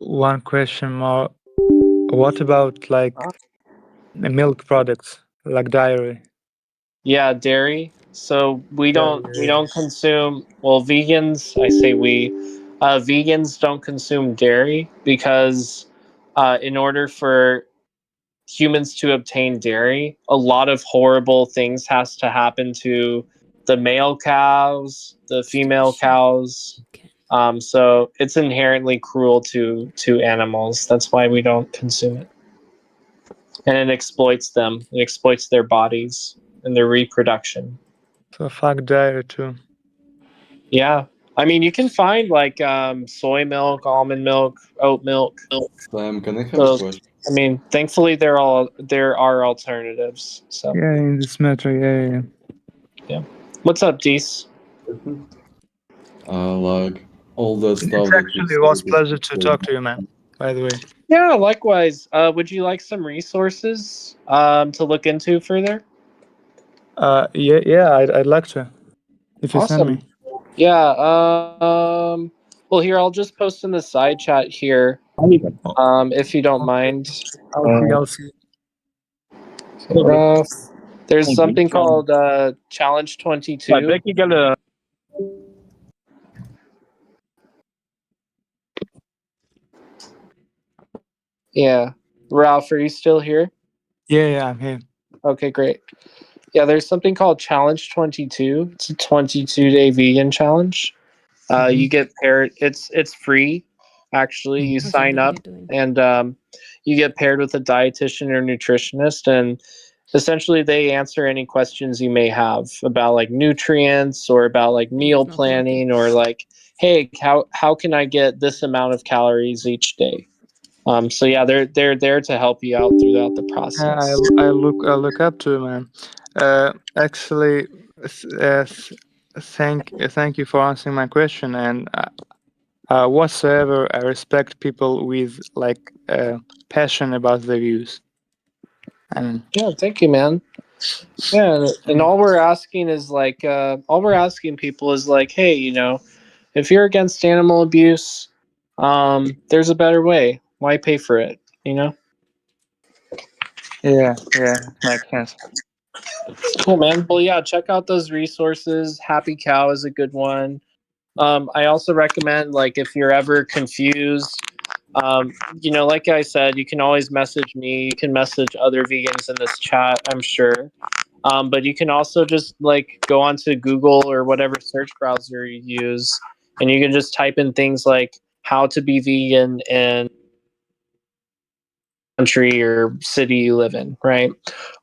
one question more. What about like milk products, like dairy? Yeah, dairy. So we Dairy, don't consume. Well, vegans. I say we. Vegans don't consume dairy because, in order for humans to obtain dairy, a lot of horrible things has to happen to the male cows, the female cows. So it's inherently cruel to animals. That's why we don't consume it, and it exploits them. It exploits their bodies and their reproduction. So fuck dairy too. Yeah, I mean you can find like soy milk, almond milk, oat milk. Sam, can I have a So question? I mean, thankfully there are alternatives. So Yeah, in this matter, yeah. what's up, Dees? Like all the It stuff that you actually said was is pleasure to talk to you, man. By the way. Yeah, likewise. Would you like some resources to look into further? Yeah, I'd like to. If you send Awesome. me. Yeah. Well, here I'll just post in the side chat here. If you don't mind. I'll see. Uh, there's something called Challenge 22. Yeah. Ralph, are you still here? Yeah, I'm here. Okay, great. Yeah, there's something called Challenge 22. It's a 22-day vegan challenge. You get paired. It's free, actually. You sign up, and you get paired with a dietitian or nutritionist, and essentially they answer any questions you may have about like nutrients or about like meal planning or like, hey, how can I get this amount of calories each day? So yeah, they're there to help you out throughout the process. I look up to you, man. Actually, thank you for answering my question. And whatsoever, I respect people with like passion about their views. And Yeah, thank you, man. Yeah, and all we're asking is like, all we're asking people is like, hey, if you're against animal abuse, there's a better way. Why pay for it? yeah, makes sense. Cool, man. Well, yeah, check out those resources. Happy Cow is a good one. I also recommend, like, if you're ever confused, like I said, you can always message me. You can message other vegans in this chat, I'm sure. But you can also just like go onto Google or whatever search browser you use, and you can just type in things like how to be vegan in country or city you live in, right?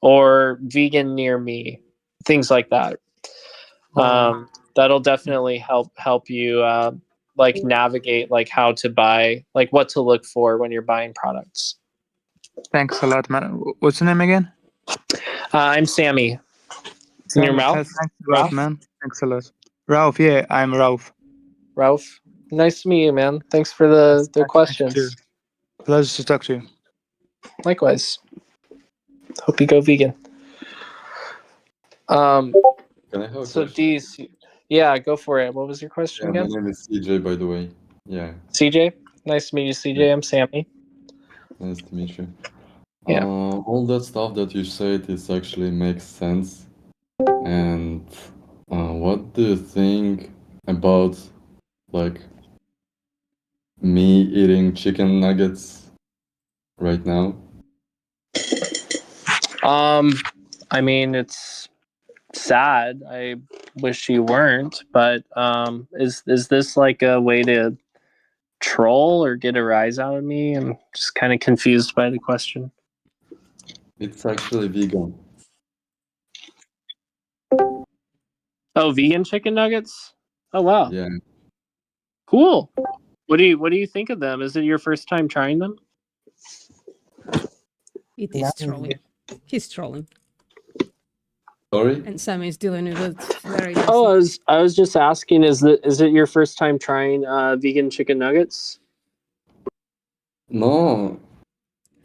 Or vegan near me, things like that. That'll definitely help you like navigate like how to buy, like what to look for when you're buying products. Thanks a lot, man. What's your name again? I'm Sammy. In your mouth? Thanks a lot, man. Thanks a lot. Ralph, yeah, I'm Ralph. Ralph. Nice to meet you, man. Thanks for the questions. Pleasure to talk to you. Likewise. Hope you go vegan. Can I have a So question? D's, yeah, go for it. What was your question Yeah, again? my name is CJ, by the way. Yeah, CJ? Nice to meet you, CJ. I'm Sammy. nice to meet you. Yeah. All that stuff that you said is actually makes sense. And what do you think about like me eating chicken nuggets right now? I mean, it's sad. I wish you weren't, but is this like a way to troll or get a rise out of me? I'm just kind of confused by the question. It's actually vegan. Oh, vegan chicken nuggets? Oh wow. Yeah. Cool. What do you think of them? Is it your first time trying them? It is trolling. He's trolling. Sorry? And Sam is dealing with it very Oh, nicely. I was just asking, is it your first time trying vegan chicken nuggets? No,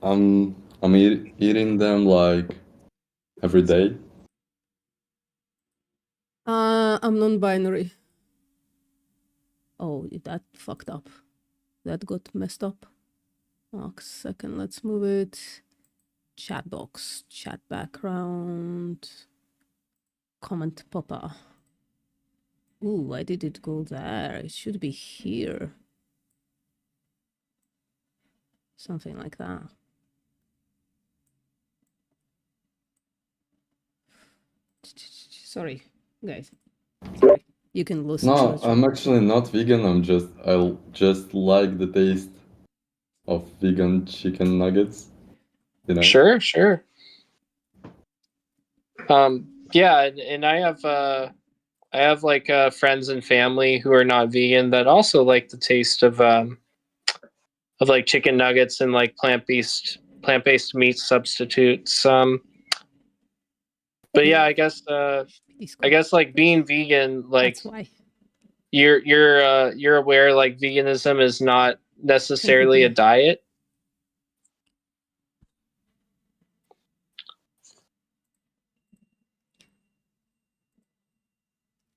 I'm eating them like every day. I'm non-binary. Oh, that fucked up. That got messed up. Oh, second, let's move it. Chat box, chat background, comment popper. Ooh, why did it go there? It should be here. Something like that. Sorry, guys. Sorry. You can lose. No, I'm actually not vegan. I just like the taste of vegan chicken nuggets. You know? Sure, sure. Yeah, and I have like friends and family who are not vegan that also like the taste of like chicken nuggets and like plant-based meat substitutes. But yeah, I guess like being vegan, like that's why you're aware like veganism is not necessarily a diet.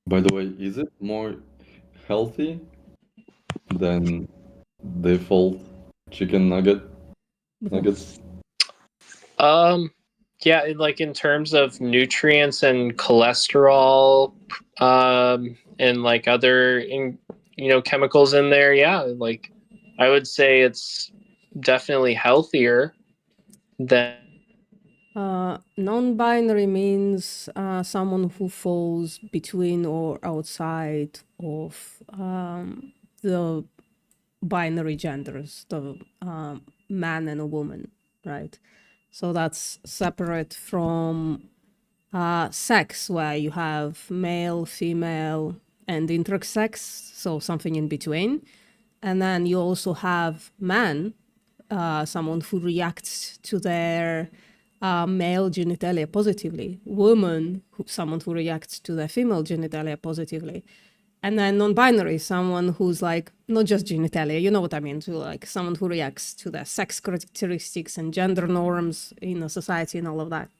By the way, is it more healthy than default chicken nuggets? Yeah, like in terms of nutrients and cholesterol, and like other chemicals in there, yeah, like I would say it's definitely healthier than non-binary means someone who falls between or outside of the binary genders, the man and a woman, right? So that's separate from sex, where you have male, female, and intersex, so something in between. And then you also have man, someone who reacts to their male genitalia positively, woman, someone who reacts to their female genitalia positively. And then non-binary, someone who's like, not just genitalia, you know what I mean, to like someone who reacts to their sex characteristics and gender norms in a society and all of that.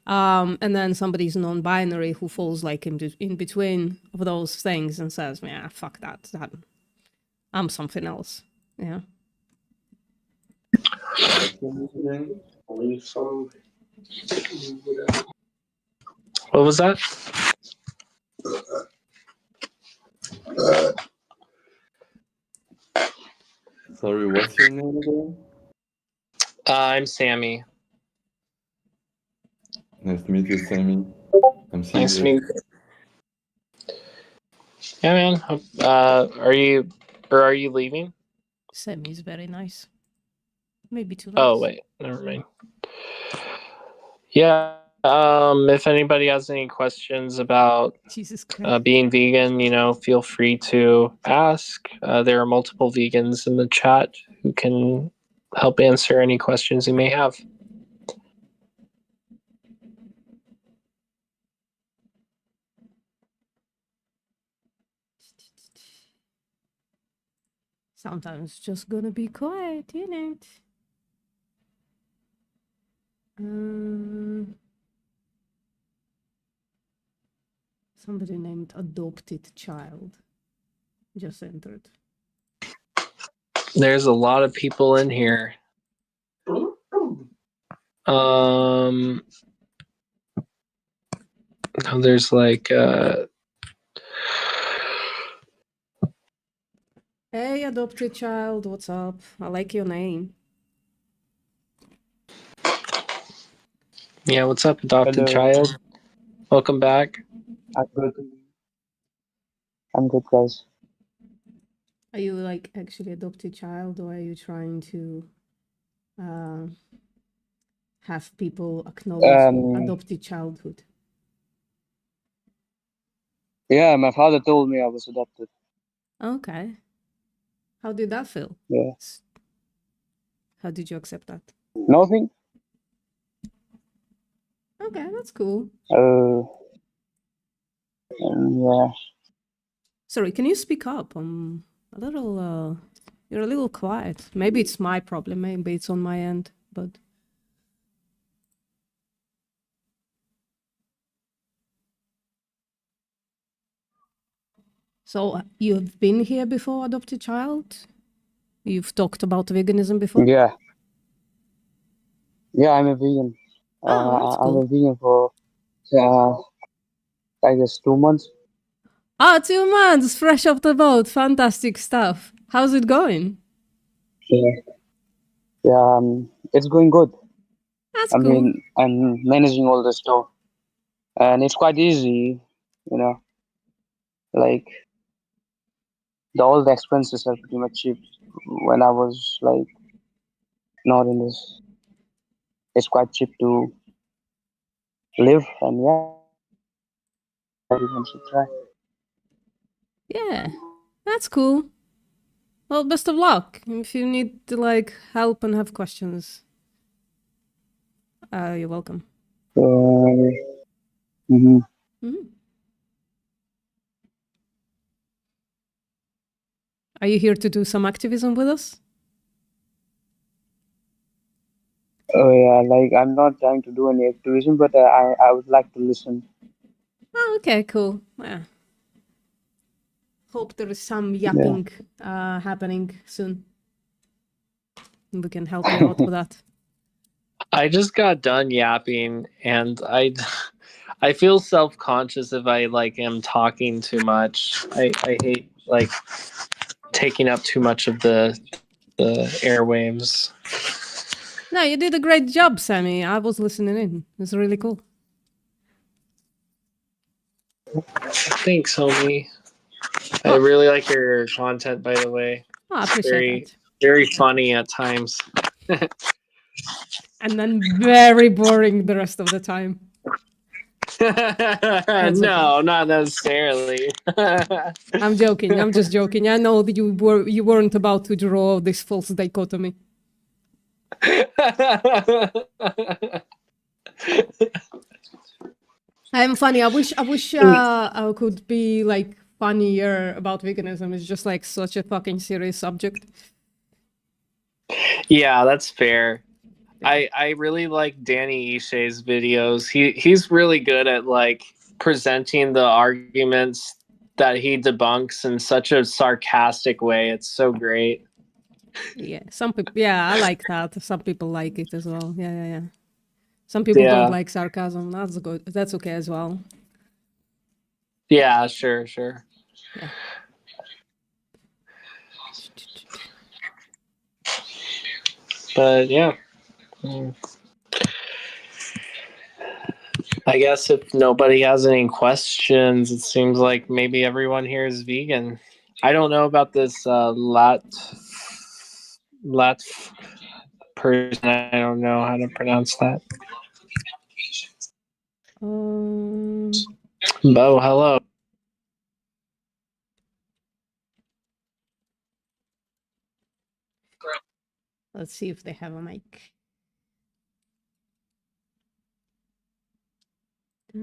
And then somebody's non-binary who falls like in between of those things and says, yeah, fuck that. I'm something else. Yeah. What was that? Sorry, what's your name again? I'm Sammy. Nice to meet you, Sammy. I'm CJ. Nice to meet you. Yeah, man. Are you leaving? Sammy's very nice. Maybe too nice. Oh wait, never mind. Yeah. If anybody has any questions about being vegan, feel free to ask. There are multiple vegans in the chat who can help answer any questions you may have. Sometimes it's just gonna be quiet, isn't it? Somebody named Adopted Child just entered. There's a lot of people in here. There's like Hey, Adopted Child, what's up? I like your name. Yeah, what's up, Adopted Child? Welcome back. I'm good. I'm good, guys. Are you like actually adopted child, or are you trying to have people acknowledge adopted childhood? Yeah, my father told me I was adopted. Okay. How did that feel? Yeah. How did you accept that? Nothing. Okay, that's cool. Yeah. Sorry, can you speak up? I'm a little, you're a little quiet. Maybe it's my problem. Maybe it's on my end, but. So you've been here before, Adopted Child? You've talked about veganism before? Yeah. Yeah, I'm a vegan. Oh, that's I'm cool. a vegan for, I guess, 2 months. Ah, 2 months, fresh off the boat. Fantastic stuff. How's it going? Yeah. Yeah, it's going good. That's I cool. mean, I'm managing all the stuff, and it's quite easy, you know. Like all the expenses are pretty much cheap. When I was like not in this, it's quite cheap to live, and yeah, everyone should try. Yeah, that's cool. Well, best of luck. If you need to like help and have questions, you're welcome. Mhm. Mhm. Are you here to do some activism with us? Oh yeah, like I'm not trying to do any activism, but I would like to listen. Oh, okay, cool. Yeah. Hope there is some Yeah. yapping happening soon. We can help you out with that. I just got done yapping, and I feel self-conscious if I like am talking too much. I hate like taking up too much of the airwaves. No, you did a great job, Sammy. I was listening in. It's really cool. Thanks, homie. I really like your content, by the way. Oh, I appreciate that. Very funny at times. And then very boring the rest of the time. No, not necessarily. I'm joking. I'm just joking. I know that you weren't about to draw this false dichotomy. I'm funny. I wish I could be like funnier about veganism. It's just like such a fucking serious subject. Yeah, that's fair. I really like Danny Ishay's videos. He's really good at like presenting the arguments that he debunks in such a sarcastic way. It's so great. Yeah, some people. Yeah, I like that. Some people like it as well. Yeah. Some people don't like sarcasm. That's good. That's okay as well. Yeah, sure. Yeah. But yeah. I guess if nobody has any questions, it seems like maybe everyone here is vegan. I don't know about this Lat person. I don't know how to pronounce that. Bo, hello. Let's see if they have a mic. By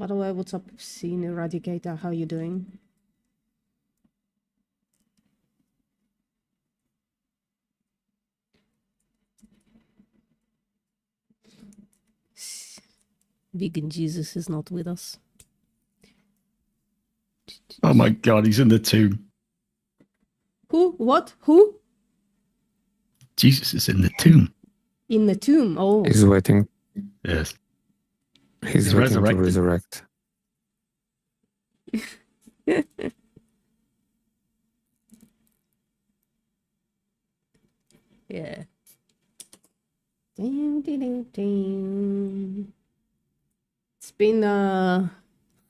the way, what's up, Scene Eradicator? How you doing? Vegan Jesus is not with us. Oh my god, he's in the tomb. Who? What? Who? Jesus is in the tomb. In the tomb. Oh. He's waiting. Yes. He's waiting to resurrect. Yeah. It's been a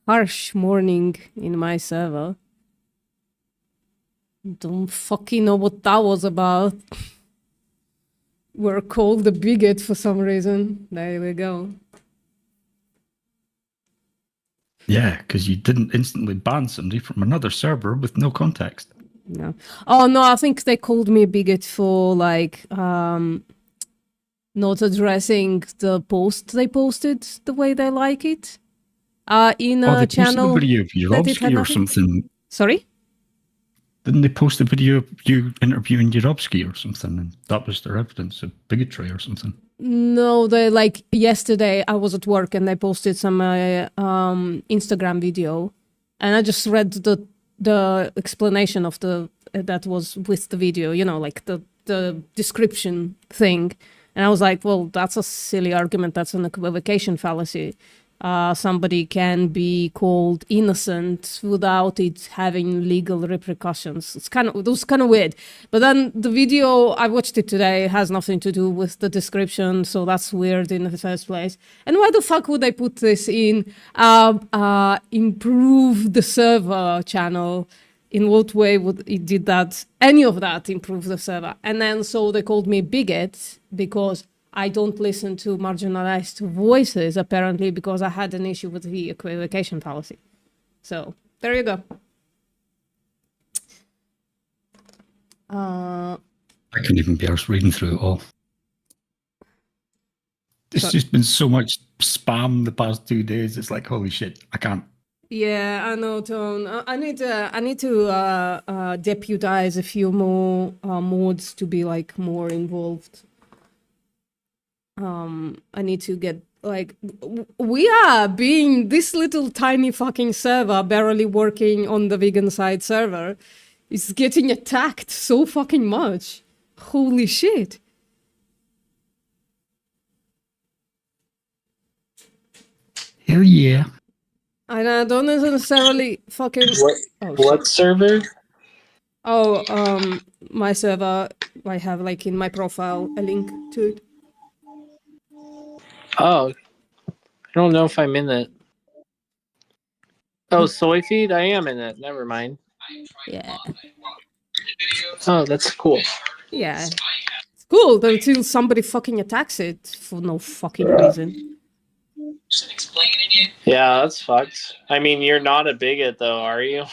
harsh morning in my server. Don't fucking know what that was about. We're called the bigot for some reason. There we go. Yeah, because you didn't instantly ban somebody from another server with no context. No. Oh no, I think they called me a bigot for like not addressing the post they posted the way they like it. In a they channel. posted a video of Yurovsky or something. Sorry? Didn't they post a video of you interviewing Yurovsky or something? And that was their evidence of bigotry or something. No, they like yesterday I was at work and they posted some Instagram video, and I just read the the explanation of the that was with the video, you know, like the description thing. And I was like, well, that's a silly argument. That's an equivocation fallacy. Somebody can be called innocent without it having legal repercussions. It was kind of weird. But then the video, I watched it today, has nothing to do with the description, so that's weird in the first place. And why the fuck would I put this in improve the server channel? In what way would it did that, any of that improve the server? And then so they called me bigot because I don't listen to marginalized voices, apparently, because I had an issue with the equivocation fallacy. So there you go. I couldn't even be arsed reading through it all. There's just been so much spam the past 2 days. It's like, holy shit, I can't. Yeah, I know, Tone. I need to deputize a few more mods to be like more involved. I need to get like we are being this little tiny fucking server barely working on the vegan side server is getting attacked so fucking much. Holy shit. Hell yeah. And I don't necessarily fucking What server? Oh, my server, I have like in my profile a link to it. Oh, I don't know if I'm in it. Oh, Soy Feed? I am in it. Never mind. Yeah. Oh, that's cool. Yeah. It's cool until somebody fucking attacks it for no fucking reason. Yeah, that's fucked. I mean, you're not a bigot, though, are you?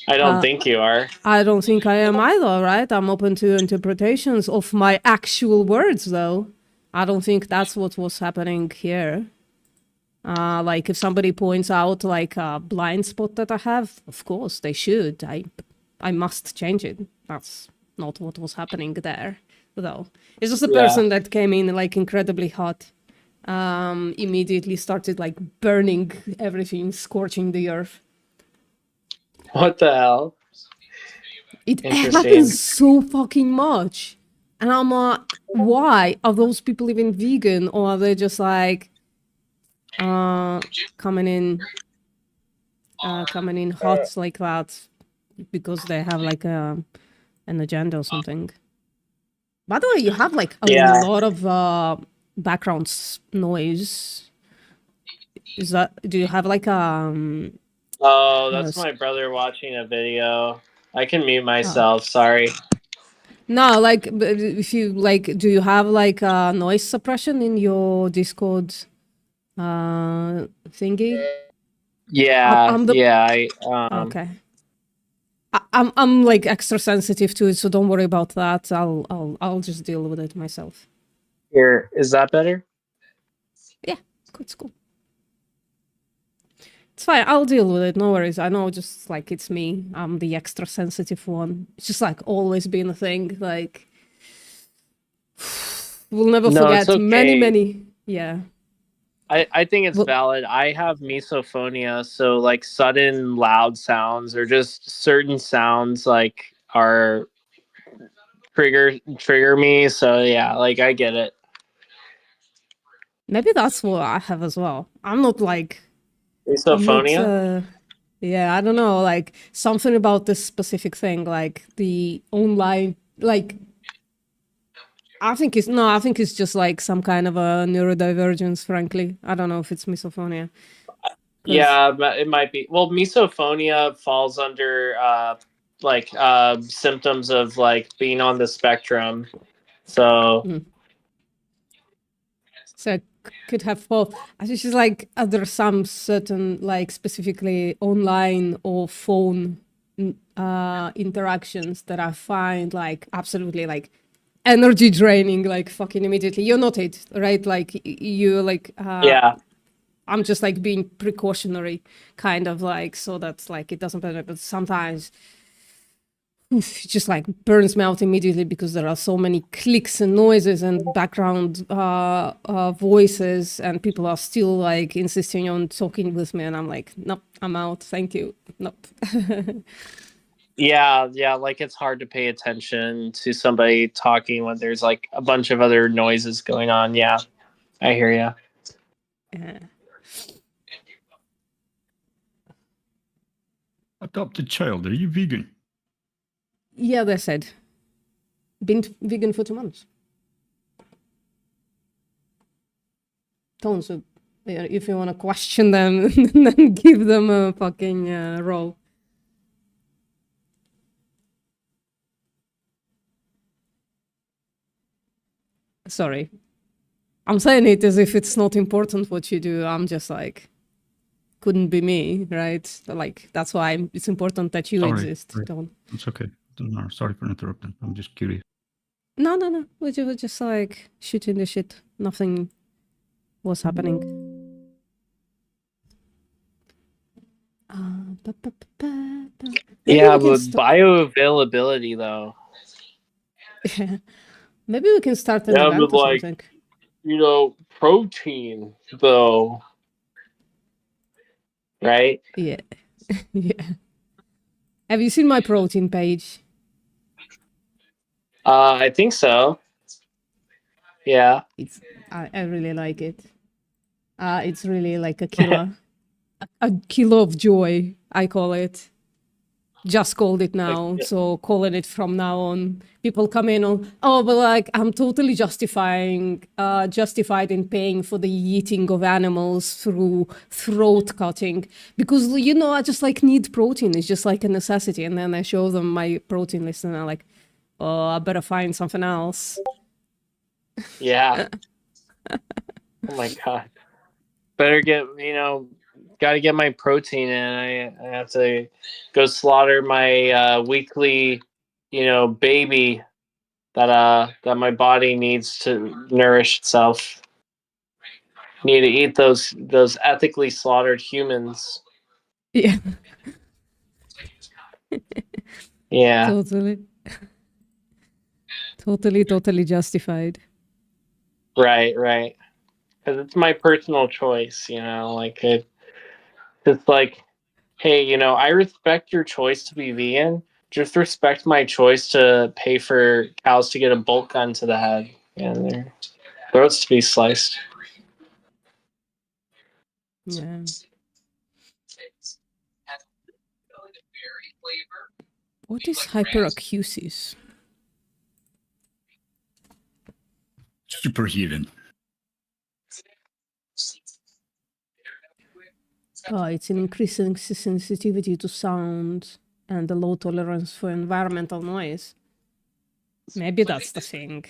I don't think you are. I don't think I am either, right? I'm open to interpretations of my actual words, though. I don't think that's what was happening here. Like, if somebody points out, like, a blind spot that I have, of course, they should. I must change it. That's not what was happening there, though. It's just a person that came in, like, incredibly hot. Immediately started, like, burning everything, scorching the earth. What the hell? It happens so fucking much. And I'm like, why? Are those people even vegan? Or are they just like coming in hot like that because they have like an agenda or something? By the way, you have like a lot of background noise. Do you have like Oh, that's my brother watching a video. I can mute myself, sorry. No, like, if you, like, do you have, like, noise suppression in your Discord thingy? Yeah, Okay. I'm, like, extra sensitive to it, so don't worry about that. I'll just deal with it myself. Here, is that better? Yeah, it's cool. It's fine, I'll deal with it, no worries. I know, just, like, it's me. I'm the extra sensitive one. It's just, like, always been a thing, like... We'll never forget many... Yeah. I think it's valid. I have misophonia, so, like, sudden loud sounds or just certain sounds, like, are... trigger me, so, yeah, like, I get it. Maybe that's what I have as well. I'm not, like... Misophonia? Yeah, I don't know, like something about this specific thing, like the online, like I think it's just like some kind of a neurodivergence, frankly. I don't know if it's misophonia. Yeah, it might be. Well, misophonia falls under symptoms of like being on the spectrum. So So could have both. I think she's like there's some certain like specifically online or phone interactions that I find like absolutely like energy draining, like fucking immediately. You're not it, right? Like you like yeah. I'm just like being precautionary, kind of like so that's like it doesn't matter. But sometimes it just like burns me out immediately because there are so many clicks and noises and background voices, and people are still like insisting on talking with me, and I'm like, nope, I'm out. Thank you. Nope. Yeah, like it's hard to pay attention to somebody talking when there's like a bunch of other noises going on. Yeah, I hear you. Yeah. Adopted child, are you vegan? Yeah, they said. Been vegan for 2 months. So if you want to question them, then give them a fucking roll. Sorry. I'm saying it as if it's not important what you do. I'm just like, couldn't be me, right? Like, that's why it's important that you exist. Sorry. Don't. It's okay. No, sorry for interrupting. I'm just curious. No. We're just like shooting the shit. Nothing was happening. Yeah, but bioavailability though. Yeah. Maybe we can start an Yeah, event but or like, something. you know, protein though. Right? Yeah. Yeah. Have you seen my protein page? I think so. Yeah. I really like it. It's really like a killer. a kilo of joy, I call it. Just called it now, so calling it from now on. People come in on, oh, but like I'm totally justified in paying for the eating of animals through throat cutting because I just like need protein. It's just like a necessity. And then I show them my protein list, and they're like, oh, I better find something else. Yeah. Oh my god. Better get gotta get my protein in. I have to go slaughter my weekly, baby that my body needs to nourish itself. Need to eat those ethically slaughtered humans. Yeah. Yeah. Totally justified. Right. Because it's my personal choice, like it's like, hey, I respect your choice to be vegan. Just respect my choice to pay for cows to get a bolt gun to the head and their throats to be sliced. Yeah. What is hyperacusis? Superhuman. It's an increasing sensitivity to sound and a low tolerance for environmental noise. Maybe that's the thing.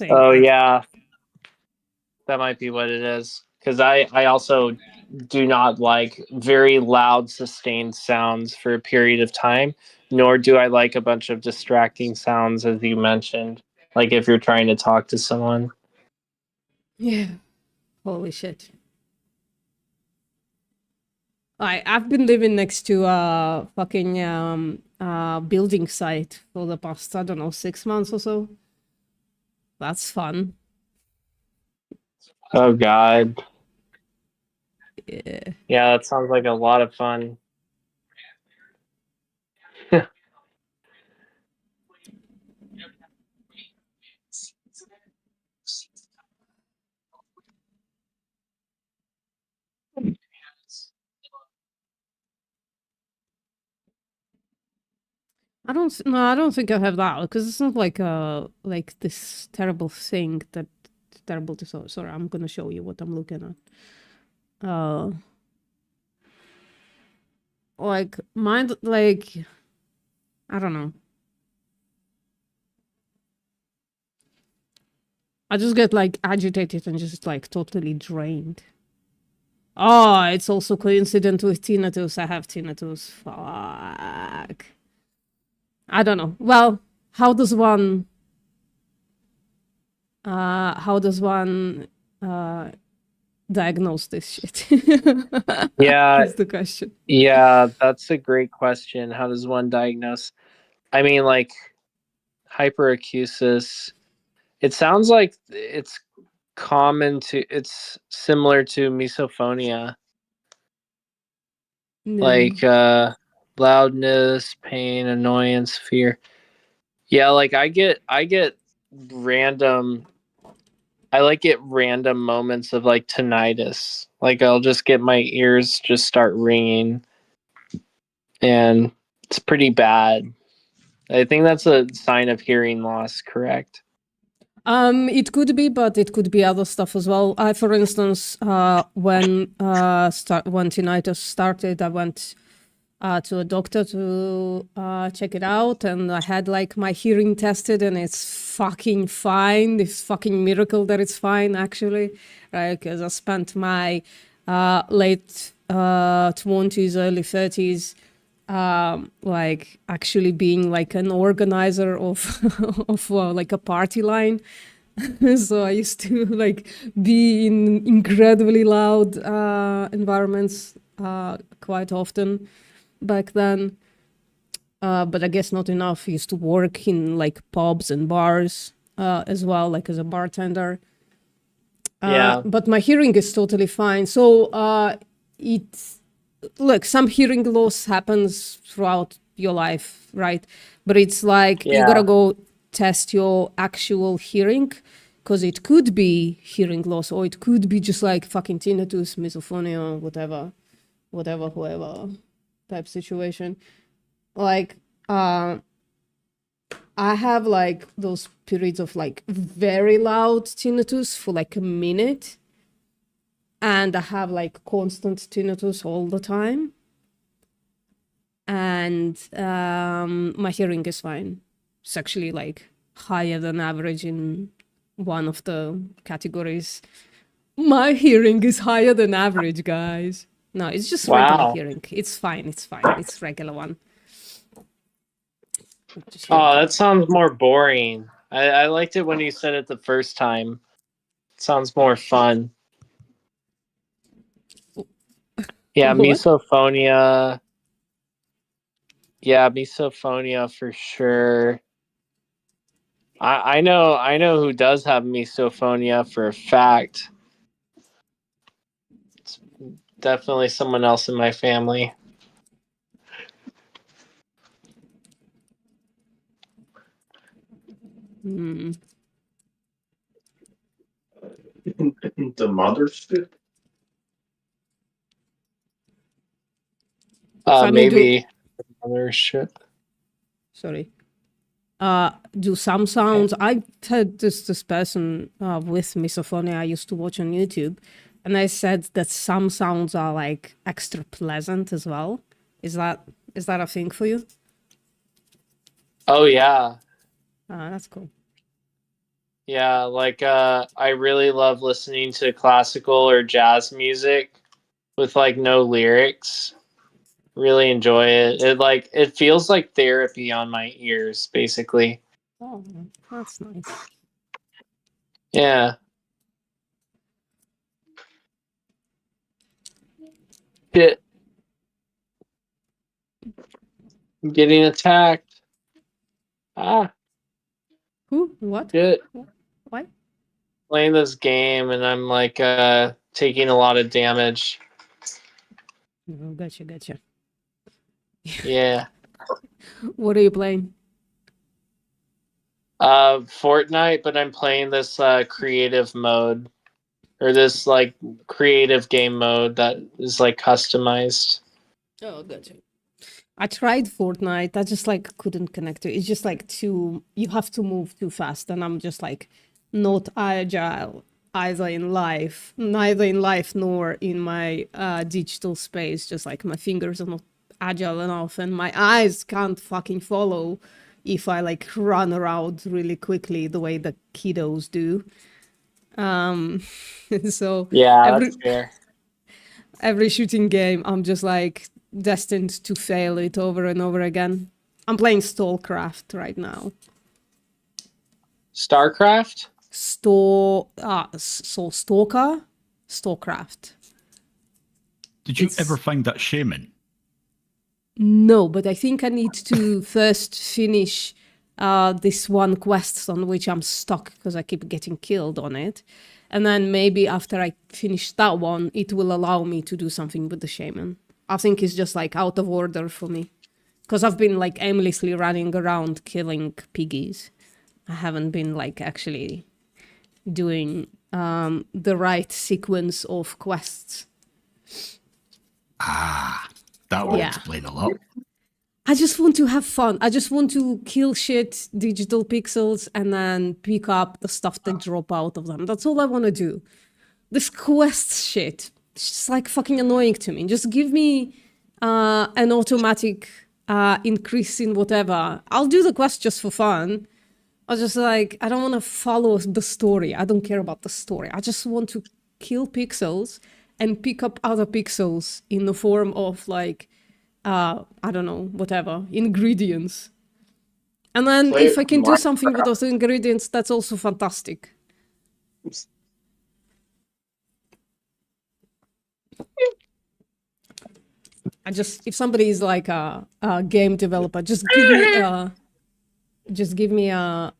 Oh, yeah. That might be what it is. Because I also do not like very loud, sustained sounds for a period of time, nor do I like a bunch of distracting sounds, as you mentioned, like if you're trying to talk to someone. Yeah. Holy shit. I've been living next to a fucking building site for the past, 6 months or so. That's fun. Oh, God. Yeah. Yeah, that sounds like a lot of fun. I don't think I have that because it's not like this terrible thing that terrible disorder. Sorry, I'm gonna show you what I'm looking at. Like mind, like I don't know. I just get like agitated and just like totally drained. Oh, it's also coincident with tinnitus. I have tinnitus. Fuck. I don't know. Well, how does one diagnose this shit? Yeah. That's the question. Yeah, that's a great question. How does one diagnose? I mean, like hyperacusis. It sounds like it's similar to misophonia. No. Like loudness, pain, annoyance, fear. Yeah, like I get random moments of like tinnitus. Like I'll just get my ears just start ringing, and it's pretty bad. I think that's a sign of hearing loss, correct? It could be, but it could be other stuff as well. I, for instance, when tinnitus started, I went to a doctor to check it out, and I had like my hearing tested, and it's fucking fine. It's fucking miracle that it's fine, actually, right? Because I spent my late 20s, early 30s, like actually being like an organizer of of like a party line. So I used to like be in incredibly loud environments quite often back then. But I guess not enough. I used to work in like pubs and bars as well, like as a bartender. Yeah. But my hearing is totally fine. So look, some hearing loss happens throughout your life, right? But it's like you gotta go test your actual hearing, because it could be hearing loss, or it could be just like fucking tinnitus, misophonia, whoever type situation. Like I have like those periods of like very loud tinnitus for like a minute, and I have like constant tinnitus all the time, and my hearing is fine. It's actually like higher than average in one of the categories. My hearing is higher than average, guys. No, it's just regular hearing. It's fine. It's regular one. Oh, that sounds more boring. I liked it when you said it the first time. It sounds more fun. Yeah, What? misophonia. Yeah, misophonia for sure. I know who does have misophonia for a fact. It's definitely someone else in my family. The mothership? Maybe mothership. Sorry. Do some sounds. I've had this person with misophonia I used to watch on YouTube, and I said that some sounds are like extra pleasant as well. Is that a thing for you? Oh yeah. That's cool. Yeah, like I really love listening to classical or jazz music with like no lyrics. Really enjoy it. It feels like therapy on my ears, basically. Oh, that's nice. Yeah. Shit. I'm getting attacked. Who? What? Shit. What? Playing this game and I'm like taking a lot of damage. Oh, gotcha. Yeah. What are you playing? Fortnite, but I'm playing this creative mode, or this like creative game mode that is like customized. Oh, gotcha. I tried Fortnite. I just like couldn't connect to it. It's just like you have to move too fast, and I'm just like not agile neither in life nor in my digital space. Just like my fingers are not agile enough, and my eyes can't fucking follow if I like run around really quickly the way the kiddos do. So yeah, that's fair. Every shooting game, I'm just like destined to fail it over and over again. I'm playing StarCraft right now. StarCraft? StarCraft. Did you ever find that shaman? No, but I think I need to first finish this one quest on which I'm stuck because I keep getting killed on it. And then maybe after I finish that one, it will allow me to do something with the shaman. I think it's just like out of order for me. Because I've been like aimlessly running around killing piggies. I haven't been like actually doing the right sequence of quests. Ah, that would Yeah. explain a lot. I just want to have fun. I just want to kill shit, digital pixels, and then pick up the stuff that drop out of them. That's all I want to do. This quest shit, it's just like fucking annoying to me. Just give me an automatic increase in whatever. I'll do the quest just for fun. I just like, I don't want to follow the story. I don't care about the story. I just want to kill pixels and pick up other pixels in the form of like, I don't know, whatever, ingredients. And then Play if I can do Minecraft. something with those ingredients, that's also fantastic. I just, if somebody is like a game developer, just give me a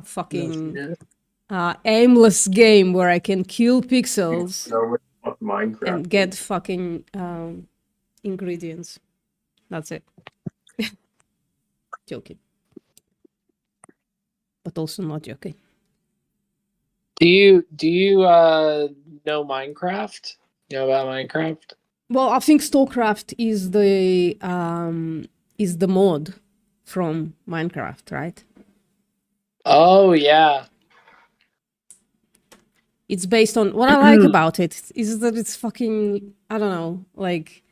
fucking aimless game where I can kill pixels Minecraft. and get fucking ingredients. That's it. Joking. But also not joking. Do you know Minecraft? You know about Minecraft? Well, I think StarCraft is the mod from Minecraft, right? Oh yeah. It's based on what I like about it is that it's fucking, I don't know, like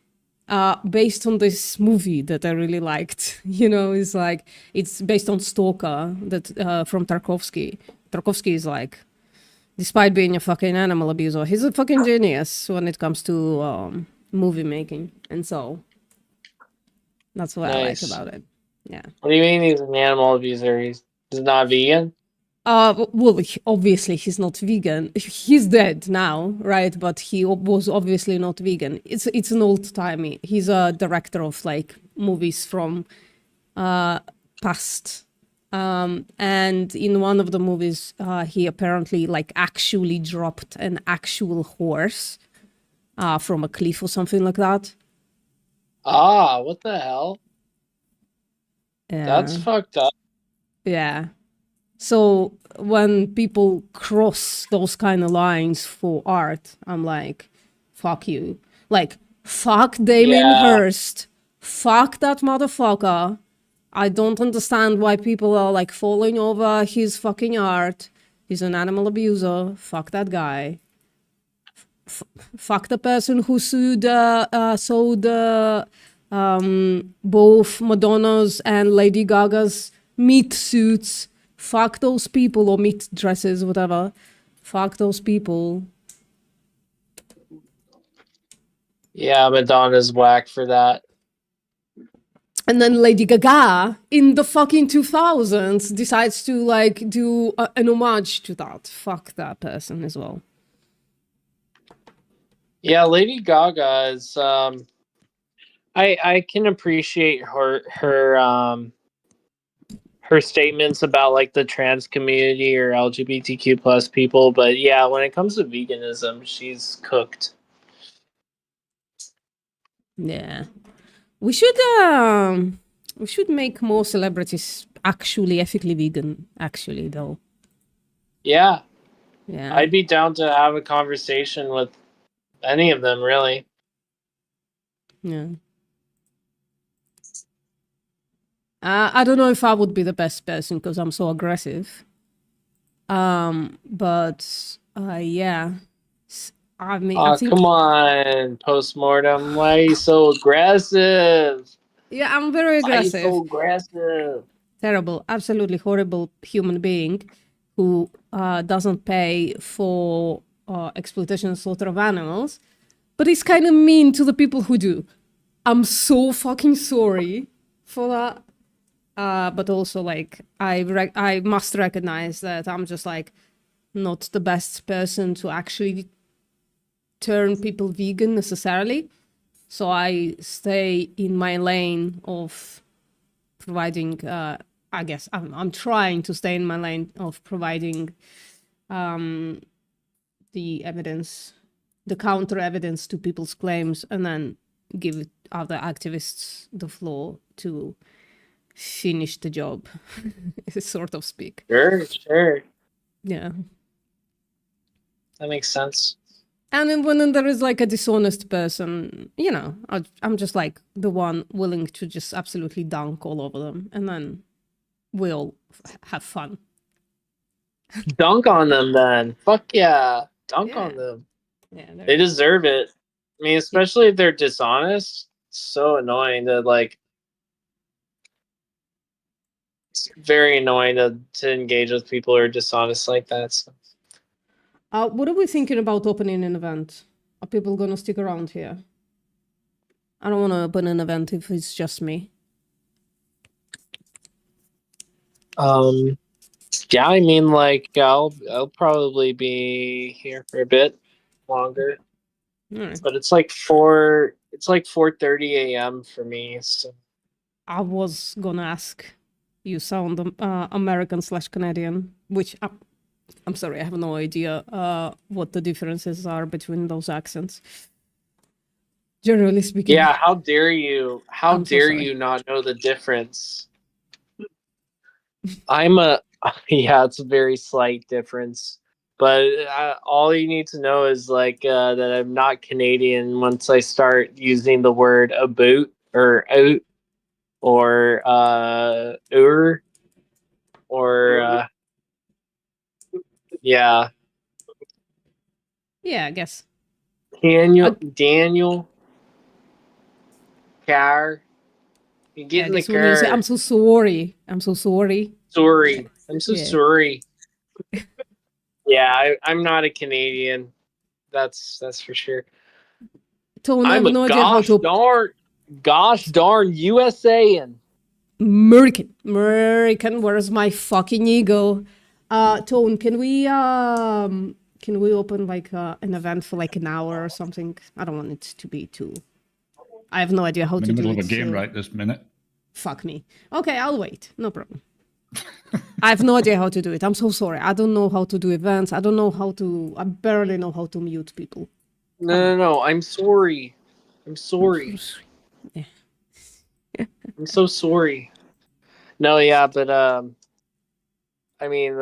based on this movie that I really liked. You know, it's like it's based on Stalker that from Tarkovsky. Tarkovsky is like, despite being a fucking animal abuser, he's a fucking genius when it comes to movie making, and so that's what Nice. I like about it. Yeah. What do you mean he's an animal abuser? He's not vegan? Well, obviously he's not vegan. He's dead now, right? But he was obviously not vegan. It's an old timey. He's a director of like movies from past. And in one of the movies, he apparently like actually dropped an actual horse from a cliff or something like that. Ah, what the hell? Yeah. That's fucked up. Yeah. So when people cross those kind of lines for art, I'm like, fuck you. Like, fuck Damien Yeah. Hirst. Fuck that motherfucker. I don't understand why people are like falling over his fucking art. He's an animal abuser. Fuck that guy. Fuck the person who sold both Madonna's and Lady Gaga's meat suits. Fuck those people, or meat dresses, whatever. Fuck those people. Yeah, Madonna's whack for that. And then Lady Gaga in the fucking 2000s decides to like do an homage to that. Fuck that person as well. Yeah, Lady Gaga is I can appreciate her statements about like the trans community or LGBTQ plus people, but yeah, when it comes to veganism, she's cooked. Yeah. We should make more celebrities actually ethically vegan, actually though. Yeah, Yeah. I'd be down to have a conversation with any of them, really. Yeah. I don't know if I would be the best person because I'm so aggressive. But yeah. I mean, I Oh, think, come on, postmortem. Why are you so aggressive? yeah, I'm very Why are you aggressive. so aggressive? Terrible, absolutely horrible human being who doesn't pay for exploitation and slaughter of animals, but is kind of mean to the people who do. I'm so fucking sorry for that. But also, like, I must recognize that I'm just like not the best person to actually turn people vegan necessarily. So I stay in my lane of providing, I guess I'm trying to stay in my lane of providing the evidence, the counter evidence to people's claims, and then give other activists the floor to finish the job, sort of speak. Sure. Yeah. That makes sense. And then when there is like a dishonest person, you know, I'm just like the one willing to just absolutely dunk all over them, and then we all have fun. Dunk on them then. Fuck yeah. Dunk Yeah. on them. Yeah, They deserve it. I mean, especially if they're dishonest. It's so annoying that, like, it's very annoying to engage with people who are dishonest like that. So. What are we thinking about opening an event? Are people gonna stick around here? I don't want to open an event if it's just me. Yeah, I mean, like, I'll probably be here for a bit longer. Right. But it's like 4:30 a.m. for me. So I was gonna ask. You sound American/Canadian, which I'm sorry, I have no idea what the differences are between those accents. Generally speaking. yeah, how dare you? How I'm so dare sorry. you not know the difference? Yeah, it's a very slight difference. But all you need to know is like that I'm not Canadian once I start using the word about or out or or yeah. Yeah, I guess. Daniel car. You get Yeah, I in the guess when you say car. I'm so sorry. I'm so sorry. Sorry. I'm so Yeah. sorry. Yeah, I'm not a Canadian. That's for sure. Tone, I I'm have a no idea how to gosh darn USAan. American, where's my fucking ego? Tone, can we open like an event for like an hour or something? I don't want it to be too. I have no idea how I'm to in the do middle it. of a game so right this minute. Fuck me. Okay, I'll wait. No problem. I have no idea how to do it. I'm so sorry. I don't know how to do events. I barely know how to mute people. No. I'm sorry. I'm sorry. Yeah. I'm so sorry. No, yeah, but I mean,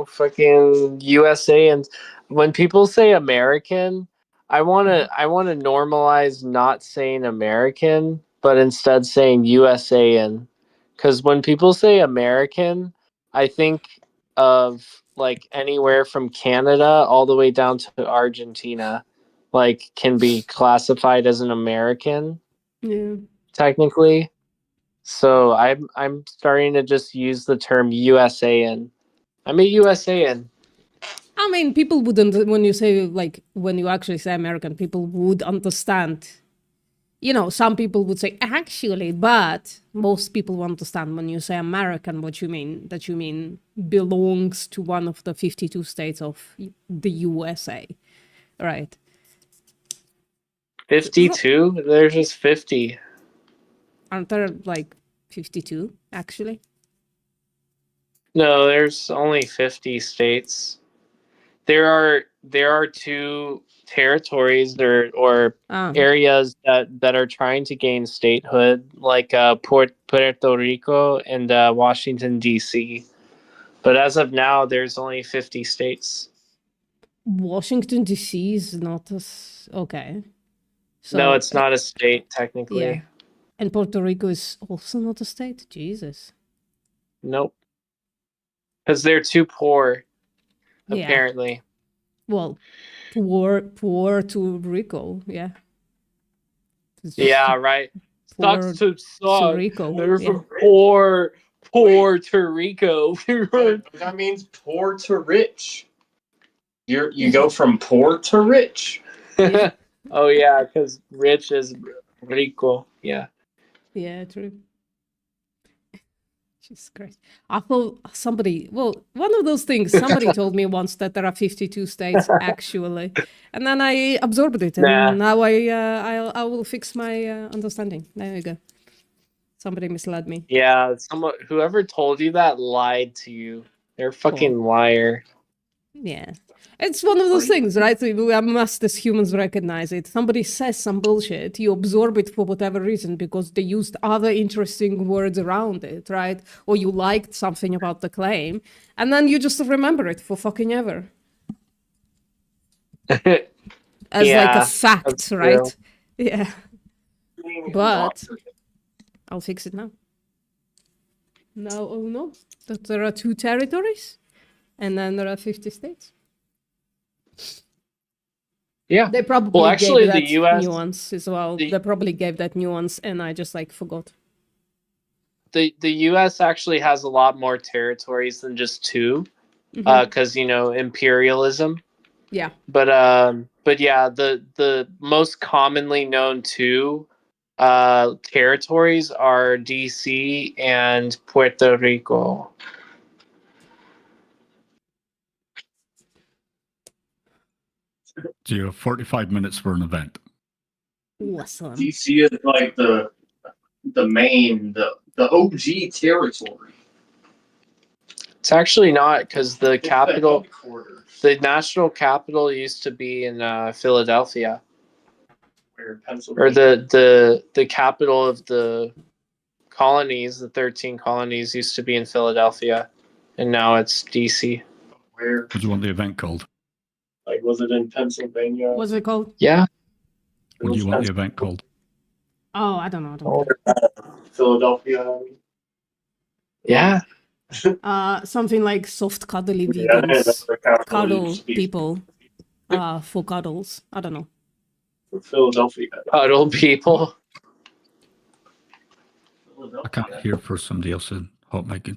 fucking USA, and when people say American, I wanna normalize not saying American, but instead saying USAan, because when people say American, I think of like anywhere from Canada all the way down to Argentina, like can be classified as an American. Yeah. Technically. So I'm starting to just use the term USAN. I'm a USAN. I mean, people wouldn't, when you actually say American, people would understand. You know, some people would say actually, but most people understand when you say American what you mean, that you mean belongs to one of the 52 states of the USA, right? 52? There's just 50. Aren't there like 52 actually? No, there's only 50 states. There are two territories or areas that are trying to gain statehood, like Puerto Rico and Washington D.C. But as of now, there's only 50 states. Washington D.C. is not okay. So, no, it's not a state technically. Yeah, and Puerto Rico is also not a state. Jesus. Nope. Because they're too poor, apparently. Yeah. Well, Puerto Rico, yeah. Yeah, right. Sucks to suck. Rico. They're from poor Puerto Rico. That means poor to rich. You go from poor to rich. Yeah. Oh yeah, because rich is rico. Yeah. Yeah, true. Jesus Christ. I thought somebody, well, one of those things, somebody told me once that there are 52 states actually. And then I absorbed it. And Nah. now I will fix my understanding. There you go. Somebody misled me. Yeah, whoever told you that lied to you. They're a fucking liar. Yeah. It's one of those things, right? We must, as humans, recognize it. Somebody says some bullshit, you absorb it for whatever reason because they used other interesting words around it, right? Or you liked something about the claim, and then you just remember it for fucking ever. As like Yeah, a fact, that's right? true. Yeah. But I'll fix it now. Now, oh no, that there are 2 territories, and then there are 50 states. Yeah. They probably Well, actually, gave that the U.S. nuance as well. They probably gave that nuance, and I just like forgot. The U.S. actually has a lot more territories than just 2, Mhm. because imperialism. Yeah. But yeah, the most commonly known 2 territories are D.C. and Puerto Rico. So you have 45 minutes for an event. Awesome. DC is like the main, the OG territory. It's actually not, because the It's capital, the headquarters. the national capital used to be in Philadelphia, Where or Pennsylvania. the capital of the colonies, the 13 colonies, used to be in Philadelphia, and now it's DC. Where? What do you want the event called? Like, was it in Pennsylvania? What's it called? Yeah. What do you want the event called? Oh, I don't know. I don't Or, Philadelphia. Yeah. Something like soft cuddly Yeah, I didn't know vegans the capital cuddle used to be people for cuddles. I don't know. Philadelphia. Cuddle people. I can't hear for somebody else in hot mic.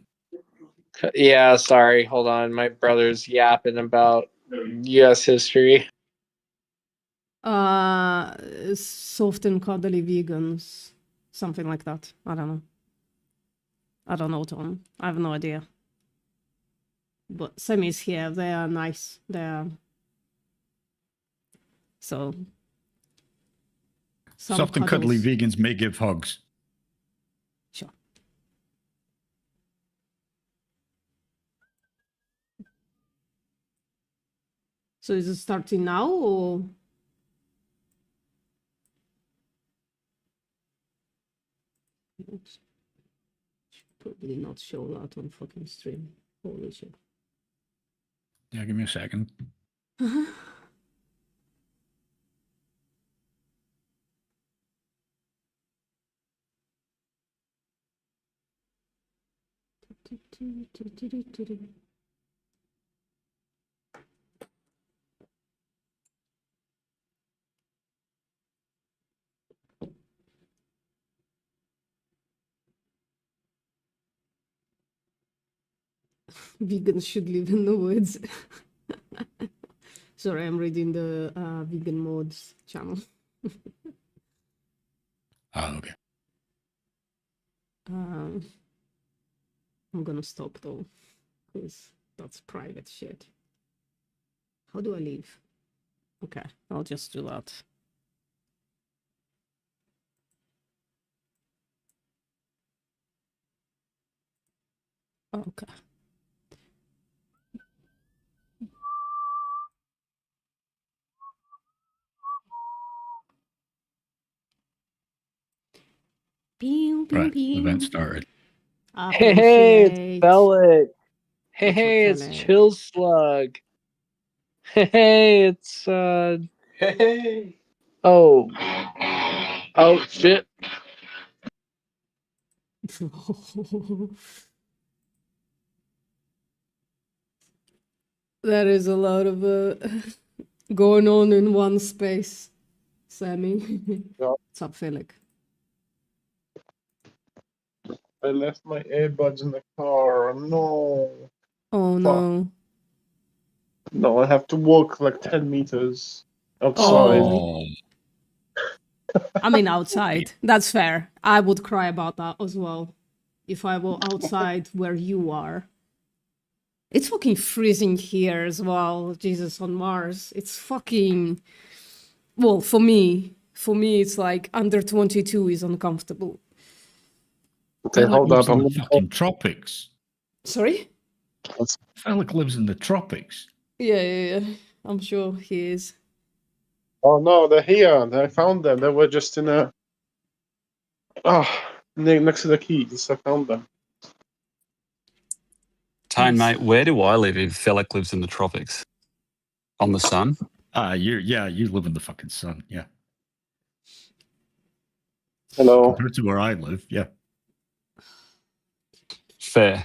Yeah, sorry. Hold on. My brother's yapping about U.S. history. Soft and cuddly vegans. Something like that. I don't know. I don't know, Tom. I have no idea. But Semi's here. They are nice. They are... So... Soft and cuddly vegans may give hugs. Sure. So is it starting now or? Oops. Should probably not show that on fucking stream. Holy shit. Yeah, give me a second. Vegans should live in the woods. Sorry, I'm reading the vegan mods channel. Oh, okay. I'm gonna stop though, because that's private shit. How do I leave? Okay, I'll just do that. Okay. Pew, pew, Right, pew. event started. Hey, it's Bellic. Hey, What's it's up, Bellic? Chill Slug. Hey, it's Hey. oh shit. There is a lot of going on in one space, Sammy. What's up, Felix? I left my earbuds in the car. No. Oh no. No, I have to walk like 10 meters outside. Oh. I mean, outside. That's fair. I would cry about that as well. if I were outside where you are. It's fucking freezing here as well. Jesus, on Mars. It's fucking... Well, for me, it's like under 22 is uncomfortable. Okay, hold lives up. in I'm the gonna fucking tropics. Sorry? Felix lives in the tropics. Yeah. I'm sure he is. Oh no, they're here. I found them. They were just in a. Next to the keys. I found them. Tone, Nice. mate, where do I live if Felix lives in the tropics? On the sun? You live in the fucking sun, yeah. Hello. Compared to where I live, yeah. Fair.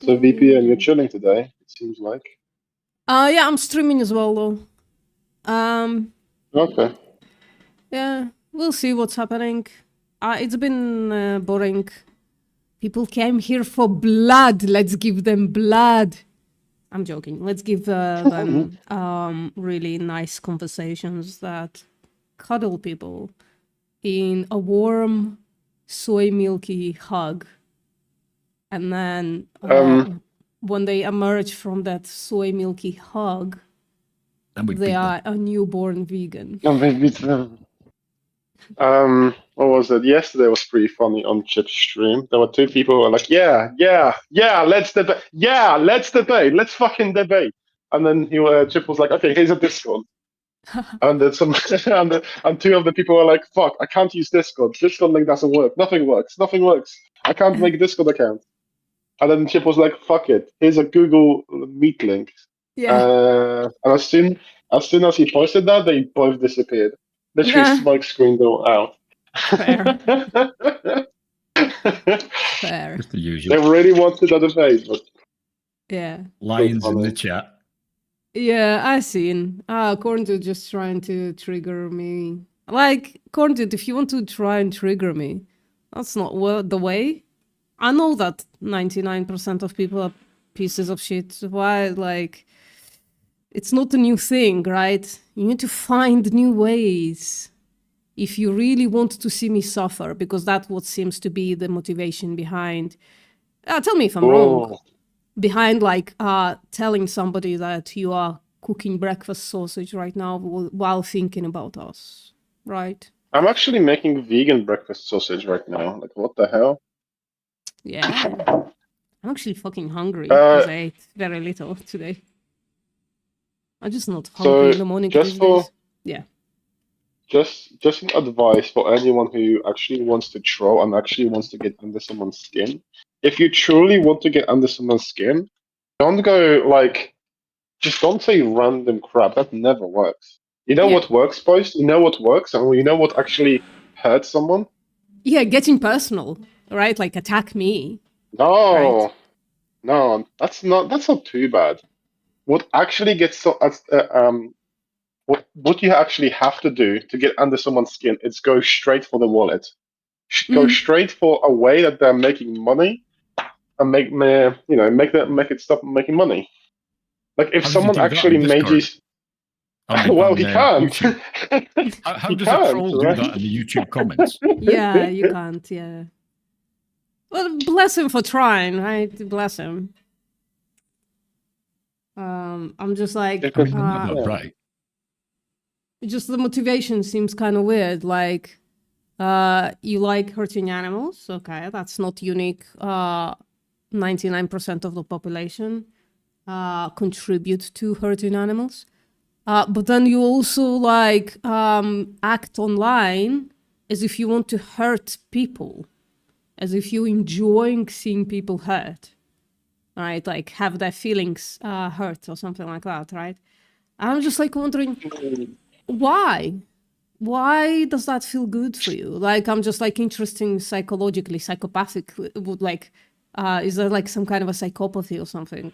So VPN, you're chilling today. It seems like. Yeah, I'm streaming as well though. Okay. Yeah, we'll see what's happening. It's been boring. People came here for blood. Let's give them blood. I'm joking. Let's give them really nice conversations that cuddle people in a warm, soy milky hug. And then when they emerge from that soy milky hug, they are a newborn vegan. What was it? Yesterday was pretty funny on Chip's stream. There were two people who were like, yeah, let's debate, let's fucking debate. And then Chip was like, okay, here's a Discord. And then and two of the people were like, fuck, I can't use Discord. Discord link doesn't work. Nothing works. I can't make a Discord account. And then Chip was like, fuck it, here's a Google Meet link. Yeah. And as soon as he posted that, they both disappeared. Literally smoke screened them out. Fair. Fair. Just the usual. They really wanted that debate, but Yeah. Lions in the chat. Yeah, I seen. Corndude just trying to trigger me. Like, Corndude, if you want to try and trigger me, that's not the way. I know that 99% of people are pieces of shit. Why, like, it's not a new thing, right? You need to find new ways if you really want to see me suffer, because that's what seems to be the motivation behind. Tell me if I'm wrong. Behind, like, telling somebody that you are cooking breakfast sausage right now while thinking about us, right? I'm actually making vegan breakfast sausage right now. Like, what the hell? Yeah. I'm actually fucking hungry because I ate very little today. I'm just not hungry in the morning these days. Yeah. Just an advice for anyone who actually wants to troll and actually wants to get under someone's skin. If you truly want to get under someone's skin, don't go like, just don't say random crap. That never works. You know what works, Post? You know what works, and you know what actually hurts someone? Yeah, getting personal, right? Like, attack me. No, right? No, that's not too bad. What actually gets what you actually have to do to get under someone's skin is go straight for the wallet. Go straight for a way that they're making money, and make it stop making money. Like if someone actually made you, well, he can't. How does a troll do that in the YouTube comments? Yeah, you can't. Yeah. Well, bless him for trying, right? Bless him. I'm just like, right. Just the motivation seems kind of weird. Like, you like hurting animals, okay? That's not unique. 99% of the population contribute to hurting animals. But then you also like act online as if you want to hurt people, as if you're enjoying seeing people hurt, right? Like have their feelings hurt or something like that, right? I'm just like wondering, why? Why does that feel good for you? Like, I'm just like interesting psychologically, psychopathic, like, is there like some kind of a psychopathy or something?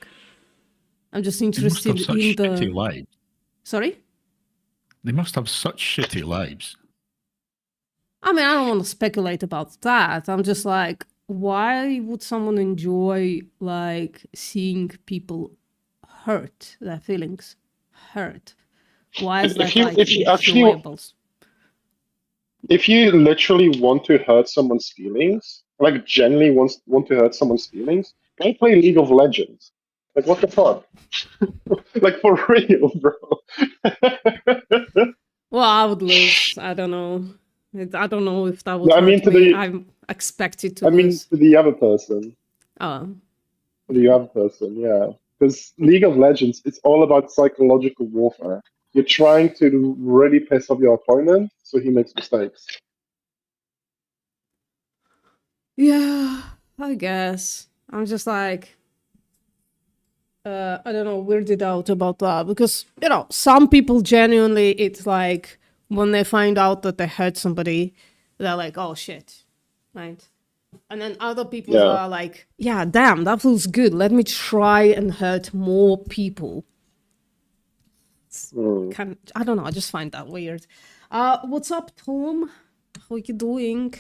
I'm just interested in the... Shitty lives. Sorry? They must have such shitty lives. I mean, I don't want to speculate about that. I'm just like, why would someone enjoy like seeing people hurt their feelings. Hurt. Why is that if you actually enjoyable? if you literally want to hurt someone's feelings, like genuinely want to hurt someone's feelings, go play League of Legends. Like what the fuck? Like for real, bro. Well, I would lose. I don't know. I don't know if that would No, I mean hurt to me. the- I'm expected to I mean lose. to the other person. Oh. To the other person, yeah. Because League of Legends, it's all about psychological warfare. You're trying to really piss off your opponent so he makes mistakes. Yeah, I guess. I'm just like, I don't know, weirded out about that because, you know, some people genuinely, it's like when they find out that they hurt somebody, they're like, oh shit, right? And then other people Yeah. are like, yeah, damn, that feels good. Let me try and hurt more people. I don't know, I just find that weird. What's up, Tom? How you doing?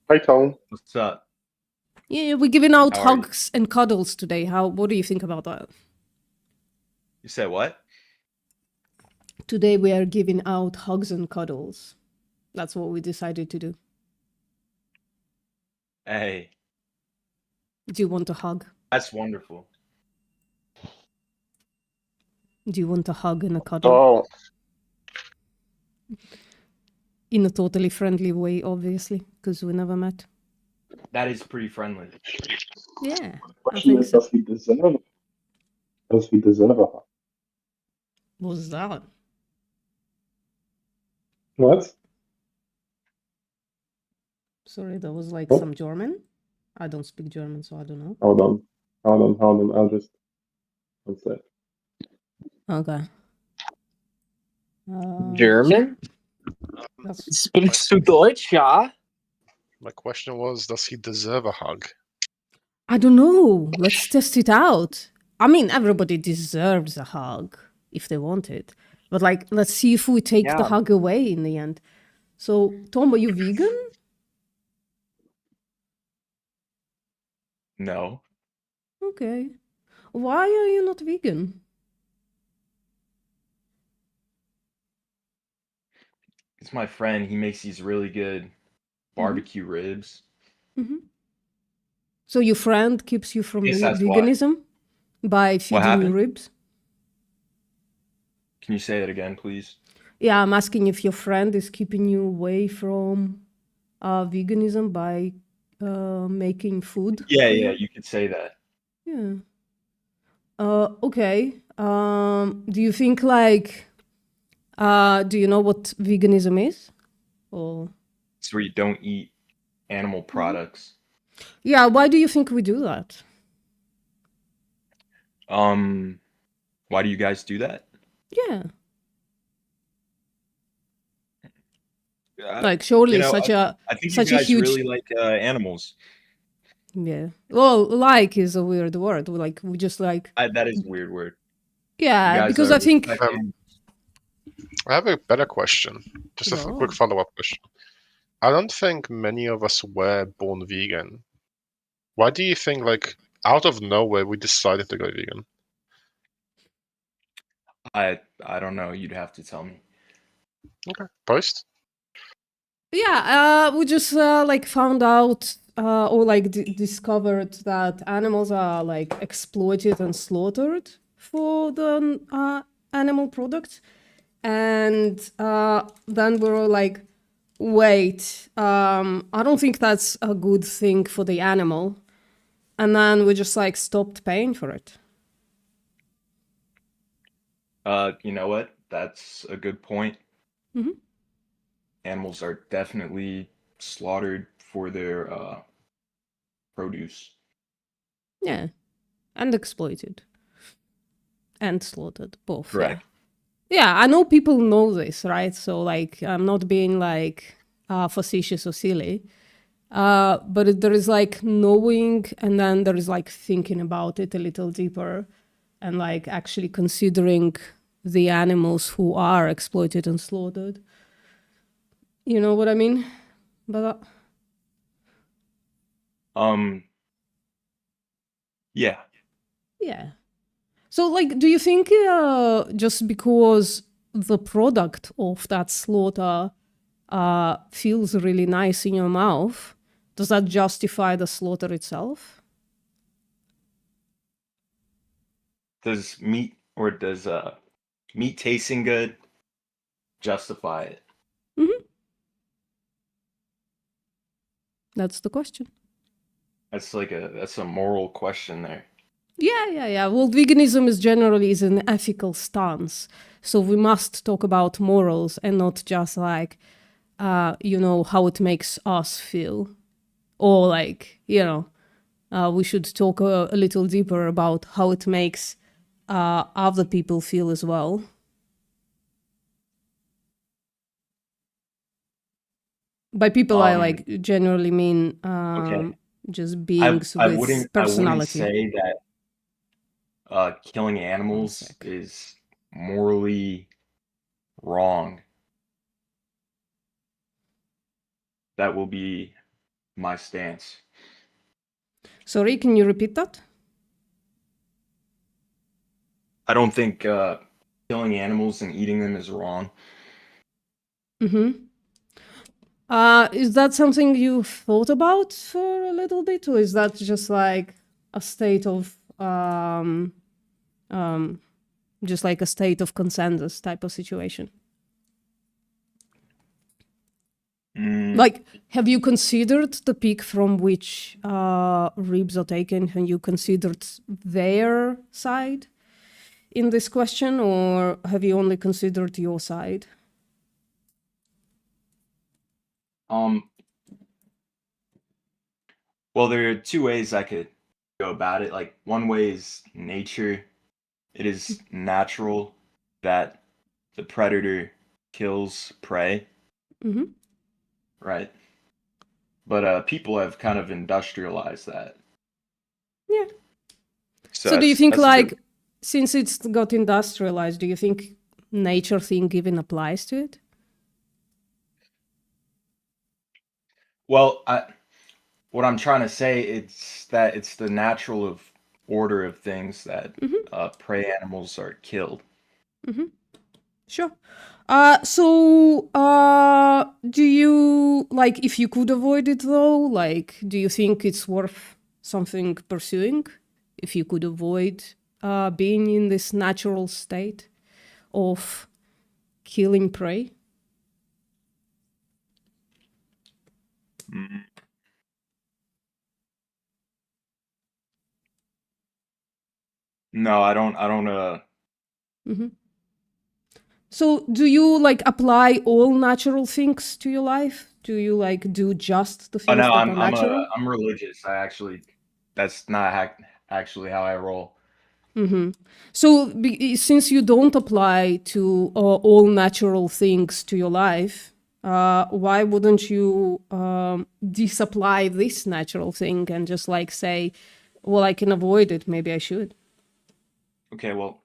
Hi, Tom. What's up? Yeah, we're giving out How are you? hugs and cuddles today. What do you think about that? You said what? Today we are giving out hugs and cuddles. That's what we decided to do. Hey, Do you want a hug? that's wonderful. Do you want a hug and a cuddle? Oh, In a totally friendly way, obviously, because we never met. That is pretty friendly. Yeah, I question think is, so. does he deserve? Does he deserve a hug? What's that? What? Sorry, that was like Oh. some German. I don't speak German, so I don't know. Hold on. I'll just. One sec. Okay. German? That's Sprichst du Deutsch, ja? My question was, does he deserve a hug? I don't know. Let's test it out. I mean, everybody deserves a hug if they want it. But like, let's see if we take the Yeah. hug away in the end. So, Tom, are you vegan? No. Okay. Why are you not vegan? It's my friend. He makes these really good barbecue ribs. Hmm. So your friend keeps you from Yes, that's why. veganism by feeding you happened? ribs? Can you say that again, please? Yeah, I'm asking if your friend is keeping you away from veganism by making food. Yeah, for yeah, you? you could say that. Yeah. Okay. Do you think like, do you know what veganism is? Or It's where you don't eat animal products. yeah, why do you think we do that? Why do you guys do that? Yeah. Uh, Like surely you know, such a I think such you a guys huge really like animals. yeah. Well, like is a weird word. Like we just like That is a weird word. You yeah, guys because I think respect animals. I have a better question. Just a No. quick follow-up question. I don't think many of us were born vegan. Why do you think, like, out of nowhere, we decided to go vegan? I don't know. You'd have to tell me. Okay. Post? yeah, we just like found out or like discovered that animals are like exploited and slaughtered for the animal products, and then we were like, wait, I don't think that's a good thing for the animal, and then we just like stopped paying for it. You know what? That's a good point. Mhm. Animals are definitely slaughtered for their produce. Yeah, and exploited and slaughtered both. Yeah. Correct. Yeah, I know people know this, right? So like, I'm not being like facetious or silly, but there is like knowing, and then there is like thinking about it a little deeper, and like actually considering the animals who are exploited and slaughtered. You know what I mean? But Yeah. yeah. So, like, do you think just because the product of that slaughter feels really nice in your mouth, does that justify the slaughter itself? Does meat tasting good justify it? Mm-hmm. That's the question. That's a moral question there. Yeah. Well, veganism is generally an ethical stance, so we must talk about morals and not just like, how it makes us feel, or like, we should talk a little deeper about how it makes other people feel as well. By people, I like generally mean just beings with personality. I wouldn't say that killing animals is morally wrong. That will be my stance. Sorry, can you repeat that? I don't think killing animals and eating them is wrong. Mm-hmm. Is that something you've thought about for a little bit, or is that just like a state of just like a state of consensus type of situation? Like, have you considered the peak from which ribs are taken? Have you considered their side in this question, or have you only considered your side? Well, there are two ways I could go about it. Like, one way is nature. It is natural that the predator kills prey. Mm-hmm. Right. But people have kind of industrialized that. Yeah. So do you think, like, since it's got industrialized, do you think nature thing even applies to it? Well, what I'm trying to say is that it's the natural order of things that prey animals are killed. Mm-hmm. Sure. So do you, like, if you could avoid it though, like, do you think it's worth something pursuing? If you could avoid being in this natural state of killing prey? No, I don't. Mm-hmm. So do you, like, apply all natural things to your life? Do you, like, do just the things that are natural? I'm religious. That's not actually how I roll. Mm-hmm. So since you don't apply to all natural things to your life, why wouldn't you disapply this natural thing and just like say, well, I can avoid it, maybe I should? Okay, well,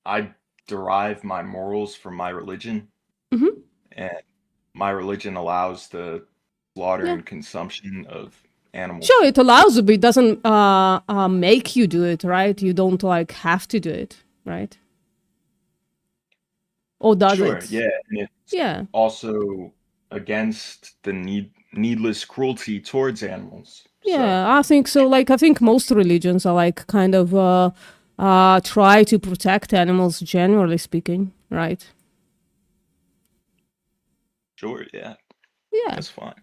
I derive my morals from my religion. Mm-hmm. And my religion allows the slaughter and consumption of animals. Sure, it allows it, but it doesn't make you do it, right? You don't like have to do it, right? Or does it? Yeah, and it's also against the needless cruelty towards animals. Yeah, I think so. Like, I think most religions are like kind of try to protect animals, generally speaking, right? Sure, yeah. Yeah. That's fine.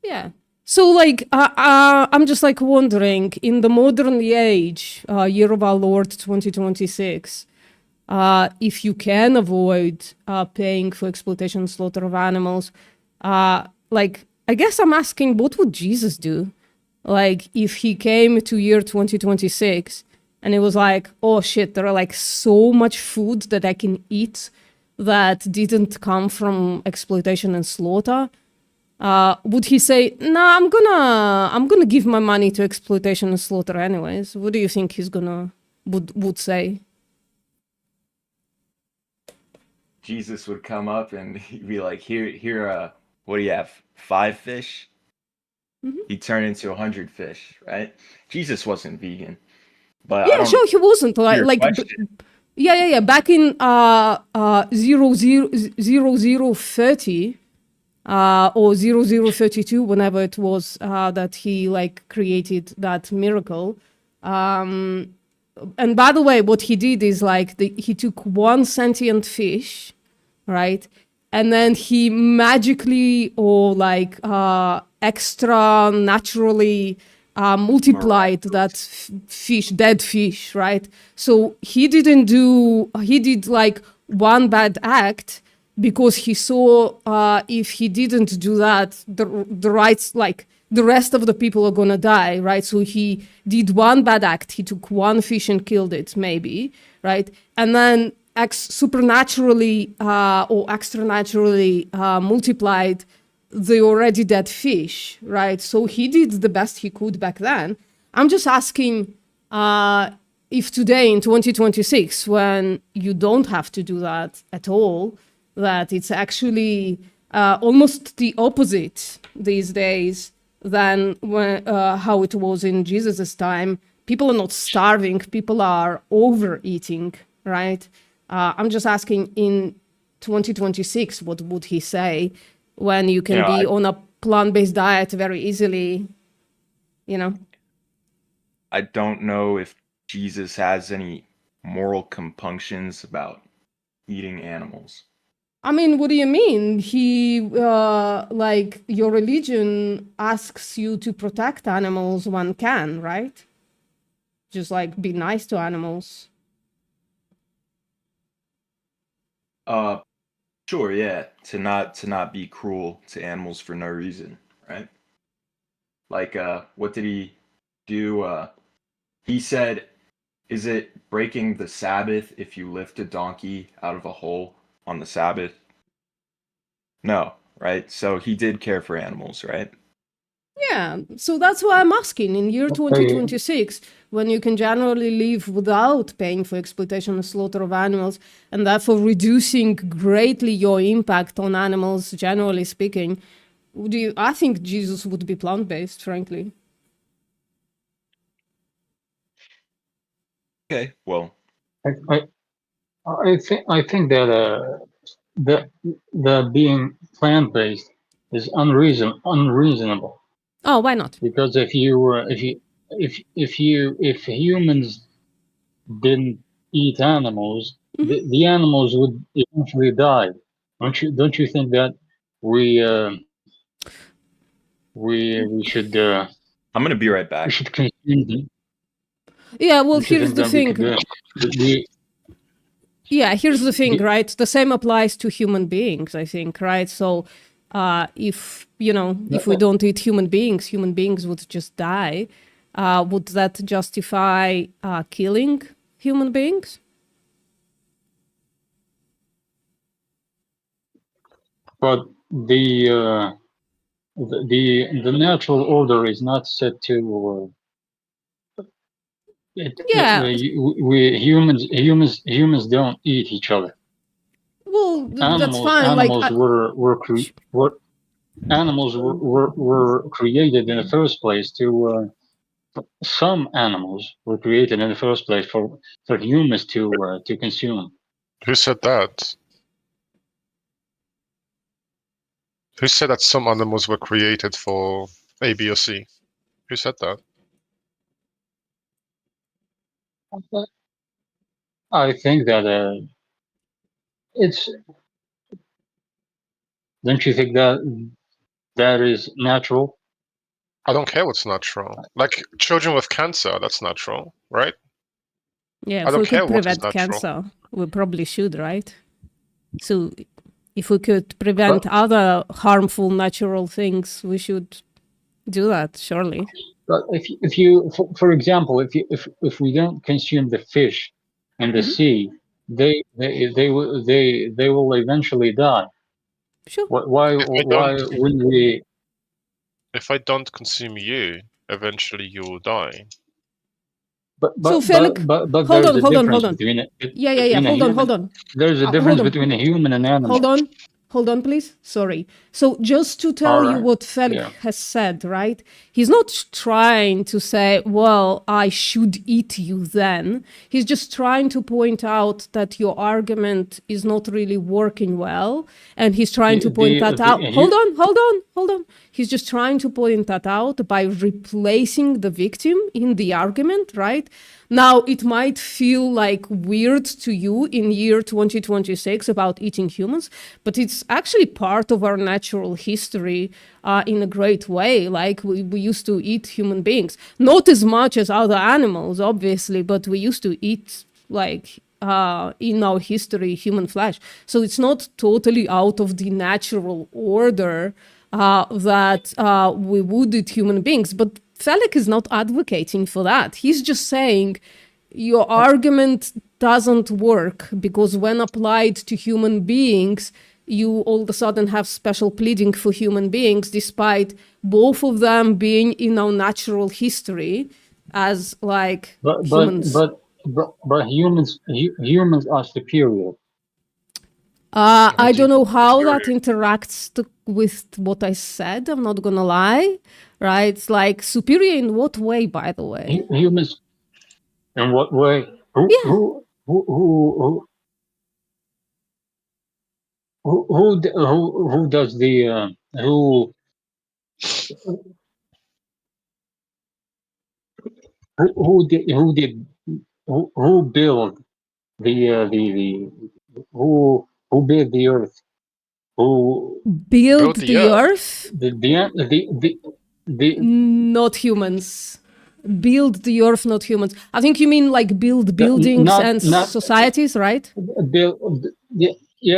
Yeah. So, like, I'm just like wondering, in the modern age, year of our Lord 2026, if you can avoid paying for exploitation and slaughter of animals, like, I guess I'm asking, what would Jesus do? Like, if he came to year 2026 and it was like, oh shit, there are like so much food that I can eat that didn't come from exploitation and slaughter, would he say, nah, I'm gonna give my money to exploitation and slaughter anyways? What do you think he's would say? Jesus would come up and he'd be like, here, what do you have? 5 fish? Mm-hmm. He'd turn into 100 fish, right? Jesus wasn't vegan. But I Yeah, don't sure, he wasn't your like question. yeah. Back in 0030 or 0032, whenever it was that he like created that miracle. And by the way, what he did is like he took one sentient fish, right? And then he magically or like extra naturally multiplied that fish, dead fish, right? So he did like one bad act because he saw if he didn't do that, the rights, like the rest of the people are gonna die, right? So he did one bad act. He took one fish and killed it, maybe, right? And then supernaturally or extra-naturally multiplied the already dead fish, right? So he did the best he could back then. I'm just asking if today in 2026, when you don't have to do that at all, that it's actually almost the opposite these days than how it was in Jesus's time. People are not starving, people are overeating, right? I'm just asking in 2026, what would he say when you can be on a plant-based diet very easily, you know? I don't know if Jesus has any moral compunctions about eating animals. I mean, what do you mean? He, like, your religion asks you to protect animals when can, right? Just, like, be nice to animals. Sure, yeah. To not be cruel to animals for no reason, right? Like, what did he do? He said, is it breaking the Sabbath if you lift a donkey out of a hole on the Sabbath? No, right? So he did care for animals, right? Yeah, so that's why I'm asking. In year 2026, when you can generally live without paying for exploitation and slaughter of animals, and therefore reducing greatly your impact on animals, generally speaking, I think Jesus would be plant-based, frankly. Okay, well, I think that the being plant-based is unreasonable. Oh, why not? Because if humans didn't eat animals, the animals would eventually die. Don't you think that we should? I'm gonna be right back. We should consume them. Yeah, well, here's the thing. Yeah, here's the thing, right? The same applies to human beings, I think, right? So if we don't eat human beings would just die. Would that justify killing human beings? But the natural order is not set to. Humans don't eat each other. Well, that's fine. Animals were created in the first place to. Some animals were created in the first place for humans to consume. Who said that? Who said that some animals were created for A, B, or C? Who said that? I think that it's. Don't you think that is natural? I don't care what's natural. Like children with cancer, that's natural, right? Yeah, if we could prevent cancer, we probably should, right? So if we could prevent other harmful natural things, we should do that, surely. But if you, for example, if we don't consume the fish in the sea, they will eventually die. Sure. Why wouldn't we? If I don't consume you, eventually you will die. But Felix, hold on. Between Yeah. Hold on. There's a difference between a human and animal. Hold on. hold on, please. Sorry. So just to tell you what Felix has said, right? He's not trying to say, well, I should eat you then. He's just trying to point out that your argument is not really working well. And he's trying to point that out. Hold on. He's just trying to point that out by replacing the victim in the argument, right? Now, it might feel like weird to you in year 2026 about eating humans, but it's actually part of our natural history in a great way. Like we used to eat human beings, not as much as other animals, obviously, but we used to eat like in our history, human flesh. So it's not totally out of the natural order that we would eat human beings, but Felix is not advocating for that. He's just saying your argument doesn't work because when applied to human beings, you all of a sudden have special pleading for human beings, despite both of them being in our natural history as like humans. But humans are superior. I don't know how that interacts with what I said. I'm not gonna lie, right? It's like superior in what way, by the way? Humans, in what way? Who does the who build who built the earth? Who built the earth? The not humans. Build the earth, not humans. I think you mean like build buildings and societies, right?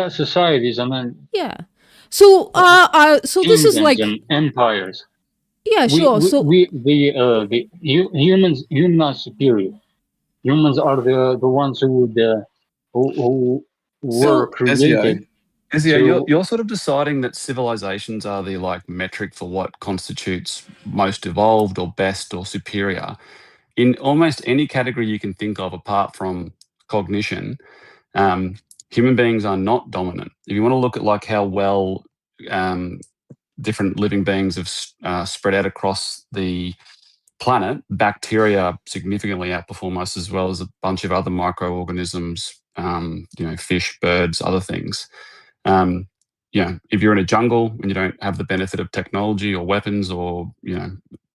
Societies. I mean. Yeah. So so this is like empires. Yeah, sure. The humans are superior. Humans are the ones who were created. Ezio, you're sort of deciding that civilizations are the like metric for what constitutes most evolved or best or superior. In almost any category you can think of apart from cognition, human beings are not dominant. If you want to look at like how well different living beings have spread out across the planet, bacteria significantly outperform us, as well as a bunch of other microorganisms, fish, birds, other things. If you're in a jungle and you don't have the benefit of technology or weapons, or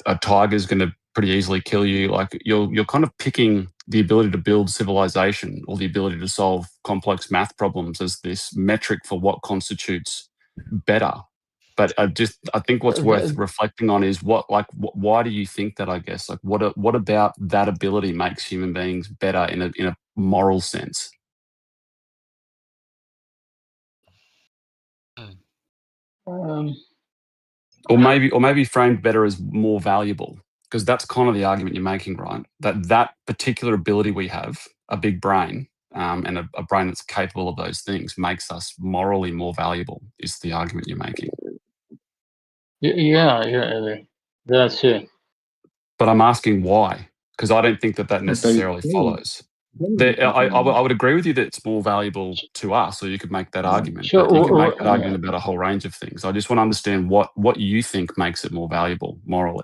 a tiger's going to pretty easily kill you, like you're kind of picking the ability to build civilization or the ability to solve complex math problems as this metric for what constitutes better. But I think what's worth reflecting on is why do you think that? I guess like what about that ability makes human beings better in a moral sense? Or maybe framed better as more valuable, because that's kind of the argument you're making, right? That particular ability we have, a big brain, and a brain that's capable of those things, makes us morally more valuable, is the argument you're making. Yeah, that's it. But I'm asking why, because I don't think that necessarily follows. I would agree with you that it's more valuable to us, or you could make that argument. Sure, you can make that argument about a whole range of things. I just want to understand what you think makes it more valuable morally.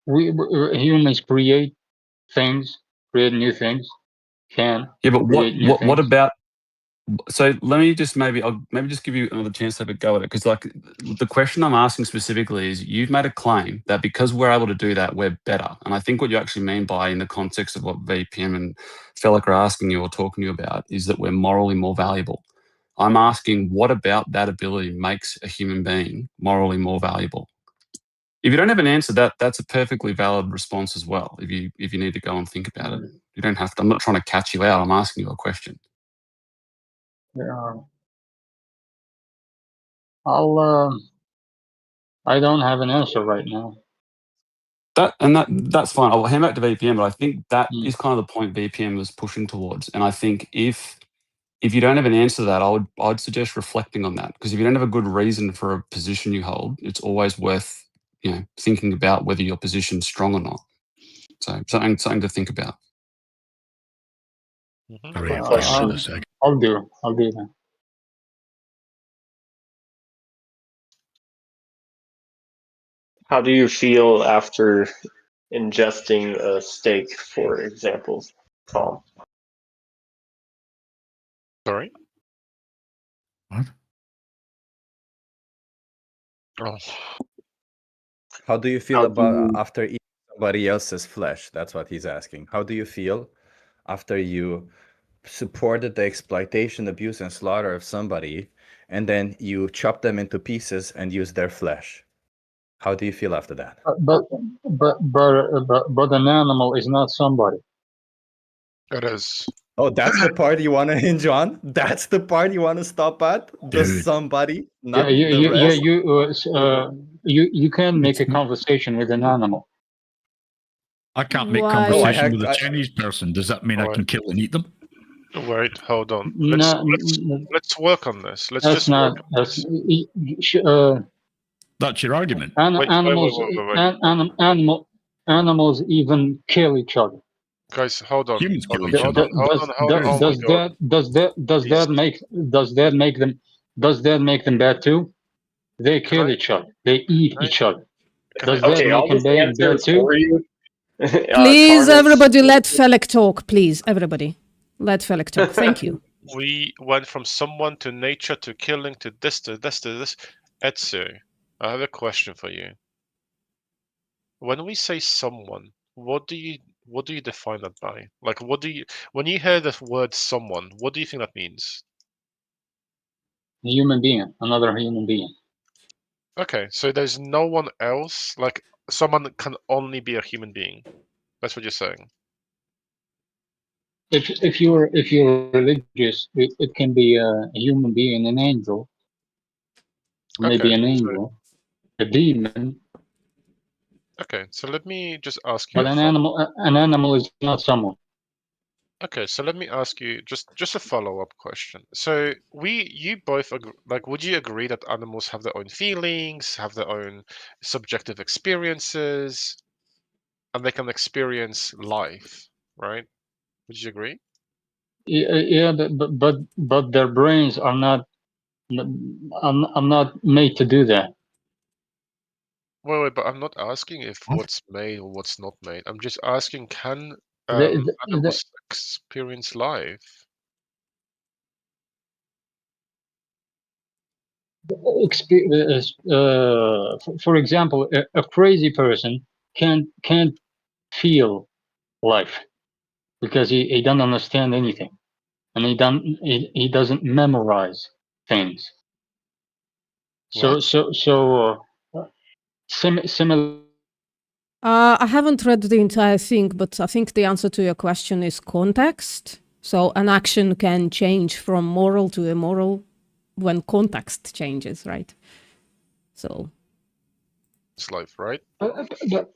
We humans create new things. Yeah, but what about? So let me just I'll just give you another chance to have a go at it, because like the question I'm asking specifically is, you've made a claim that because we're able to do that, we're better. And I think what you actually mean by, in the context of what VPM and Felix are asking you or talking to you about, is that we're morally more valuable. I'm asking, what about that ability makes a human being morally more valuable? If you don't have an answer, that's a perfectly valid response as well. If you need to go and think about it, you don't have to. I'm not trying to catch you out. I'm asking you a question. I don't have an answer right now. That's fine. I'll hand back to VPM, but I think that is kind of the point VPM was pushing towards. And I think if you don't have an answer to that, I'd suggest reflecting on that, because if you don't have a good reason for a position you hold, it's always worth thinking about whether your position's strong or not. So something to think about. Hurry up, I'll give it a sec. do that. How do you feel after ingesting a steak, for example, Tom? Sorry? What? Oh. How do you feel How do about you- after eating somebody else's flesh? That's what he's asking. How do you feel after you supported the exploitation, abuse, and slaughter of somebody, and then you chop them into pieces and use their flesh? How do you feel after that? But an animal is not somebody. It is. Oh, that's the part you want to hinge on? That's the part you want to stop at? The Dude. somebody, not Yeah, the rest? you can make a conversation with an animal. I can't make Why- conversation with a I- Chinese person. Does that mean I Alright. can kill and eat them? Wait, hold on. No, Let's work on this. Let's that's just not. work on That's this. That's your argument. Wait, animals. wait. Animals even kill each other. Guys, hold on. Humans kill Hold each on, other. hold on. Oh my God. Does that make them bad too? They kill I- each other. They eat Can I- each other. Can I- Does that Okay, I'll make them just answer bad too? for you. Please, Carnage. everybody, let Felix talk. Please, everybody, let Felix talk. Thank you. We went from someone to nature to killing to this to this to this. Etsu, I have a question for you. When we say someone, what do you define that by? Like, when you hear the word someone, what do you think that means? A human being, another human being. Okay, so there's no one else. Like, someone can only be a human being. That's what you're saying. If you're religious, it can be a human being, an angel, maybe Okay, an so- angel, a demon. Okay, so let me just ask you. But an animal is not someone. Okay, so let me ask you just a follow-up question. So you both like, would you agree that animals have their own feelings, have their own subjective experiences, and they can experience life, right? Would you agree? Yeah, but their brains are not. I'm not made to do that. Wait, but I'm not asking if what's made or what's not made. I'm just asking, can The- animals experience life? For example, a crazy person can't feel life because he don't understand anything, and he doesn't memorize things. So similar. I haven't read the entire thing, but I think the answer to your question is context. So an action can change from moral to immoral when context changes, right? So It's life, right? But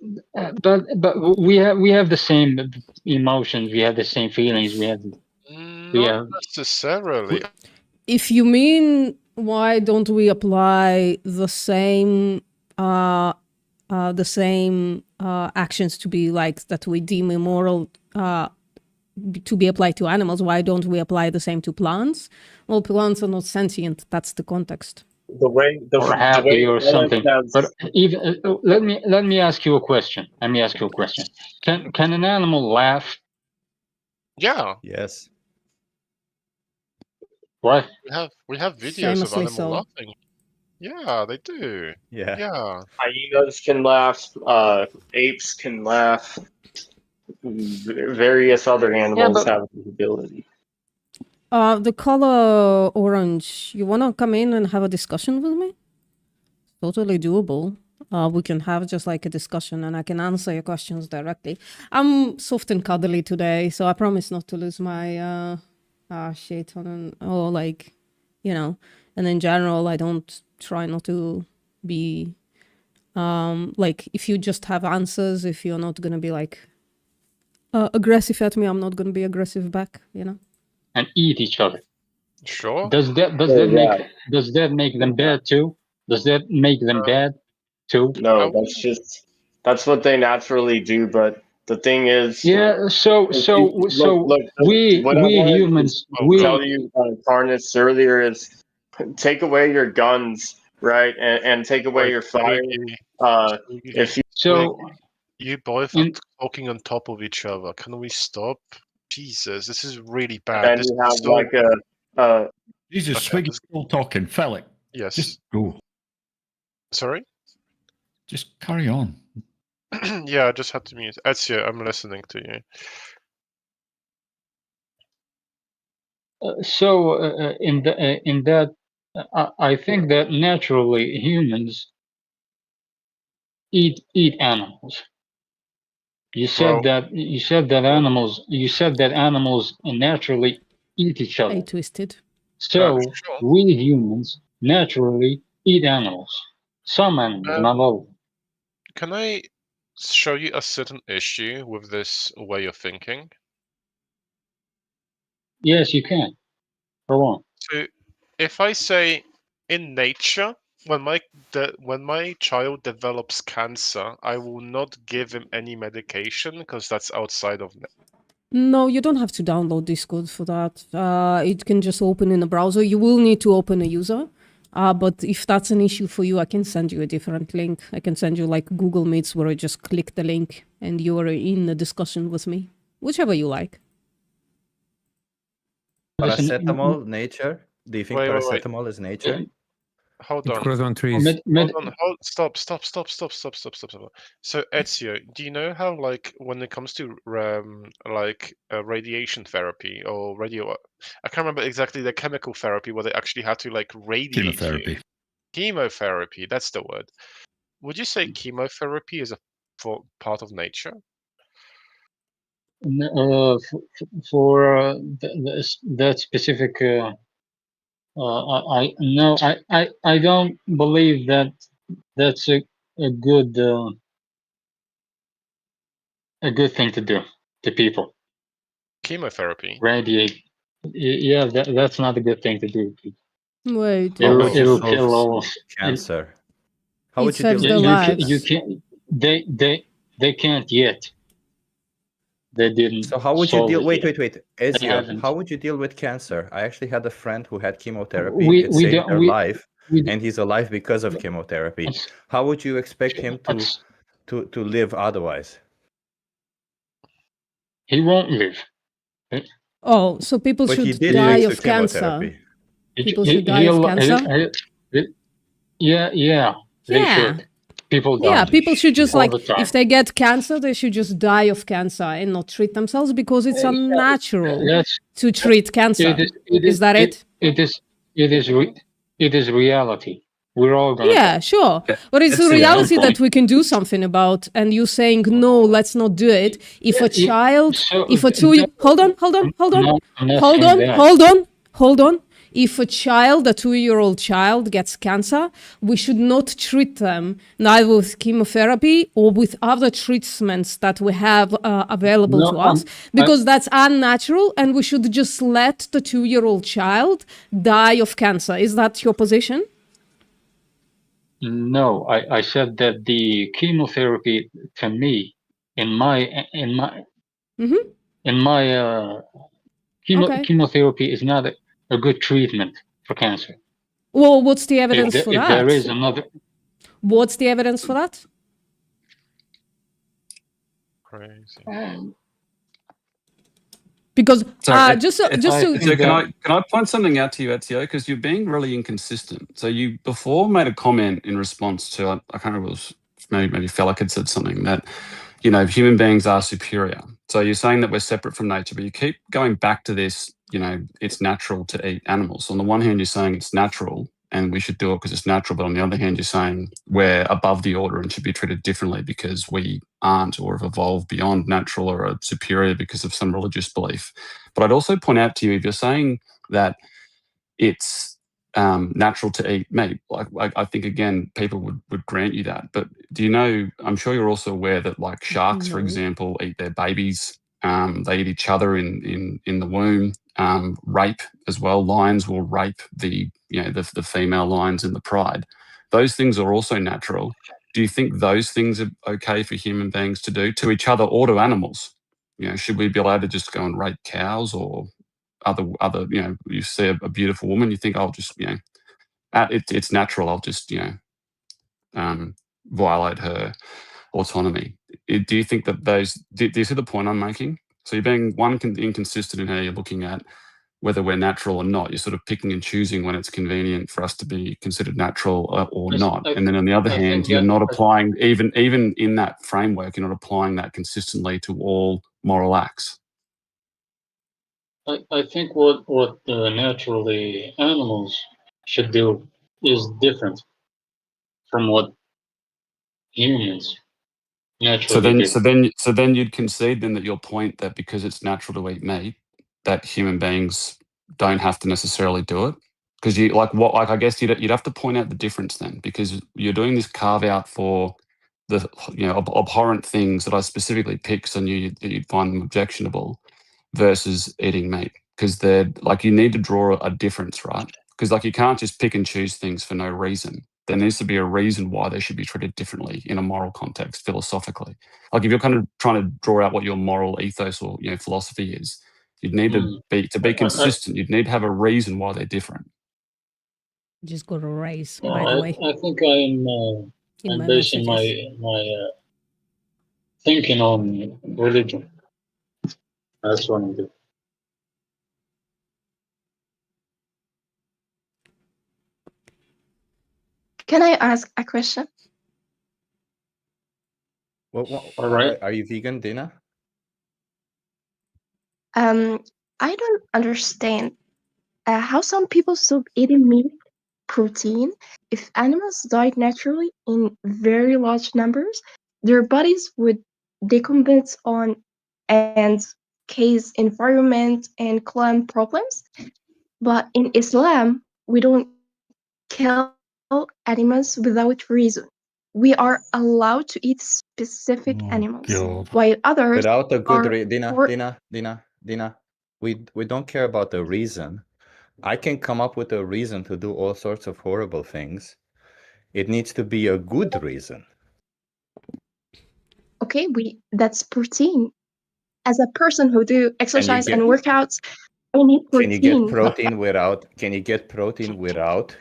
we have the same emotions. We have the same feelings. We have. Not necessarily. if you mean why don't we apply the same actions to be like that we deem immoral to be applied to animals, why don't we apply the same to plants? Well, plants are not sentient. That's the context. The way or happy or something. But even let me ask you a question. Can an animal laugh? Yeah. Yes. What? We have videos of Famously animals so. laughing. Yeah, they do. Yeah. Yeah. Hyenas can laugh. Apes can laugh. Various other animals but- have the ability. The color orange, you want to come in and have a discussion with me? Totally doable. We can have just like a discussion and I can answer your questions directly. I'm soft and cuddly today, so I promise not to lose my shit on, or like, you know, and in general, I don't try not to be, like, if you just have answers, if you're not going to be like aggressive at me, I'm not going to be aggressive back, you know? And eat each other. Sure. Does that make them bad too? Does that make them bad too? No, that's what they naturally do. But The thing is, Yeah. So look, we what I wanted humans to tell you, Tarnus, earlier is take away your guns, right, and take away your fire. If you you both are talking on top of each other. Can we stop? Jesus, this is really bad. then This you is have so... like a Jesus, Swiggy, still talking. Felix. Yes. Just go. Sorry? Just carry on. Yeah, I just had to mute. Ezio, I'm listening to you. In that, I think that naturally humans eat animals. You said that animals naturally eat each other. I twisted. So sure. we humans naturally eat animals. Some animals, not all. Can I show you a certain issue with this way of thinking? Yes, you can. Go on. So, if I say in nature, when my child develops cancer, I will not give him any medication because that's outside of No, you don't have to download Discord for that. It can just open in a browser. You will need to open a user. But if that's an issue for you, I can send you a different link. I can send you like Google Meets where I just click the link and you are in a discussion with me. Whichever you like. Paracetamol, nature? Do you think Wait. paracetamol is nature? Hold It on. grows on trees. Stop. So Ezio, do you know how like when it comes to radiation therapy or I can't remember exactly the chemical therapy where they actually had to like radiate you. Chemotherapy, that's the word. Would you say chemotherapy is a part of nature? For that specific I don't believe that that's a good thing to do to people. Chemotherapy. Radiate. Yeah, that's not a good thing to do. Wait. It'll kill all cancer. How It would you deal saves with their cancer? lives. You can't. They can't yet. They didn't. So how would you solve deal? it Wait. yet. Ezio, haven't. how would you deal with cancer? I actually had a friend who had chemotherapy. We It saved don't- their we- life, we- and he's alive because of chemotherapy. How would you expect him to live otherwise? He won't live. Oh, so people But he should did die thanks of to cancer. chemotherapy. People should die of cancer. Yeah. They Yeah. should. People die. Yeah, people should just all like, the time. if they get cancer, they should just die of cancer and not treat themselves because it's unnatural to treat cancer. Is that it? It is reality. We're all gonna Yeah, die. sure. But it's a reality that we can do something about. And you saying, no, let's not do it. If a child, if a hold on. If a child, a 2-year-old child gets cancer, we should not treat them neither with chemotherapy or with other treatments that we have available to us, because that's unnatural and we should just let the 2-year-old child die of cancer. Is that your position? No, I said that the chemotherapy, to me, chemotherapy is not a good treatment for cancer. Well, what's the evidence for that? There is another. What's the evidence for that? Crazy. Because Sorry, just to can I point something out to you, Ezio? Because you're being really inconsistent. So you before made a comment in response to I can't remember, it was maybe Felix had said something that, you know, human beings are superior. So you're saying that we're separate from nature, but you keep going back to this, you know, it's natural to eat animals. On the one hand, you're saying it's natural and we should do it because it's natural. But on the other hand, you're saying we're above the order and should be treated differently because we aren't or have evolved beyond natural or are superior because of some religious belief. But I'd also point out to you, if you're saying that it's natural to eat meat, like I think, again, people would grant you that. But do you know, I'm sure you're also aware that like sharks, for example, eat their babies. They eat each other in the womb. Rape as well. Lions will rape the female lions in the pride. Those things are also natural. do you think those things are okay for human beings to do to each other or to animals? You know, should we be allowed to just go and rape cows or other, you know, you see a beautiful woman, you think, I'll just, you know, it's natural, I'll just, you know, violate her autonomy. Do you think that do you see the point I'm making? So you're being inconsistent in how you're looking at whether we're natural or not. You're sort of picking and choosing when it's convenient for us to be considered natural or not. And then on the other hand, you're not applying, even in that framework, you're not applying that consistently to all moral acts. I think what naturally animals should do is different from what humans naturally do. So then you'd concede then that your point that because it's natural to eat meat, that human beings don't have to necessarily do it? Because you I guess you'd have to point out the difference then, because you're doing this carve out for the, you know, abhorrent things that I specifically picked so you'd find them objectionable versus eating meat, because they're like, you need to draw a difference, right? Because like you can't just pick and choose things for no reason. There needs to be a reason why they should be treated differently in a moral context, philosophically. Like if you're kind of trying to draw out what your moral ethos or, you know, philosophy is, you'd need to be consistent. You'd need to have a reason why they're different. Just got a raise, Yeah, by the way. I think I'm basing my thinking on religion. That's what I'm doing. Can I ask a question? Well, all right. Are you vegan, Dina? I don't understand how some people stop eating meat, protein. If animals died naturally in very large numbers, their bodies would decompose on and cause environment and climate problems. But in Islam, we don't kill animals without reason. We are allowed to eat specific animals, while others Without a good are Dina, we don't care about the reason. I can come up with a reason to do all sorts of horrible things. It needs to be a good reason. Okay, that's protein. As a person who do exercise and workouts, I need protein. Can you get protein without? Can you get protein without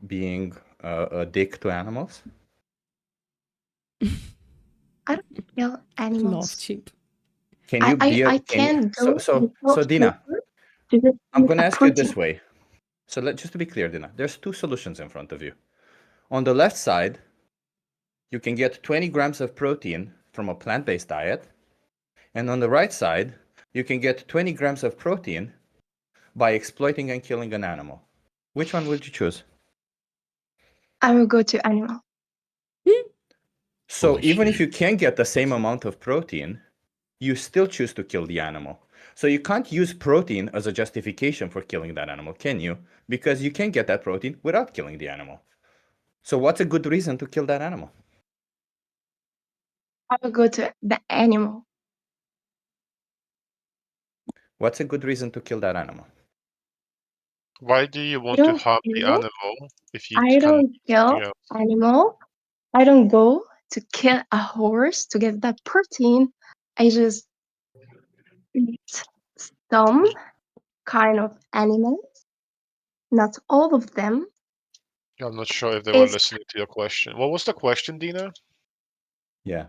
being a dick to animals? I don't kill animals. Love cheap. Can you be? So Dina, I'm going to ask you this way. So just to be clear, Dina, there's two solutions in front of you. On the left side, you can get 20 grams of protein from a plant-based diet. And on the right side, you can get 20 grams of protein by exploiting and killing an animal. Which one would you choose? I will go to animal. So even if you can get the same amount of protein, you still choose to kill the animal. So you can't use protein as a justification for killing that animal, can you? Because you can get that protein without killing the animal. So what's a good reason to kill that animal? I will go to the animal. What's a good reason to kill that animal? Why do you want to harm the animal if you I don't kill animal. I don't go to kill a horse to get that protein. I just eat some kind of animals, not all of them. I'm not sure if they were listening to your question. What was the question, Dina? Yeah.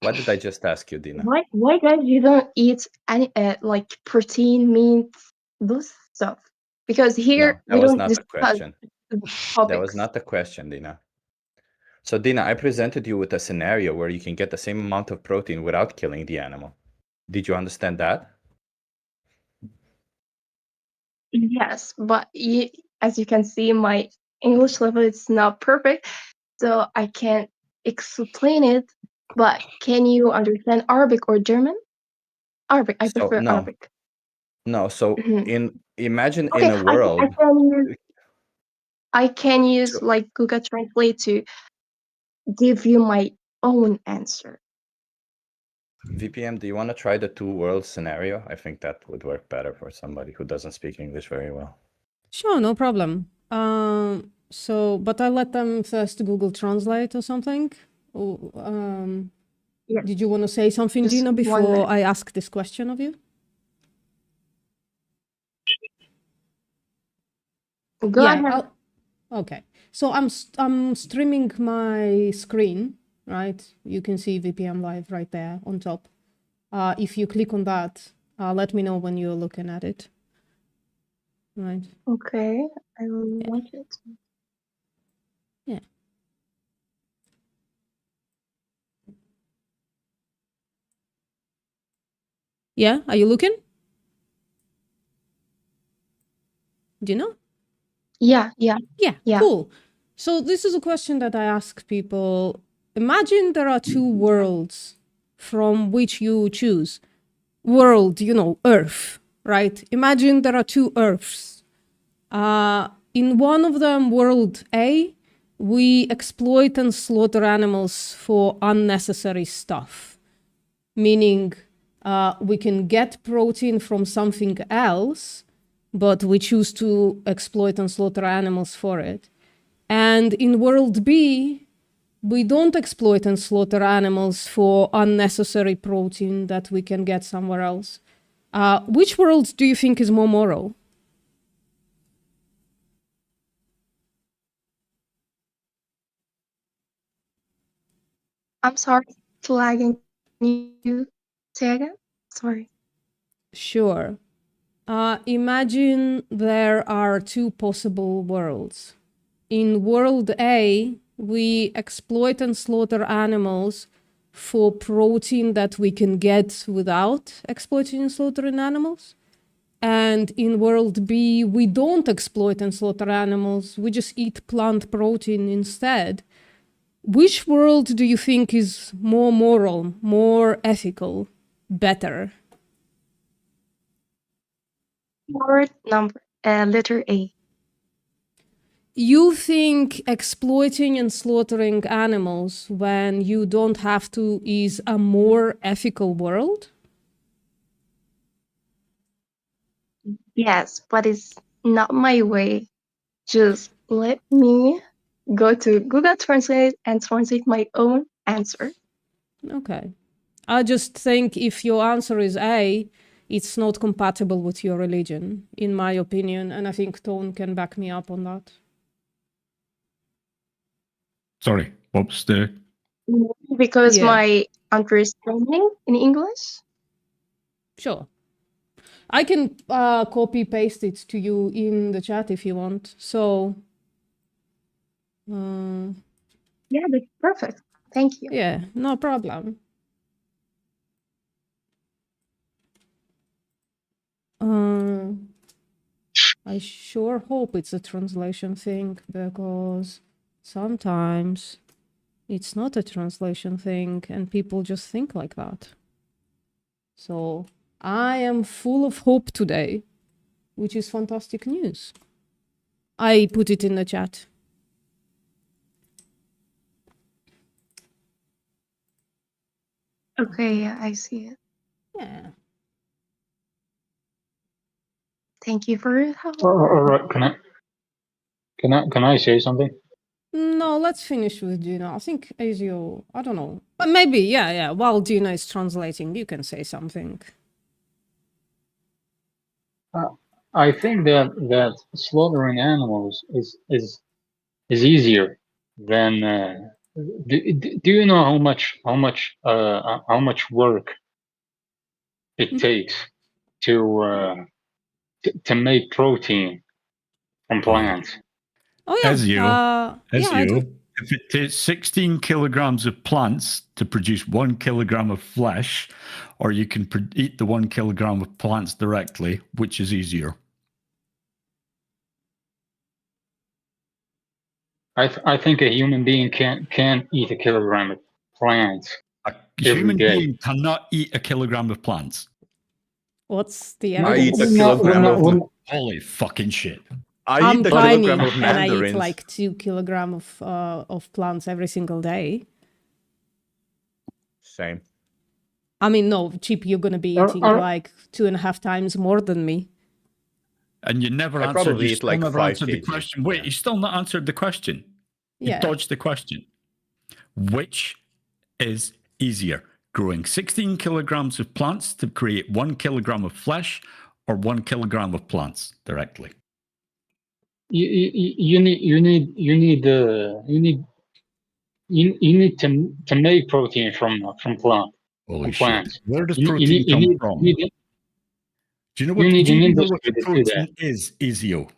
What did I just ask you, Dina? Why guys you don't eat any like protein, meat, those stuff? Because here that we was don't not the discuss question. topics. That was not the question, Dina. So Dina, I presented you with a scenario where you can get the same amount of protein without killing the animal. Did you understand that? Yes, but as you can see, my English level is not perfect, so I can't explain it. But can you understand Arabic or German? Arabic. I prefer Arabic. No. So imagine in a world. I can use like Google Translate to give you my own answer. VPM, do you want to try the two worlds scenario? I think that would work better for somebody who doesn't speak English very well. Sure, no problem. So, but I let them first Google Translate or something. Or, Yeah. did you want to say something, Just Gina, one before minute. I ask this question of you? Go Yeah. ahead. Okay. So I'm streaming my screen, right? You can see VPN Live right there on top. If you click on that, let me know when you're looking at it. Right. Okay, I will watch it. Yeah. Yeah. Are you looking? Do you know? Yeah. Yeah, Yeah. cool. So this is a question that I ask people. Imagine there are two worlds from which you choose. World, Earth, right? Imagine there are two Earths. In one of them, world A, we exploit and slaughter animals for unnecessary stuff. Meaning, we can get protein from something else, but we choose to exploit and slaughter animals for it. And in world B, we don't exploit and slaughter animals for unnecessary protein that we can get somewhere else. Which world do you think is more moral? I'm sorry for lagging. Can you say again? Sorry. Sure. Imagine there are two possible worlds. In world A, we exploit and slaughter animals for protein that we can get without exploiting and slaughtering animals. And in world B, we don't exploit and slaughter animals. We just eat plant protein instead. Which world do you think is more moral, more ethical, better? Letter A. You think exploiting and slaughtering animals when you don't have to is a more ethical world? Yes, but it's not my way. Just let me go to Google Translate and translate my own answer. Okay. I just think if your answer is A, it's not compatible with your religion, in my opinion, and I think Tone can back me up on that. Sorry, what was the... Because Yeah. my understanding in English. Sure. I can copy paste it to you in the chat if you want. So, Yeah, that's perfect. Thank you. yeah, no problem. I sure hope it's a translation thing because sometimes it's not a translation thing and people just think like that. So I am full of hope today, which is fantastic news. I put it in the chat. Okay, yeah, I see it. Yeah. Thank you for your help. All right, can I say something? No, let's finish with Gina. I think Azio, I don't know. But maybe, yeah. While Gina is translating, you can say something. I think that slaughtering animals is easier than. Do you know how much work it takes to make protein from plants? Oh yeah. Ezio, Yeah, I do. if it takes 16 kilograms of plants to produce 1 kilogram of flesh, or you can eat the 1 kilogram of plants directly, which is easier? I think a human being can't eat a kilogram of plants. A human being cannot eat a kilogram of plants. What's the I eat evidence? a kilogram of. Holy fucking shit. I I'm eat a tiny kilogram of and I eat mandarins. like 2 kilograms of plants every single day. Same. I mean, no, Chip, you're gonna be eating like 2.5 times more than me. And you never I answered. probably You eat still like never 5 answered the kg. question. Wait, you still not answered the question. You Yeah. dodged the question. Which is easier, growing 16 kilograms of plants to create 1 kilogram of flesh, or 1 kilogram of plants directly? You need to make protein from plants. Holy shit! Plants. Where does You protein come need, from? you need, Do you know you what? need Do an you know what industry the to do that. protein is, Ezio?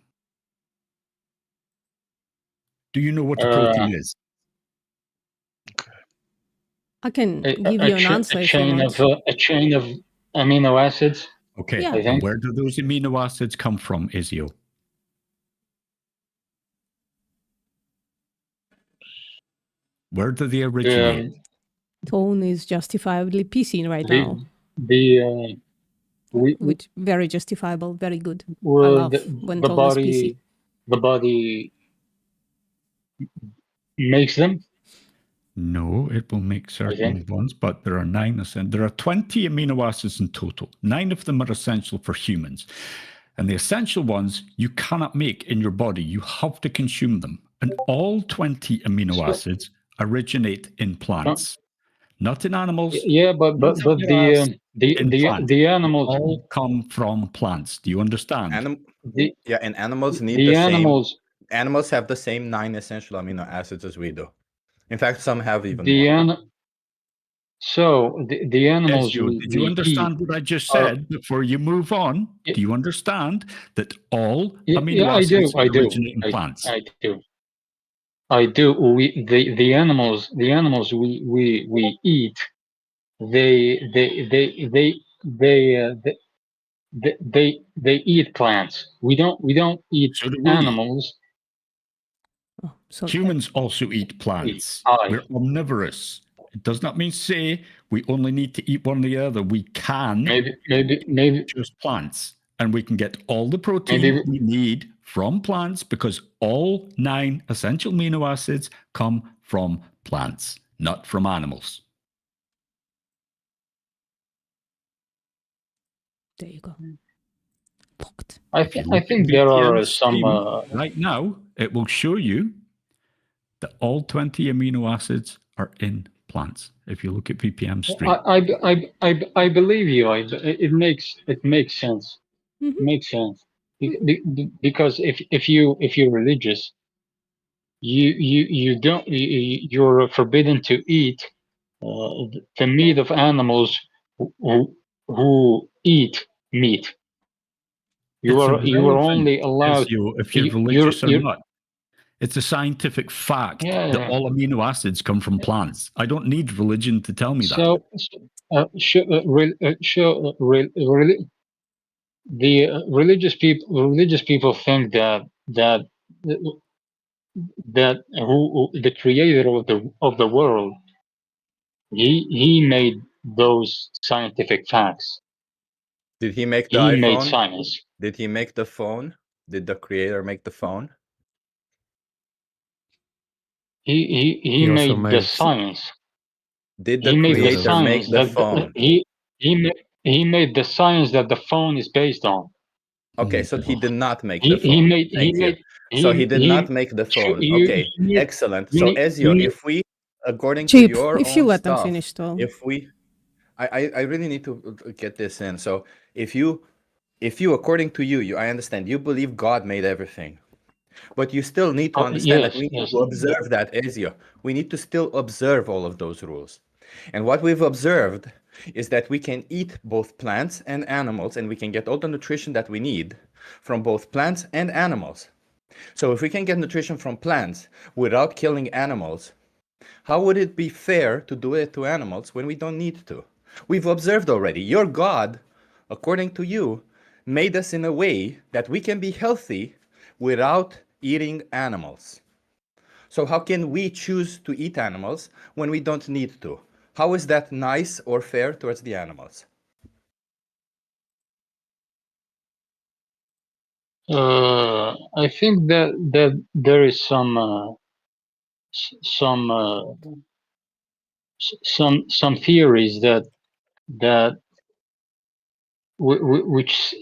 Do you know what the protein is? I can give you an answer if you want. A chain of amino acids. Okay, Yeah. and where do those amino acids come from, Ezio? Where do they originate? Tone is justifiably PC right now. Which very justifiable, very good. I love when the Tone is PC. body makes them. No, it will make certain ones, but there are 9 there are 20 amino acids in total. 9 of them are essential for humans. And the essential ones you cannot make in your body. You have to consume them. And all 20 amino acids originate in plants, not in animals. Yeah, but the animals all come from plants. Do you understand? And animals need the the animals- same. Animals have the same 9 essential amino acids as we do. In fact, some have even the more. the animals. Ezio, did you understand what I just said before you move on? Do you understand that all amino acids originate in plants? I do. The animals we eat, they eat plants. We don't eat So do we. animals. Humans also eat plants. We're omnivorous. It does not mean say we only need to eat one or the other. We can maybe choose plants, and we can get all the protein we need from plants because all 9 essential amino acids come from plants, not from animals. There you go. I think there are some. Right now, it will show you that all 20 amino acids are in plants. If you look at VPM stream, I believe you. It makes sense. It makes sense because if you're religious, you're forbidden to eat the meat of animals who eat meat. You are only allowed if you're religious or not. It's a scientific fact that all amino acids come from plants. I don't need religion to tell me that. The religious people think that who the creator of the world, he made those scientific facts. Did he make the He iPhone? made science. Did he make the phone? Did the creator make the phone? He made the science. Did the creator make the phone? He made the science that the phone is based on. Okay, so he did not make the phone. So he did not make the phone. Okay, excellent. So Ezio, if we, according to your if you own let them stuff, finish, though. if we, I really need to get this in. So if you, according to you, I understand you believe God made everything, but you still need to understand that we need to observe that, Ezio. We need to still observe all of those rules. And what we've observed is that we can eat both plants and animals, and we can get all the nutrition that we need from both plants and animals. So if we can get nutrition from plants without killing animals, how would it be fair to do it to animals when we don't need to? We've observed already, your God, according to you, made us in a way that we can be healthy without eating animals. So how can we choose to eat animals when we don't need to? How is that nice or fair towards the animals? I think that there is some theories that which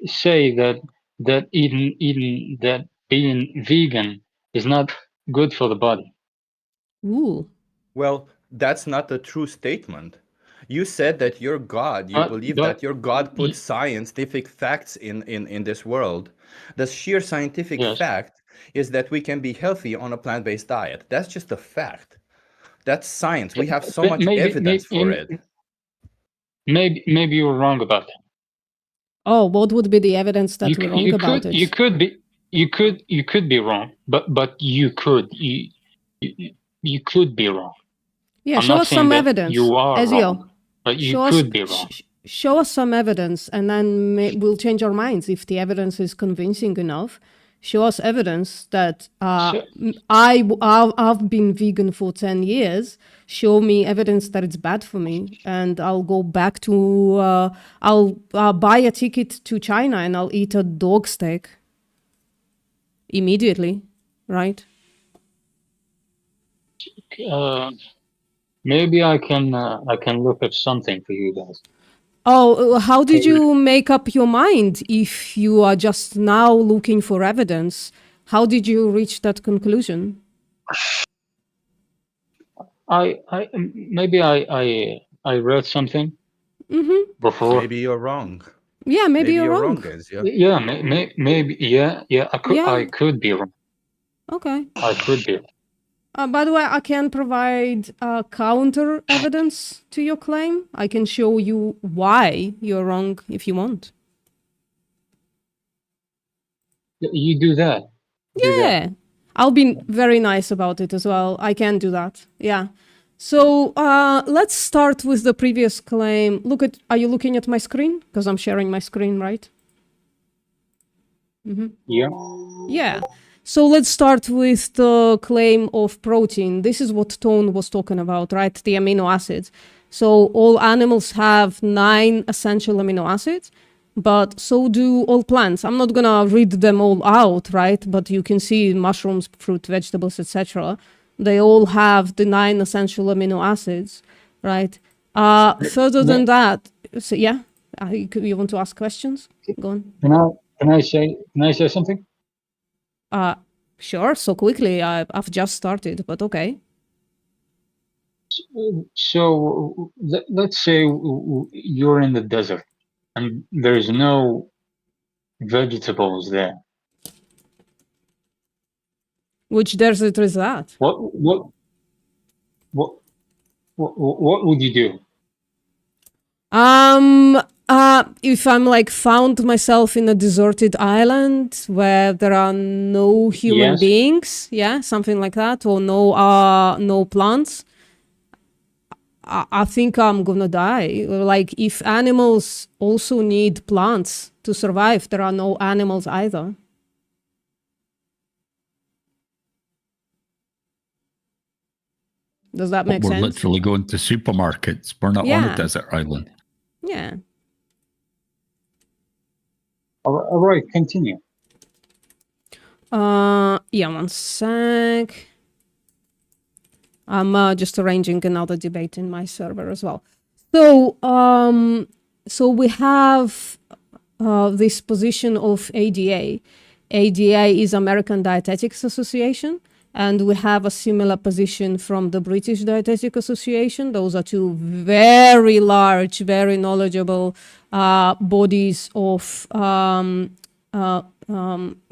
say that that being vegan is not good for the body. Ooh. Well, that's not a true statement. You said that your God, you believe that your God put scientific facts in this world. The sheer scientific fact is that we can be healthy on a plant-based diet. That's just a fact. That's science. We have so much evidence for it. Maybe you're wrong about that. Oh, what would be the evidence that we're wrong about it? You could be wrong, but you could be wrong. Yeah, I'm show not us saying some that evidence. you are Ezio, wrong, but you could be wrong. Show us some evidence, and then we'll change our minds if the evidence is convincing enough. Show us evidence that I've been vegan for 10 years. Show me evidence that it's bad for me, and I'll go back to, I'll buy a ticket to China and I'll eat a dog steak immediately, right? Maybe I can look up something for you guys. Oh, how did you make up your mind if you are just now looking for evidence? How did you reach that conclusion? Maybe I read something before. Maybe you're wrong. Yeah, maybe you're wrong. Ezio. Yeah, maybe. Yeah. I could be wrong. Okay. I could be. By the way, I can provide counter evidence to your claim. I can show you why you're wrong if you want. You do that. Yeah. I'll be very nice about it as well. I can do that. Yeah. So let's start with the previous claim. Are you looking at my screen? Because I'm sharing my screen, right? Yeah. Yeah. So let's start with the claim of protein. This is what Tone was talking about, right? The amino acids. So all animals have 9 essential amino acids, but so do all plants. I'm not gonna read them all out, right? But you can see mushrooms, fruit, vegetables, etc. They all have the 9 essential amino acids, right? Further than that, so yeah, you want to ask questions? Go on. Can I say something? Sure. So quickly, I've just started, but okay. So let's say you're in the desert and there's no vegetables there. Which desert is that? What would you do? If I'm like found myself in a deserted island where there are no human beings, yeah, something like that, or no plants, I think I'm gonna die. Like if animals also need plants to survive, there are no animals either. Does that make sense? We're literally going to supermarkets. We're not on a desert island. Yeah. All right, continue. Yeah, one sec. I'm just arranging another debate in my server as well. So, so we have this position of ADA. ADA is American Dietetics Association, and we have a similar position from the British Dietetic Association. Those are two very large, very knowledgeable bodies of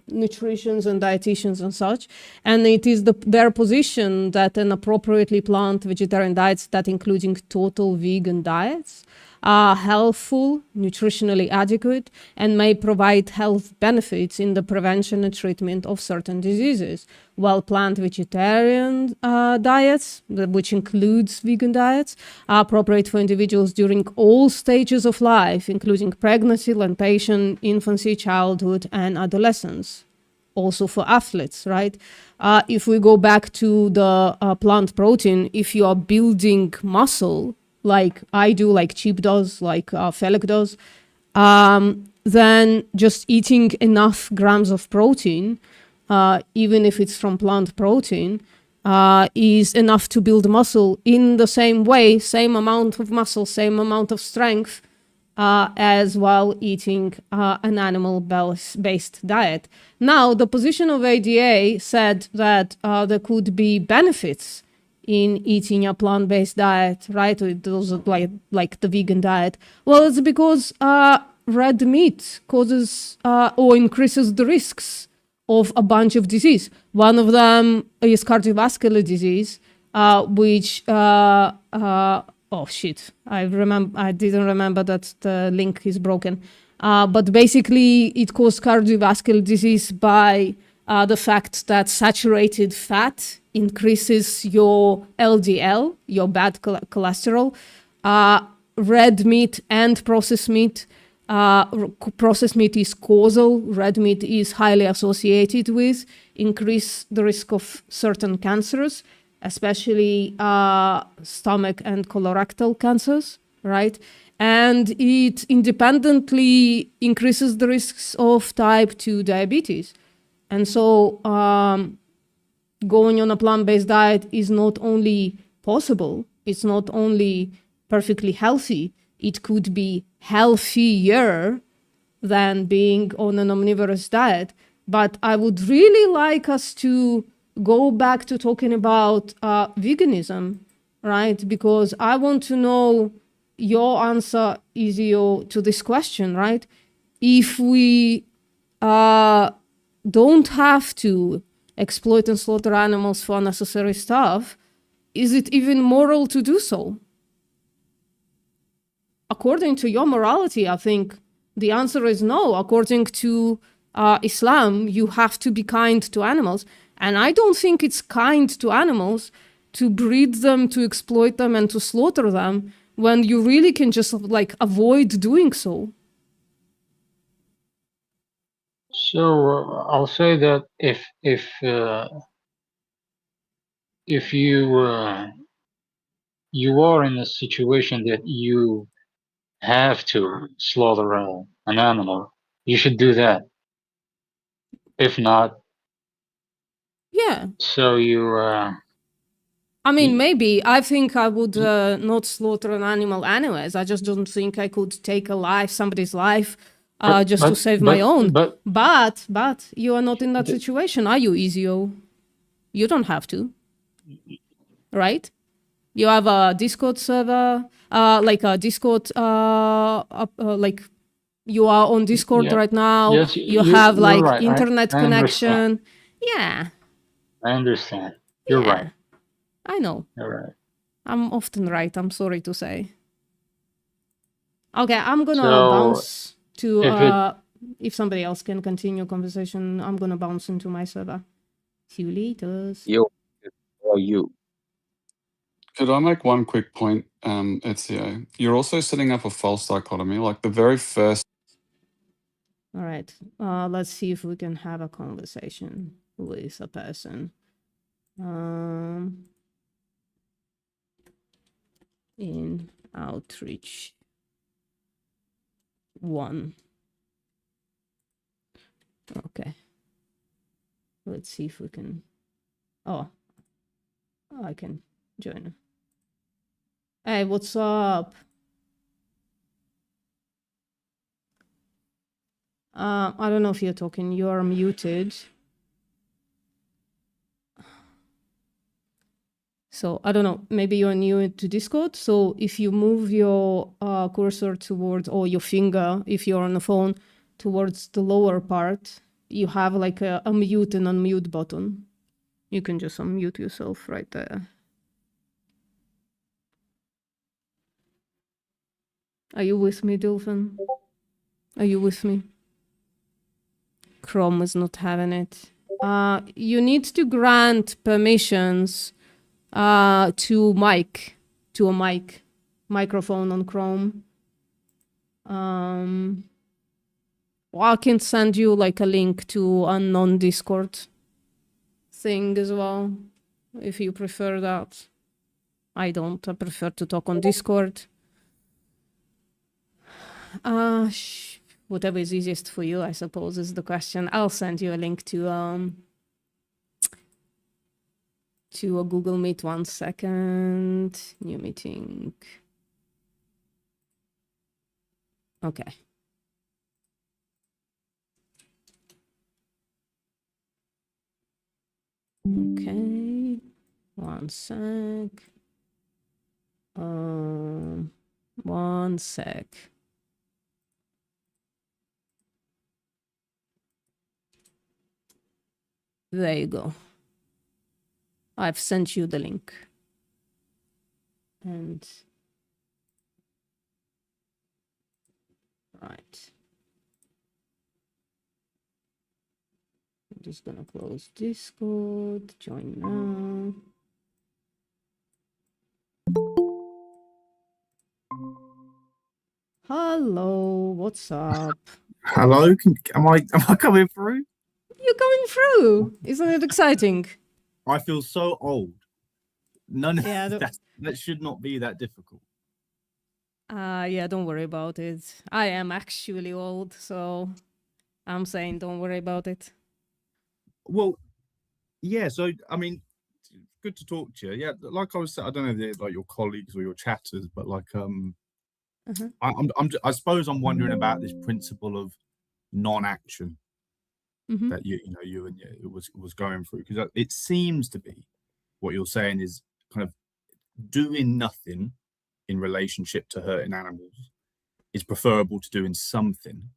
nutritionists and dietitians and such. And it is their position that an appropriately plant vegetarian diets, that including total vegan diets, are healthful, nutritionally adequate, and may provide health benefits in the prevention and treatment of certain diseases. While plant vegetarian diets, which includes vegan diets, are appropriate for individuals during all stages of life, including pregnancy, lactation, infancy, childhood, and adolescence. Also for athletes, right? If we go back to the plant protein, if you are building muscle, like I do, like Chip does, like Felix does, then just eating enough grams of protein, even if it's from plant protein, is enough to build muscle in the same way, same amount of muscle, same amount of strength as while eating an animal-based diet. Now, the position of ADA said that there could be benefits in eating a plant-based diet, right? Or those are like the vegan diet. Well, it's because red meat causes or increases the risks of a bunch of disease. One of them is cardiovascular disease, which oh shit! I didn't remember that the link is broken. But basically, it causes cardiovascular disease by the fact that saturated fat increases your LDL, your bad cholesterol. Red meat and processed meat. Processed meat is causal. Red meat is highly associated with increase the risk of certain cancers, especially stomach and colorectal cancers, right? And it independently increases the risks of type 2 diabetes. And so going on a plant-based diet is not only possible, it's not only perfectly healthy, it could be healthier than being on an omnivorous diet. But I would really like us to go back to talking about veganism, right? Because I want to know your answer, Izio, to this question, right? If we don't have to exploit and slaughter animals for unnecessary stuff, is it even moral to do so? According to your morality, I think the answer is no. According to Islam, you have to be kind to animals. And I don't think it's kind to animals to breed them, to exploit them, and to slaughter them when you really can just like avoid doing so. So I'll say that if you are in a situation that you have to slaughter an animal, you should do that. If not, yeah. So you. I mean, maybe. I think I would not slaughter an animal anyways. I just don't think I could take a life, somebody's life, to save my own. But you are not in that situation, are you, Izio? You don't have to, right? You have a Discord server, like a Discord, like you are on Discord right now. Yes, you have like right. internet I connection. understand. Yeah. I understand. You're right. I know. You're right. I'm often right, I'm sorry to say. Okay, I'm gonna So, bounce to, if if somebody else can continue conversation, I'm gonna bounce into my server. See you later. Yo, how are you? Could I make one quick point, Ezio? You're also setting up a false dichotomy. Like the very first. All right, let's see if we can have a conversation with a person. In outreach 1. Okay. Let's see if we can. Oh, I can join. Hey, what's up? I don't know if you're talking. You're muted. So I don't know, maybe you're new to Discord. So if you move your cursor towards, or your finger, if you're on the phone, towards the lower part, you have like a mute and unmute button. You can just unmute yourself right there. Are you with me, Dolphin? Are you with me? Chrome is not having it. You need to grant permissions to a microphone on Chrome. Well, I can send you like a link to a non-Discord thing as well, if you prefer that. I don't. I prefer to talk on Discord. Whatever is easiest for you, I suppose, is the question. I'll send you a link to a Google Meet. 1 second. New meeting. Okay. Okay. 1 sec. 1 sec. There you go. I've sent you the link. And right. I'm just gonna close Discord, join now. Hello, what's up? Hello, am I coming through? You're coming through. Isn't it exciting? I feel so old. None of Yeah, that should not be that difficult. Yeah, don't worry about it. I am actually old, so I'm saying don't worry about it. Well, yeah. So I mean, good to talk to you. Yeah, like I was saying, I don't know if they're like your colleagues or your chatters, but like I suppose I'm wondering about this principle of non-action that you and it was going through, because it seems to be what you're saying is kind of doing nothing in relationship to hurting animals is preferable to doing something.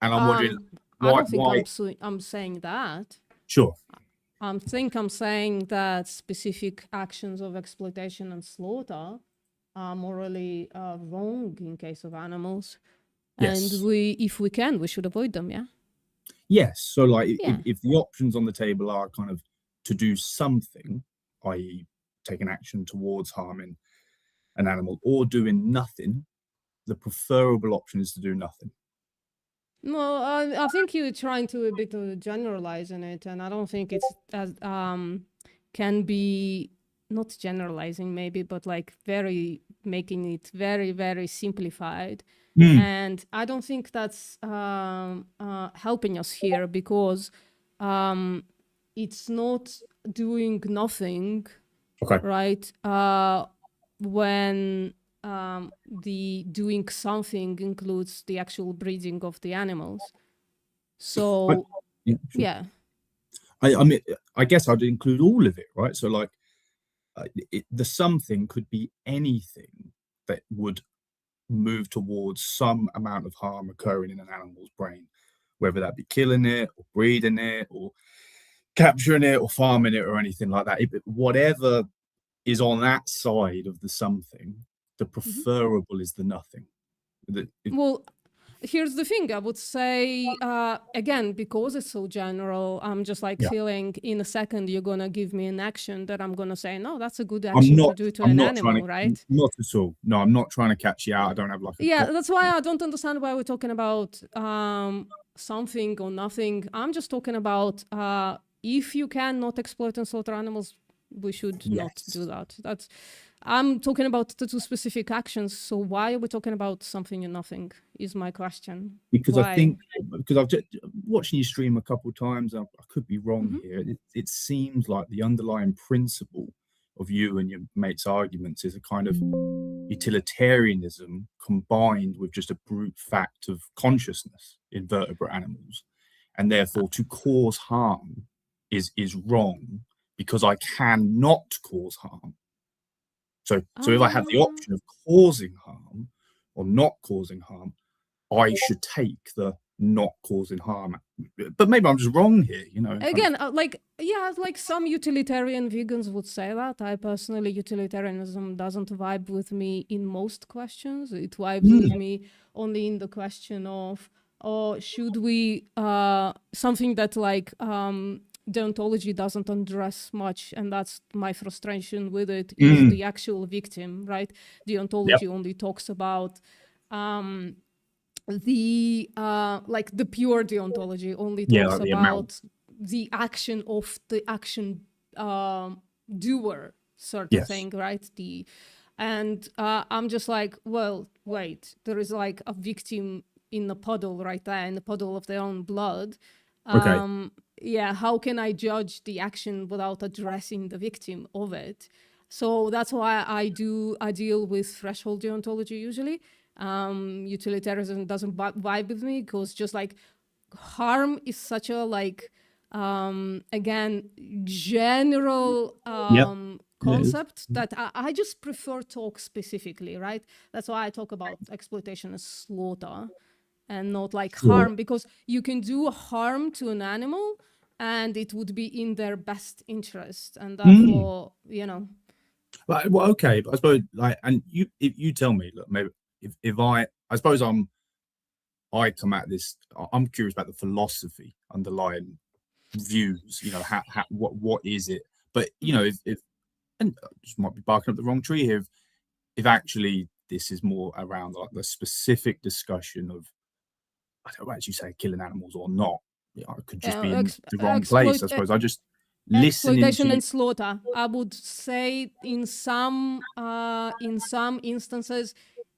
And I'm wondering I don't think I'm saying that. Sure. I'm saying that specific actions of exploitation and slaughter are morally wrong in case of animals. Yes. And if we can, we should avoid them, yeah? Yes. So like Yeah. if the options on the table are kind of to do something, i.e. take an action towards harming an animal, or doing nothing, the preferable option is to do nothing. No, I think you're trying to a bit of generalizing it, and I don't think it's as can be not generalizing maybe, but like making it very, very simplified. And I don't think that's helping us here, because it's not doing nothing, right? When the doing something includes the actual breeding of the animals. So yeah. I mean, I guess I'd include all of it, right? So like the something could be anything that would move towards some amount of harm occurring in an animal's brain, whether that be killing it or breeding it or capturing it or farming it or anything like that. Whatever is on that side of the something, the preferable is the nothing. Well, here's the thing. I would say, again, because it's so general, I'm just like feeling in a second you're going to give me an action that I'm going to say, no, that's a good action to do to an animal, right? Not at all. No, I'm not trying to catch you out. I don't have like a... Yeah, that's why I don't understand why we're talking about something or nothing. I'm just talking about if you cannot exploit and slaughter animals, we should not do that. I'm talking about the two specific actions. So why are we talking about something and nothing is my question. Because I think, because I've just watching you stream a couple of times, I could be wrong here. It seems like the underlying principle of you and your mate's arguments is a kind of utilitarianism combined with just a brute fact of consciousness in vertebrate animals. And therefore to cause harm is wrong because I cannot cause harm. So if I have the option of causing harm or not causing harm, I should take the not causing harm. But maybe I'm just wrong here, you know. Again, like some utilitarian vegans would say that. I personally, utilitarianism doesn't vibe with me in most questions. It vibes with me only in the question of, should we, something that like, deontology doesn't address much, and that's my frustration with it, is the actual victim, right? Deontology only talks about the like the pure deontology only talks about the action of the action doer sort of thing, right? And I'm just like, well, wait, there is like a victim in the puddle right there, in the puddle of their own blood. Yeah, how can I judge the action without addressing the victim of it? So that's why I deal with threshold deontology usually. utilitarianism doesn't vibe with me, because just like harm is such a like again general concept that I just prefer talk specifically, right? That's why I talk about exploitation as slaughter and not like harm, because you can do harm to an animal and it would be in their best interest, and therefore you know. Well, okay, but I suppose like, and if you tell me, look, maybe if I suppose I come at this, I'm curious about the philosophy underlying views, you know, how what is it? But you know, if and I just might be barking up the wrong tree here, if actually this is more around like the specific discussion of, I don't know, as you say, killing animals or not. Yeah, I could just be in the wrong place, I suppose. I just exploitation and slaughter. I would say in some instances,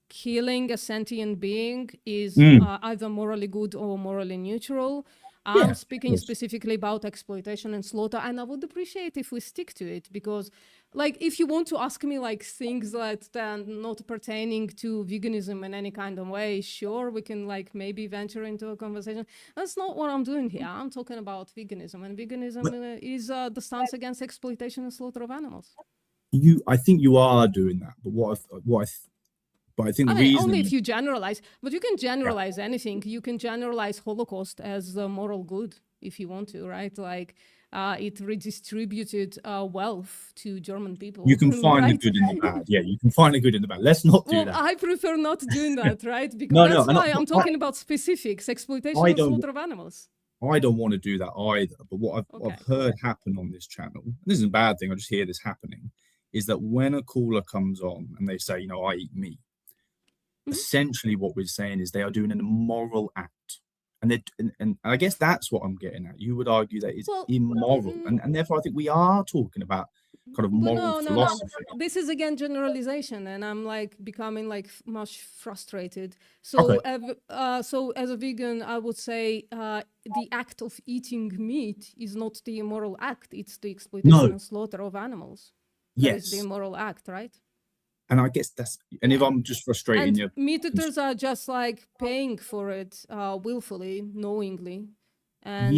killing a sentient being is either morally good or morally neutral. I'm speaking specifically about exploitation and slaughter, and I would appreciate if we stick to it, because like if you want to ask me like things that are not pertaining to veganism in any kind of way, sure, we can like maybe venture into a conversation. That's not what I'm doing here. I'm talking about veganism, and veganism is the stance against exploitation and slaughter of animals. I think you are doing that, but but I think the reason, only if you generalize, but you can generalize anything. You can generalize Holocaust as a moral good if you want to, right? Like it redistributed wealth to German people. You can find the good in the bad. Yeah, you can find the good in the bad. Let's not do that. I prefer not doing that, right? Because that's why I'm talking about specifics, exploitation and slaughter of animals. I don't want to do that either. But what I've heard happen on this channel, and this isn't a bad thing, I just hear this happening, is that when a caller comes on and they say, you know, I eat meat, essentially what we're saying is they are doing an immoral act, and I guess that's what I'm getting at. You would argue that it's immoral, and therefore I think we are talking about kind of moral philosophy. No. This is again generalization, and I'm like becoming like much frustrated. So so as a vegan, I would say the act of eating meat is not the immoral act, it's the exploitation and slaughter of animals. That is the immoral act, right? And I guess and if I'm just frustrating you, meat eaters are just like paying for it willfully, knowingly, and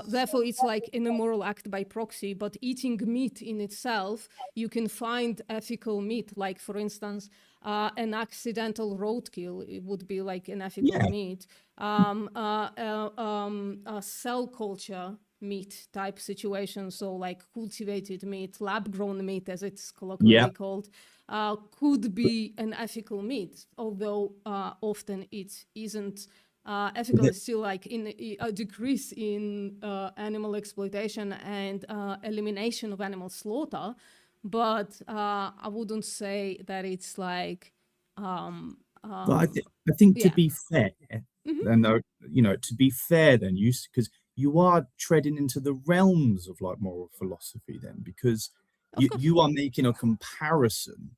therefore it's like an immoral act by proxy. But eating meat in itself, you can find ethical meat, like for instance, an accidental roadkill. It would be like an ethical meat. A cell culture meat type situation, so like cultivated meat, lab-grown meat, as it's colloquially called. Could be an ethical meat, although often it isn't ethical. It's still like in a decrease in animal exploitation and elimination of animal slaughter, but I wouldn't say that it's like. I think to be fair, and you know, to be fair, then because you are treading into the realms of like moral philosophy, then because you are making a comparison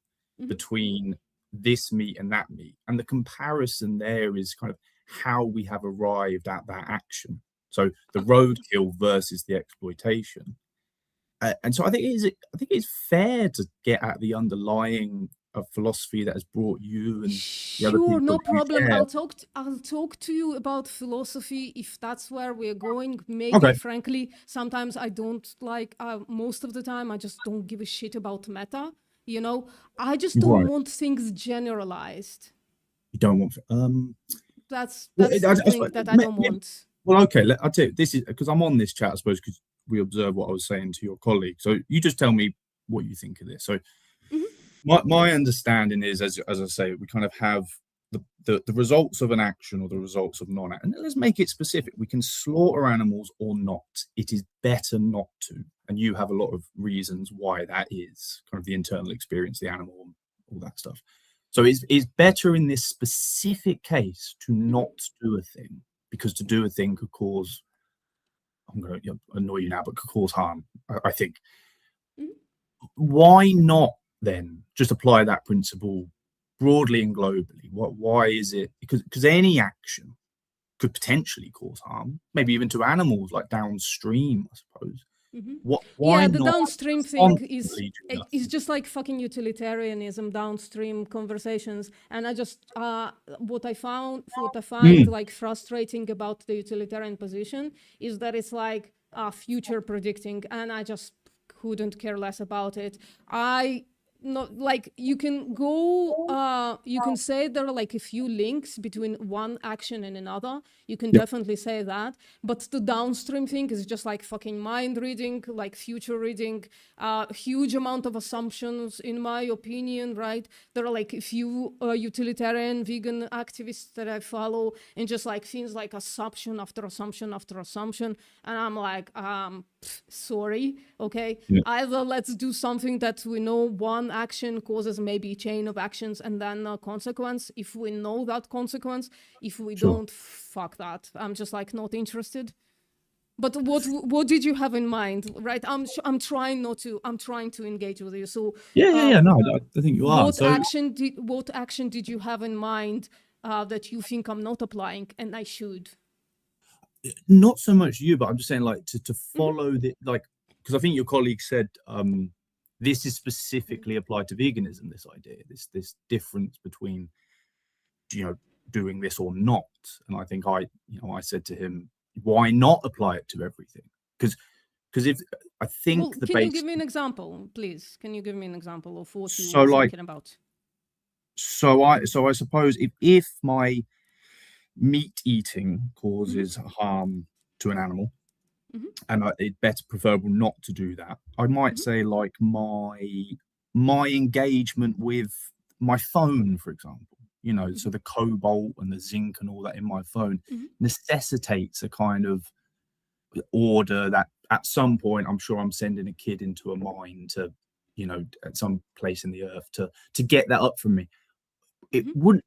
between this meat and that meat, and the comparison there is kind of how we have arrived at that action. So the roadkill versus the exploitation, and so I think it's fair to get at the underlying philosophy that has brought you and the other people. No problem. I'll talk to you about philosophy if that's where we're going. Maybe frankly, sometimes I don't like. Most of the time, I just don't give a shit about meta. You know, I just don't want things generalized. You don't want. That's the thing that I don't want. Well, okay. I'll tell you. This is because I'm on this chat, I suppose, because we observe what I was saying to your colleague. So you just tell me what you think of this. So my understanding is, as I say, we kind of have the results of an action or the results of non-action. And let's make it specific. We can slaughter animals or not. It is better not to. And you have a lot of reasons why that is, kind of the internal experience, the animal, all that stuff. So it's better in this specific case to not do a thing, because to do a thing could cause, I'm going to annoy you now, but could cause harm, I think. Why not then just apply that principle broadly and globally? Why is it? Because any action could potentially cause harm, maybe even to animals, like downstream, I suppose. Why Yeah, the not downstream thing is constantly do nothing? is just like fucking utilitarianism, downstream conversations. And I just what I find like frustrating about the utilitarian position is that it's like future predicting, and I just couldn't care less about it. Not like you can go you can say there are like a few links between one action and another. You can definitely say that, but the downstream thing is just like fucking mind reading, like future reading, huge amount of assumptions in my opinion, right? There are like a few utilitarian vegan activists that I follow, and just like things like assumption after assumption after assumption, and I'm like sorry, okay, either let's do something that we know one action causes maybe a chain of actions and then a consequence. If we know that consequence, if we don't, fuck that. I'm just like not interested. But what did you have in mind, right? I'm trying to engage with you. So no, I think you are. What action did you have in mind that you think I'm not applying and I should? Not so much you, but I'm just saying like to follow the like, because I think your colleague said this is specifically applied to veganism, this idea, this difference between doing this or not. And I think I said to him, why not apply it to everything? Because if I think can you give me an example, please? Can you give me an example of what you were thinking about? So I suppose if my meat eating causes harm to an animal, and it's better preferable not to do that, I might say like my engagement with my phone, for example, so the cobalt and the zinc and all that in my phone necessitates a kind of order that at some point I'm sure I'm sending a kid into a mine to at some place in the earth to get that up from me. It would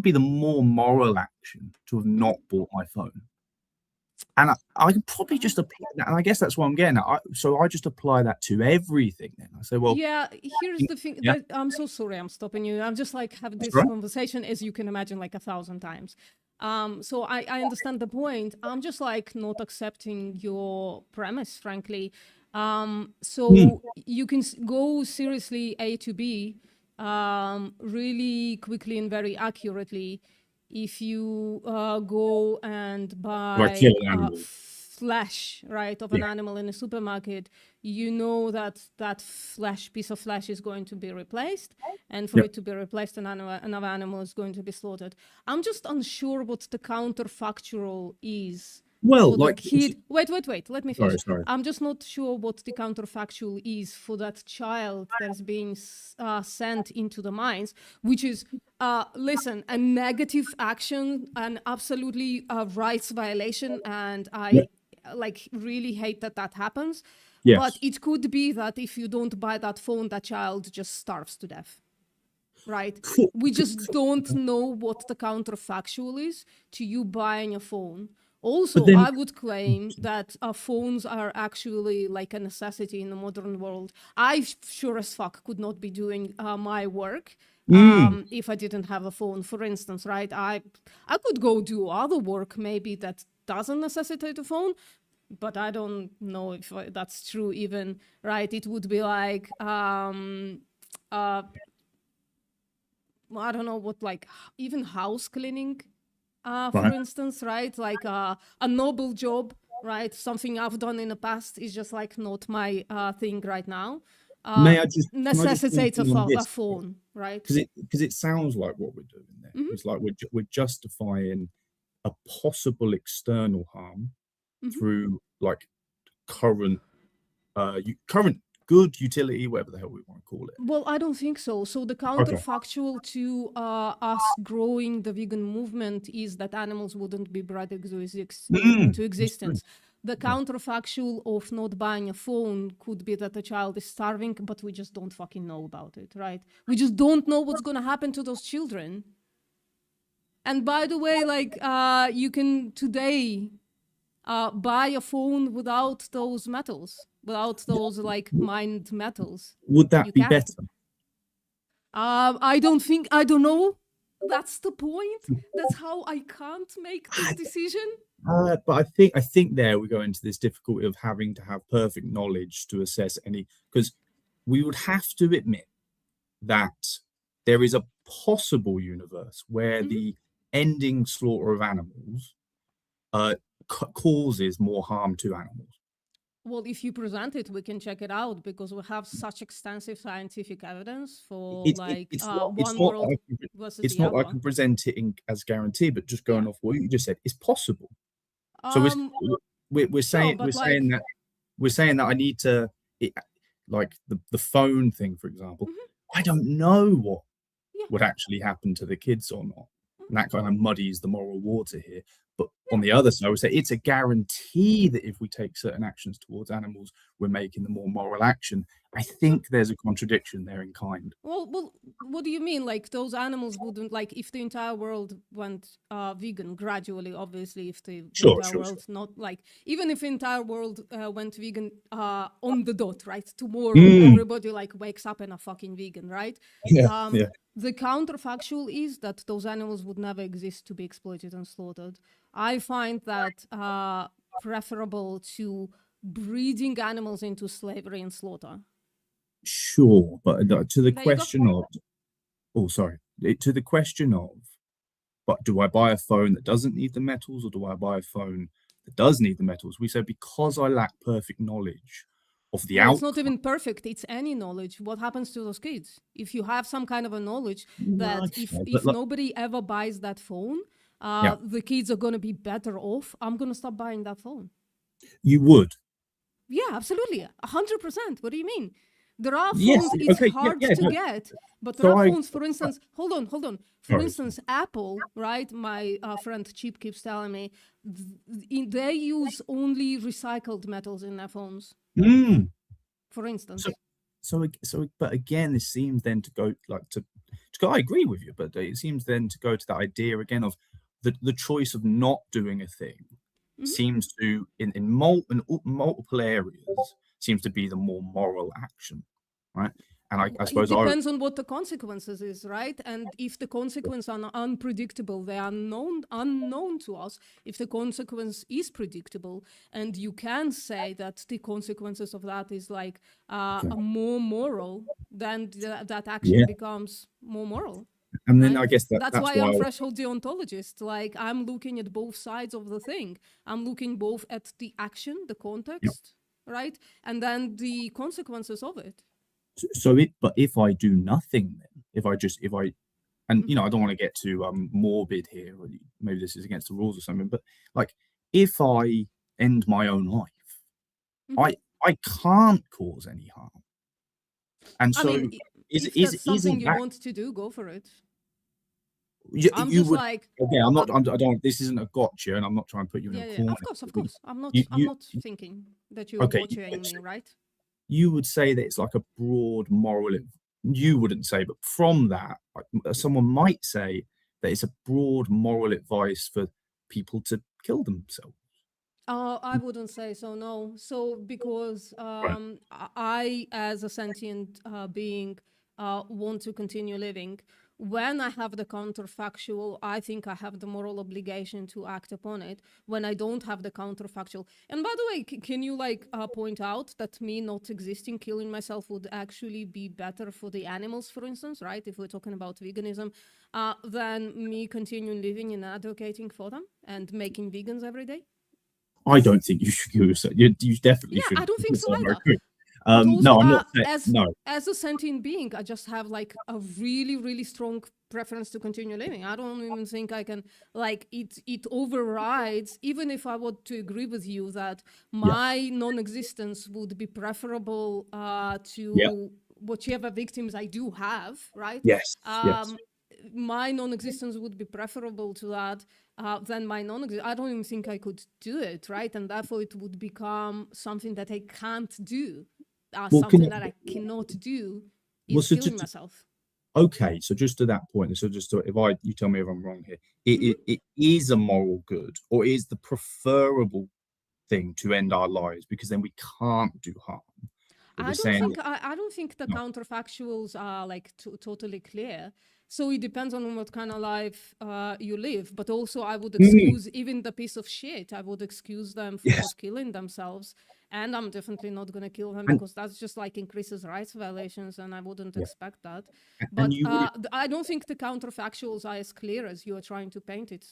be the more moral action to have not bought my phone. And I could probably just apply that, and I guess that's what I'm getting at. So I just apply that to everything then. I say, well... Yeah, here's the thing. I'm so sorry I'm stopping you. I'm just like having this conversation, as you can imagine, like 1,000 times. So I understand the point. I'm just like not accepting your premise, frankly. So you can go seriously A to B really quickly and very accurately if you go and buy flesh, right, of an animal in a supermarket. You know that piece of flesh is going to be replaced, and for it to be replaced, another animal is going to be slaughtered. I'm just unsure what the counterfactual is. Well, like wait, let me finish. Sorry. I'm just not sure what the counterfactual is for that child that's being sent into the mines, which is, listen, a negative action, an absolutely rights violation, and I like really hate that happens. Yes. But it could be that if you don't buy that phone, that child just starves to death. Right? We just don't know what the counterfactual is to you buying a phone. Also, I would claim that phones are actually like a necessity in the modern world. I sure as fuck could not be doing my work if I didn't have a phone, for instance, right? I could go do other work maybe that doesn't necessitate a phone, but I don't know if that's true even, right? It would be like, I don't know what, like even house cleaning. For instance, right, like a noble job, right? Something I've done in the past is just like not my thing right now. Necessitates a phone, right? Because it sounds like what we're doing there. It's like we're justifying a possible external harm through like current good utility, whatever the hell we want to call it. Well, I don't think so. So the counterfactual to us growing the vegan movement is that animals wouldn't be brought into existence. The counterfactual of not buying a phone could be that the child is starving, but we just don't fucking know about it, right? We just don't know what's going to happen to those children. And by the way, like you can today buy a phone without those metals. Without those like mined metals. Would that be better? I don't know. That's the point. That's how I can't make this decision. But I think there we go into this difficulty of having to have perfect knowledge to assess any, because we would have to admit that there is a possible universe where the ending slaughter of animals causes more harm to animals. Well, if you present it, we can check it out because we have such extensive scientific evidence for It's one not world like versus it's the not other. like I can present it as guarantee, but just going off what you just said, it's possible. So we're saying but we're saying that I need to like the phone thing, for example. I don't know what would actually happen to the kids or not, and that kind of muddies the moral water here. But on the other side, I would say it's a guarantee that if we take certain actions towards animals, we're making the more moral action. I think there's a contradiction there in kind. Well, what do you mean? Like those animals wouldn't, like if the entire world went vegan gradually, obviously, if the entire world not like, even if the entire world went vegan on the dot, right? Tomorrow, everybody like wakes up and are fucking vegan, right? Yeah. The counterfactual is that those animals would never exist to be exploited and slaughtered. I find that preferable to breeding animals into slavery and slaughter. Sure, but to the question of, to the question of, but do I buy a phone that doesn't need the metals, or do I buy a phone that does need the metals? We said because I lack perfect knowledge of the outcome. It's not even perfect. It's any knowledge. What happens to those kids? If you have some kind of a knowledge that if nobody ever buys that phone, the kids are going to be better off, I'm going to stop buying that phone. You would? Yeah, absolutely. 100%. What do you mean? There are phones, it's hard to get, but there are phones, for instance, hold on. For instance, Apple, right? My friend Chip keeps telling me, they use only recycled metals in their phones. For instance. So, but again, this seems then to go like to go, I agree with you, but it seems then to go to the idea again of the choice of not doing a thing seems to, in multiple areas, seems to be the more moral action, right? And I suppose it depends on what the consequences is, right? And if the consequences are unpredictable, they are unknown to us. If the consequence is predictable, and you can say that the consequences of that is like more moral, then that action becomes more moral. And then I guess that's why I'm threshold deontologist. Like I'm looking at both sides of the thing. I'm looking both at the action, the context, right, and then the consequences of it. But if I do nothing, then if I and I don't want to get too morbid here, or maybe this is against the rules or something, but like if I end my own life, I can't cause any harm. And so, I mean, if that's something you want to do, go for it. You would, like, again, I'm not. I don't. This isn't a gotcha, and I'm not trying to put you in a corner. Of course. I'm not thinking that you're gotchaing me, right? You would say that it's like a broad moral. You wouldn't say, but from that, someone might say that it's a broad moral advice for people to kill themselves. I wouldn't say so, no. So because I, as a sentient being, want to continue living. When I have the counterfactual, I think I have the moral obligation to act upon it. When I don't have the counterfactual, and by the way, can you point out that me not existing, killing myself would actually be better for the animals, for instance, right? If we're talking about veganism, than me continuing living and advocating for them and making vegans every day. I don't think you should use it. You definitely should. I don't think so either. No, I'm not saying, as a sentient being, I just have like a really, really strong preference to continue living. I don't even think I can, like, it overrides, even if I were to agree with you that my non-existence would be preferable to whichever victims I do have, right? Yes. My non-existence would be preferable to that than my non-existence. I don't even think I could do it, right? And therefore it would become something that I can't do. Something that I cannot do is killing myself. Okay, so just to that point, so just to, you tell me if I'm wrong here, it is a moral good, or is the preferable thing to end our lives because then we can't do harm. I don't think the counterfactuals are like totally clear. So it depends on what kind of life you live. But also, I would excuse even the piece of shit. I would excuse them for not killing themselves. And I'm definitely not going to kill them because that's just like increases rights violations, and I wouldn't expect that. But I don't think the counterfactuals are as clear as you are trying to paint it,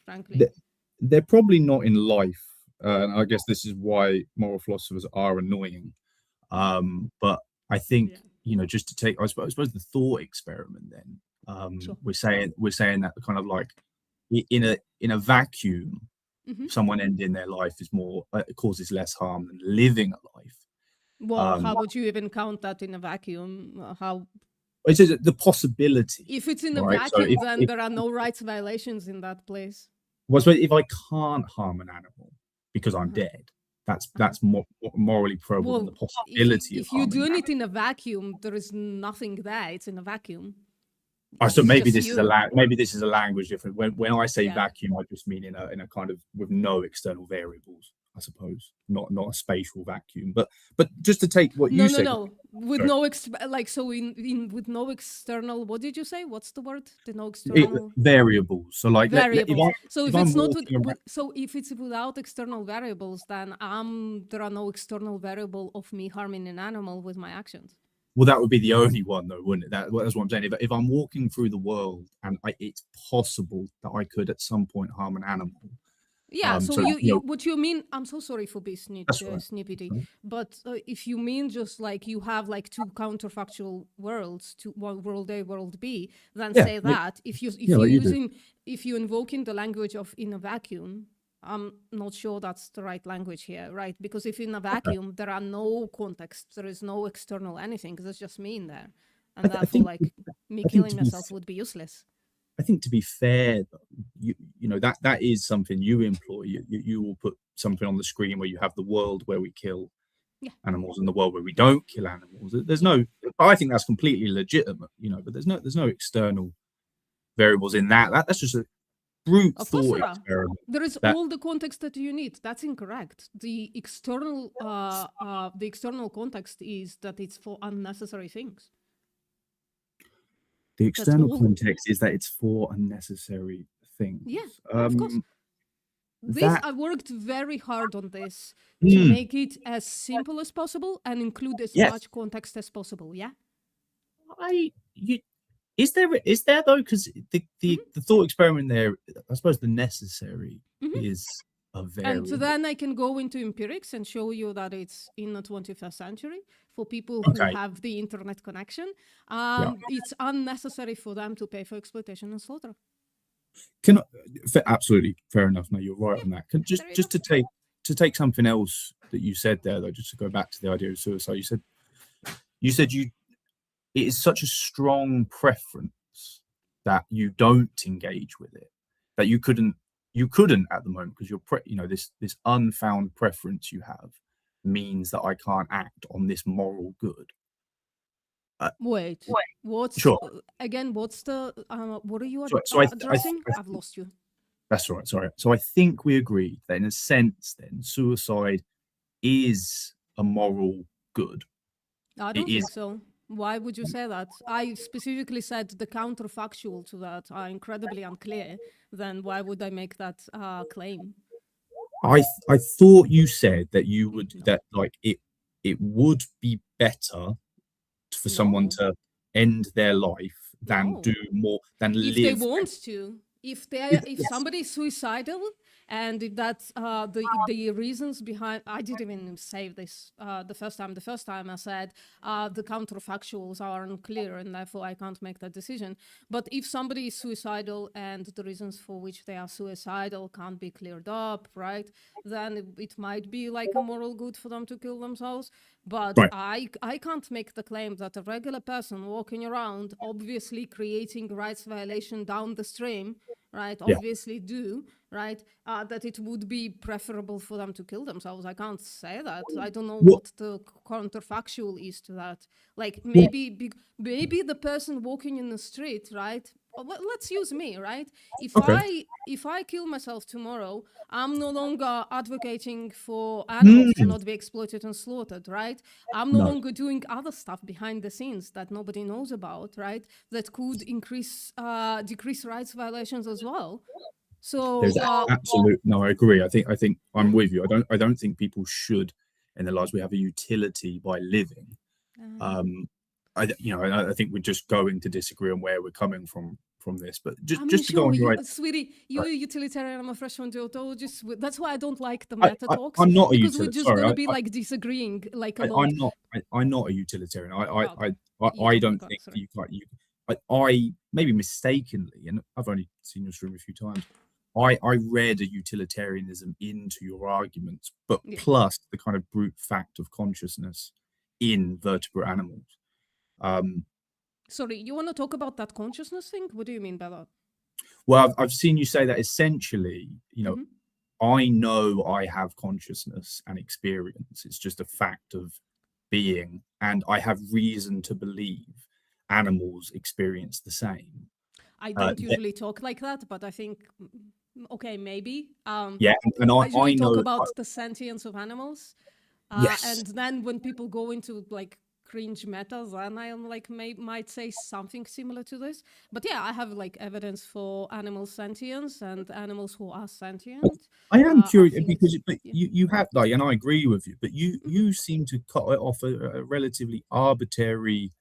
frankly. They're probably not in life. I guess this is why moral philosophers are annoying. But I think, just to take, I suppose the thought experiment then, we're saying that kind of like in a vacuum, someone ending their life is more, causes less harm than living a life. Well, how would you even count that in a vacuum? How? It says the possibility. If it's in a vacuum, then there are no rights violations in that place. Well, so if I can't harm an animal because I'm dead, that's more morally probable than the possibility if you're doing it in a vacuum, there is nothing there. It's in a vacuum. So maybe this is a language difference. When I say vacuum, I just mean in a kind of with no external variables, I suppose, not a spatial vacuum. But just to take what you said, with no with no external. What did you say? What's the word? The no external variables. So like variables. If it's without external variables, then there are no external variable of me harming an animal with my actions. Well, that would be the only one, though, wouldn't it? That's what I'm saying. If I'm walking through the world and it's possible that I could at some point harm an animal. Yeah, what you mean, I'm so sorry for being snippety, but if you mean just like you have like two counterfactual worlds, world A, world B, then say that. If you're invoking the language of in a vacuum, I'm not sure that's the right language here, right? Because if in a vacuum, there are no contexts, there is no external anything, there's just me in there. And therefore, me killing myself would be useless. I think to be fair, you know, that is something you employ. You will put something on the screen where you have the world where we kill animals and the world where we don't kill animals. I think that's completely legitimate, you know, but there's no external variables in that. That's just a brute thought experiment. There is all the context that you need. That's incorrect. The external context is that it's for unnecessary things. The external context is that it's for unnecessary things. Yeah, of course. I worked very hard on this to make it as simple as possible and include as much context as possible. Yeah. Is there though? Because the thought experiment there, I suppose the necessary is a very. And so then I can go into empirics and show you that it's in the 21st century for people who have the internet connection. It's unnecessary for them to pay for exploitation and slaughter. Absolutely fair enough. No, you're right on that. Just to take something else that you said there though, just to go back to the idea of suicide. You said it is such a strong preference that you don't engage with it, that you couldn't at the moment because you're this unfound preference you have means that I can't act on this moral good. Wait, what's again? What's the what are you addressing? I've lost you. That's right. Sorry. So I think we agree that in a sense, then suicide is a moral good. I don't think so. Why would you say that? I specifically said the counterfactual to that are incredibly unclear. Then why would I make that claim? I thought you said that you would it would be better for someone to end their life than do more than live. If they want to, if somebody is suicidal. And if that's the reasons behind, I didn't even say this the first time. The first time I said the counterfactuals are unclear and therefore I can't make that decision. But if somebody is suicidal and the reasons for which they are suicidal can't be cleared up, right, then it might be like a moral good for them to kill themselves. But I can't make the claim that a regular person walking around, obviously creating rights violation down the stream, right, obviously right, that it would be preferable for them to kill themselves. I can't say that. I don't know what the counterfactual is to that. Like maybe the person walking in the street, right, let's use me, right? Okay. If I kill myself tomorrow, I'm no longer advocating for animals to not be exploited and slaughtered, right? I'm no longer doing other stuff behind the scenes that nobody knows about, right? That could decrease rights violations as well. So There's absolute no, I agree. I think I'm with you. I don't think people should in their lives. We have a utility by living. I think we're just going to disagree on where we're coming from this. But just to go on your right, sweetie, you're a utilitarian. I'm a freshman deontologist. That's why I don't like the meta talks. I'm not a because we're utilitarian. just gonna be like disagreeing like a lot. I'm not a utilitarian. I don't think you can't. I maybe mistakenly, and I've only seen your stream a few times. I read a utilitarianism into your arguments, but plus the kind of brute fact of consciousness in vertebrate animals. Sorry, you want to talk about that consciousness thing? What do you mean by that? Well, I've seen you say that essentially, I know I have consciousness and experience. It's just a fact of being, and I have reason to believe animals experience the same. I don't usually talk like that, but I think, okay, maybe. And I usually know talk about the sentience of animals. And then when people go into like cringe metas, and I am like might say something similar to this. But yeah, I have like evidence for animal sentience and animals who are sentient. I am curious because you have like, and I agree with you, but you seem to cut it off a relatively arbitrary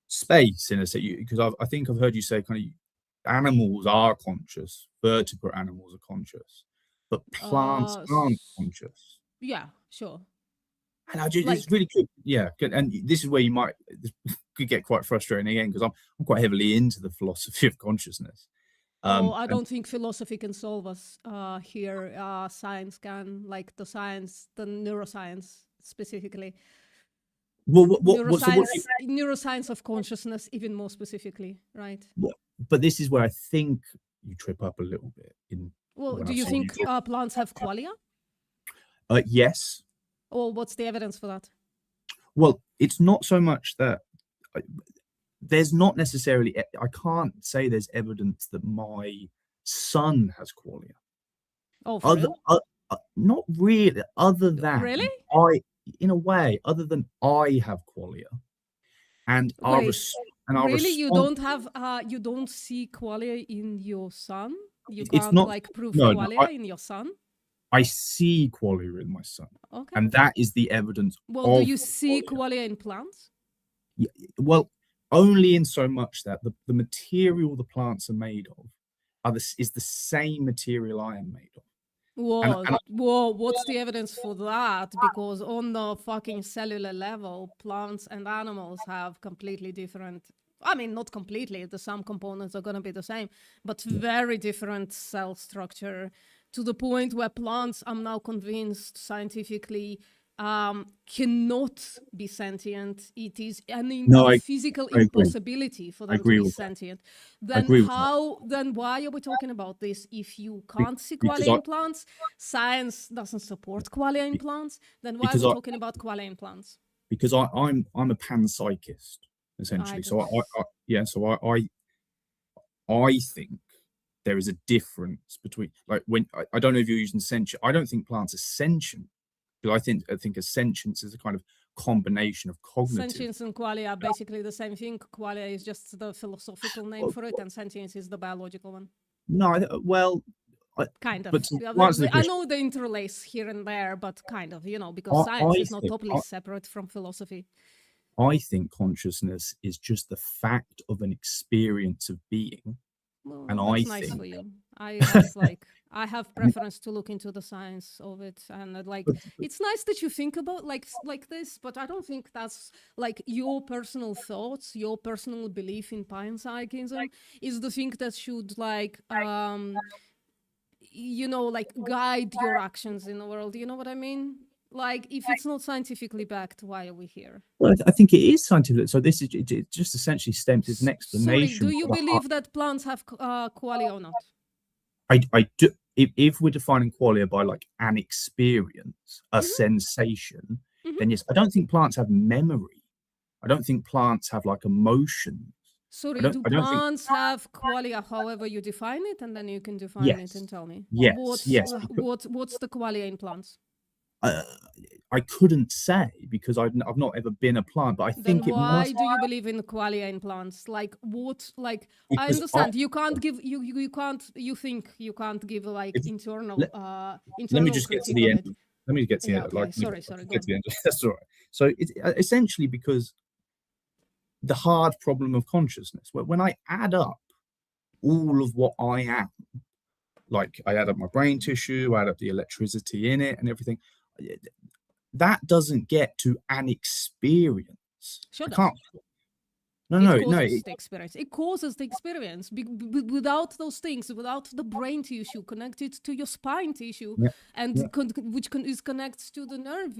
space in a sense, because I think I've heard you say kind of animals are conscious, vertebrate animals are conscious, but plants aren't conscious. Yeah, sure. And I just, it's really good. Yeah, good. And this is where you could get quite frustrating again, because I'm quite heavily into the philosophy of consciousness. I don't think philosophy can solve us here. Science can, like the neuroscience specifically. Well, neuroscience of consciousness, even more specifically, right? But this is where I think you trip up a little bit. Do you think plants have qualia? Yes. Well, what's the evidence for that? Well, it's not so much that there's not necessarily. I can't say there's evidence that my son has qualia. Oh, for real? Not really. Other than really, in a way, other than I have qualia, and you don't have you don't see qualia in your son. You can't prove qualia in your son. I see qualia in my son, and that is the evidence. Well, do you see qualia in plants? Yeah, well, only in so much that the material the plants are made of is the same material I am made of. Whoa, what's the evidence for that? Because on the fucking cellular level, plants and animals have completely different, I mean, not completely, some components are going to be the same, but very different cell structure, to the point where plants, I'm now convinced scientifically, cannot be sentient. It is a physical impossibility for them to be sentient. Then why are we talking about this? If you can't see qualia in plants, science doesn't support qualia in plants, then why are we talking about qualia in plants? Because I'm a panpsychist, essentially. I think there is a difference between, like, when I don't know if you're using sentient. I don't think plants are sentient, because I think a sentience is a kind of combination of cognitive. Sentience and qualia are basically the same thing. Qualia is just the philosophical name for it, and sentience is the biological one. No, kind of. But I know the interlace here and there, but kind of, because science is not totally separate from philosophy. I think consciousness is just the fact of an experience of being. Well, and that's nice for you. I have preference to look into the science of it, and it's nice that you think about like this, but I don't think that's like your personal thoughts, your personal belief in panpsychism is the thing that should guide your actions in the world. You know what I mean? Like, if it's not scientifically backed, why are we here? Well, I think it is scientific. So this is it just essentially stems as an explanation. Sorry, do you believe that plants have qualia or not? I do. If we're defining qualia by like an experience, a sensation, then yes. I don't think plants have memory. I don't think plants have like emotions. Sorry, I do don't think. plants have qualia however you define it, and then you can define it Yes. and tell me. Yes. What's, Yes. what's the qualia in plants? I couldn't say because I've not ever been a plant, but I Then think it why must. do you believe in qualia in plants? Like what? Like I Because understand you can't give you can't you think you can't give like internal let internal me just get to critique the of end. it. Let me get to the Yeah. end. Okay. Sorry. Go Get to the on. end. That's all right. So it's essentially because the hard problem of consciousness. When I add up all of what I am, like I add up my brain tissue, I add up the electricity in it, and everything. That doesn't get to an experience. Sure I does. can't. No. The experience. It causes the experience. Without those things, without the brain tissue connected to your spine tissue, and is connected to the nerve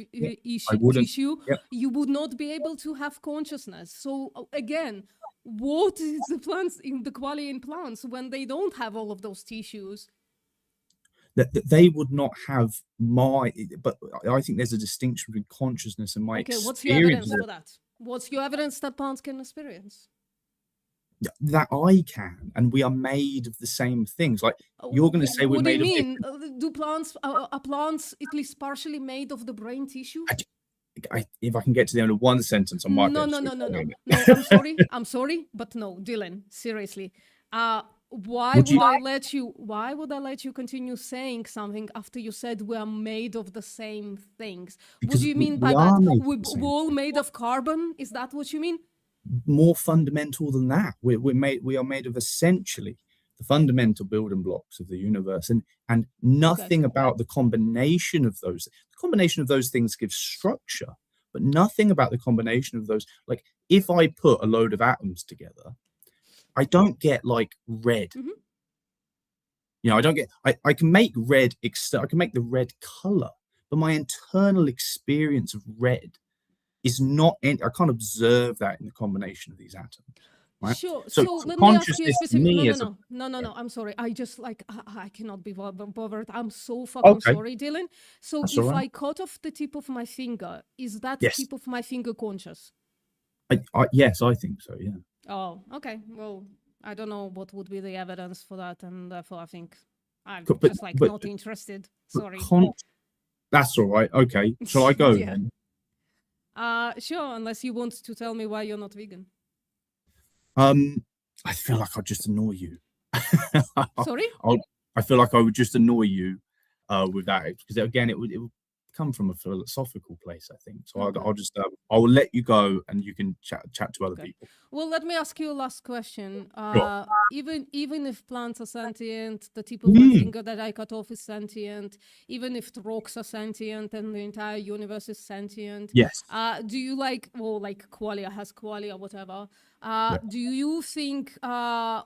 tissue, you would not be able to have consciousness. So again, what is the plants in the qualia in plants when they don't have all of those tissues? That they would not have but I think there's a distinction between consciousness and my experience. What's your evidence for that? What's your evidence that plants can experience? That I can, and we are made of the same things. Like you're going to say we're made of. What do you mean? Do plants are plants at least partially made of the brain tissue? If I can get to the end of one sentence, I might. No. I'm sorry, but no, Dylan. Seriously, why would I let you continue saying something after you said we are made of the same things? What do you mean by that? We're all made of carbon? Is that what you mean? More fundamental than that. We are made of essentially the fundamental building blocks of the universe, and nothing about the combination of those. The combination of those things gives structure, but nothing about the combination of those. Like if I put a load of atoms together, I don't get like red. You know, I don't get. I can make red. I can make the red color, but my internal experience of red is not. I can't observe that in the combination of these atoms. Right? Sure. So let me ask you a specific. No. I'm sorry. I just like I cannot be bothered. I'm so fucking sorry, Dylan. So That's if I cut off the tip of my finger, is that tip of my finger conscious? Yes, I think so. Yeah. Oh, okay. Well, I don't know what would be the evidence for that, and therefore I think I'm just like not interested. Sorry. That's all right. Okay. Shall I go then? Sure. Unless you want to tell me why you're not vegan. I feel like I'd just annoy you. Sorry? I feel like I would just annoy you with that because again, it would come from a philosophical place, I think. So I'll just I will let you go and you can chat to other people. Well, let me ask you a last question. Sure. Even if plants are sentient, the tip of my finger that I cut off is sentient, even if the rocks are sentient and the entire universe is sentient. Yes. Do you like qualia has qualia, whatever. Do you think qualia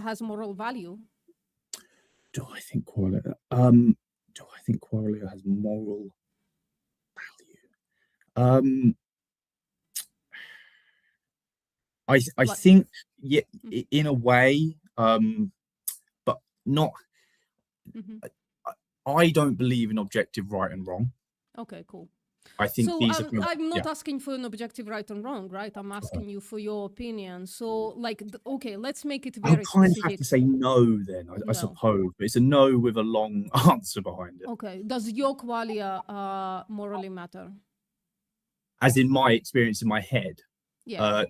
has moral value? Do I think qualia has moral value? I think in a way, but not. I don't believe in objective right and wrong. Okay, cool. I think these are. I'm not asking for an objective right and wrong, right? I'm asking you for your opinion. So, like, okay, let's make it very I'll kind specific. of have to say no then, I suppose, but it's a no with a long answer behind it. Okay. Does your qualia morally matter? As in my experience in my head? Yeah.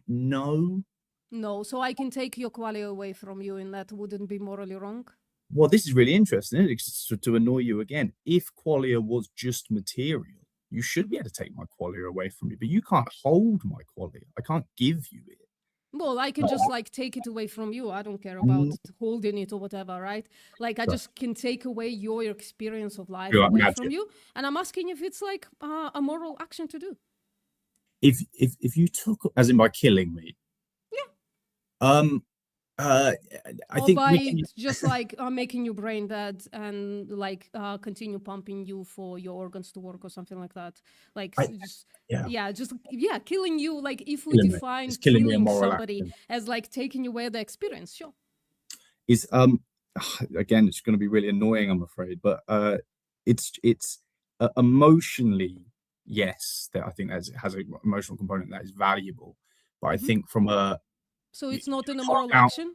No. No. So I can take your qualia away from you, and that wouldn't be morally wrong? Well, this is really interesting, isn't it? To annoy you again. If qualia was just material, you should be able to take my qualia away from me, but you can't hold my qualia. I can't give you it. Well, I can just like take it away from you. I don't care about holding it or whatever, right? Like I just can take away your experience of life away from you. And I'm asking if it's like a moral action to do. If you took, as in by killing me. Yeah. I think by just like making your brain dead and like continue pumping you for your organs to work or something like that. Like killing you. Like if we define killing somebody as like taking away the experience, sure. Is again, it's going to be really annoying, I'm afraid, but it's emotionally yes, that I think has an emotional component that is valuable. But I think from a So it's not an immoral Now- action?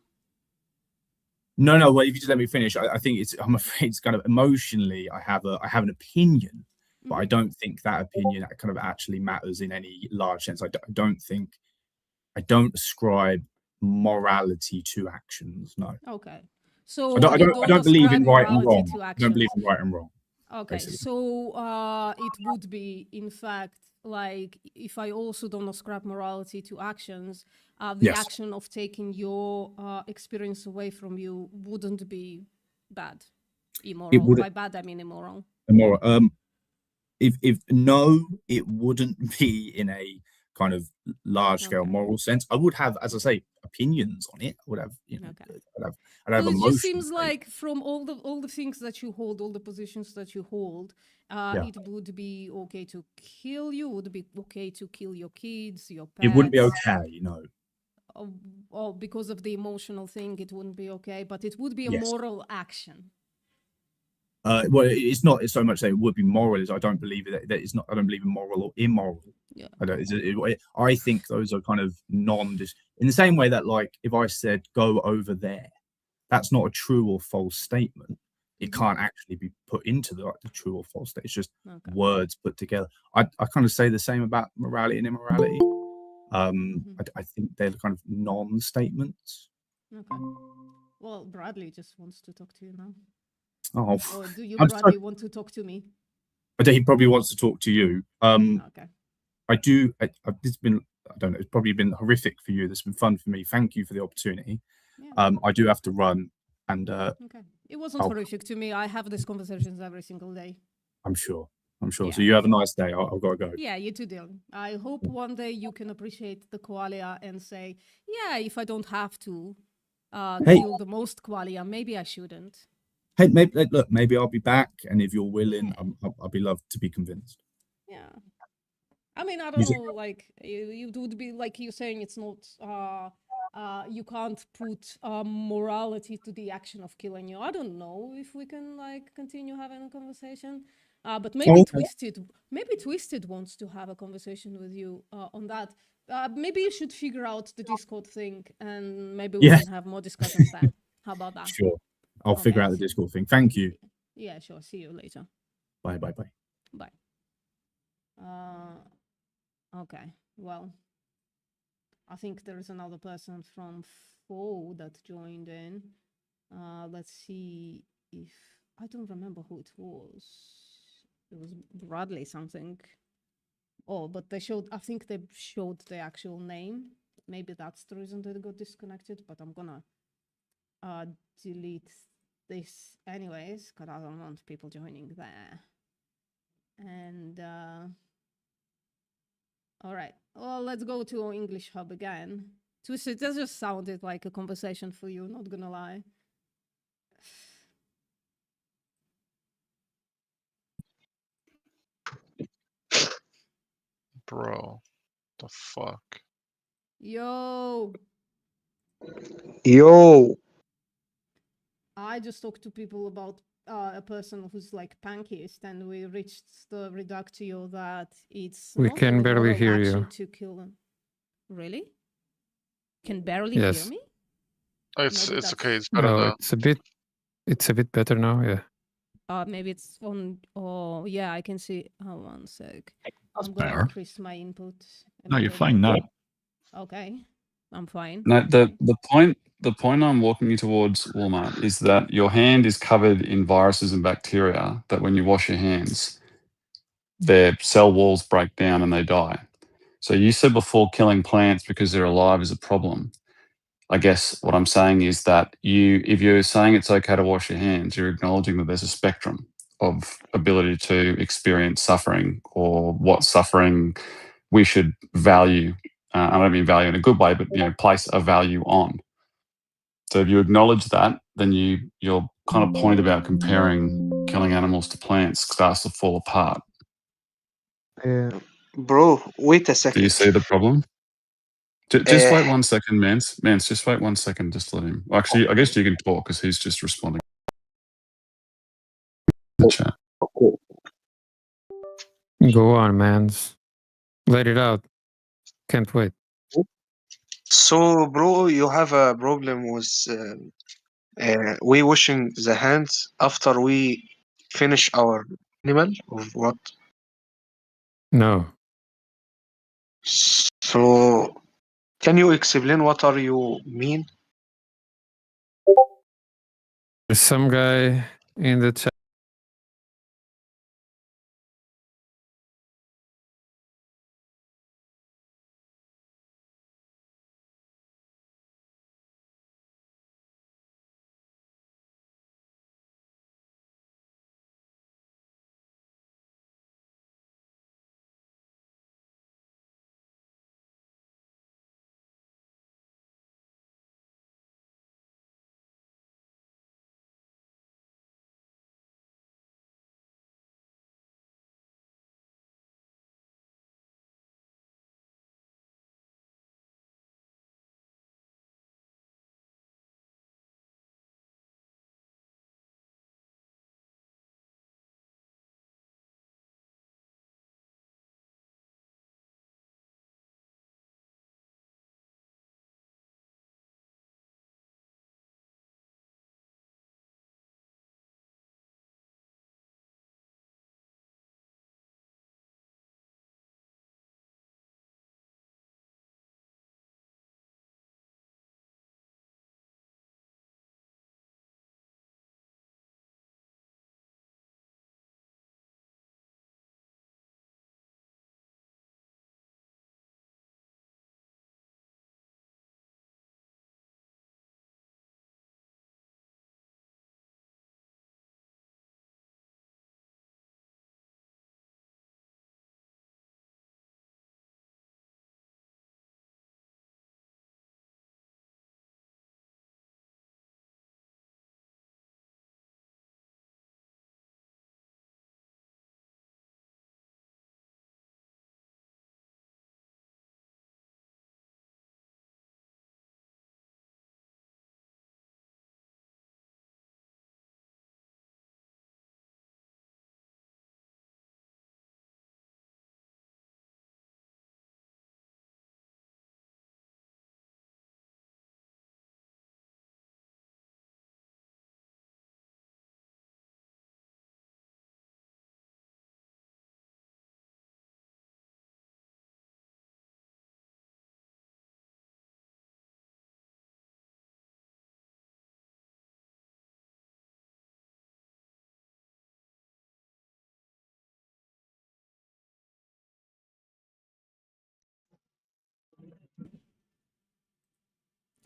no. Well, if you just let me finish, I think I'm afraid it's kind of emotionally. I have an opinion, but I don't think that opinion kind of actually matters in any large sense. I don't ascribe morality to actions. No. Okay. So I don't believe in ascribe right and morality wrong. to I don't believe actions. in right and wrong. Okay, basically. so it would be, in fact, like if I also don't ascribe morality to actions, the Yes. action of taking your experience away from you wouldn't be bad, immoral. would- By bad, I mean immoral. Immoral. If no, it wouldn't be in a kind of large scale moral sense. I would have, as I say, opinions on it. I would have, I'd have Well, it emotions. just seems like from all the things that you hold, all the positions that you hold, it would be okay to kill you. Would it be okay to kill your kids, your pets? It wouldn't be okay, no. Oh, because of the emotional thing, it wouldn't be okay, but it would be a Yes. moral action. Well, it's not so much that it would be moral as I don't believe that it's not. I don't believe in moral or immoral. Yeah. I think those are kind of in the same way that, like, if I said go over there, that's not a true or false statement. It can't actually be put into the true or false state. It's just words put together. I kind of say the same about morality and immorality. I think they're kind of non-statements. Okay. Well, Bradley just wants to talk to you now. Oh, Or do you, I'm Bradley, sorry. want to talk to me? I think he probably wants to talk to you. Okay. I do. It's been, I don't know, it's probably been horrific for you. It's been fun for me. Thank you for the opportunity. I do have to run, and Okay. It wasn't horrific to me. I have these conversations every single day. I'm sure. So Yeah. you have a nice day. I've got to go. Yeah, you too, Dylan. I hope one day you can appreciate the qualia and say, yeah, if I don't have to Hey. kill the most qualia, maybe I shouldn't. Hey, maybe I'll be back, and if you're willing, I'll be loved to be convinced. Yeah. I mean, I don't know, like, it would be like you saying it's not, you can't put morality to the action of killing you. I don't know if we can, like, continue having a conversation. But maybe Twisted wants to have a conversation with you on that. Maybe you should figure out the Discord thing, and maybe we can have more discussions there. How about that? Sure. I'll figure out the Discord thing. Thank you. Yeah, sure. See you later. Bye. Bye. Okay. Well, I think there is another person from Foe that joined in. Let's see if I don't remember who it was. It was Bradley something. Oh, but they showed. I think they showed the actual name. Maybe that's the reason they got disconnected. But I'm gonna delete this anyways, because I don't want people joining there. And all right, well, let's go to English Hub again. Twisted, that just sounded like a conversation for you, not gonna lie. Bro, the fuck? Yo, I just talked to people about a person who's like pankeist, and we reached the reductio that it's We not can an barely immoral hear action you. to kill them. Really? Can barely Yes. hear me? Oh, it's Maybe it's that's- okay. It's better No, now. it's a bit better now. Yeah. Maybe it's on. Oh, yeah, I can see. Oh, 1 sec. That's I'm gonna better. increase my input. a No, bit you're later. fine now. Okay, I'm fine. No, the point I'm walking you towards, Walmart, is that your hand is covered in viruses and bacteria that when you wash your hands, their cell walls break down and they die. So you said before killing plants because they're alive is a problem. I guess what I'm saying is that if you're saying it's okay to wash your hands, you're acknowledging that there's a spectrum of ability to experience suffering, or what suffering we should value. I don't mean value in a good way, but place a value on. So if you acknowledge that, then your kind of point about comparing killing animals to plants starts to fall apart. Bro, wait a Do second. you see the problem? Just wait 1 second, Mance. Mance, just wait 1 second. Just let him. Actually, I guess you can talk because he's just responding. The chat. Go on, man. Let it out. Can't wait. So, bro, you have a problem with we washing the hands after we finish our animal or what? No. So, can you explain what are you mean? There's some guy in the chat.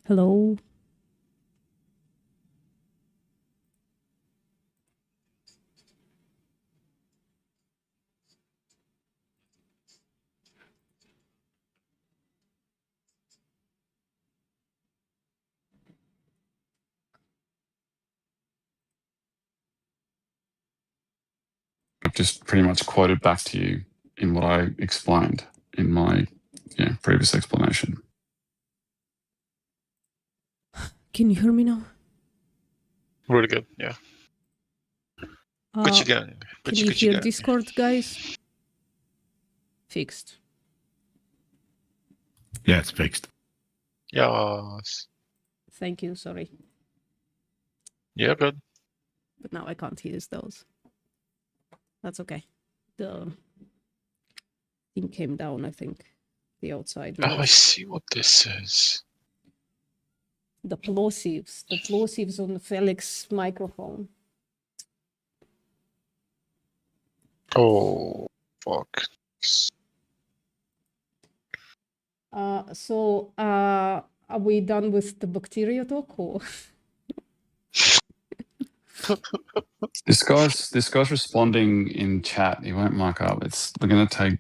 Hello. I've just pretty much quoted back to you in what I explained in my previous explanation. Can you hear me now? Really good, yeah. Can you hear Discord, guys? Fixed. Yeah, it's fixed. Yes. Thank you, sorry. Yeah, good. But now I can't use those. That's okay. The thing came down, I think. The outside Oh, I noise. see what this is. The plosives on the Felix microphone. Oh, fuck. Are we done with the bacteria talk or? This guy's responding in chat. He won't mark up. We're going to take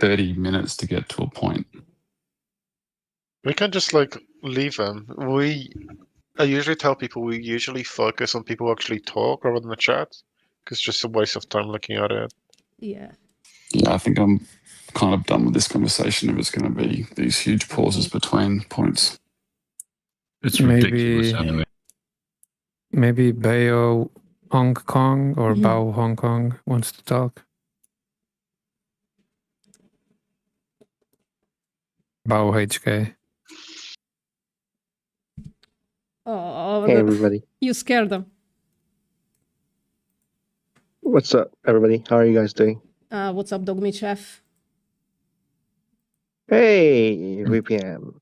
30 minutes to get to a point. We can just leave them. I usually tell people we usually focus on people who actually talk rather than the chat, because it's just a waste of time looking at it. Yeah. Yeah, I think I'm kind of done with this conversation if it's going to be these huge pauses between points. It's ridiculous anyway. Maybe Bao Hong Kong or Bao Hong Kong wants to talk. Bao HK. Oh, Hey everybody, you scared them. what's up, everybody? How are you guys doing? What's up, Dogmeat Chef? Hey, VPN.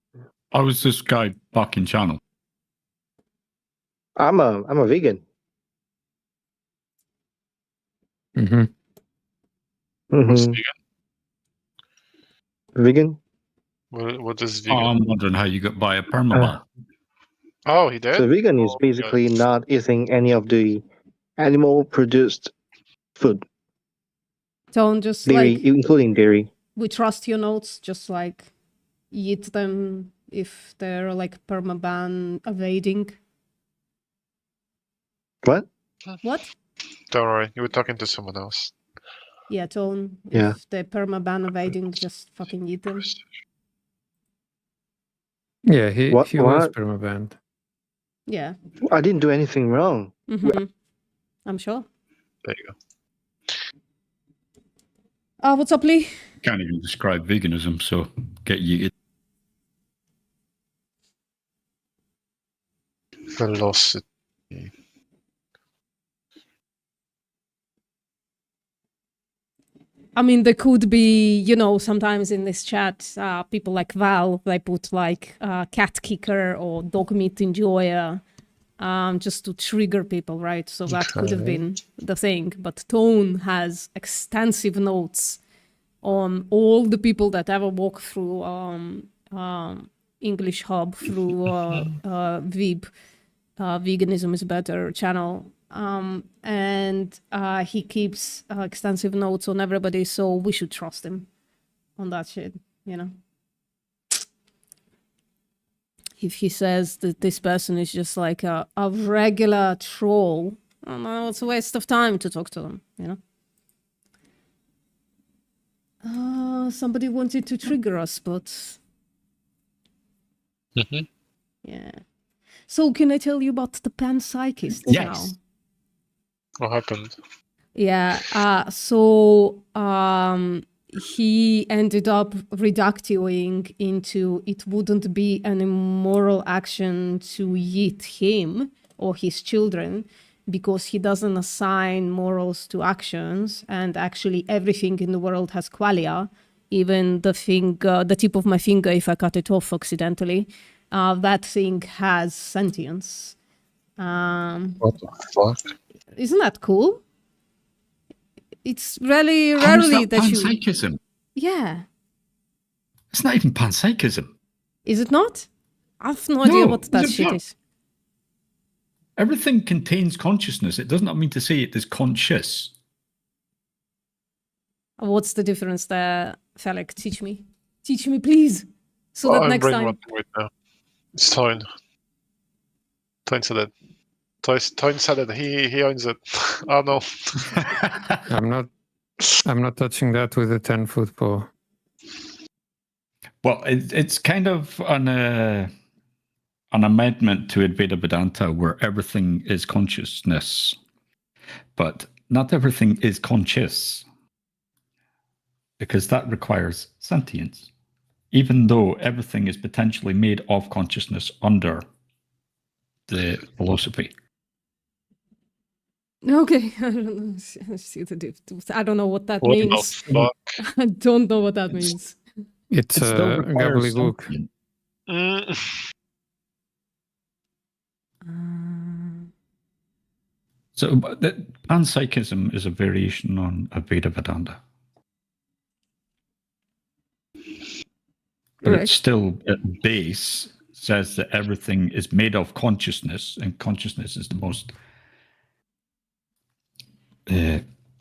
How is this guy back in channel? I'm a vegan. Mm-hmm. What's Mm-hmm. vegan? Vegan. What is Oh, vegan? I'm wondering how you got by a permaban. Oh, he did? So vegan is Oh, basically yeah. not eating any of the animal-produced food, Don't just dairy, like including dairy. we trust your notes. Just like eat them if they're like permaban evading. What? What? Don't worry, you were talking to someone else. Yeah, Tone. Yeah. If they're permaban evading, just fucking eat them. Yeah, he What? was What? permabanned. Yeah. I didn't do anything wrong. Mm-hmm. I'm sure. There you go. What's up, Lee? Can't even describe veganism, so get yeeted. Velocity. I mean, there could be, you know, sometimes in this chat, people like Val, they put like cat kicker or dog meat enjoyer, just to trigger people, right? So that could have Okay. been the thing. But Tone has extensive notes on all the people that ever walk through English Hub, through Veeb, Veganism is Better channel. And he keeps extensive notes on everybody, so we should trust him on that shit, you know? If he says that this person is just like a regular troll, I don't know, it's a waste of time to talk to them, you know? Somebody wanted to trigger us, but yeah. So can I tell you about the panpsychist now? What happened? Yeah, so he ended up reducting into it wouldn't be an immoral action to eat him or his children because he doesn't assign morals to actions, and actually everything in the world has qualia, even the thing, the tip of my finger, if I cut it off accidentally, that thing has sentience. What the fuck? Isn't that cool? It's really How is rarely that that you. panpsychism? Yeah. It's not even panpsychism. Is it not? I have no idea what that it's shit not. is. Everything contains consciousness. It does not mean to say it is conscious. What's the difference there, Felix? Teach me. Teach me, please. So that I'm next time. brainwashing right now. It's Tone. Tone said it. Tone said it. He owns it. Oh no. I'm not touching that with a 10-foot pole. Well, it's kind of an amendment to Advaita Vedanta where everything is consciousness, but not everything is conscious, because that requires sentience, even though everything is potentially made of consciousness under the philosophy. Okay, I don't know. See the diff- I don't know what that What the means. fuck? I don't know what that means. It's It still requires gobbledygook. sentience. So panpsychism is a variation on Advaita Vedanta. But Right. it's still at base says that everything is made of consciousness, and consciousness is the most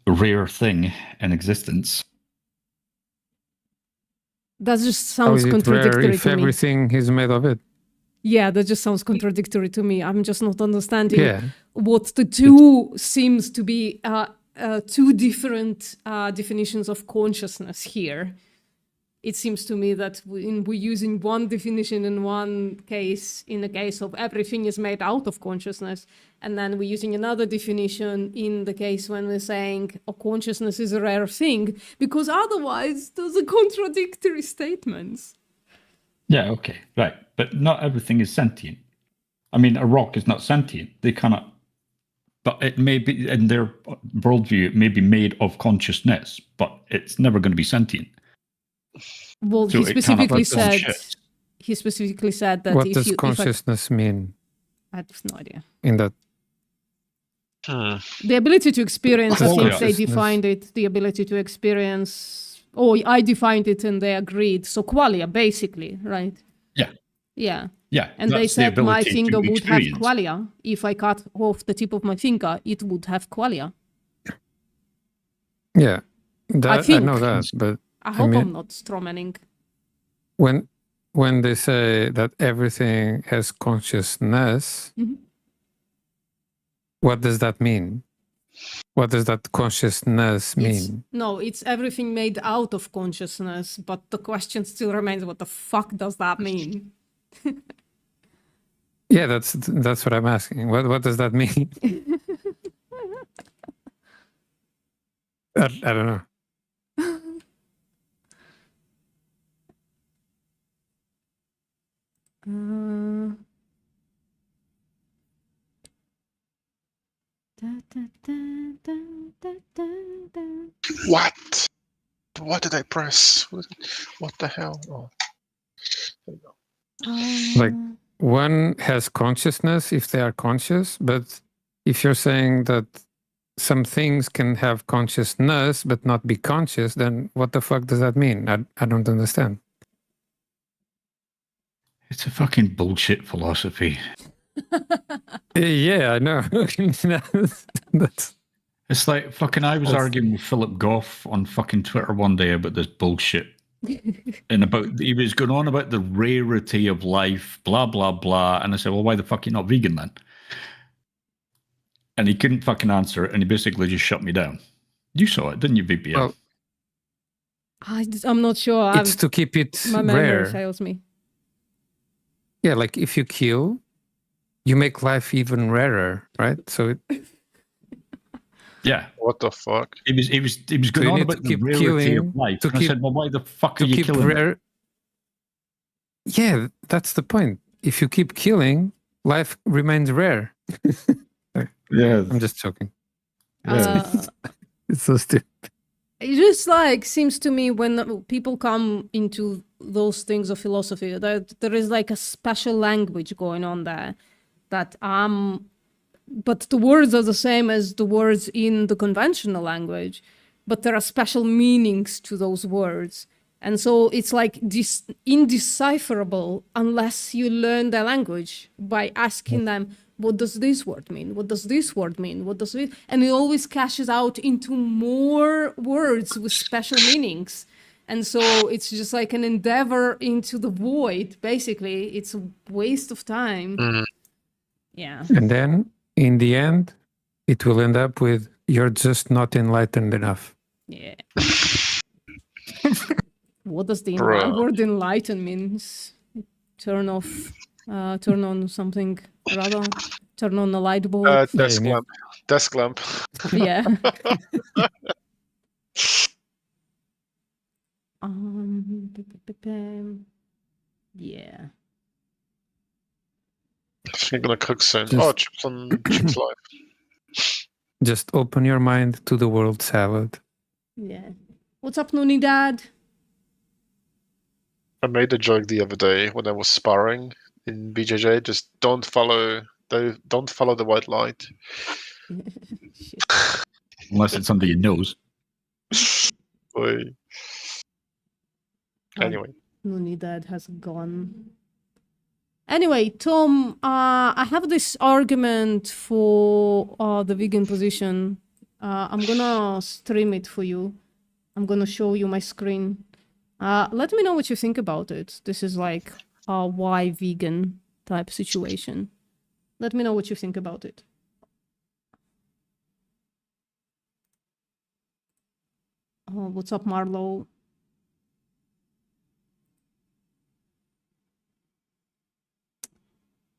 rare thing in existence. That just How sounds is it rare contradictory if to me. everything is made of it? Yeah, that just sounds contradictory to me. I'm just not understanding Yeah. what the two seems to be two different definitions of consciousness here. It seems to me that we're using one definition in one case, in the case of everything is made out of consciousness, and then we're using another definition in the case when we're saying consciousness is a rare thing, because otherwise those are contradictory statements. Yeah, okay, right. But not everything is sentient. I mean, a rock is not sentient. They cannot. But it may be, in their worldview, it may be made of consciousness, but it's never going to be sentient. Well, So he it cannot specifically be said conscious. that What if does you consciousness mean I have no idea. in that? The ability to experience, I Does think they consciousness- defined it, the ability to experience, I defined it and they agreed. So qualia, basically, right? Yeah. Yeah. Yeah. And they that's the said my ability to finger would have experience. qualia. If I cut off the tip of my finger, it would have qualia. Yeah, that, I think. know that, but I hope mean, I'm not strawmanning. when they say that everything has consciousness, Mhm. what does that mean? What does that consciousness mean? No, it's everything made out of consciousness, but the question still remains, what the fuck does that mean? Yeah, that's what I'm asking. What does that mean? I don't know. What? What did I press? What the hell? Oh. There you go. Like one has consciousness if they are conscious, but if you're saying that some things can have consciousness but not be conscious, then what the fuck does that mean? I don't understand. It's a fucking bullshit philosophy. Yeah, I know. That's It's like fucking. I was arguing with Philip Goff on fucking Twitter one day about this bullshit, and he was going on about the rarity of life, blah blah blah, and I said, "Well, why the fuck you not vegan then?" And he couldn't fucking answer it, and he basically just shut me down. You saw it, didn't you, VPN? Well, I'm not sure. it's to keep it My memory rare. fails me. Yeah, like if you kill, you make life even rarer, right? So it, Yeah. What the fuck? He was So going you on need about to the keep rarity killing of life. to And I keep- said, well, why the fuck to are you keep killing rare. it? Yeah, that's the point. If you keep killing, life remains rare. Yeah, I'm just joking. Uh, It's so stupid. It just like seems to me when people come into those things of philosophy that there is like a special language going on there that but the words are the same as the words in the conventional language, but there are special meanings to those words. And so it's like this indecipherable unless you learn the language by asking them, what does this word mean? What does this word mean? What does it? And it always cashes out into more words with special meanings. And so it's just like an endeavor into the void. Basically, it's a waste of time. Yeah. And then in the end, it will end up with you're just not enlightened enough. Yeah. What does the Bruh. word enlighten means? Turn off, turn on something rather, turn on a light bulb. Desk lamp. Desk lamp. Yeah. Yeah. I'm gonna cook soon. Just- Oh, chips on chips live. Just open your mind to the world salad. Yeah. What's up, Noonie Dad? I made a joke the other day when I was sparring in BJJ. Just don't follow the white light. Unless it's under your nose. Oi. Oh, Anyway. Noonie Dad has gone. Anyway, Tom, I have this argument for the vegan position. I'm gonna stream it for you. I'm gonna show you my screen. Let me know what you think about it. This is like a why vegan type situation. Let me know what you think about it. What's up, Marlo?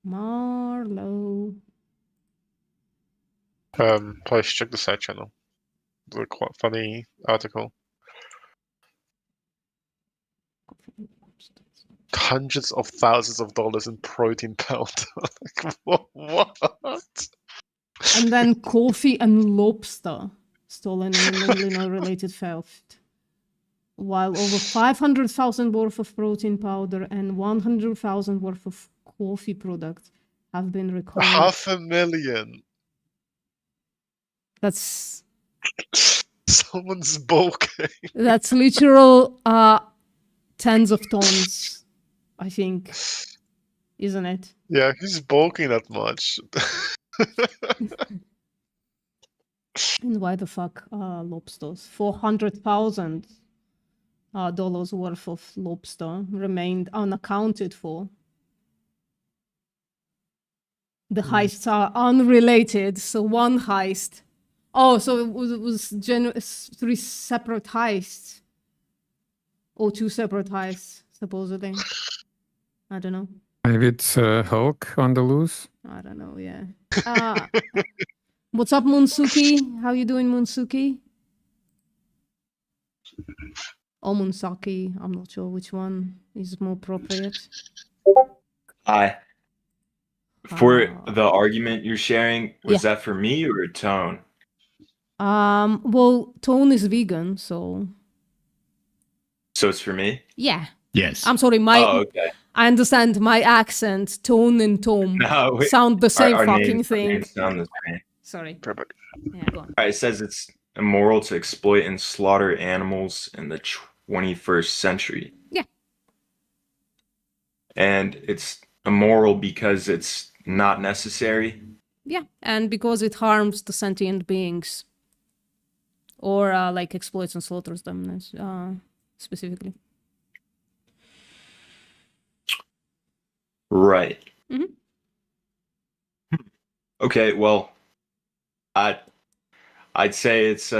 Marlo. Please check the side channel. It's a quite funny article. hundreds of thousands of dollars in protein powder. Like, what? And then coffee and lobster stolen in an Illinois-related theft. While over 500,000 worth of protein powder and 100,000 worth of coffee products have been recovered. 500,000. That's someone's bulking. That's literal tens of tons, I think, isn't it? Yeah, who's bulking that much? And why the fuck lobsters? $400,000 worth of lobster remained unaccounted for. The heists are unrelated. So one heist. Oh, so it was 3 separate heists. Or 2 separate heists, supposedly. I don't know. Maybe it's Hulk on the loose. I don't know, yeah. What's up, Munsuki? How you doing, Munsuki? Or Munsaki, I'm not sure which one is more appropriate. Hi. For the argument you're sharing, was that for me or Tone? Well, Tone is vegan, so So it's for me? yeah. Yes. I'm sorry, okay. I understand my accent, Tone and Tome No, sound the same our fucking names, thing. Our names sound the same. Sorry. Perfect. Yeah, go on. All right, it says it's immoral to exploit and slaughter animals in the 21st century. Yeah. And it's immoral because it's not necessary. Yeah, and because it harms the sentient beings. Or like exploits and slaughters them specifically. Right. Mhm. Okay, well, I'd say it's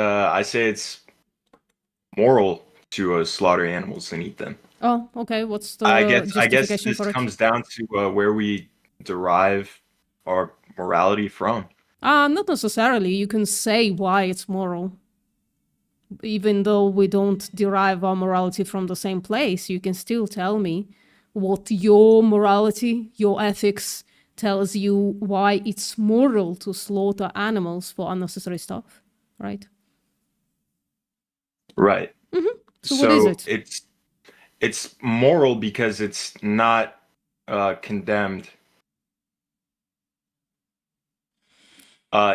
moral to slaughter animals and eat them. Oh, okay. What's the I guess justification this for it? comes down to where we derive our morality from. Not necessarily. You can say why it's moral. Even though we don't derive our morality from the same place, you can still tell me what your morality, your ethics tells you why it's moral to slaughter animals for unnecessary stuff, right? Right. Mm-hmm. So what is it? It's moral because it's not condemned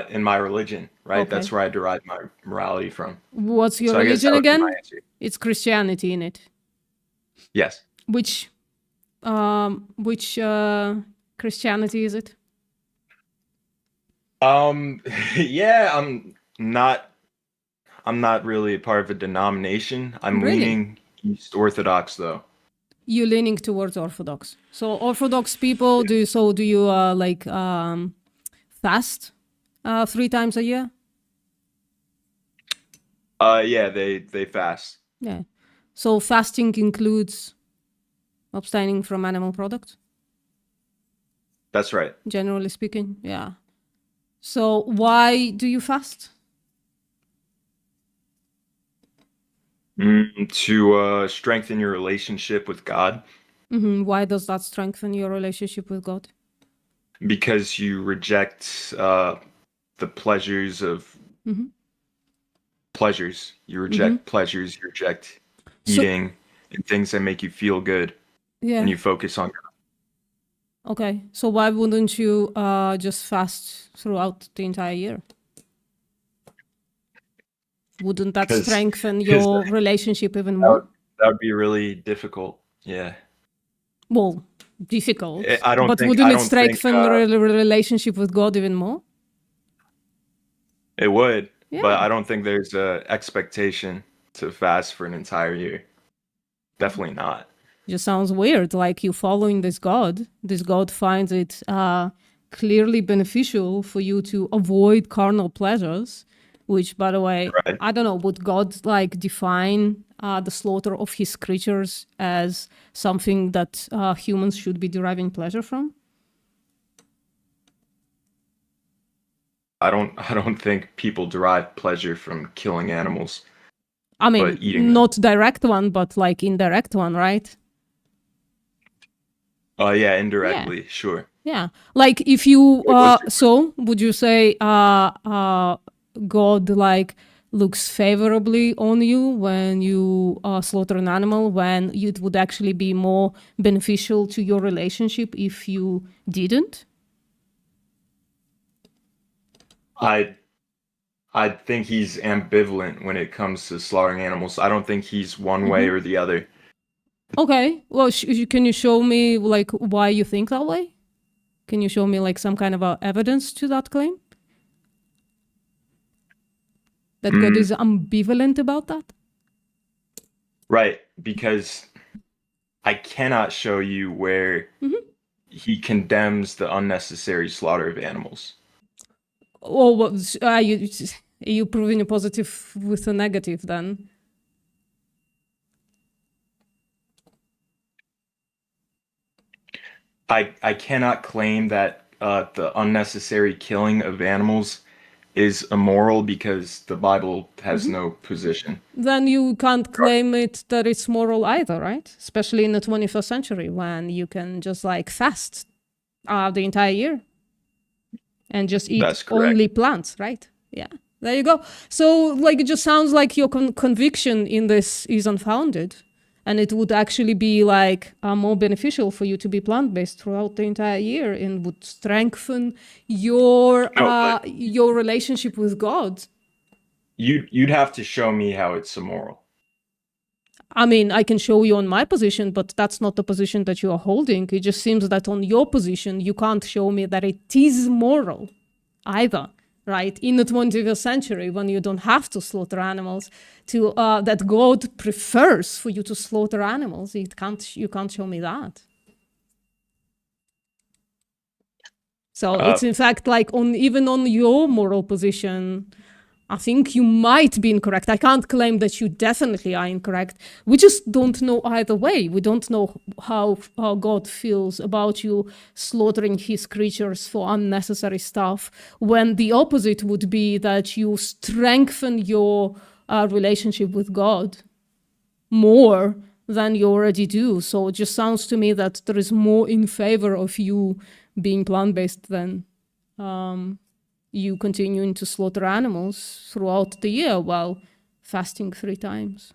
in my religion, right? Okay. That's where I derive my morality from. What's your So I guess religion that would be again? my answer. It's Christianity in it. Yes. Which Christianity is it? Yeah, I'm not really a part of a denomination. I'm Really? leaning East Orthodox though. You're leaning towards Orthodox. So Orthodox people, do you fast 3 times a year? Yeah, they fast. Yeah. So fasting includes abstaining from animal products, That's right. generally speaking. Yeah. So why do you fast? To strengthen your relationship with God, Why does that strengthen your relationship with God? because you reject the pleasures of Mhm. pleasures. You reject pleasures. You reject So- eating and things that make you feel good, Yeah. and you focus on God. Okay. So why wouldn't you just fast throughout the entire year? Wouldn't that 'Cause- strengthen 'cause your relationship even more? That would be really difficult. Yeah. Well, difficult. I don't but think- wouldn't I it don't think, strengthen the relationship with God even more? It would, Yeah. but I don't think there's a expectation to fast for an entire year. Definitely not. Just sounds weird. Like you following this God. This God finds it clearly beneficial for you to avoid carnal pleasures. Which, by the way, Right. I don't know. Would God like define the slaughter of his creatures as something that humans should be deriving pleasure from? I don't think people derive pleasure from killing animals. I mean, But eating them. not direct one, but like indirect one, right? Oh yeah, indirectly, sure. Yeah, like if you so would you say God like looks favorably on you when you slaughter an animal, when it would actually be more beneficial to your relationship if you didn't? I think he's ambivalent when it comes to slaughtering animals. I don't think he's one way or the other. Okay, well, can you show me like why you think that way? Can you show me like some kind of evidence to that claim? That God is ambivalent about that? Right, because I cannot show you where he condemns the unnecessary slaughter of animals. Oh, what, you proving a positive with a negative then? I cannot claim that the unnecessary killing of animals is immoral because the Bible has no position. Then you can't claim it that it's moral either, right? Especially in the 21st century when you can just like fast the entire year and just eat only plants, right? Yeah, there you go. So like it just sounds like your conviction in this is unfounded. And it would actually be like more beneficial for you to be plant-based throughout the entire year and would strengthen your your relationship with God. You'd have to show me how it's immoral. I mean, I can show you on my position, but that's not the position that you are holding. It just seems that on your position, you can't show me that it is moral either. Right, in the 21st century, when you don't have to slaughter animals, to that God prefers for you to slaughter animals, you can't show me that. So it's in fact like even on your moral position, I think you might be incorrect. I can't claim that you definitely are incorrect. We just don't know either way. We don't know how God feels about you slaughtering his creatures for unnecessary stuff, when the opposite would be that you strengthen your relationship with God more than you already do. So it just sounds to me that there is more in favor of you being plant-based than you continuing to slaughter animals throughout the year while fasting 3 times.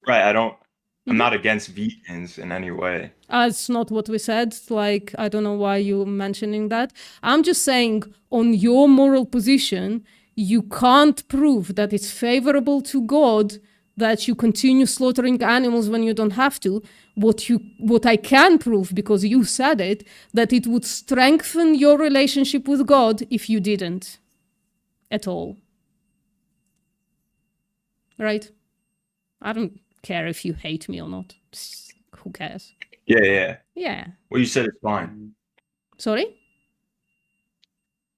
Right, I'm not against vegans in any way. It's not what we said. Like, I don't know why you're mentioning that. I'm just saying, on your moral position, you can't prove that it's favorable to God that you continue slaughtering animals when you don't have to. What I can prove, because you said it, that it would strengthen your relationship with God if you didn't at all. Right? I don't care if you hate me or not. Who cares? Yeah. Yeah. What you said is fine. Sorry?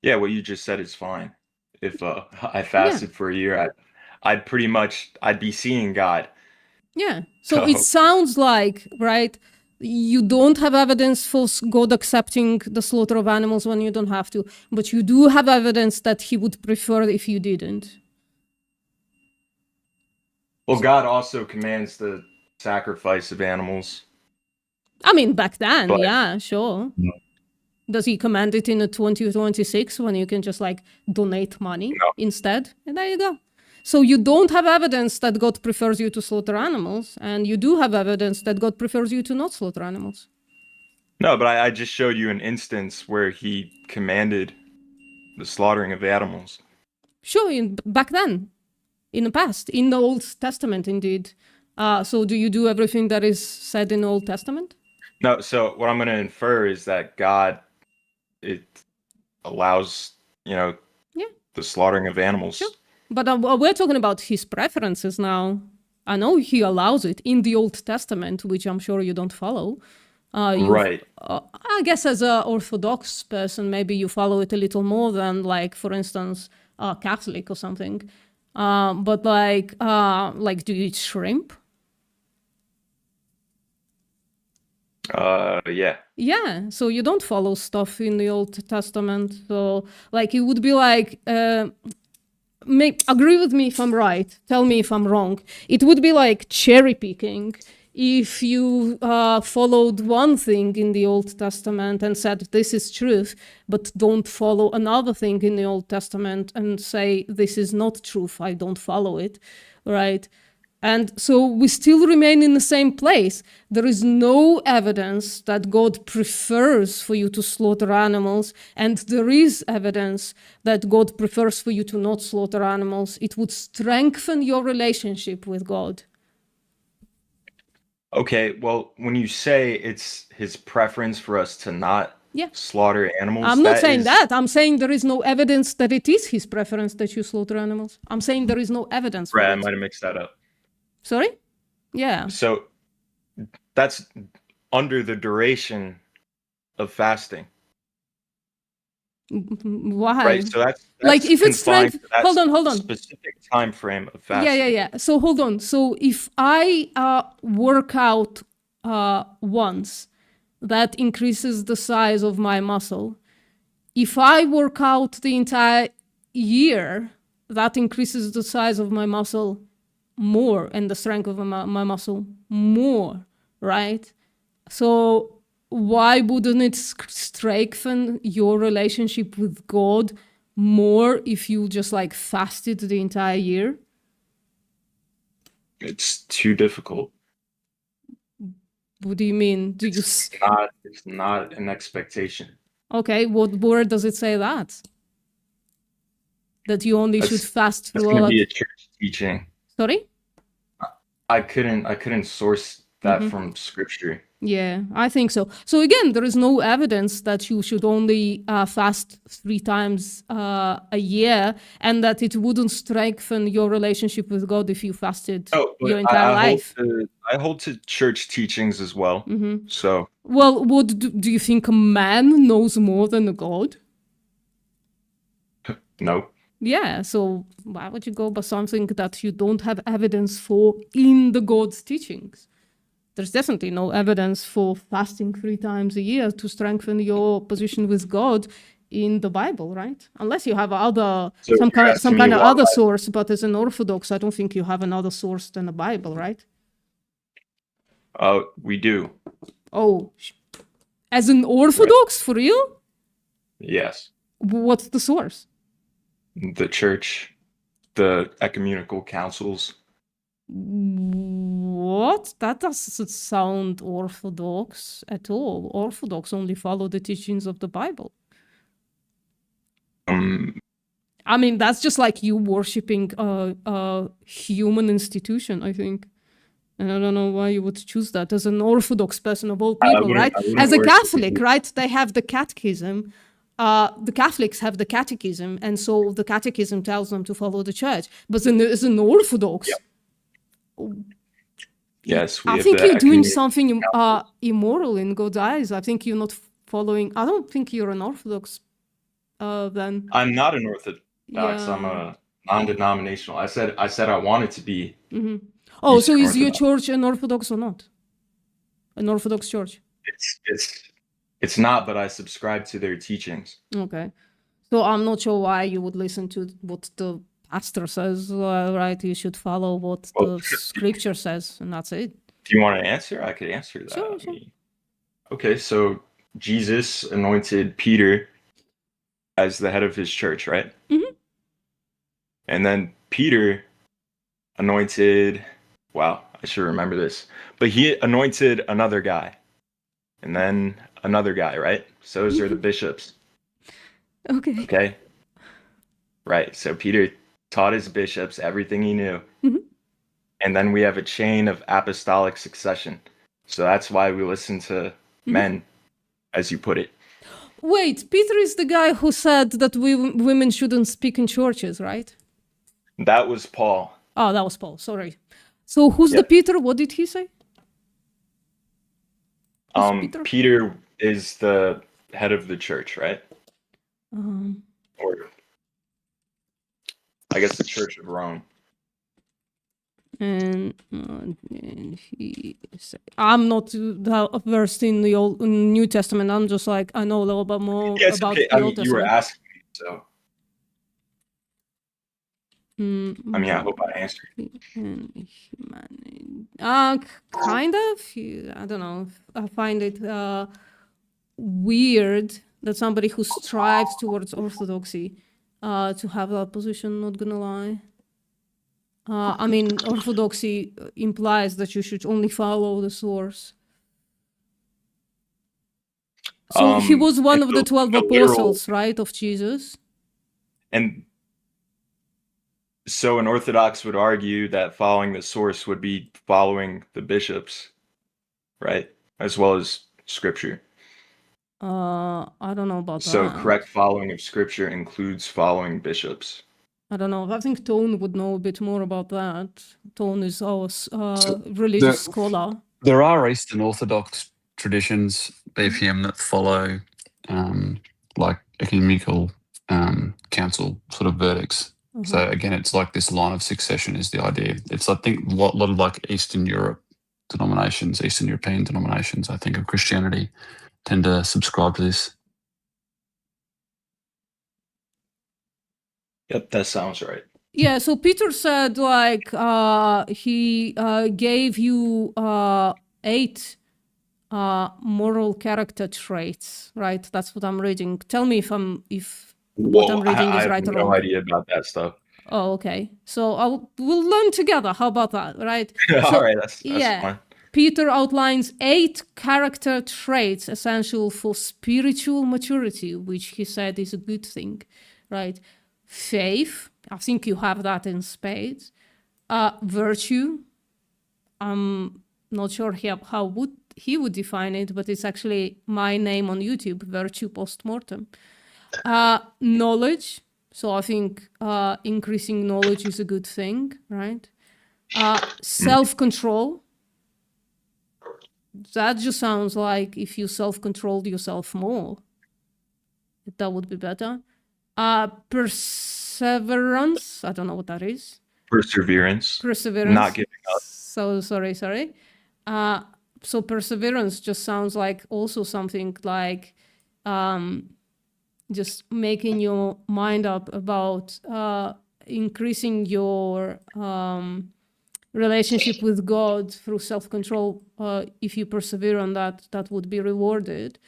Yeah, what you just said is fine. If I fasted for a year, I'd be seeing God. Yeah. So it sounds like, right, you don't have evidence for God accepting the slaughter of animals when you don't have to, but you do have evidence that he would prefer if you didn't. Well, God also commands the sacrifice of animals. I mean, back then, yeah, sure. Does he command it in the 2026 when you can just like donate money instead? And there you go. So you don't have evidence that God prefers you to slaughter animals, and you do have evidence that God prefers you to not slaughter animals. No, but I just showed you an instance where he commanded the slaughtering of animals. Sure, back then, in the past, in the Old Testament, indeed. So do you do everything that is said in the Old Testament? No, so what I'm going to infer is that God, it allows, the slaughtering of animals. Sure. But we're talking about his preferences now. I know he allows it in the Old Testament, which I'm sure you don't follow. Right. I guess as an Orthodox person, maybe you follow it a little more than, like, for instance, Catholic or something. But like, do you eat shrimp? Yeah. Yeah, so you don't follow stuff in the Old Testament. So, like, it would be like, agree with me if I'm right, tell me if I'm wrong. It would be like cherry picking if you followed one thing in the Old Testament and said this is truth, but don't follow another thing in the Old Testament and say this is not truth, I don't follow it, right? And so we still remain in the same place. There is no evidence that God prefers for you to slaughter animals, and there is evidence that God prefers for you to not slaughter animals. It would strengthen your relationship with God. Okay, well, when you say it's his preference for us to not slaughter animals, I'm not saying that. I'm saying there is no evidence that it is his preference that you slaughter animals. I'm saying there is no evidence for Right, I it. might have mixed that up. Sorry? Yeah. So that's under the duration of fasting. Why? Right, so that's like if it's confined strength. to that Hold on. specific time frame of fasting. Yeah. So hold on. So if I work out once, that increases the size of my muscle. If I work out the entire year, that increases the size of my muscle more and the strength of my muscle more, right? So why wouldn't it strengthen your relationship with God more if you just like fasted the entire year? It's too difficult. What do you mean? It's not an expectation. Okay, where does it say that? That you only should fast That's through gonna be a church teaching. Sorry? I couldn't source that from scripture. Yeah, I think so. So again, there is no evidence that you should only fast 3 times a year, and that it wouldn't strengthen your relationship with God if you fasted your entire life. I hold to church teachings as well. So Well, what do you think a man knows more than a God? no. Yeah, so why would you go by something that you don't have evidence for in the God's teachings? There's definitely no evidence for fasting 3 times a year to strengthen your position with God in the Bible, right? Unless you have some kind of other source, but as an Orthodox, I don't think you have another source than the Bible, right? We do. Oh, as an Orthodox, for real? Yes. What's the source? The church, the ecumenical councils. What? That doesn't sound Orthodox at all. Orthodox only follow the teachings of the Bible. I mean, that's just like you worshipping a human institution, I think. And I don't know why you would choose that as an Orthodox person of all people, right? As a Catholic, right? They have the catechism. The Catholics have the catechism, and so the catechism tells them to follow the church. But as an Orthodox, yes, I think you're doing something immoral in God's eyes. I think you're not following. I don't think you're an Orthodox. Then I'm not an Orthodox. I'm a non-denominational. I said I wanted to be. Oh, so is your church an Orthodox or not? An Orthodox church? It's not, but I subscribe to their teachings. Okay. So I'm not sure why you would listen to what the pastor says, right? You should follow what the scripture says, and that's it. Do you want to answer? I could answer that. Sure. Okay, so Jesus anointed Peter as the head of his church, right? And then Peter anointed, wow, I should remember this, but he anointed another guy. And then another guy, right? So those are the bishops. Okay. Right. So Peter taught his bishops everything he knew. And then we have a chain of apostolic succession. So that's why we listen to men, as you put it. Wait, Peter is the guy who said that women shouldn't speak in churches, right? That was Paul. Oh, that was Paul. Sorry. So who's the Peter? What did he say? Peter is the head of the church, right? Or I guess the Church of Rome. And he said, I'm not versed in the New Testament. I'm just like, I know a little bit more about the Old Testament. You were asking me, so. I mean, I hope I answered. Kind of. I don't know. I find it weird that somebody who strives towards orthodoxy to have that position, not gonna lie. I mean, orthodoxy implies that you should only follow the source. So he was one of the 12 apostles, right, of Jesus? And so an Orthodox would argue that following the source would be following the bishops, right? As well as scripture. I don't know about So that. correct following of scripture includes following bishops. I don't know. I think Tone would know a bit more about that. Tone is our So religious scholar. There are Eastern Orthodox traditions, BPM, that follow like ecumenical council sort of verdicts. So again, it's like this line of succession is the idea. It's, I think, a lot of like Eastern Europe denominations, Eastern European denominations, I think, of Christianity tend to subscribe to this. Yep, that sounds right. Yeah, so Peter said like he gave you 8 moral character traits, right? That's what I'm reading. Tell me if what I'm reading is I right have or no wrong. idea about that stuff. Oh, okay. So we'll learn together. How about that, right? All right, that's yeah. fine. Peter outlines 8 character traits essential for spiritual maturity, which he said is a good thing, right? Faith, I think you have that in spades. Virtue, I'm not sure how he would define it, but it's actually my name on YouTube, Virtue Postmortem. Knowledge, so I think increasing knowledge is a good thing, right? Self-control, that just sounds like if you self-controlled yourself more, that would be better. Perseverance, I don't know what that is. Perseverance. Not giving up. So sorry. So perseverance just sounds like also something like just making your mind up about increasing your relationship with God through self-control. If you persevere on that, that would be rewarded.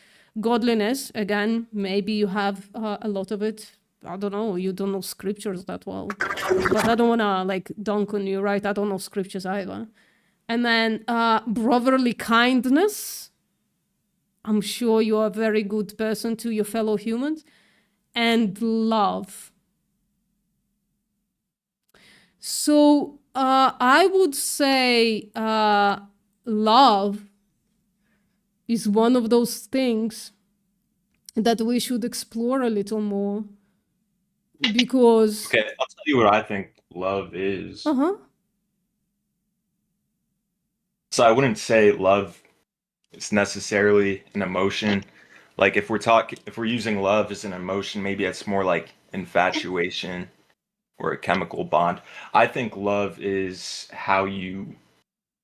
Godliness, again, maybe you have a lot of it. I don't know, you don't know scriptures that well, but I don't want to like dunk on you, right? I don't know scriptures either. And then brotherly kindness. I'm sure you're a very good person to your fellow humans. And love. So I would say love is one of those things that we should explore a little more. Because Okay, I'll tell you what I think love is. So I wouldn't say love is necessarily an emotion. Like if we're using love as an emotion, maybe it's more like infatuation or a chemical bond. I think love is how you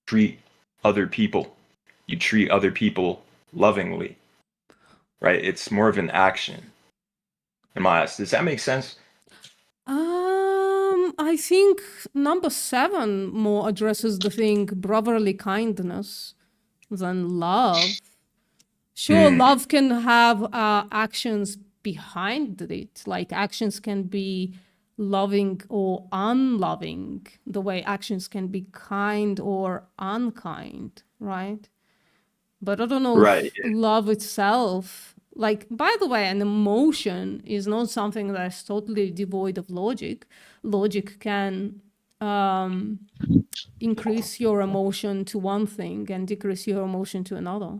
treat other people. You treat other people lovingly, right? It's more of an action in my eyes. Does that make sense? I think number 7 more addresses the thing brotherly kindness than love. Sure, love can have actions behind it. Like actions can be loving or unloving, the way actions can be kind or unkind, right? But I don't know if love itself, like, by the way, an emotion is not something that's totally devoid of logic. Logic can increase your emotion to one thing and decrease your emotion to another.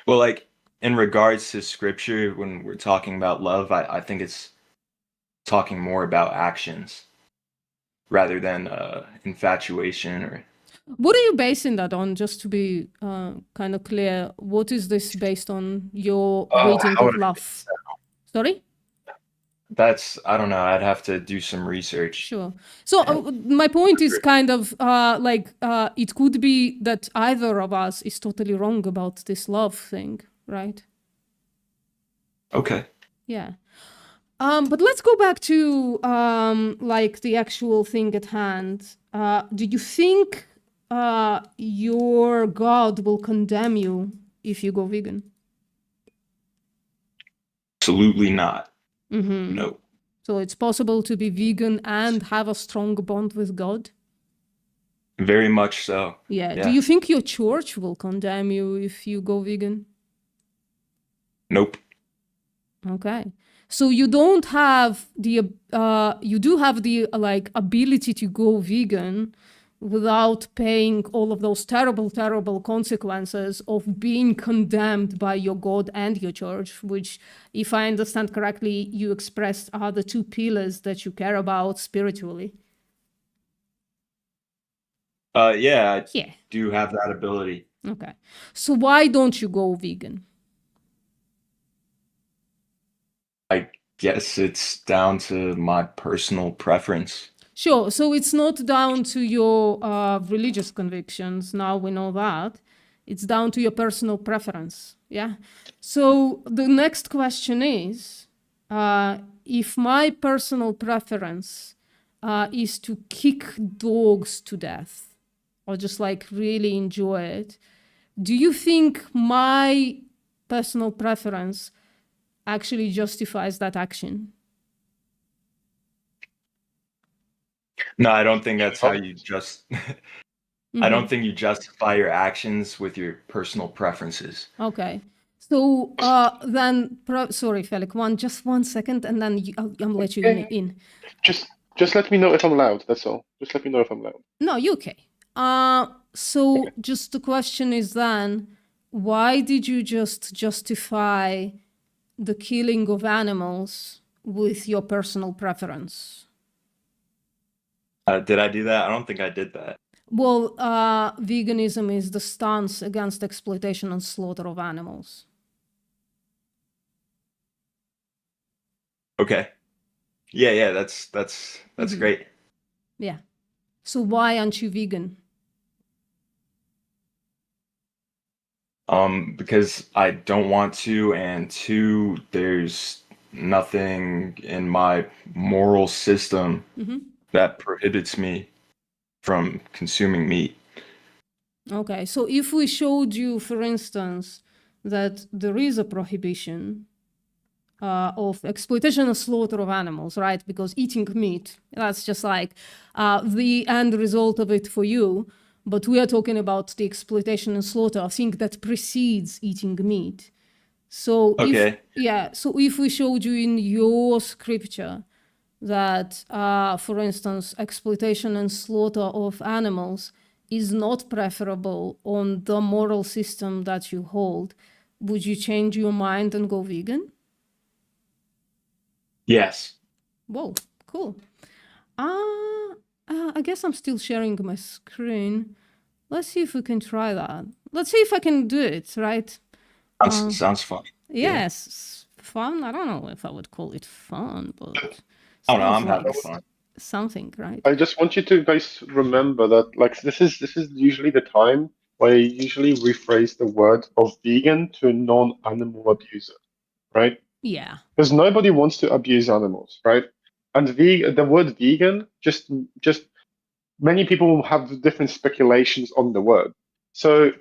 Well, like in regards to scripture, when we're talking about love, I think it's talking more about actions rather than infatuation or. What are you basing that on, just to be kind of clear? What is this based on, your reading of love? Sorry? I don't know. I'd have to do some research. Sure. So my point is kind of it could be that either of us is totally wrong about this love thing, right? Okay. Yeah. But let's go back to like the actual thing at hand. Do you think your God will condemn you if you go vegan? Absolutely not. Mm-hmm. No. So it's possible to be vegan and have a strong bond with God? Very much so. Yeah. Yeah. Do you think your church will condemn you if you go vegan? Nope. Okay. So you don't have the you do have the like ability to go vegan without paying all of those terrible consequences of being condemned by your God and your church, which, if I understand correctly, you expressed are the two pillars that you care about spiritually. Yeah, I Yeah. do have that ability. Okay. So why don't you go vegan? I guess it's down to my personal preference. Sure. So it's not down to your religious convictions. Now we know that. It's down to your personal preference. Yeah. So the next question is, if my personal preference is to kick dogs to death or just like really enjoy it, do you think my personal preference actually justifies that action? No, I don't think that's how you just. I don't Mhm. think you justify your actions with your personal preferences. Okay. So then, sorry, Felix, just 1 second, and then I'll let you in. Just let me know if I'm loud. That's all. Just let me know if I'm loud. No, you okay. So just the question is then, why did you just justify the killing of animals with your personal preference? Did I do that? I don't think I did that. Well, veganism is the stance against exploitation and slaughter of animals. Okay. Yeah, that's Mhm. great. Yeah. So why aren't you vegan? Because I don't want to, and two, there's nothing in my moral system Mhm. that prohibits me from consuming meat. Okay, so if we showed you, for instance, that there is a prohibition of exploitation and slaughter of animals, right? Because eating meat, that's just like the end result of it for you. But we are talking about the exploitation and slaughter, I think that precedes eating meat. So Okay. so if we showed you in your scripture that, for instance, exploitation and slaughter of animals is not preferable on the moral system that you hold, would you change your mind and go vegan? Yes. Whoa, cool. I guess I'm still sharing my screen. Let's see if we can try that. Let's see if I can do it, right? Sounds fun. Yes, fun. I don't know if I would call it fun, but Oh no, sounds I'm like having fun. something, right? I just want you to guys remember that like this is usually the time where I usually rephrase the word of vegan to a non-animal abuser, right? Yeah. Because nobody wants to abuse animals, right? And the word vegan just many people have different speculations on the word. So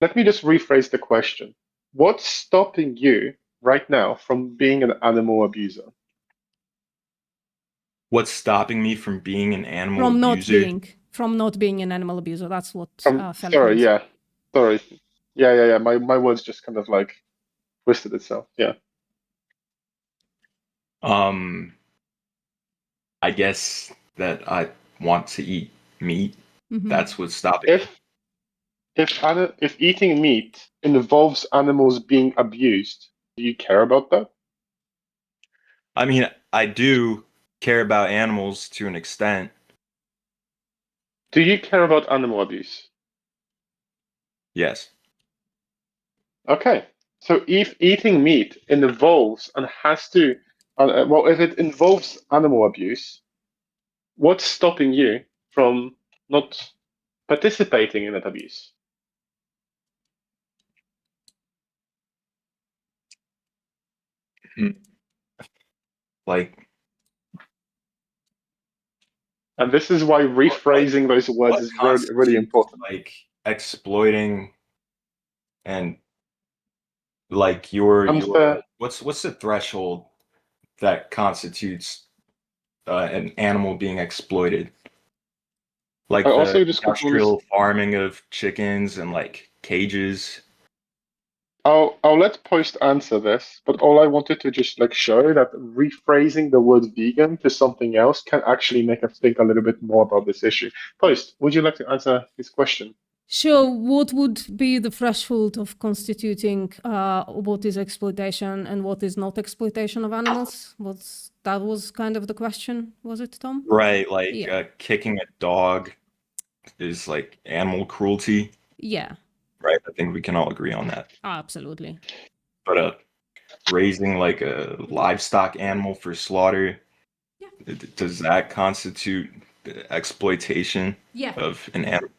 let me just rephrase the question. What's stopping you right now from being an animal abuser? What's stopping me from being an animal From abuser? not being an animal abuser. That's what Felix Sorry, means. yeah. Sorry. Yeah. My words just kind of like twisted itself. Yeah. I guess that I want to eat meat. Mhm. That's what's stopping me. If eating meat involves animals being abused, do you care about that? I mean, I do care about animals to an extent. Do you care about animal abuse? Yes. Okay. So if eating meat involves and has to, well, if it involves animal abuse, what's stopping you from not participating in that abuse? Like, And this is why rephrasing those words is really, really important. like exploiting and like your Unfair. what's the threshold that constitutes an animal being exploited? Like I the also just industrial farming of chickens and like cages. I'll let Post answer this, but all I wanted to just like show that rephrasing the word vegan to something else can actually make us think a little bit more about this issue. Post, would you like to answer his question? Sure. What would be the threshold of constituting what is exploitation and what is not exploitation of animals? That was kind of the question, was it, Tom? Right, like Yeah. kicking a dog is like animal cruelty, Yeah, right? I think we can all agree on that. absolutely. But raising like a livestock animal for slaughter, does that constitute the exploitation Yeah. of an animal?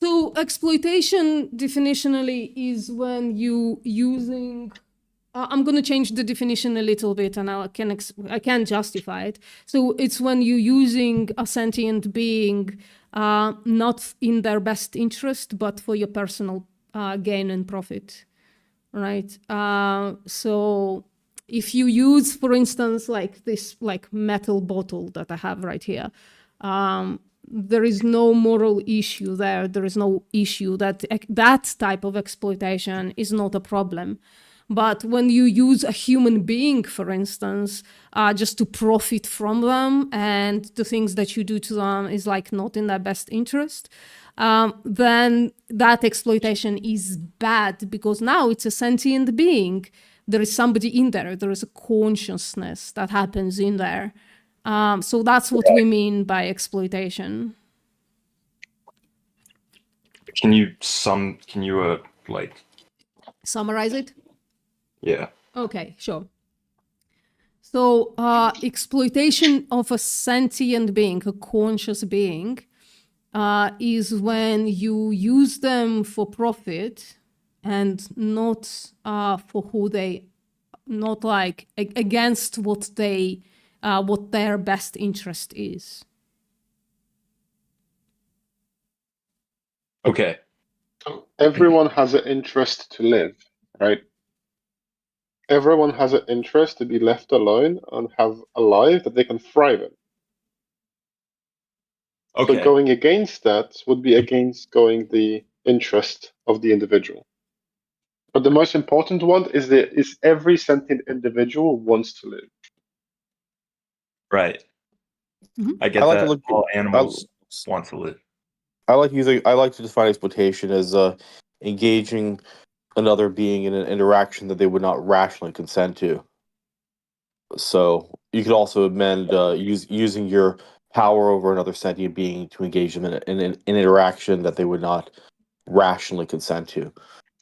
So exploitation definitionally is when you using. I'm going to change the definition a little bit, and I can justify it. So it's when you using a sentient being not in their best interest, but for your personal gain and profit, right? So if you use, for instance, like this like metal bottle that I have right here. There is no moral issue there. There is no issue that that type of exploitation is not a problem. But when you use a human being, for instance, just to profit from them and the things that you do to them is like not in their best interest, then that exploitation is bad because now it's a sentient being. There is somebody in there. There is a consciousness that happens in there. So that's what we mean by exploitation. Can you like summarize it? Yeah. Okay, sure. So exploitation of a sentient being, a conscious being, is when you use them for profit and not for who they, not like against what they. What their best interest is. Okay. Everyone has an interest to live, right? Everyone has an interest to be left alone and have a life that they can thrive in. Okay. So going against that would be against going the interest of the individual. But the most important one is every sentient individual wants to live. Right. I get like to that look all animals want to live. I like to define exploitation as engaging another being in an interaction that they would not rationally consent to. So you could also amend using your power over another sentient being to engage them in an interaction that they would not rationally consent to.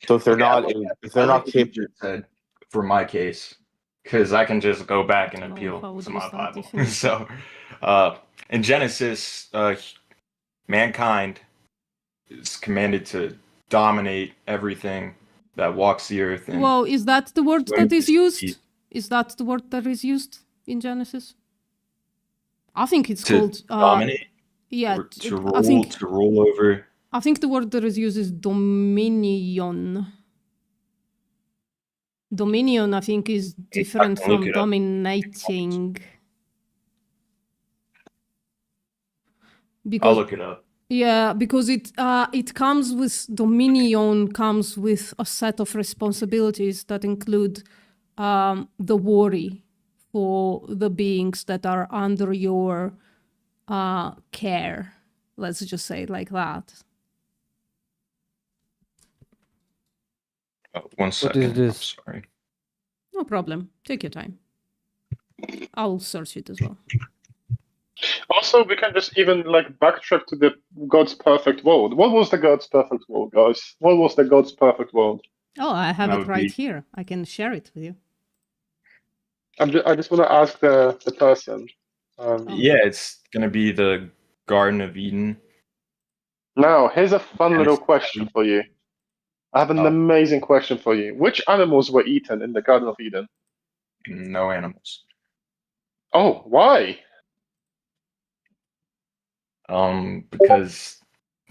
So if they're not capable, for my case, because I can just go back and appeal to my Bible. So, in Genesis, mankind is commanded to dominate everything that walks the earth. And well, is that the word that is used? Is that the word that is used in Genesis? I think it's called dominate. Yeah, to rule, to rule over. I think the word that is used is dominion. Dominion, I think, is different from dominating. I'll look it up. Yeah, because it comes with dominion comes with a set of responsibilities that include the worry for the beings that are under your care. Let's just say it like that. One second. What is this? I'm sorry. No problem. Take your time. I'll search it as well. Also, we can just even like backtrack to the God's perfect world. What was the God's perfect world, guys? What was the God's perfect world? Oh, I have it right here. I can share it with you. I just want to ask the person. Yeah, it's gonna be the Garden of Eden. Now, here's a fun little question for you. I have an amazing question for you. Which animals were eaten in the Garden of Eden? No animals. Oh, why? Because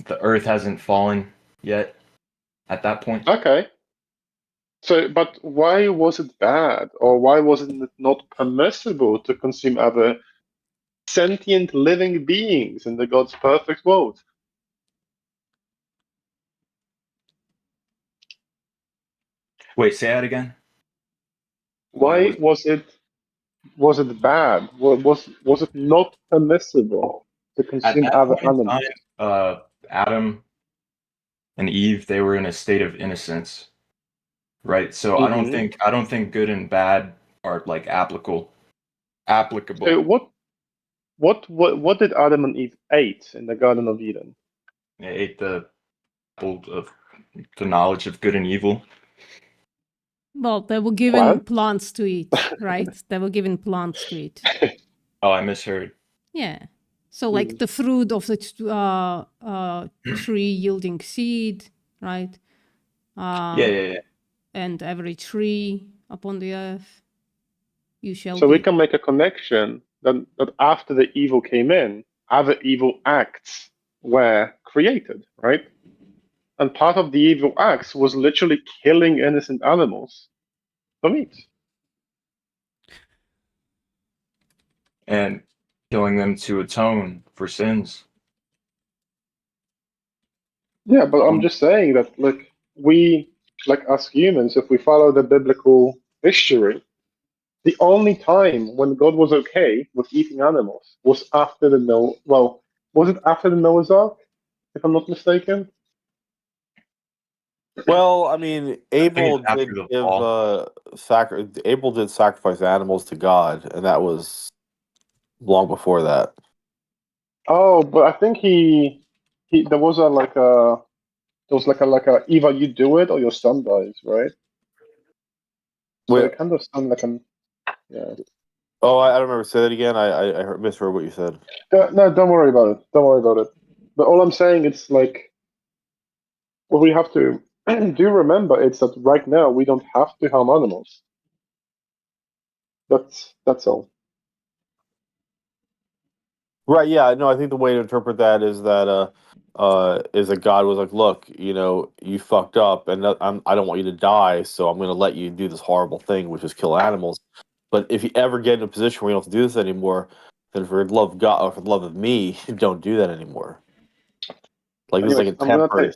the Earth hasn't fallen yet at that point. Okay. So, but why was it bad, or why was it not permissible to consume other sentient living beings in the God's perfect world? Wait, say that again. Why was it bad? Was it not permissible to At consume that other point in animals? time, Adam and Eve, they were in a state of innocence, right? So I don't think good and bad are like applicable. So what did Adam and Eve eat in the Garden of Eden? They ate the apple of the knowledge of good and evil. Well, they were given plants to eat, right? They were given plants to eat. Oh, I misheard. Yeah. So like the fruit of the tree yielding seed, right? Yeah. And every tree upon the earth, you shall So be. we can make a connection that after the evil came in, other evil acts were created, right? And part of the evil acts was literally killing innocent animals for meat. And killing them to atone for sins. Yeah, but I'm just saying that, like, we, like us humans, if we follow the biblical history, the only time when God was okay with eating animals was after the Noah. Well, was it after the Noah's Ark, if I'm not mistaken? Well, I mean, Abel after did the give Abel did sacrifice animals to God, and that was long before that. Oh, but I think he there was a either you do it or your son dies, right? So Wait. it kind of sounded like an yeah. Oh, I don't remember. Say that again. I misheard what you said. No, don't worry about it. Don't worry about it. But all I'm saying, it's like what we have to do remember is that right now we don't have to harm animals. That's all. Right. Yeah. No, I think the way to interpret that is that God was like, look, you fucked up, and I don't want you to die, so I'm going to let you do this horrible thing, which is kill animals. But if you ever get in a position where you don't have to do this anymore, then for the love of God or for the love of me, don't do that anymore. Like this is like a temporary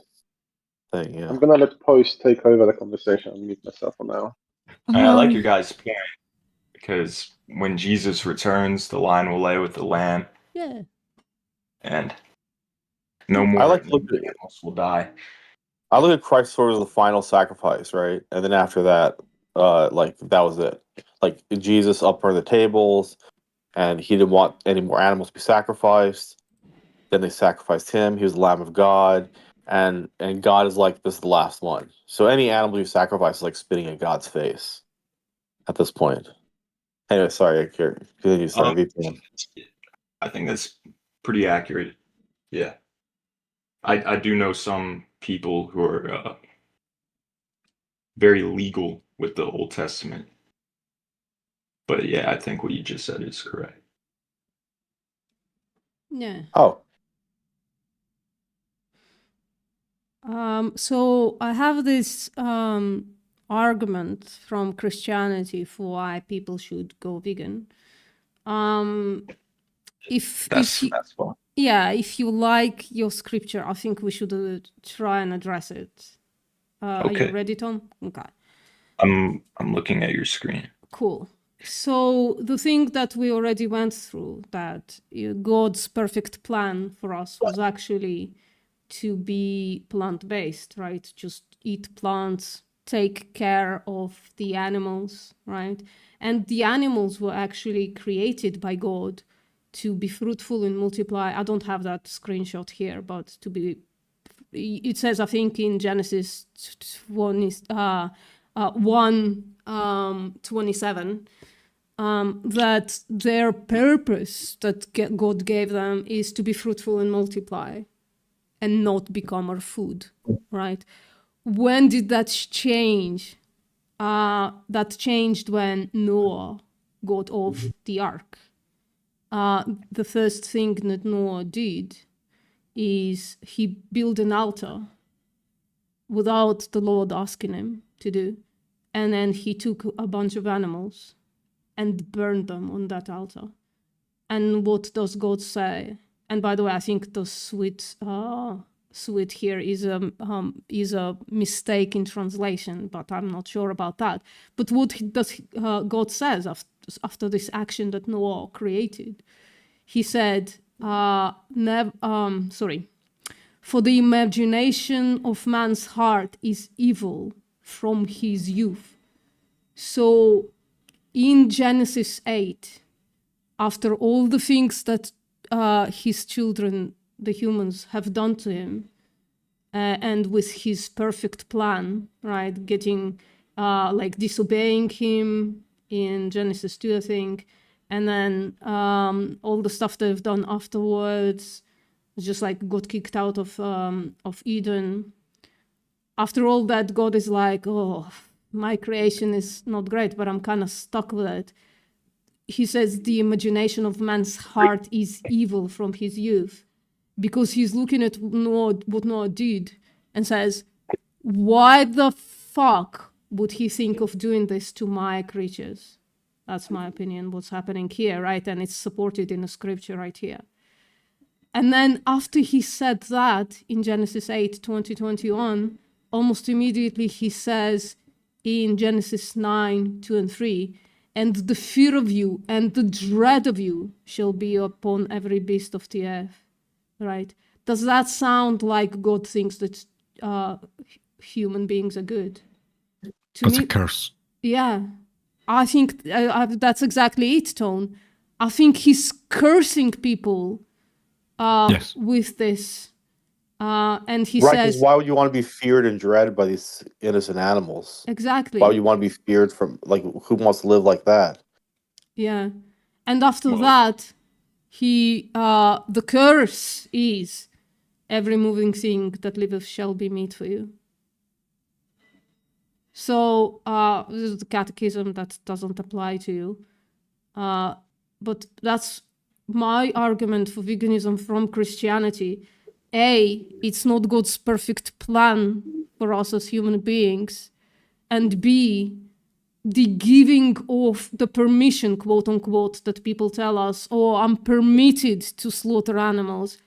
thing. Yeah. I'm gonna let Post take over the conversation and mute myself for now. I like your guys' point, because when Jesus returns, the lion will lay with the lamb, Yeah. and no more animals will die. I look at Christ sort of the final sacrifice, right? And then after that, like that was it. Like Jesus upturned the tables, and he didn't want any more animals to be sacrificed. Then they sacrificed him. He was the Lamb of God, and God is like, this is the last one. So any animal you sacrifice is like spitting in God's face at this point. Anyway, sorry, continue. Sorry, VPN. I think that's pretty accurate. Yeah. I do know some people who are very legal with the Old Testament. But yeah, I think what you just said is correct. Yeah. Oh. So I have this argument from Christianity for why people should go vegan. If fun. Yeah, if you like your scripture, I think we should try and address it. Are you Okay. ready, Tom? Okay. I'm looking at your screen. Cool. So the thing that we already went through, that God's perfect plan for us was actually to be plant-based, right? Just eat plants, take care of the animals, right? And the animals were actually created by God to be fruitful and multiply. I don't have that screenshot here, but to be, it says, I think in Genesis 1:27, that their purpose that God gave them is to be fruitful and multiply and not become our food, right? When did that change? That changed when Noah got off the ark, the first thing that Noah did is he built an altar without the Lord asking him to do. And then he took a bunch of animals and burned them on that altar. And what does God say? And by the way, I think the sweet here is a mistake in translation, but I'm not sure about that. But what does God says after this action that Noah created? He said, for the imagination of man's heart is evil from his youth. So in Genesis 8, after all the things that his children, the humans, have done to him, and with his perfect plan, right, getting, disobeying him in Genesis 2, I think, and then all the stuff they've done afterwards, just like got kicked out of Eden. After all that, God is like, oh, my creation is not great, but I'm kind of stuck with it. He says the imagination of man's heart is evil from his youth, because he's looking at what Noah did and says, why the fuck would he think of doing this to my creatures? That's my opinion, what's happening here, right? And it's supported in the scripture right here. And then after he said that in Genesis 8, 20-21, almost immediately he says in Genesis 9, 2 and 3, and the fear of you and the dread of you shall be upon every beast of the earth, right? Does that sound like God thinks that human beings are good? That's a curse. Yeah, I think that's exactly it, Tone. I think he's cursing people with this. And he Right, 'cause says... why would you want to be feared and dreaded by these innocent animals? Exactly. Why would you want to be feared from, like, who wants to live like that? Yeah. And after that, the curse is every moving thing that liveth shall be meat for you. So this is the catechism that doesn't apply to you. But that's my argument for veganism from Christianity. A, it's not God's perfect plan for us as human beings. And B, the giving of the permission, quote unquote, that people tell us, oh, I'm permitted to slaughter animals,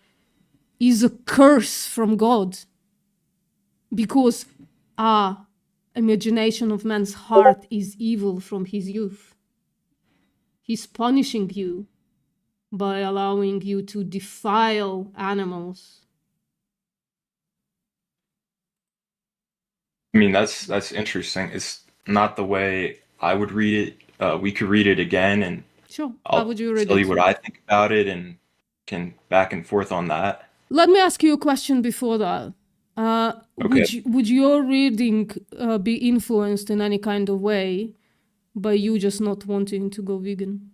is a curse from God. Because imagination of man's heart is evil from his youth. He's punishing you by allowing you to defile animals. I mean, that's interesting. It's not the way I would read it. We could read it again, and Sure. How would you read tell it? you what I think about it, and can back and forth on that. Let me ask you a question before that. Okay. Would your reading be influenced in any kind of way by you just not wanting to go vegan?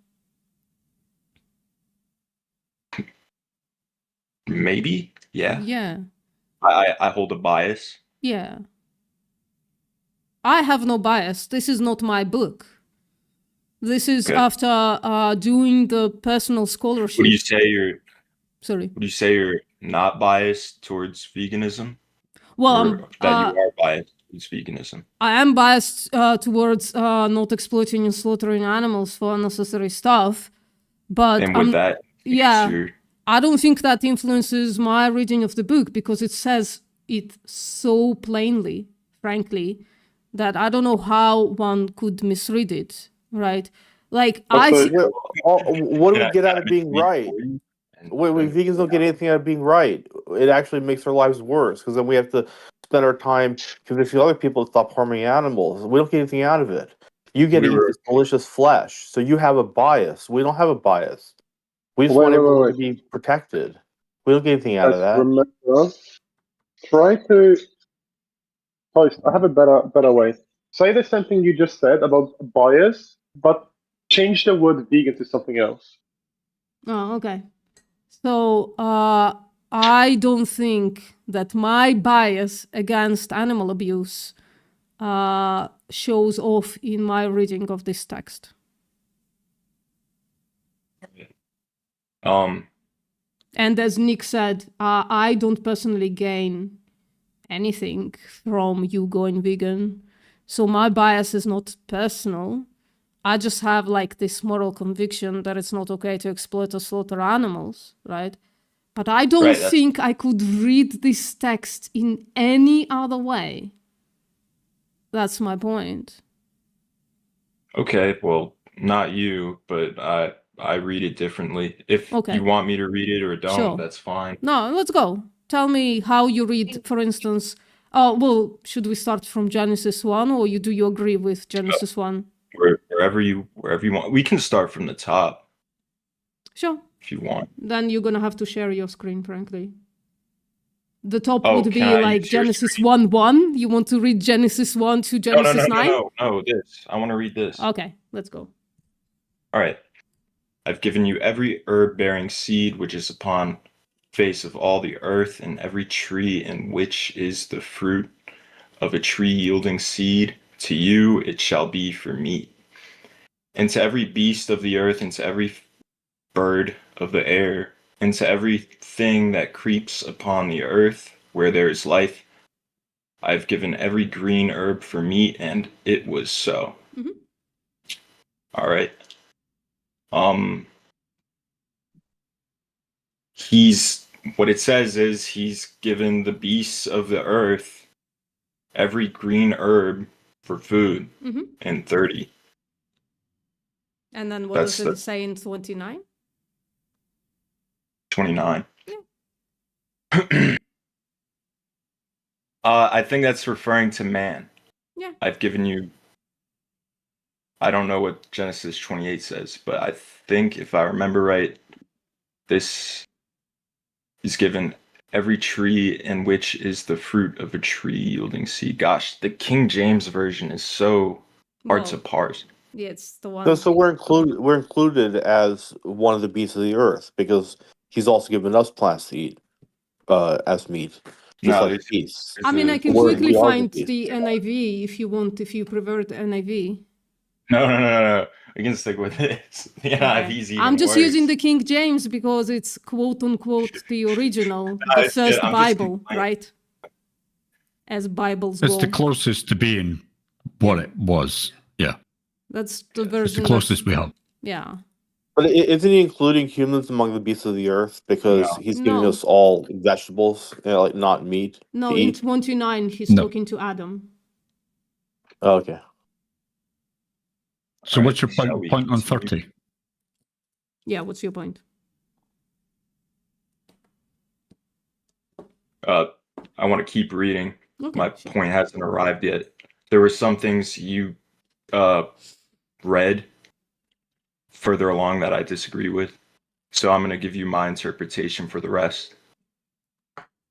Maybe, yeah. Yeah. I hold a bias. Yeah. I have no bias. This is not my book. This is Okay. after doing the personal scholarship. Would you say you're? Sorry. Would you say you're not biased towards veganism? Well, or that you are biased towards veganism? I am biased towards not exploiting and slaughtering animals for unnecessary stuff, but And with that, yeah, you're- I don't think that influences my reading of the book because it says it so plainly, frankly, that I don't know how one could misread it, right? Like What do we get out of being right? Wait, vegans don't get anything out of being right. It actually makes our lives worse because then we have to spend our time convincing other people to stop harming animals. We don't get anything out of it. You get to eat this delicious flesh, so you have a bias. We don't have a bias. We just want everyone to be protected. We don't get anything out of that. Remember, try to. I have a better way. Say the same thing you just said about bias, but change the word vegan to something else. Oh, okay. So I don't think that my bias against animal abuse shows off in my reading of this text. And as Nick said, I don't personally gain anything from you going vegan. So my bias is not personal. I just have like this moral conviction that it's not okay to exploit or slaughter animals, right? But I don't think I could read this text in any other way. That's my point. Okay, well, not you, but I read it differently. If Okay. you want me to read it or don't, Sure. that's fine. No, let's go. Tell me how you read, for instance. Oh, well, should we start from Genesis 1 or do you agree with Genesis 1? Wherever you want. We can start from the top Sure. if you want. Then you're gonna have to share your screen, frankly. The top Oh, would be can I like use your Genesis 1:1. You want to read Genesis 1 to Genesis 9? No, this. I want to read this. Okay, let's go. All right. I've given you every herb-bearing seed which is upon face of all the earth, and every tree in which is the fruit of a tree yielding seed. To you it shall be for meat. And to every beast of the earth, and to every bird of the air, and to everything that creeps upon the earth, where there is life, I've given every green herb for meat, and it was so. Mhm. All right. What it says is he's given the beasts of the earth every green herb for food Mhm. in 30. And then what That's does it the- say in 29? 29. I think that's referring to man. Yeah. I've given you. I don't know what Genesis 28 says, but I think if I remember right, this is given every tree in which is the fruit of a tree yielding seed. Gosh, the King James version is so hard to Well, parse. Yeah, it's the one. So we're included as one of the beasts of the earth because he's also given us plants to eat as meat, just No, like it's- beasts. I mean, I can We're- quickly we are the find beast. the NIV if you want, if you prefer the NIV. No. We can stick with this. The NIV's even I'm just worse. using the King James because it's quote unquote the original, the it's good. first I'm just Bible, right? As Bibles It's go. the closest to being what it was. Yeah. That's the It's version. the closest we have. Yeah. But isn't he including humans among the beasts of the earth because he's giving No. us all vegetables, like not meat No, to in eat? 29, he's No. talking to Adam. Oh, okay. So what's your shall we point on continue? 30? Yeah, what's your point? I want to keep reading. Okay, My point hasn't arrived yet. There were some things you read further along that I disagree with. So I'm going to give you my interpretation for the rest.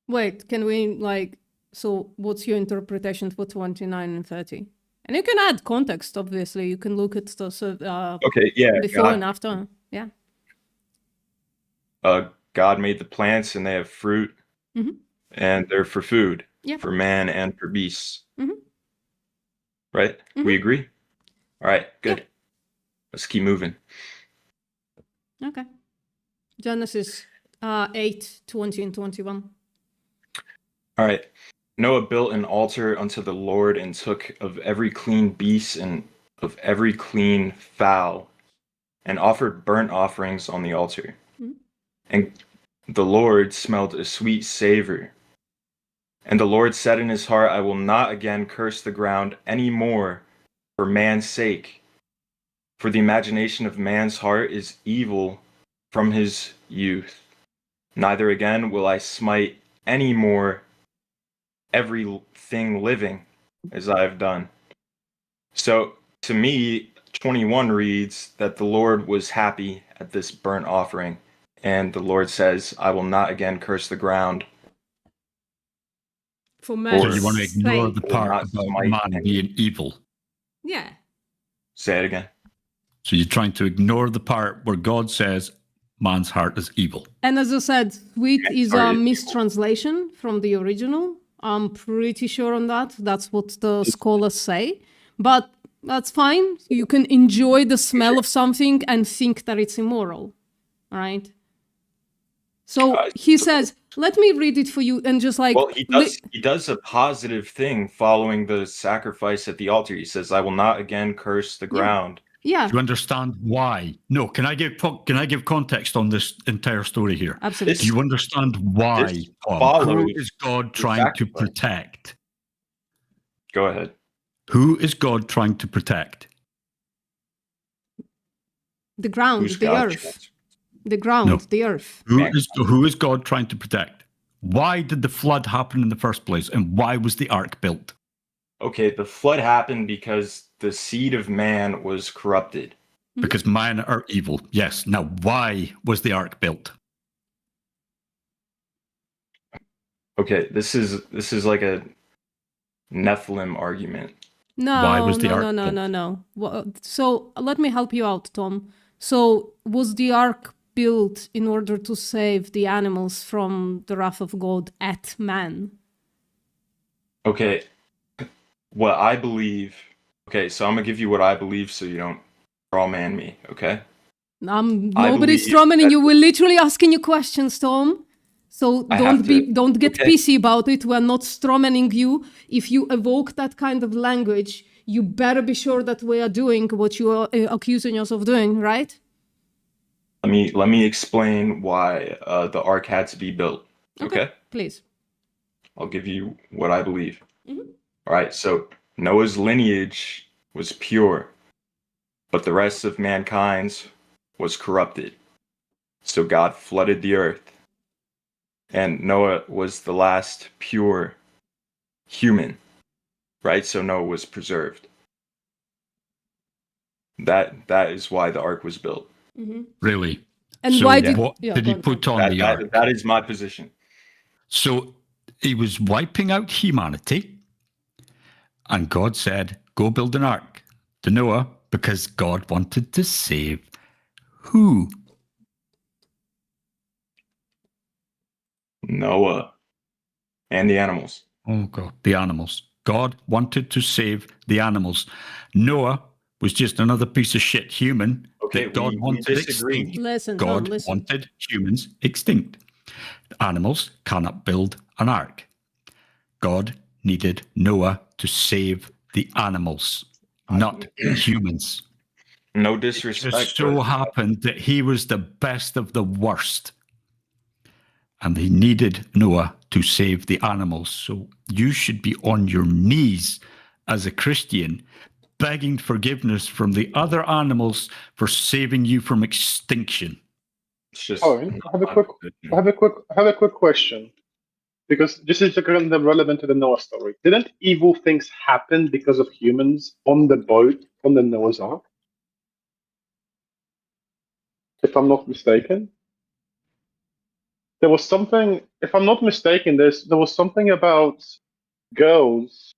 Wait, can we so what's your interpretation for 29 and 30? And you can add context, obviously. You can look at the Okay, yeah, before God. and after. Yeah. God made the plants and they have fruit Mhm. and they're for food, Yep. for man and for beasts. Mhm. Right? We agree? All right, good. Let's keep moving. Okay. Genesis 8, 20 and 21. All right. Noah built an altar unto the Lord and took of every clean beast and of every clean fowl and offered burnt offerings on the altar. Mhm. And the Lord smelled a sweet savor. And the Lord said in his heart, I will not again curse the ground any more for man's sake. For the imagination of man's heart is evil from his youth. Neither again will I smite any more everything living as I have done. So to me, 21 reads that the Lord was happy at this burnt offering. And the Lord says, I will not again curse the ground. For So man's you want to ignore sake. the part not about smite man any- being evil. Yeah. Say it again. So you're trying to ignore the part where God says man's heart is evil. And as I said, sweet is a sorry. mistranslation from the original. I'm pretty sure on that. That's what the scholars say. But that's fine. You can enjoy the smell of something and think that it's immoral, right? So he says, let me read it for you, and just like Well, he does a positive thing following the sacrifice at the altar. He says, "I will not again curse the ground." Yeah. Do you understand why? No, can I give context on this entire story here? Absolutely. Do you understand why, This Tom? Who follows is God the trying to sacrifice. protect? Go ahead. Who is God trying to protect? the ground, Who's the God earth. The ground, No. the earth. Who is God trying to protect? Why did the flood happen in the first place, and why was the ark built? Okay, the flood happened because the seed of man was corrupted. Because man are evil. Yes. Now, why was the ark built? Okay, this is like a Nephilim argument. No, Why was the no, ark no, no, built? no, no. So let me help you out, Tom. So was the ark built in order to save the animals from the wrath of God at man? Okay, what I believe. Okay, so I'm gonna give you what I believe, so you don't straw man me. Okay. I Nobody's believe strawmanning that- you. We're literally asking you questions, Tom. So I have don't get okay. pissy about it. We're not strawmanning you. If you evoke that kind of language, you better be sure that we are doing what you are accusing us of doing, right? Let me explain why the ark had to be built. Okay. Please. I'll give you what I believe. Mhm. All right. So Noah's lineage was pure, but the rest of mankind's was corrupted. So God flooded the earth. And Noah was the last pure human, right? So Noah was preserved. That is why the ark was built. Mm-hmm. Really? And So why did what yeah, did go he on, put go on. on the ark? That is my position. So he was wiping out humanity, and God said, "Go build an ark to Noah," because God wanted to save who? Noah and the animals. Oh God, the animals. God wanted to save the animals. Noah was just another piece of shit human Okay, that God we wanted disagree. extinct. Listen, Tom, God listen. wanted humans extinct. Animals cannot build an ark. God needed Noah to save the animals, not humans. No It disrespect. just so but happened that he was the best of the worst. And he needed Noah to save the animals. So you should be on your knees as a Christian, begging forgiveness from the other animals for saving you from extinction. it's just Oh, I have a quick question. Because this is kind of relevant to the Noah story. Didn't evil things happen because of humans on the boat on the Noah's Ark? If I'm not mistaken. There was something, if I'm not mistaken, there was something about girls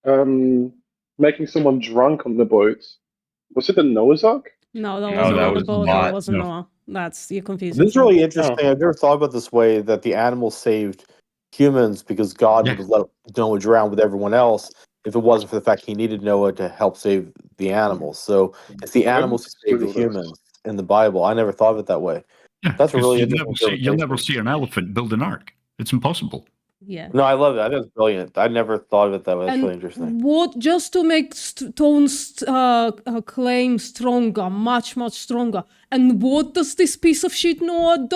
making someone drunk on the boat. Was it the Noah's Ark? No, that No, wasn't that on the was boat. not. That wasn't No. Noah. You're confusing. This is really things. interesting. I've never thought about this way that the animals saved humans because God would have let Noah drown with everyone else if it wasn't for the fact he needed Noah to help save the animals. So it's the animals who save the humans in the Bible. I never thought of it that way. Yeah, That's a because really you'll interesting never interpretation. see an elephant build an ark. It's impossible. Yeah. No, I love it. I think it's brilliant. I never thought of it that way. That's And really interesting. what, just to make Tone's claim stronger, much stronger. And what does this piece of shit Noah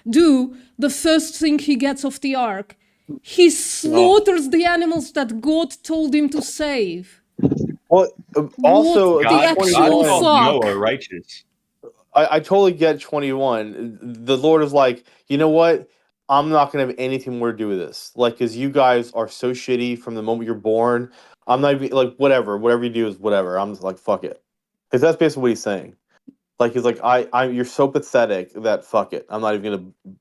do? The first thing he gets off the ark, he slaughters the animals that God told him to save. Well, also, What the actual called fuck? Noah righteous. I totally get 21. The Lord is like, you know what? I'm not going to have anything more to do with this. Like, because you guys are so shitty from the moment you're born. I'm not even, like, whatever you do is whatever. I'm just like, fuck it. Because that's basically what he's saying. Like, he's like, you're so pathetic that fuck it. I'm not even going to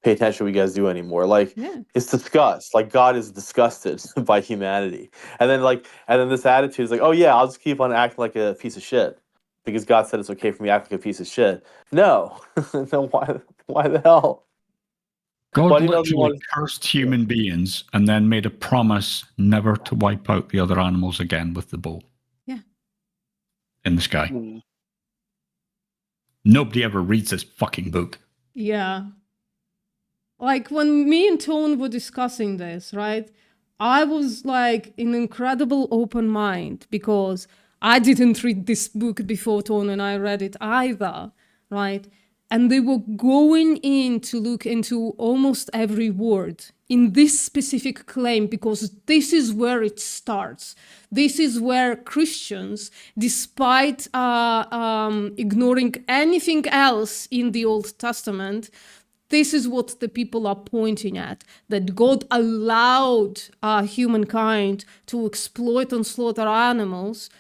pay attention to what you guys do anymore. Like, it's disgust. Like, God is disgusted by humanity. And then this attitude is like, oh yeah, I'll just keep on acting like a piece of shit. Because God said it's okay for me to act like a piece of shit. No. No, why the hell? God Why do you know literally cursed human beings and then made a promise never to wipe out the other animals again with the bow. Yeah. In the sky. Nobody ever reads this fucking book. Yeah. Like when me and Tone were discussing this, right? I was like in incredible open mind because I didn't read this book before Tone and I read it either, right? And they were going in to look into almost every word in this specific claim because this is where it starts. This is where Christians, despite ignoring anything else in the Old Testament, this is what the people are pointing at, that God allowed humankind to exploit and slaughter animals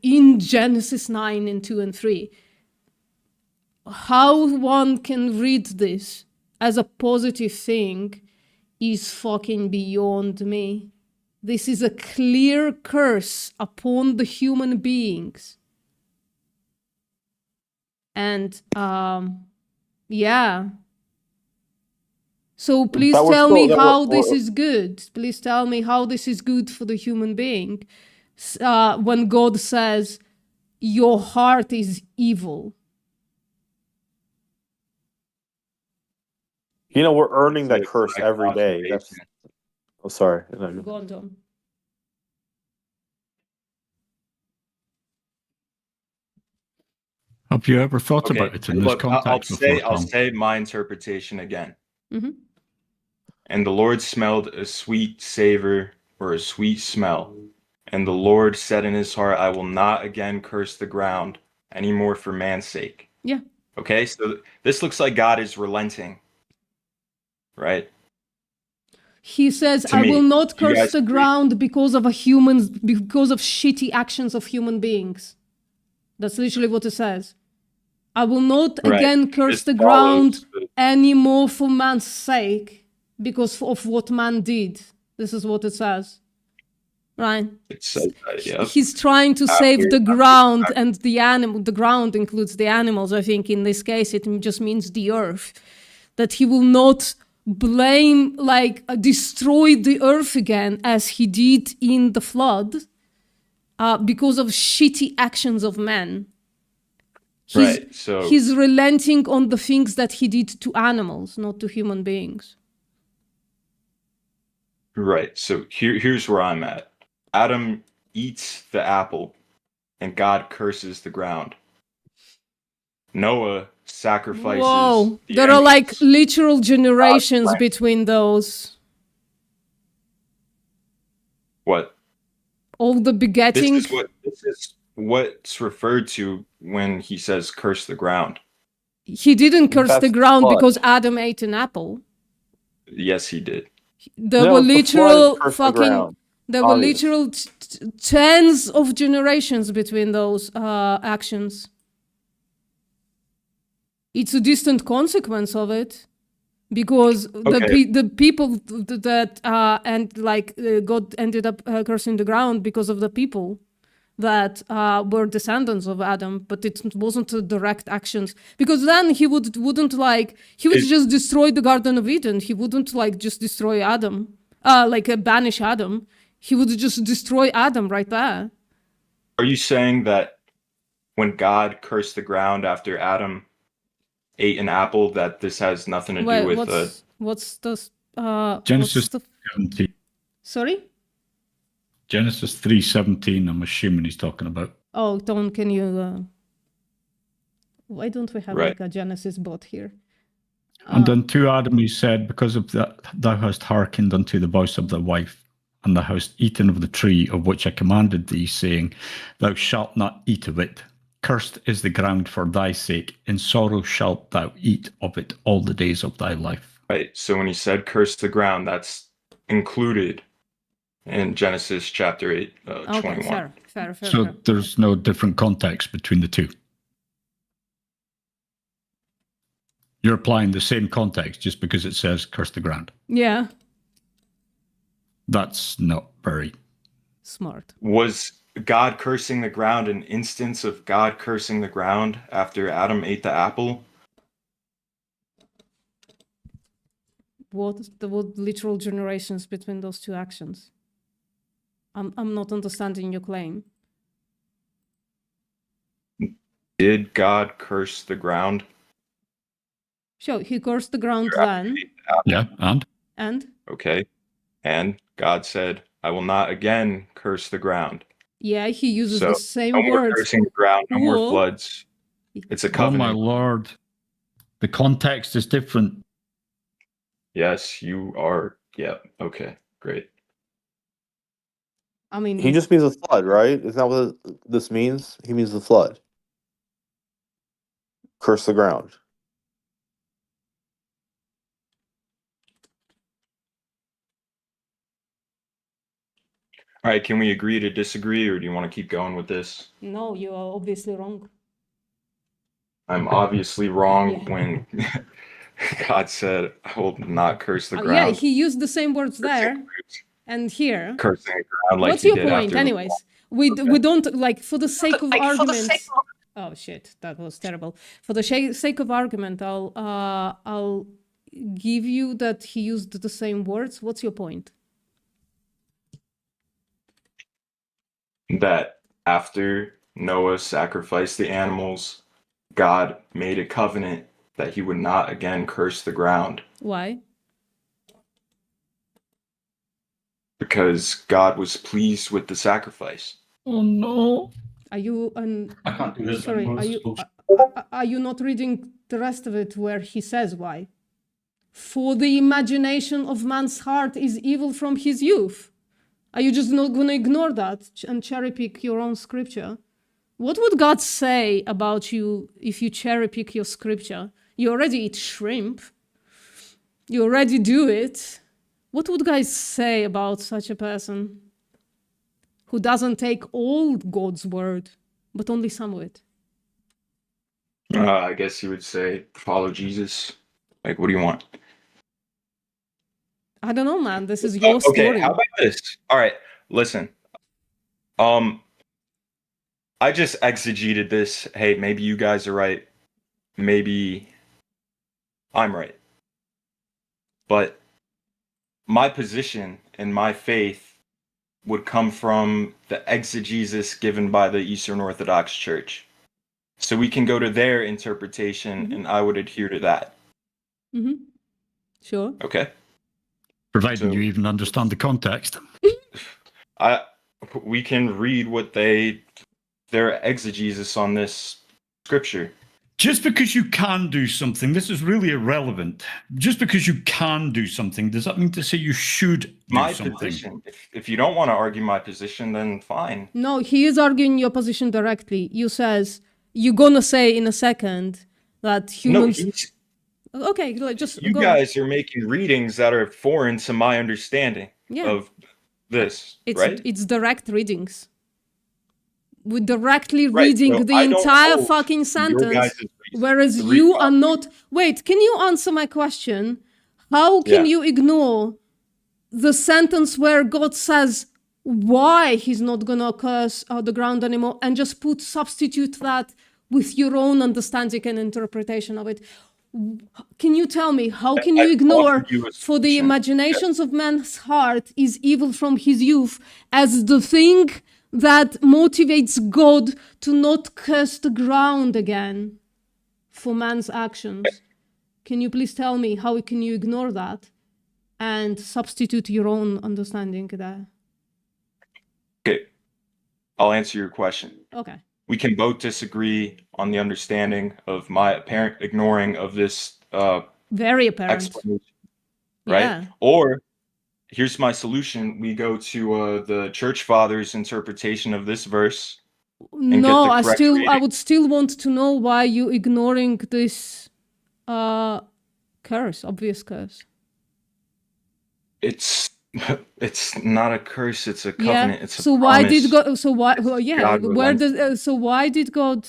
in Genesis 9 and 2 and 3. How one can read this as a positive thing is fucking beyond me. This is a clear curse upon the human beings. And yeah. So please tell me how this is good. Please tell me how this is good for the human being. When God says, your heart is evil. You know, we're earning that curse every day. That's. Oh, sorry. Go on, Tom. Have you ever thought about it in this context before, I'll Tom? say my interpretation again. Mm-hmm. And the Lord smelled a sweet savor or a sweet smell. And the Lord said in his heart, I will not again curse the ground anymore for man's sake. Yeah. Okay, so this looks like God is relenting. Right? He says, I will not curse the ground because of because of shitty actions of human beings. That's literally what it says. I will not again curse the ground anymore for man's sake because of what man did. This is what it says. Right? It says that, yeah. He's trying to save the ground and the animal. The ground includes the animals. I think in this case, it just means the earth. That he will not blame, destroy the earth again as he did in the flood because of shitty actions of men. He's relenting on the things that he did to animals, not to human beings. Right. So here's where I'm at. Adam eats the apple and God curses the ground. Noah sacrifices. Whoa, there are literal generations between those. What? All the begetting. This is what's referred to when he says curse the ground. He didn't curse the ground because Adam ate an apple. Yes, he did. There were literal fucking. There were literal tens of generations between those actions. It's a distant consequence of it, because the people that God ended up cursing the ground because of the people that were descendants of Adam, but it wasn't a direct actions, because then he would just destroy the Garden of Eden. He wouldn't just destroy Adam, banish Adam. He would just destroy Adam right there. Are you saying that when God cursed the ground after Adam ate an apple, that this has nothing to do with what's the Genesis 17? Sorry? Genesis 3:17, I'm assuming he's talking about. Oh, Tom, can you why don't we have a Genesis bot here? And unto Adam he said, because of that thou hast hearkened unto the voice of thy wife, and thou hast eaten of the tree of which I commanded thee, saying, thou shalt not eat of it. Cursed is the ground for thy sake. In sorrow shalt thou eat of it all the days of thy life. Right. So when he said curse the ground, that's included in Genesis chapter 8, 21. Fair. So there's no different context between the two. You're applying the same context just because it says curse the ground. Yeah. That's not very smart. Was God cursing the ground an instance of God cursing the ground after Adam ate the apple? What literal generations between those two actions? I'm not understanding your claim. Did God curse the ground? So he cursed the ground then. Yeah, And? Okay. And God said, I will not again curse the ground. Yeah, he uses So the same no more words. cursing the ground, no more Cool. floods. It's a Oh covenant. my lord. The context is different. Yes, you are. Yeah. Okay. Great. I mean, He just means the flood, right? Isn't that what this means? He means the flood. Curse the ground. All right. Can we agree to disagree, or do you want to keep going with this? no, you are obviously wrong. I'm obviously wrong Yeah. when God said, I will not curse the Yeah, ground. he used the same words there and here. Cursing the ground like What's he your did point, after the anyways? We don't like for the sake of argument. Oh shit, that was terrible. For the sake of argument, I'll give you that he used the same words. What's your point? that after Noah sacrificed the animals, God made a covenant that he would not again curse the ground Why? because God was pleased with the sacrifice. Oh no. Are you I can't do this sorry, anymore, are this you is bullshit. are you not reading the rest of it where he says why? For the imagination of man's heart is evil from his youth. Are you just not going to ignore that and cherry pick your own scripture? What would God say about you if you cherry pick your scripture? You already eat shrimp. You already do it. What would God say about such a person who doesn't take all God's word, but only some of it? I guess you would say follow Jesus. Like, what do you want? I don't know, man. This is your Okay, story. how about this? All right, listen. I just exegeted this. Hey, maybe you guys are right. Maybe I'm right. But my position and my faith would come from the exegesis given by the Eastern Orthodox Church. So we can go to their interpretation, and I would adhere to that. Mm-hmm. Sure. Okay. Providing you even understand the context. We can read what their exegesis on this scripture. Just because you can do something, this is really irrelevant. Just because you can do something, does that mean to say you should do My something? position. If you don't want to argue my position, then fine. No, he is arguing your position directly. You says you're gonna say in a second that humans. Okay, just You go. guys are making readings that are foreign to my understanding Yeah. of this, It's right? it's direct readings. We're directly Right, reading so the I don't entire hold fucking your sentence, guys' whereas the you are not. Wait, can you answer my question? How can Yeah. you ignore the sentence where God says why he's not gonna curse the ground anymore and just substitute that with your own understanding and interpretation of it? Can you tell me how can you ignore for the imaginations of man's heart is evil from his youth as the thing that motivates God to not curse the ground again for man's actions? Can you please tell me how can you ignore that and substitute your own understanding there? Okay, I'll answer your question. Okay. We can both disagree on the understanding of my apparent ignoring of this Very apparent. explanation, right? Yeah. Or here's my solution: we go to the Church Fathers' interpretation of this verse. And No, get the correct I reading. would still want to know why you ignoring this curse, obvious curse. It's not a curse; it's a covenant. Yeah. It's a So why promise. did God? So why? Well, yeah. God Where relents. does? So why did God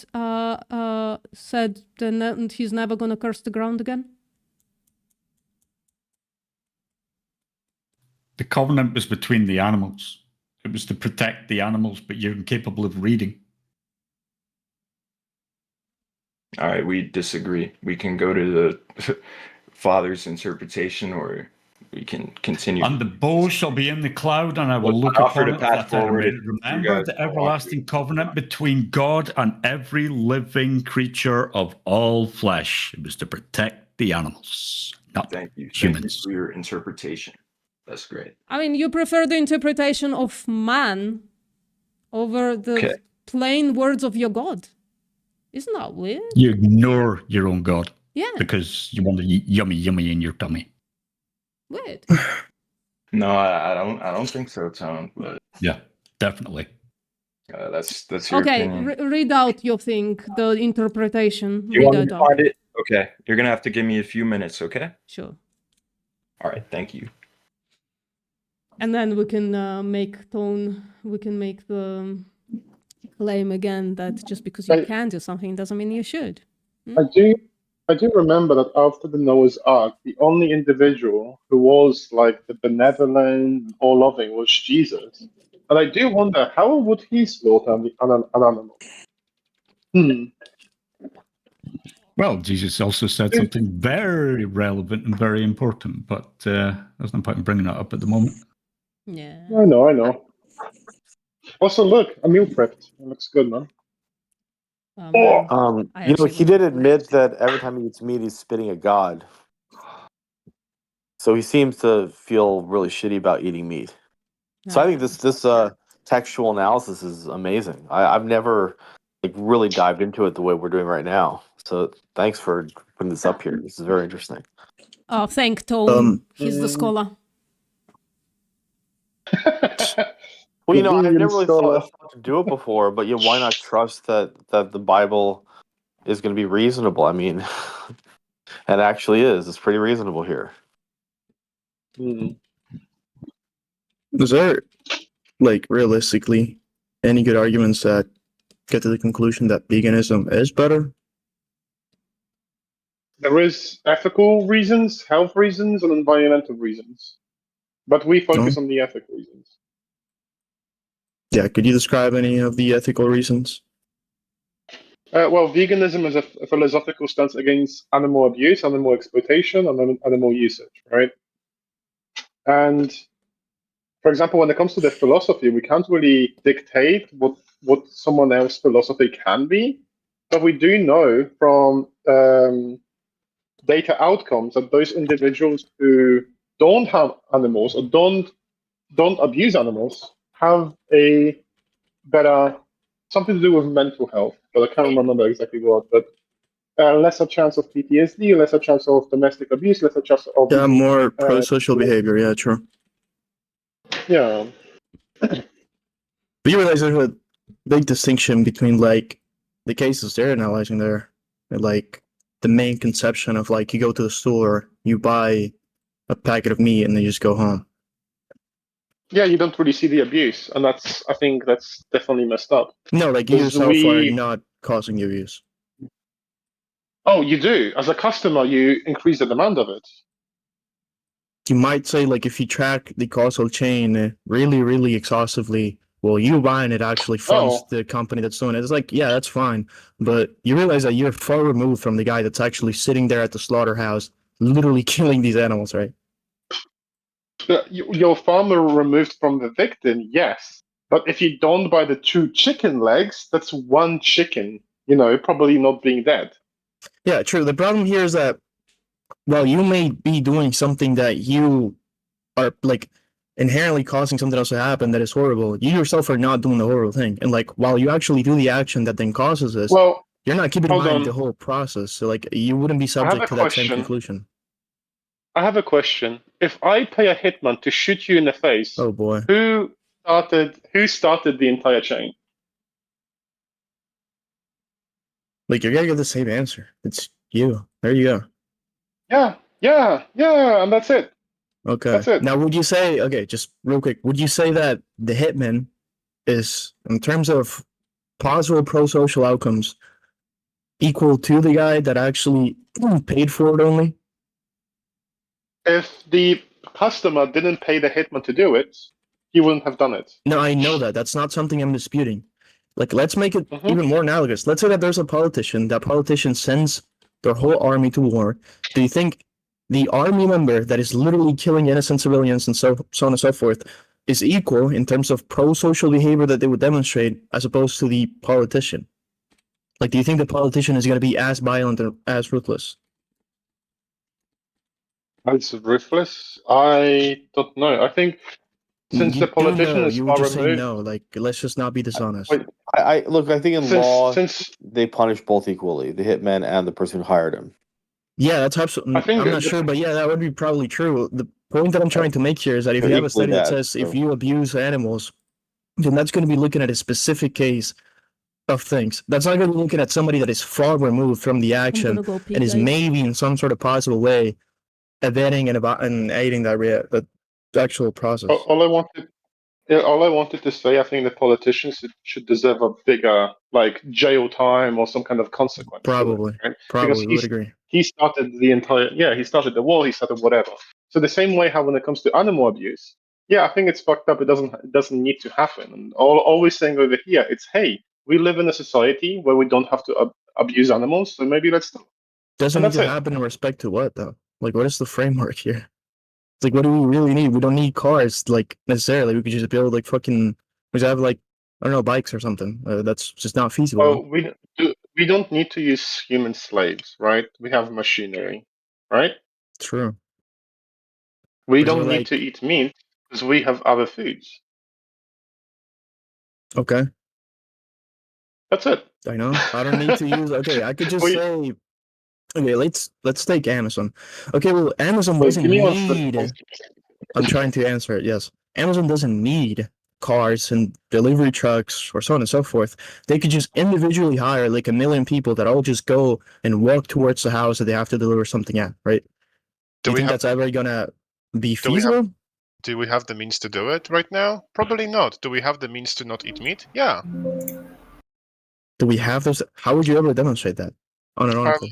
said that he's never gonna curse the ground again? The covenant was between the animals. It was to protect the animals, but you're incapable of reading. All right, we disagree. We can go to the Father's interpretation, or we can continue. And the bow shall be in the cloud, and I will Well, look I offer upon to it. pass That I forward may if you remember guys the don't want everlasting covenant between God and every living creature of all flesh. It was to protect the animals, not Thank you humans. for your interpretation. That's great. I mean, you prefer the interpretation of man over the plain words of your God. Isn't that weird? You ignore your own God. Yeah. Because you want to eat yummy in your tummy. Weird. No, I don't think so, Tone. But yeah, definitely. That's your Okay, opinion. read out your thing, the interpretation. You Read want me it to out. find it? Okay, you're gonna have to give me a few minutes. Okay. Sure. All right. Thank you. And then we can make the claim again that just because you can do something doesn't mean you should. I do remember that after the Noah's Ark, the only individual who was like the benevolent, all-loving was Jesus. And I do wonder, how would he slaughter an animal? Well, Jesus also said something very relevant and very important, but there's no point in bringing that up at the moment. Yeah. I know. Also, look, a meal prepped. It looks good, man. He did admit that every time he eats meat, he's spitting at God. So he seems to feel really shitty about eating meat. So I think this textual analysis is amazing. I've never really dived into it the way we're doing right now. So thanks for putting this up here. This is very interesting. Oh, thank Tom. He's the scholar. Well, I've never really thought to do it before, but why not trust that the Bible is going to be reasonable? I mean, it actually is. It's pretty reasonable here. Is there, realistically, any good arguments that get to the conclusion that veganism is better? There is ethical reasons, health reasons, and environmental reasons. But we focus on the ethical reasons. Yeah, could you describe any of the ethical reasons? Well, veganism is a philosophical stance against animal abuse, animal exploitation, and animal usage, right? And, for example, when it comes to the philosophy, we can't really dictate what someone else's philosophy can be, but we do know from data outcomes that those individuals who don't have animals or don't abuse animals have a better, something to do with mental health, but I can't remember exactly what, but lesser chance of PTSD, lesser chance of domestic abuse, lesser chance of... Yeah, more pro-social behavior, yeah, true. Yeah. But you realize there's a big distinction between, the cases they're analyzing there, and, the main conception of, you go to the store, you buy a packet of meat, and then you just go home. Yeah, you don't really see the abuse, and I think that's definitely messed up. No, you yourself are not causing the abuse. Oh, you do. As a customer, you increase the demand of it. You might say, if you track the causal chain really, really exhaustively, well, you buying it actually funds the company that's doing it. It's yeah, that's fine. But you realize that you're far removed from the guy that's actually sitting there at the slaughterhouse, literally killing these animals, right? You're far more removed from the victim, yes. But if you don't buy the 2 chicken legs, that's 1 chicken, probably not being dead. Yeah, true. The problem here is that, well, you may be doing something that you are, inherently causing something else to happen that is horrible. You yourself are not doing the horrible thing. And, while you actually do the action that then causes this, you're not keeping in mind the whole process. So, you wouldn't be subject to that same conclusion. I have a question. If I pay a hitman to shoot you in the face, oh boy, who started the entire chain? You're gonna get the same answer. It's you. There you go. Yeah, and that's it. Okay. That's it. Now, would you say, just real quick, would you say that the hitman is, in terms of possible pro-social outcomes, equal to the guy that actually paid for it only? If the customer didn't pay the hitman to do it, he wouldn't have done it. No, I know that. That's not something I'm disputing. Let's make it even more analogous. Let's say that there's a politician. That politician sends their whole army to war. Do you think the army member that is literally killing innocent civilians and so on and so forth is equal in terms of pro-social behavior that they would demonstrate as opposed to the politician? Do you think the politician is going to be as violent or as ruthless? It's ruthless. I don't know. I think since You the do politician know, is you would far just say removed. no. Like, let's just not be dishonest. Wait, I look. I think in since law, since they punish both equally: the hitman and the person who hired him. Yeah, that's absolutely. I think I'm not sure, but yeah, that would be probably true. The point that I'm trying to make here is that if They're you have a equally study that bad. says if So you abuse animals, then that's going to be looking at a specific case of things. That's not going to be looking at somebody that is far removed from the I'm action gonna go pee, and is guys. maybe in some sort of possible way abetting and aiding the actual process. all I wanted. Yeah, all I wanted to say, I think the politicians should deserve a bigger, like, jail time or some kind of consequence. For Probably, it, right? Because probably would agree. he started the entire, yeah, he started the war, he started whatever. So the same way how when it comes to animal abuse, yeah, I think it's fucked up. It doesn't need to happen. And all we're saying over here, it's hey, we live in a society where we don't have to abuse animals, so maybe let's stop. Doesn't And need that's to it. happen in respect to what though? Like, what is the framework here? It's like, what do we really need? We don't need cars, like, necessarily. We could just build, like, fucking, we just have, like, I don't know, bikes or something. That's just not feasible. Well, we don't need to use human slaves, right? We have machinery, right? True. We But you're don't need to like, eat meat because we have other foods. okay, That's it. I know. I don't need to use, okay, I could just Wait, say, okay, let's take Amazon. Okay, well, Amazon doesn't give me 1 second. need, I'm trying to answer it, yes. Amazon doesn't need cars and delivery trucks or so on and so forth. They could just individually hire like 1 million people that all just go and walk towards the house that they have to deliver something at, right? Do you think that's ever gonna be feasible? Do we have the means to do it right now? Probably not. Do we have the means to not eat meat? Yeah. Do we have those? How would you ever demonstrate that on an article?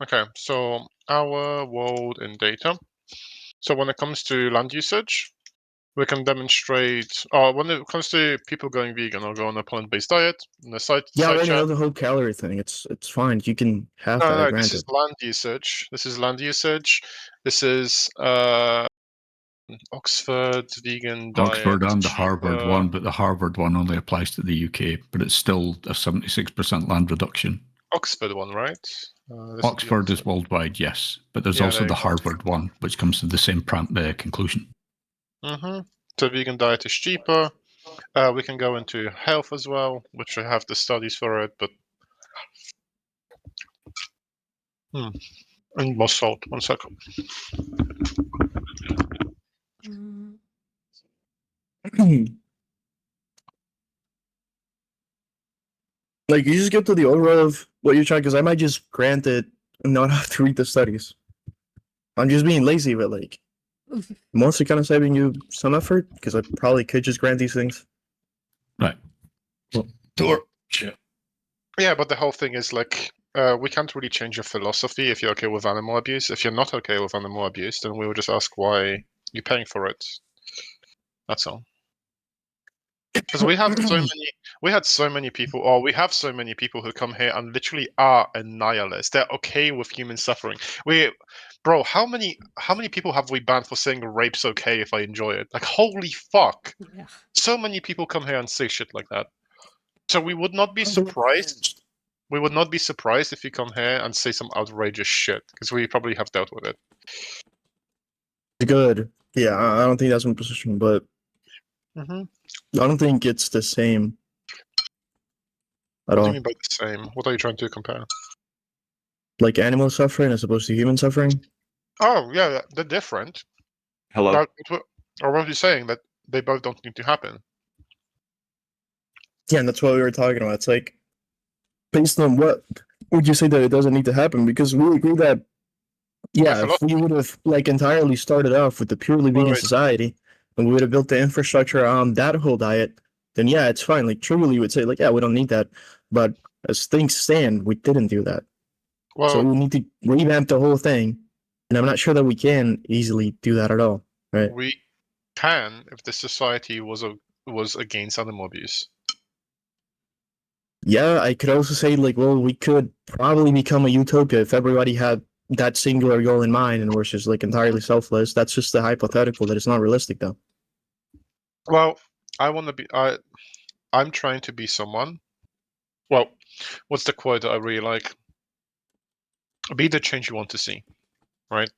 Okay, so our world in data. So when it comes to land usage, we can demonstrate, when it comes to people going vegan or go on a plant-based diet, in the site, Yeah, I side already know chat, the whole calorie thing. It's fine. You can have no, that, no, this granted. is land usage. This is land usage. This is Oxford vegan diet. Oxford and the Harvard one, but the Harvard one only applies to the UK, but it's still a 76% land reduction. Oxford one, right? Oxford is worldwide, yes, but there's Yeah, also there the you go. Harvard one, which comes to the same conclusion. So vegan diet is cheaper. We can go into health as well, which I have the studies for it, but and more salt. 1 second. Like, you just get to the overall of what you're trying, because I might just grant it and not have to read the studies. I'm just being lazy, but like, mostly kind of saving you some effort, because I probably could just grant these things. Right. Yeah, but the whole thing is like, we can't really change your philosophy if you're okay with animal abuse. If you're not okay with animal abuse, then we will just ask why you're paying for it. That's all. Because we have so many people, or we have so many people who come here and literally are a nihilist. They're okay with human suffering. Bro, how many people have we banned for saying rape's okay if I enjoy it? Like, holy fuck! Yeah. So many people come here and say shit like that. So we would not be surprised. We would not be surprised if you come here and say some outrageous shit, because we probably have dealt with it. Good. Yeah, I don't think that's my position, but Mm-hmm. I don't think it's the same at What do all. you mean by the same? What are you trying to compare? Like animal suffering as opposed to human suffering? Oh, yeah, they're different. Hello? Or what are you saying? That they both don't need to happen? Yeah, and that's what we were talking about. It's like, based on what would you say that it doesn't need to happen? Because we agree that, yeah, if we would have like entirely started off with the purely vegan society, and we would have built the infrastructure on that whole diet, then yeah, it's fine. Like truly, you would say like, yeah, we don't need that. But as things stand, we didn't do that. So we need to revamp the whole thing, and I'm not sure that we can easily do that at all. Right? We can if the society was against animal abuse. Yeah, I could also say like, well, we could probably become a utopia if everybody had that singular goal in mind and was just like entirely selfless. That's just a hypothetical that is not realistic, though. Well, I want to be. I'm trying to be someone. Well, what's the quote that I really like? Be the change you want to see, right?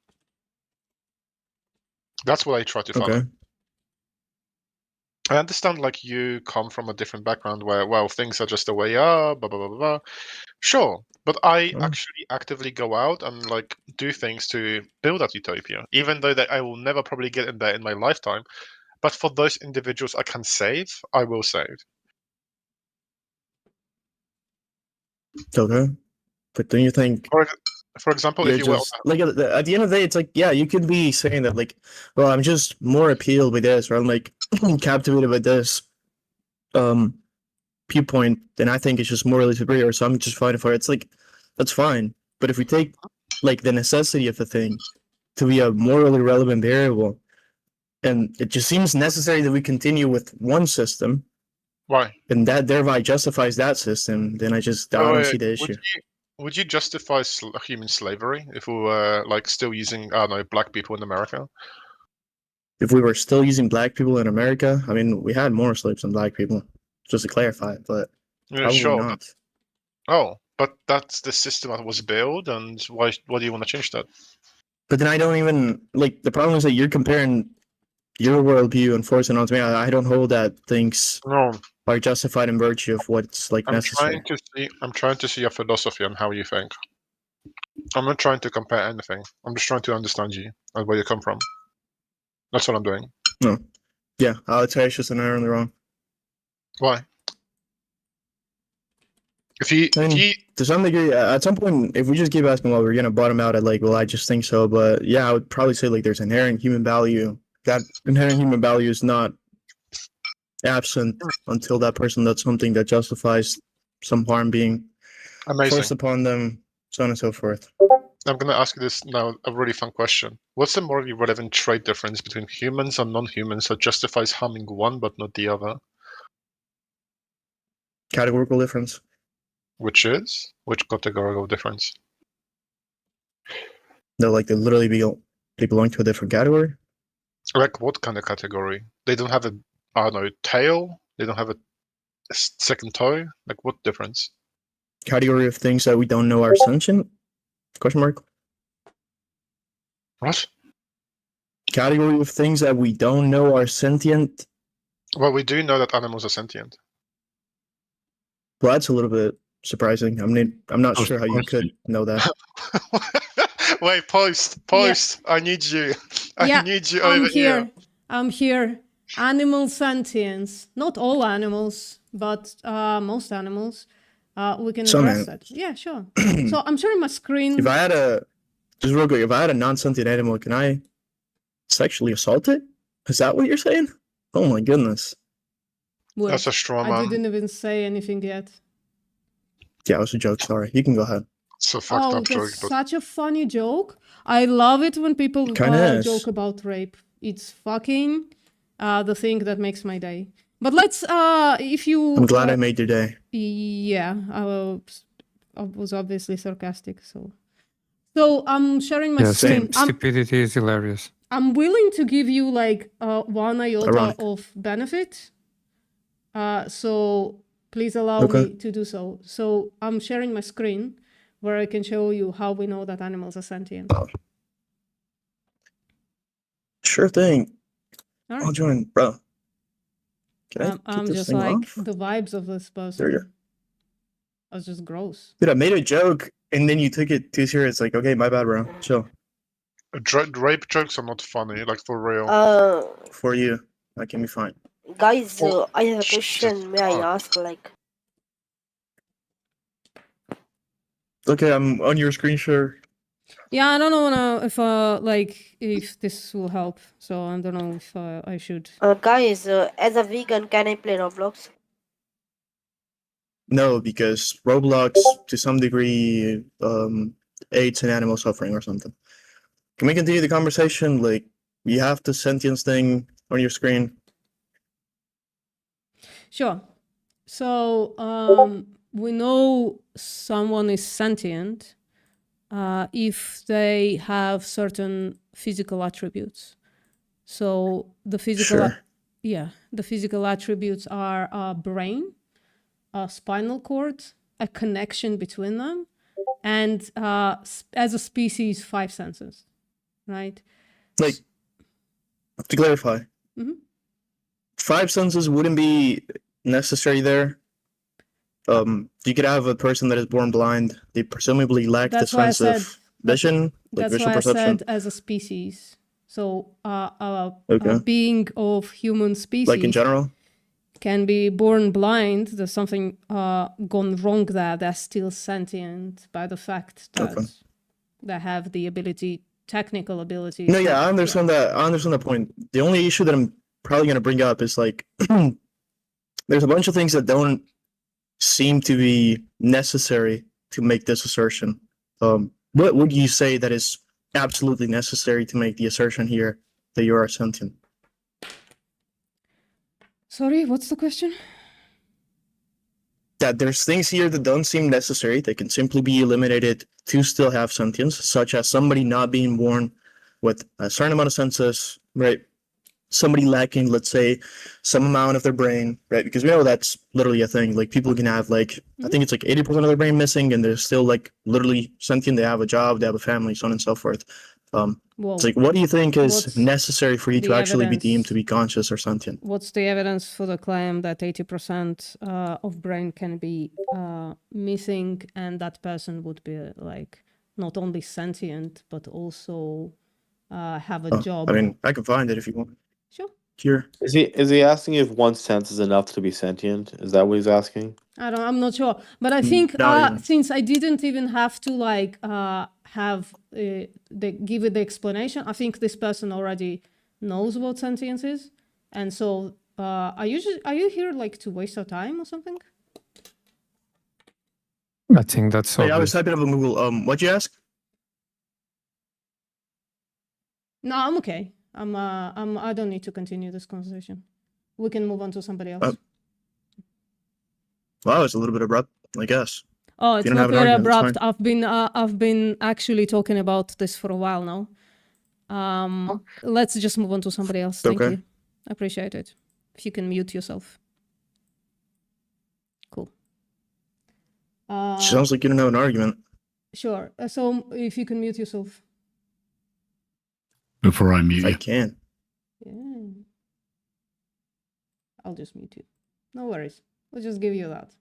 That's what I try to follow. Okay. I understand, like, you come from a different background where, well, things are just the way are, blah, blah, blah, blah. Sure, but I actually actively go out and, like, do things to build that utopia, even though that I will never probably get in there in my lifetime. But for those individuals I can save, I will save. Okay. But don't you think For example, you're if you were just like at the end of the day, it's like, yeah, you could be saying that, like, well, I'm just more appealed by this, or I'm like captivated by this viewpoint, then I think it's just morally superior, so I'm just fighting for it. It's like, that's fine. But if we take like the necessity of the thing to be a morally relevant variable, and it just seems necessary that we continue with one system, why? And that thereby justifies that system, then I don't see the issue. Would you justify human slavery if we were, like, still using, I don't know, black people in America? If we were still using black people in America, I mean, we had more slaves than black people, just to clarify, but Yeah, probably sure. not. But that's the system that was built, and why do you want to change that? But then I don't even, like, the problem is that you're comparing your worldview and forcing on to me. I don't hold that things are justified in virtue of what's, like, necessary. I'm trying to see your philosophy on how you think. I'm not trying to compare anything. I'm just trying to understand you and where you come from. That's what I'm doing. No. Yeah, I'll tell you it's just an error in the wrong. Why? To some degree, at some point, if we just keep asking, well, we're gonna bottom out at, like, well, I just think so. But yeah, I would probably say, like, there's inherent human value. That inherent human value is not absent until that person does something that justifies some harm being forced upon them, so on and so forth. I'm going to ask you this now, a really fun question. What's the morally relevant trait difference between humans and non-humans that justifies harming one but not the other? Categorical difference. Which is? Which categorical difference? They're like, they literally they belong to a different category. Like what kind of category? They don't have a, I don't know, tail? They don't have a second toe? Like what difference? Category of things that we don't know are sentient? Question mark. What? Category of things that we don't know are sentient? Well, we do know that animals are sentient. Well, that's a little bit surprising. I mean, I'm not sure how you could know that. Wait, post. Yeah. I need you. I need you over here. I'm here. Animal sentience. Not all animals, but most animals. We can address that. Yeah, sure. So I'm sharing my screen. If I had just real quick, if I had a non-sentient animal, can I sexually assault it? Is that what you're saying? Oh my goodness. Well, that's a straw man. I didn't even say anything yet. Yeah, it was a joke. Sorry. You can go ahead. It's a fucked up joke. That's such a funny joke. I love it when people joke about rape. It's fucking the thing that makes my day. But let's, if you... I'm glad I made your day. Yeah, I was obviously sarcastic, so I'm sharing my screen. Stupidity is hilarious. I'm willing to give you, like, 1 iota of benefit. So please allow me to do so. So I'm sharing my screen where I can show you how we know that animals are sentient. Sure thing. All right. I'll join, bro. I'm just like the vibes of this person. There you go. That's just gross. Dude, I made a joke and then you took it too serious. Like, okay, my bad, bro. Chill. Rape jokes are not funny, like for real. For you, that can be fine. Guys, I have a question. May I ask, like? Okay, I'm on your screen share. Yeah, I don't know if this will help. So I don't know if I should. Guys, as a vegan, can I play Roblox? No, because Roblox, to some degree, aids in animal suffering or something. Can we continue the conversation? Like, you have the sentience thing on your screen. Sure. So we know someone is sentient if they have certain physical attributes. So the physical, the physical attributes are a brain, a spinal cord, a connection between them, and as a species, 5 senses, right? Like, to clarify, Mhm. 5 senses wouldn't be necessary there. You could have a person that is born blind. They presumably lack the That's why I sense said of vision, like that's visual why I perception. said as a species. So a Okay. being of human species, Like in general? can be born blind. There's something gone wrong there. They're still sentient by the fact that Okay. they have the ability, technical ability. No, yeah, I understand that. I understand the point. The only issue that I'm probably going to bring up is like, there's a bunch of things that don't seem to be necessary to make this assertion. What would you say that is absolutely necessary to make the assertion here that you are sentient? Sorry, what's the question? That there's things here that don't seem necessary. They can simply be eliminated to still have sentience, such as somebody not being born with a certain amount of senses, right? Somebody lacking, let's say, some amount of their brain, right? Because we know that's literally a thing. Like people can have like, I think it's like 80% of their brain missing, and they're still like literally sentient. They have a job, they have a family, so on and so forth. Well, It's like, what do you think is what's necessary for you the to actually be evidence? deemed to be conscious or sentient? What's the evidence for the claim that 80% of brain can be missing, and that person would be like not only sentient but also have a job? I mean, I can find it if you want. Sure. Here. Is he asking if one sense is enough to be sentient? Is that what he's asking? I'm not sure, but I think not even. since I didn't even have to like have give it the explanation, I think this person already knows what sentience is, and so are you here like to waste our time or something? I think that's Hey, I was obvious. typing up on Google. What'd you ask? No, I'm okay. I don't need to continue this conversation. We can move on to somebody else. Well, it's a little bit abrupt, I guess. Oh, If it's you don't not have an very argument, it's abrupt. I've been actually talking about this for a while now. Let's just move on to somebody else. Thank Okay. you. I appreciate it. If you can mute yourself. Cool. Sounds like you don't have an argument. Sure. So if you can mute yourself. Before I mute I you. can. Yeah. I'll just mute you. No worries. We'll just give you that.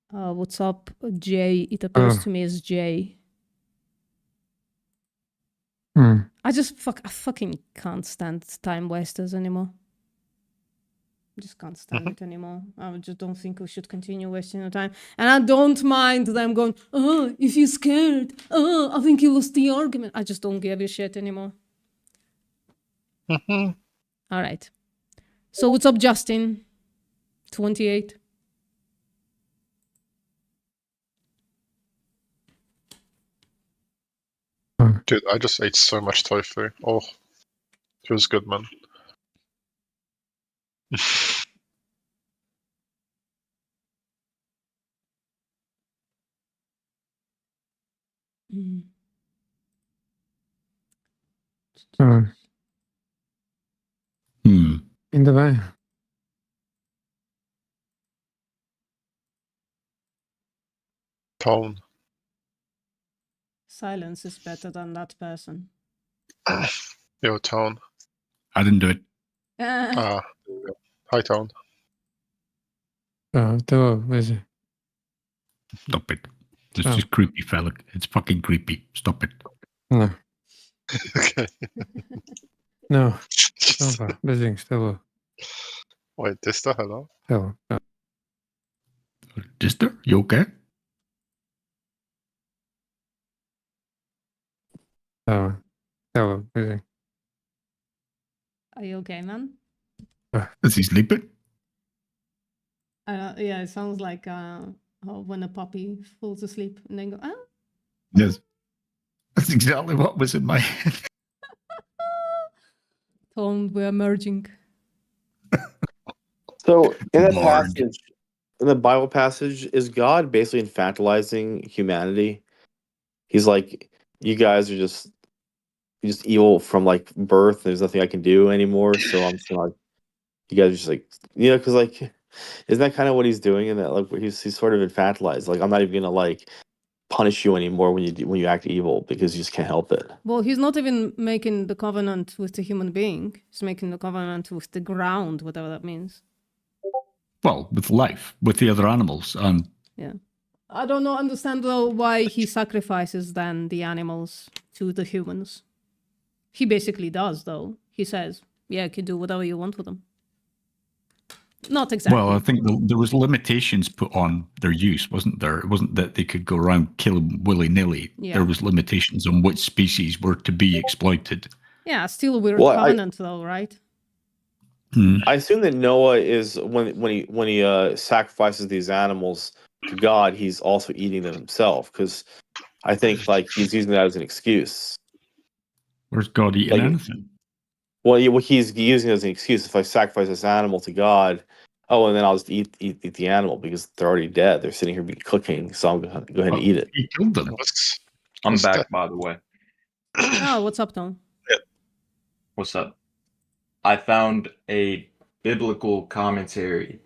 What's up, Jay? It appears to me as Jay. I fucking can't stand time wasters anymore. I just can't stand it anymore. I just don't think we should continue wasting our time. And I don't mind them going, oh, if you're scared, oh, I think you lost the argument. I just don't give a shit anymore. All right. So what's up, Justin? 28. Dude, I just ate so much tofu. Oh, it was good, man. In the way. Tone. Silence is better than that person. Yo, Tone. I didn't do it. Hi, Tone. Is it? Stop it. It's Oh. just creepy, fella. It's fucking creepy. Stop it. No. Okay. No. Dobra, beijinhos. Hello. Wait, Dista, hello? Hello. Dister, you okay? Hello. Hello. Beijinhos. Are you okay, man? Is he sleeping? Yeah, it sounds like when a puppy falls asleep and then go, ah. Yes. That's exactly what was in my head. Tom, we're merging. So in that Lord. passage, in the Bible passage, is God basically infantilizing humanity? He's like, you guys are just evil from like birth. There's nothing I can do anymore. So I'm just like, you guys are just like, because like Isn't that kind of what he's doing in that? Like, he's sort of infantilized. Like, I'm not even gonna like punish you anymore when you act evil because you just can't help it. Well, he's not even making the covenant with the human being. He's making the covenant with the ground, whatever that means. Well, with life, with the other animals, and Yeah. I don't understand though why he sacrifices then the animals to the humans. He basically does though. He says, yeah, you can do whatever you want with them. Not exactly. well, I think there was limitations put on their use, wasn't there? It wasn't that they could go around killing willy-nilly. Yeah. There was limitations on which species were to be exploited. Yeah, still a weird Well, covenant though, right? I assume that Noah is when he sacrifices these animals to God, he's also eating them himself, because I think like he's using that as an excuse. Where's God eating Like, anything? Well, he's using it as an excuse. If I sacrifice this animal to God, and then I'll just eat the animal because they're already dead. They're sitting here cooking, so I'm gonna go ahead and eat it. He killed them. I'm back, by the way. Oh, what's up, Tom? What's up? I found a biblical commentary.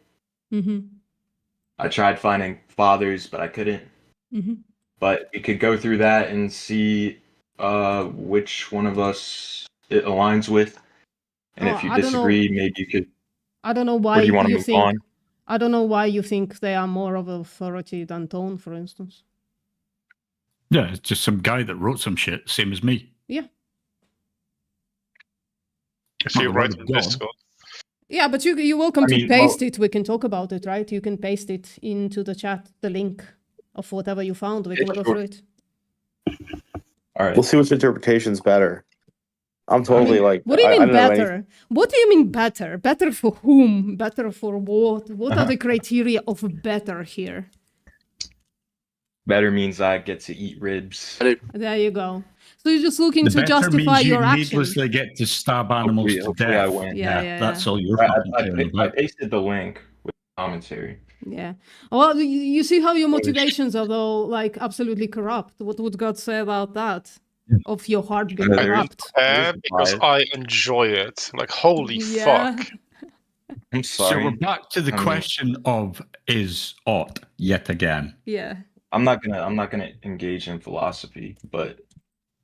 Mm-hmm. I tried finding fathers, but I couldn't. Mm-hmm. But we could go through that and see which one of us it aligns with. And if you I don't know. disagree, maybe you could. I don't know why Or do you want to you move think. on? I don't know why you think they are more of authority than Tone, for instance. Yeah, it's just some guy that wrote some shit, same as me. Yeah. If you Not the write word in of God. Discord. Yeah, but you're welcome I mean, to paste well- it. We can talk about it, right? You can paste it into the chat, the link of whatever you found. We can go through it. All right. We'll see which interpretation's better. I'm totally like. What do you I mean don't know any- better? What do you mean better? Better for whom? Better for what? What are the criteria of better here? Better means I get to eat ribs. There you go. So you're just looking The to better justify means you your actions. needlessly get to stab animals to Hopefully death. I win. Yeah. That's all you're I, fucking I, caring I about. pasted the link with commentary. Yeah. Well, you see how your motivations are though, like absolutely corrupt. What would God say about that? Of your heart being corrupt? Because I enjoy it. Like, holy Yeah. fuck. I'm So sorry. we're back to the I mean- question of is ought yet again. Yeah. I'm not gonna engage in philosophy, but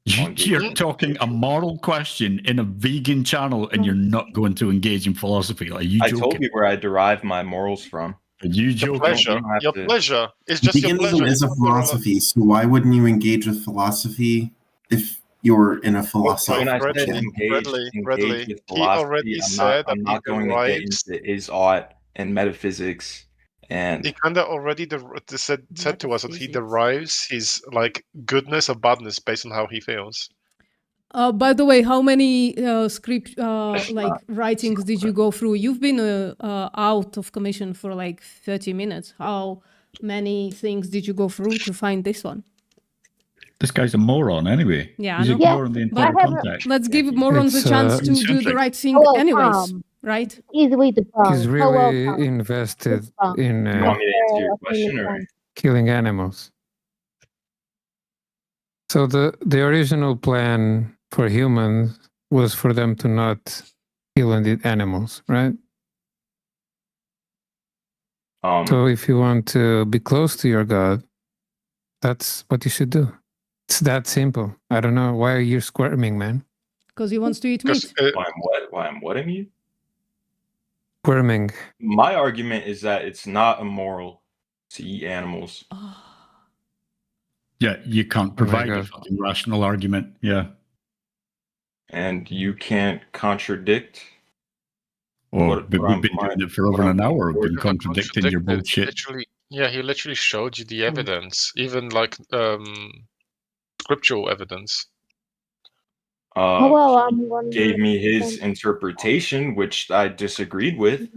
You're talking a moral question in a vegan channel, and you're not going to engage in philosophy. Are you I joking? told you where I derive my morals from. Are you Your joking? pleasure. don't have Your to- pleasure. It's just your Veganism pleasure. is a philosophy, so why wouldn't you engage with philosophy if you're in a philosophy? When I said Bradley, engage Bradley, with he philosophy, already I'm said not, I'm that not he going to get derives- into is ought and metaphysics and He kind of already said to us that he derives his like goodness or badness based on how he feels. By the way, how many script like writings did you go through? You've been out of commission for like 30 minutes. How many things did you go through to find this one? This guy's a moron anyway. Yeah, He's I know. ignoring the entire context. Let's give morons a It's, chance to do the eccentric. right thing Hello, anyways, Tom. right? Easy way to bomb. He's really invested in you want me to answer your question or killing animals. So the original plan for humans was for them to not kill and eat animals, right? So if you want to be close to your God, that's what you should do. It's that simple. I don't know why are you squirming, man. Because he wants to eat meat. why I'm whatting you? Squirming. My argument is that it's not immoral to eat animals. Yeah, you can't provide a God. fucking rational argument. Yeah. And you can't contradict. But we've been doing it for over an hour. We've been contradicting your bullshit. Literally, yeah, he literally showed you the evidence, even like scriptural evidence. Hello, I'm one. Gave me his interpretation, which I disagreed with.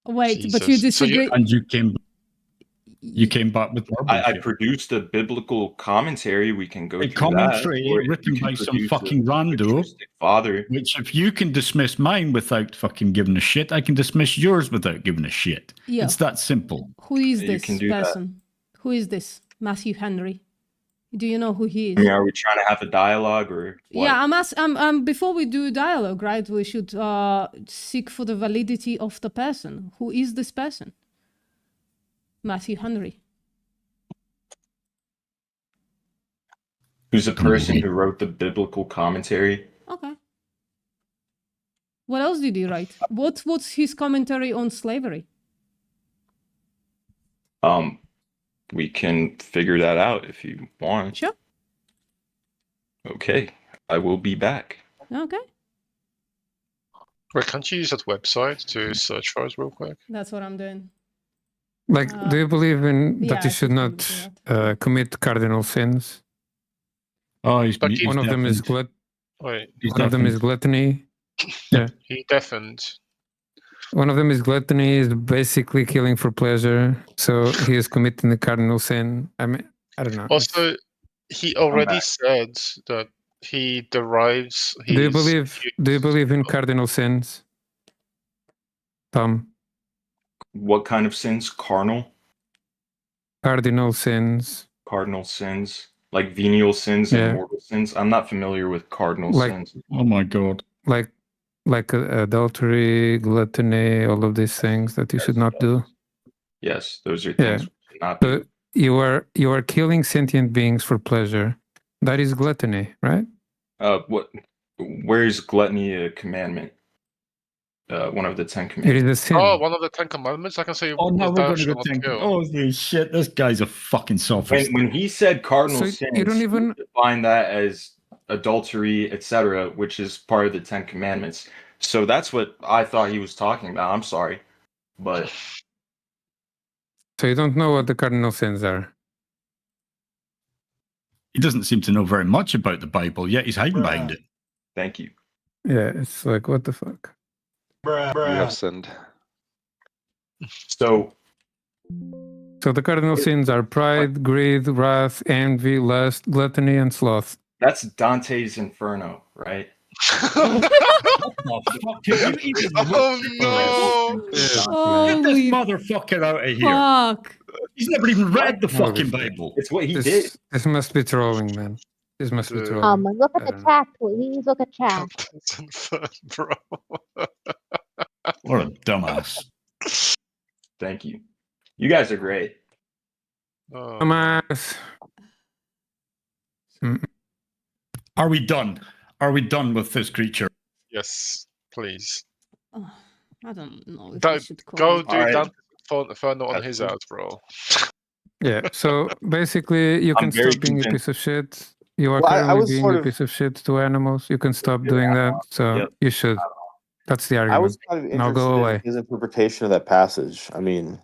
Wait, but you disagree. And you came back with more I bullshit. produced a biblical commentary. We can go A through commentary that, or you written can by some produce fucking a rando. father. Which, if you can dismiss mine without fucking giving a shit, I can dismiss yours without giving a shit. Yeah. It's that simple. Who is You this can do that. person? Who is this? Matthew Henry. Do you know who he I is? mean, are we trying to have a dialogue or what? Yeah, before we do dialogue, right? We should seek for the validity of the person. Who is this person? Matthew Henry. Who's the person who wrote the biblical commentary? Okay. What else did he write? What's his commentary on slavery? We can figure that out if you want. Sure. Okay, I will be back. Okay. Wait, can't you use that website to search for us real quick? That's what I'm doing. Like, do you believe in yeah, that you I should not commit cardinal sins? Oh, he's one of them is Wait, one of them is gluttony. Yeah. he deafened. One of them is gluttony, is basically killing for pleasure. So he is committing the cardinal sin. I mean, I don't know. Also, he already said that he derives his... Do you believe in cardinal sins, Tom? What kind of sins? Carnal? Cardinal sins. Cardinal sins? Like venial sins Yeah. and mortal sins? I'm not familiar with cardinal Like- sins. Oh my god. Like adultery, gluttony, all of these things that you should not do. Yes, those are Yeah. things we should not do. So you are killing sentient beings for pleasure. That is gluttony, right? Where is gluttony a commandment? One of the 10 It commandments. is a sin. Oh, one of the 10 commandments? I can say, Oh, now we're thou going to shalt go not think. kill. Holy shit, this guy's a fucking sophist. When he said cardinal So sins, you don't even- he defined that as adultery, etc., which is part of the 10 commandments. So that's what I thought he was talking about. I'm sorry, but So you don't know what the cardinal sins are. He doesn't seem to know very much about the Bible, yet he's hiding behind it. thank you. Yeah, it's like, what the fuck? You have sinned. So So the cardinal sins are pride, greed, wrath, envy, lust, gluttony, and sloth. that's Dante's Inferno, right? Oh no! Get this Holy motherfucker out of here. fuck! He's never even read the Holy fucking fuck. Bible. It's what he did. This must be trolling, man. This must be Dude. trolling. Look at I the don't know. chat, please. Look at chat. Dante's Inferno, bro. What a dumbass. Thank you. You guys are great. Oh. Dumbass. Are we done? Are we done with this creature? Yes, please. Oh, I don't know if Go, I should call go it. do Alright. Dante's Inferno on his out, bro. Yeah, so basically, you I'm can very stop being a convinced. piece of shit. You are Well, I currently was being sort a of- piece of shit to animals. You can stop doing that. So Yep. you should. That's the I argument. was kind of Now interested go in away. his interpretation of that passage. I mean,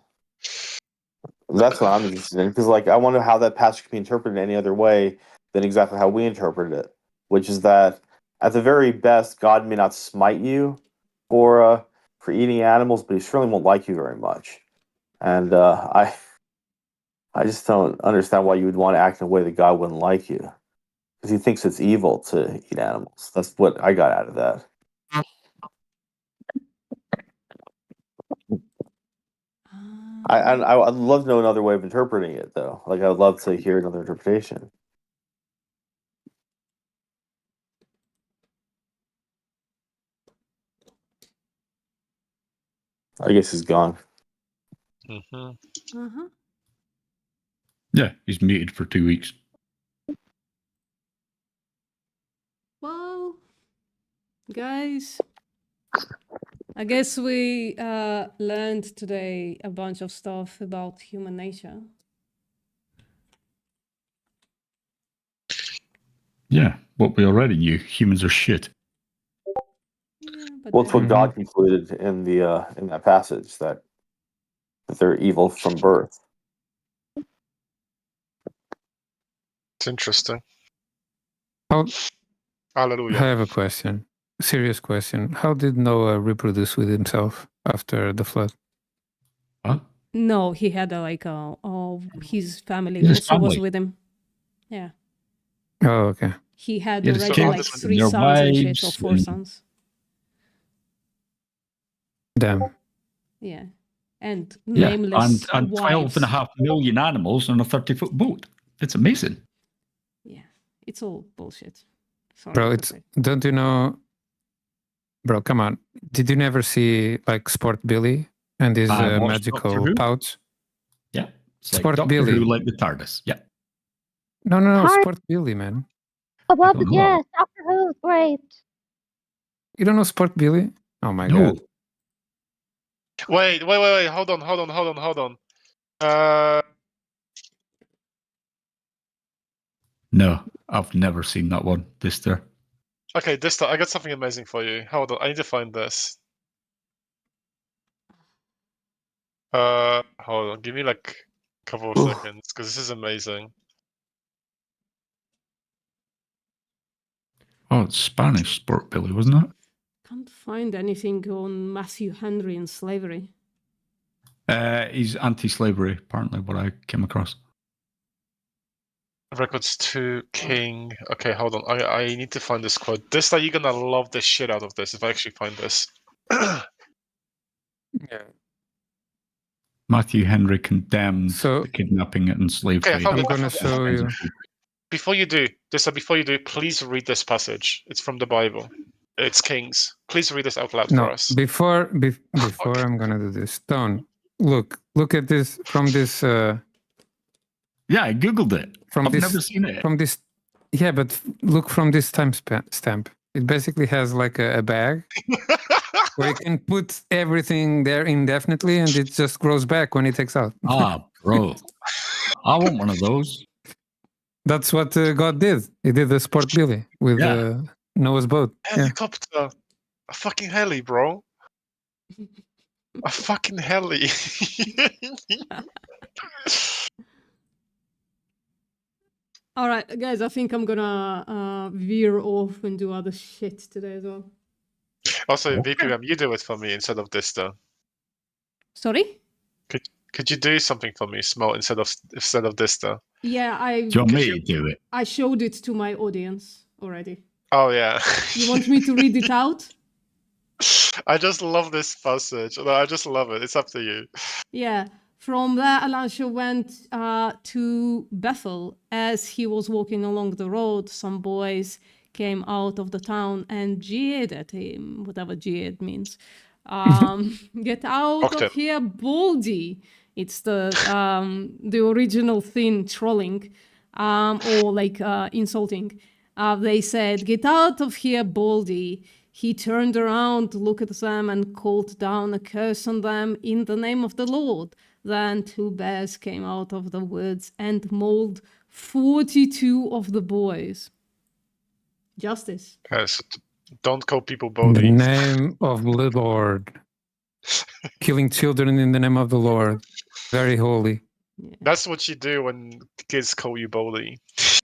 that's what I'm interested in because, like, I wonder how that passage can be interpreted any other way than exactly how we interpreted it, which is that at the very best, God may not smite you for eating animals, but He certainly won't like you very much. And I just don't understand why you would want to act in a way that God wouldn't like you, because He thinks it's evil to eat animals. That's what I got out of that. I'd love to know another way of interpreting it, though. Like, I'd love to hear another interpretation. I guess he's gone. Mm-hmm. Yeah, he's muted for 2 weeks. Well, guys, I guess we learned today a bunch of stuff about human nature. Yeah, what we already knew. Humans are shit. Well, it's what God concluded in the in that passage that they're evil from birth. It's interesting. How, Hallelujah. I have a question. Serious question. How did Noah reproduce with himself after the flood? Huh? No, he had his family His also was family? with him. Yeah, Oh, okay. he had He had his already like kids 3 and their sons and shit, wives or 4 and- sons. Damn. Yeah, and Yeah, nameless and wives. 12.5 million animals on a 30-foot boat. It's amazing. It's all bullshit. Sorry Bro, to it's say. don't you know? Bro, come on. Did you never see like Sport Billy and his I watched magical Doctor Who. pouch? Yeah. It's like Sport Doctor Billy. Who, like the TARDIS. Yeah. No, Hi. Sport Billy, man. Oh, well, don't know. yes, Doctor Who is great. You don't know Sport Billy? Oh my No. god. Wait. Hold on. No, I've never seen that one. Dister. Okay, this time I got something amazing for you. Hold on, I need to find this. Hold on, give me like a couple of seconds because this is amazing. Oh, it's Spanish Sport Billy, wasn't it? Can't find anything on Matthew Henry and slavery. He's anti-slavery, apparently, what I came across. Records to King. Okay, hold on. I need to find this quote. This you're gonna love the shit out of this if I actually find this. Yeah. Matthew Henry condemned So- the kidnapping and slavery. Okay, hold on. gonna show you. Before you do, before you do, please read this passage. It's from the Bible. It's Kings. Please read this out loud No, for us. before I'm gonna do this. Stone, look at this from this. Yeah, I googled it. From I've this, never seen it. From this, yeah, but look from this stamp. It basically has like a bag where you can put everything there indefinitely, and it just grows back when it takes out. Ah, bro, I want one of those. That's what God did. He did the Sport Billy with Noah's boat. Yeah. Helicopter. A fucking heli, bro. A fucking heli. All right, guys, I think I'm gonna veer off and do other shit today as well. Also, VPM, you do it for me instead of this, though. Sorry? Could you do something for me, small, instead of this, though? Yeah, Do you want me to do it? I showed it to my audience already. Oh yeah. You want me to read it out? I just love this passage. No, I just love it. It's up to you. Yeah. From there, Elisha went to Bethel. As he was walking along the road, some boys came out of the town and jeered at him, whatever jeered means. Get out of here, Baldy. It's the original thing, trolling, or like insulting. They said, "Get out of here, Baldy." He turned around, looked at them, and called down a curse on them in the name of the Lord. Then 2 bears came out of the woods and mauled 42 of the boys. Justice. Yes. Don't call people In the Baldy. name of the Lord. Killing children in the name of the Lord. Very holy. That's what you do when kids call you Baldy.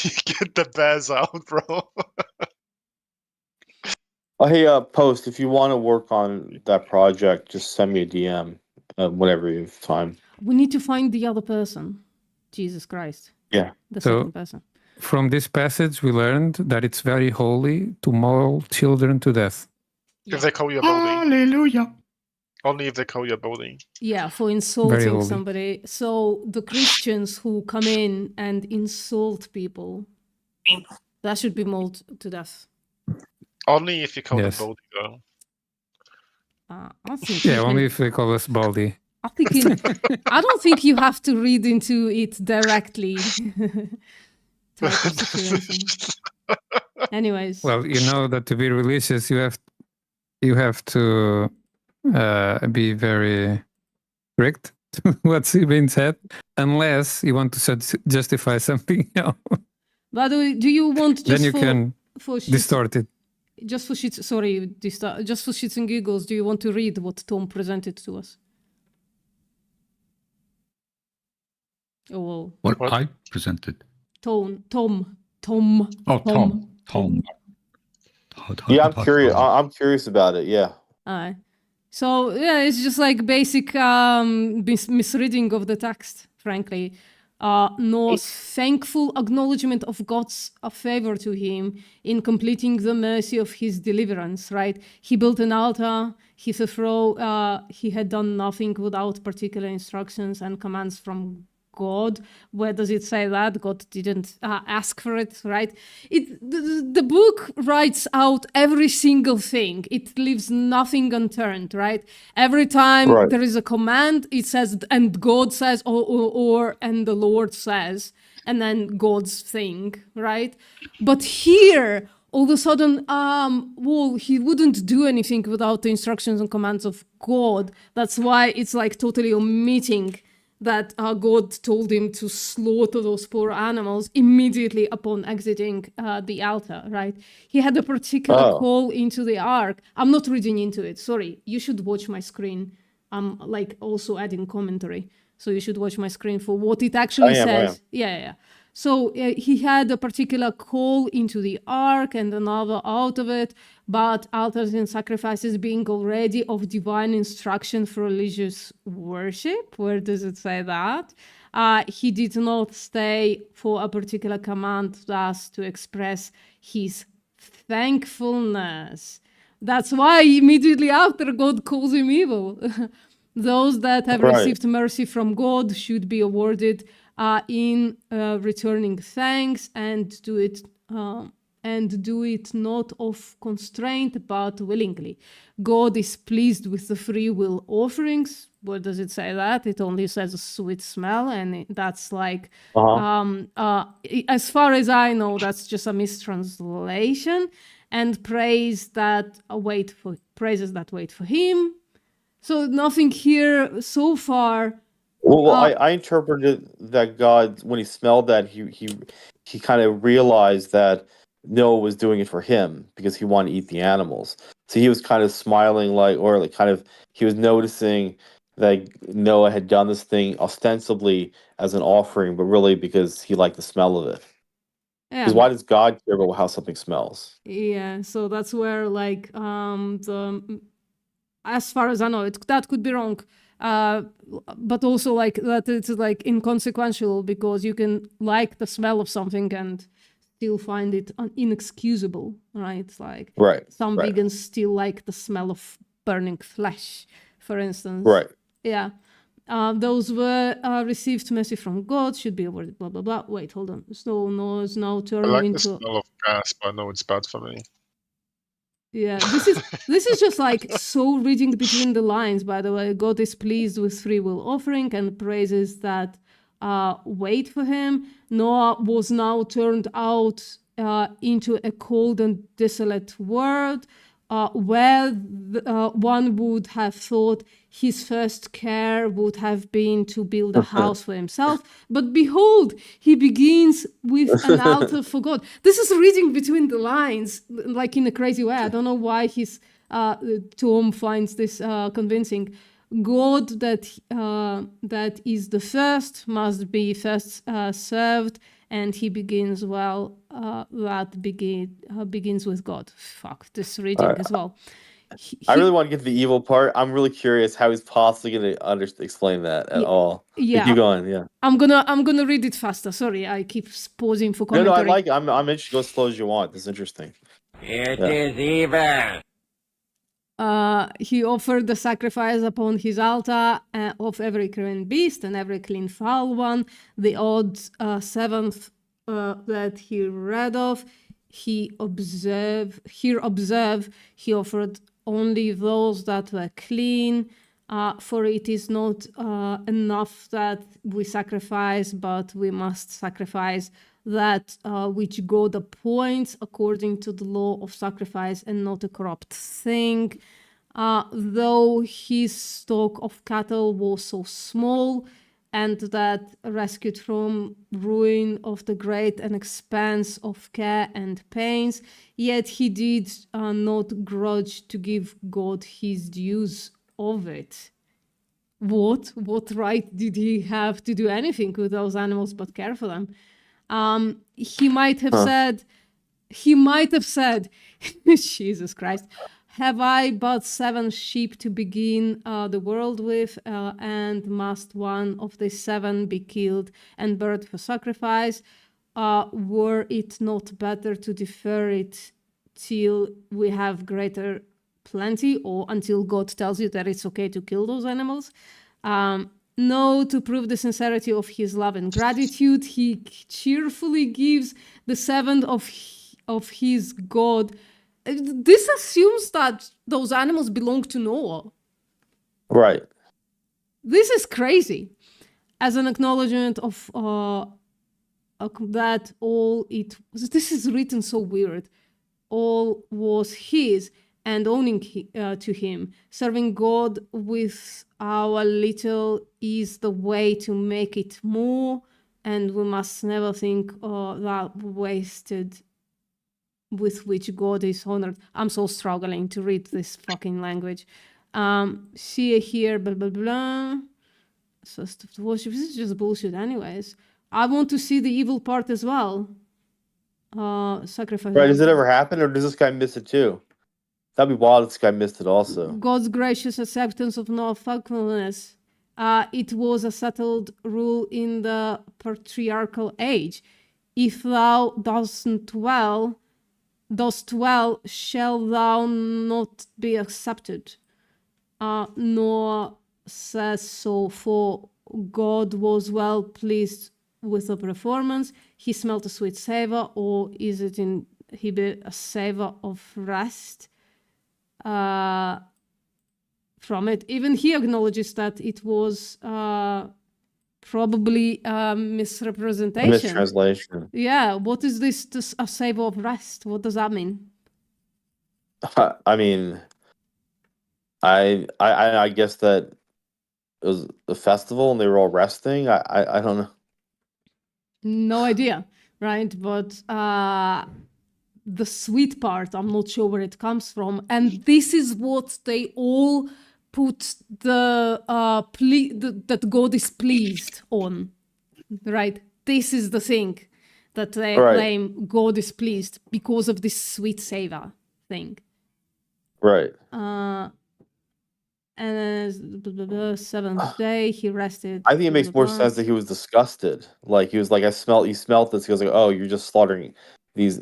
You get the bears out, bro. Oh, hey, Post, if you want to work on that project, just send me a DM whenever you have time. We need to find the other person. Jesus Christ. Yeah. The So- second person. From this passage, we learned that it's very holy to maul children to death. If they call you a Baldy. Hallelujah. Only if they call you a Baldy. Yeah, for Very insulting holy. somebody. So the Christians who come in and insult people, that should be mauled to death. Only if you call Yes. them Baldy, though. I think Yeah, you only can- if they call us baldy. I think I don't think you have to read into it directly. Type of situation. Anyways, Well, you know that to be religious, you have to be very strict to what's being said, unless you want to justify something else. by the way, do you want just Then you for, can for shits, distort it. just for shits? Sorry, just for shits and giggles. Do you want to read what Tom presented to us? Oh, well, What I presented. Tom. Oh, Tom. Yeah, I'm curious. I'm curious about it. Yeah. Alright. So yeah, it's just like basic misreading of the text, frankly. Noah's thankful acknowledgement of God's favor to him in completing the mercy of his deliverance, right? He built an altar, he had done nothing without particular instructions and commands from God. Where does it say that? God didn't ask for it, right? The book writes out every single thing. It leaves nothing unturned, right? Every time there is a command, it says, and God says, or and the Lord says, and then God's thing, right? But here, all of a sudden, well, he wouldn't do anything without the instructions and commands of God. That's why it's like totally omitting that God told him to slaughter those poor animals immediately upon exiting the altar, right? He had a particular call into the ark. I'm not reading into it, sorry. You should watch my screen. I'm like also adding commentary. So you should watch my screen for what it actually says. Yeah. So he had a particular call into the ark and another out of it, but altars and sacrifices being already of divine instruction for religious worship. Where does it say that? He did not stay for a particular command, thus to express his thankfulness. That's why immediately after God calls him evil. Those that have received mercy from God should be awarded in returning thanks and do it not of constraint but willingly. God is pleased with the free will offerings. Where does it say that? It only says a sweet smell, and that's like as far as I know, that's just a mistranslation. And praises that wait for him. So nothing here so far. Well, I interpreted that God, when he smelled that, he kind of realized that Noah was doing it for him because he wanted to eat the animals. So he was kind of smiling, he was noticing that Noah had done this thing ostensibly as an offering, but really because he liked the smell of it. Because why does God care about how something smells? Yeah, so that's where as far as I know, that could be wrong. But also that it's inconsequential, because you can like the smell of something and still find it inexcusable, right? It's like some vegans still like the smell of burning flesh, for instance. Right. Yeah. Those were received mercy from God should be awarded, blah, blah, blah. Wait, hold on. So Noah is now I turning like the into... smell of gas, but I know it's bad for me. Yeah, this is just so reading between the lines, by the way. God is pleased with free will offering and praises that wait for him. Noah was now turned out into a cold and desolate world, where one would have thought his first care would have been to build a house for himself. But behold, he begins with an altar for God. This is reading between the lines, like in a crazy way. I don't know why Tom finds this convincing. God that is the first must be first served, and he begins begins with God. Fuck this reading as well. I really want to get to the evil part. I'm really curious how he's possibly going to explain that at all. Yeah, keep going. Yeah, I'm gonna read it faster. Sorry, I keep pausing for commentary. No, I like it. I'm interested. Go as slow as you want. This is interesting. It is evil. He offered the sacrifice upon his altar of every clean beast and every clean foul one. The odd seventh that he read of, he offered only those that were clean, for it is not enough that we sacrifice, but we must sacrifice that which God appoints according to the law of sacrifice, and not a corrupt thing. Though his stock of cattle was so small, and that rescued from ruin of the great and expense of care and pains, yet he did not grudge to give God his dues of it. What right did he have to do anything with those animals but care for them? He might have said, Jesus Christ, have I but 7 sheep to begin the world with, and must one of the 7 be killed and burned for sacrifice? Were it not better to defer it till we have greater plenty, or until God tells you that it's okay to kill those animals? No, to prove the sincerity of his love and gratitude, he cheerfully gives the seventh of his god. This assumes that those animals belong to Noah. Right. This is crazy. As an acknowledgement of that all it was, this is written so weird. All was his, and owning to him. Serving God with our little is the way to make it more, and we must never think that wasted with which God is honored. I'm so struggling to read this fucking language. See here, blah, blah, blah. So stuff to worship. This is just bullshit anyways. I want to see the evil part as well. Sacrifice. Right, does it ever happen, or does this guy miss it too? That'd be wild if this guy missed it also. God's gracious acceptance of no faithfulness. It was a settled rule in the patriarchal age. If thou dost well, shall thou not be accepted. Nor says so, for God was well pleased with the performance. He smelt a sweet savor, or is it in Hebrew a savor of rest? From it. Even he acknowledges that it was probably a misrepresentation. Mistranslation. Yeah, what is this a savor of rest? What does that mean? I mean, I guess that it was a festival and they were all resting. I don't know. No idea, right? But the sweet part, I'm not sure where it comes from. And this is what they all put the that God is pleased on, right? This is the thing that they claim God is pleased because of this sweet savor thing. Right. And then the seventh day he rested. I think it makes more sense that he was disgusted. Like he was like, you smelt this. He was like, oh, you're just slaughtering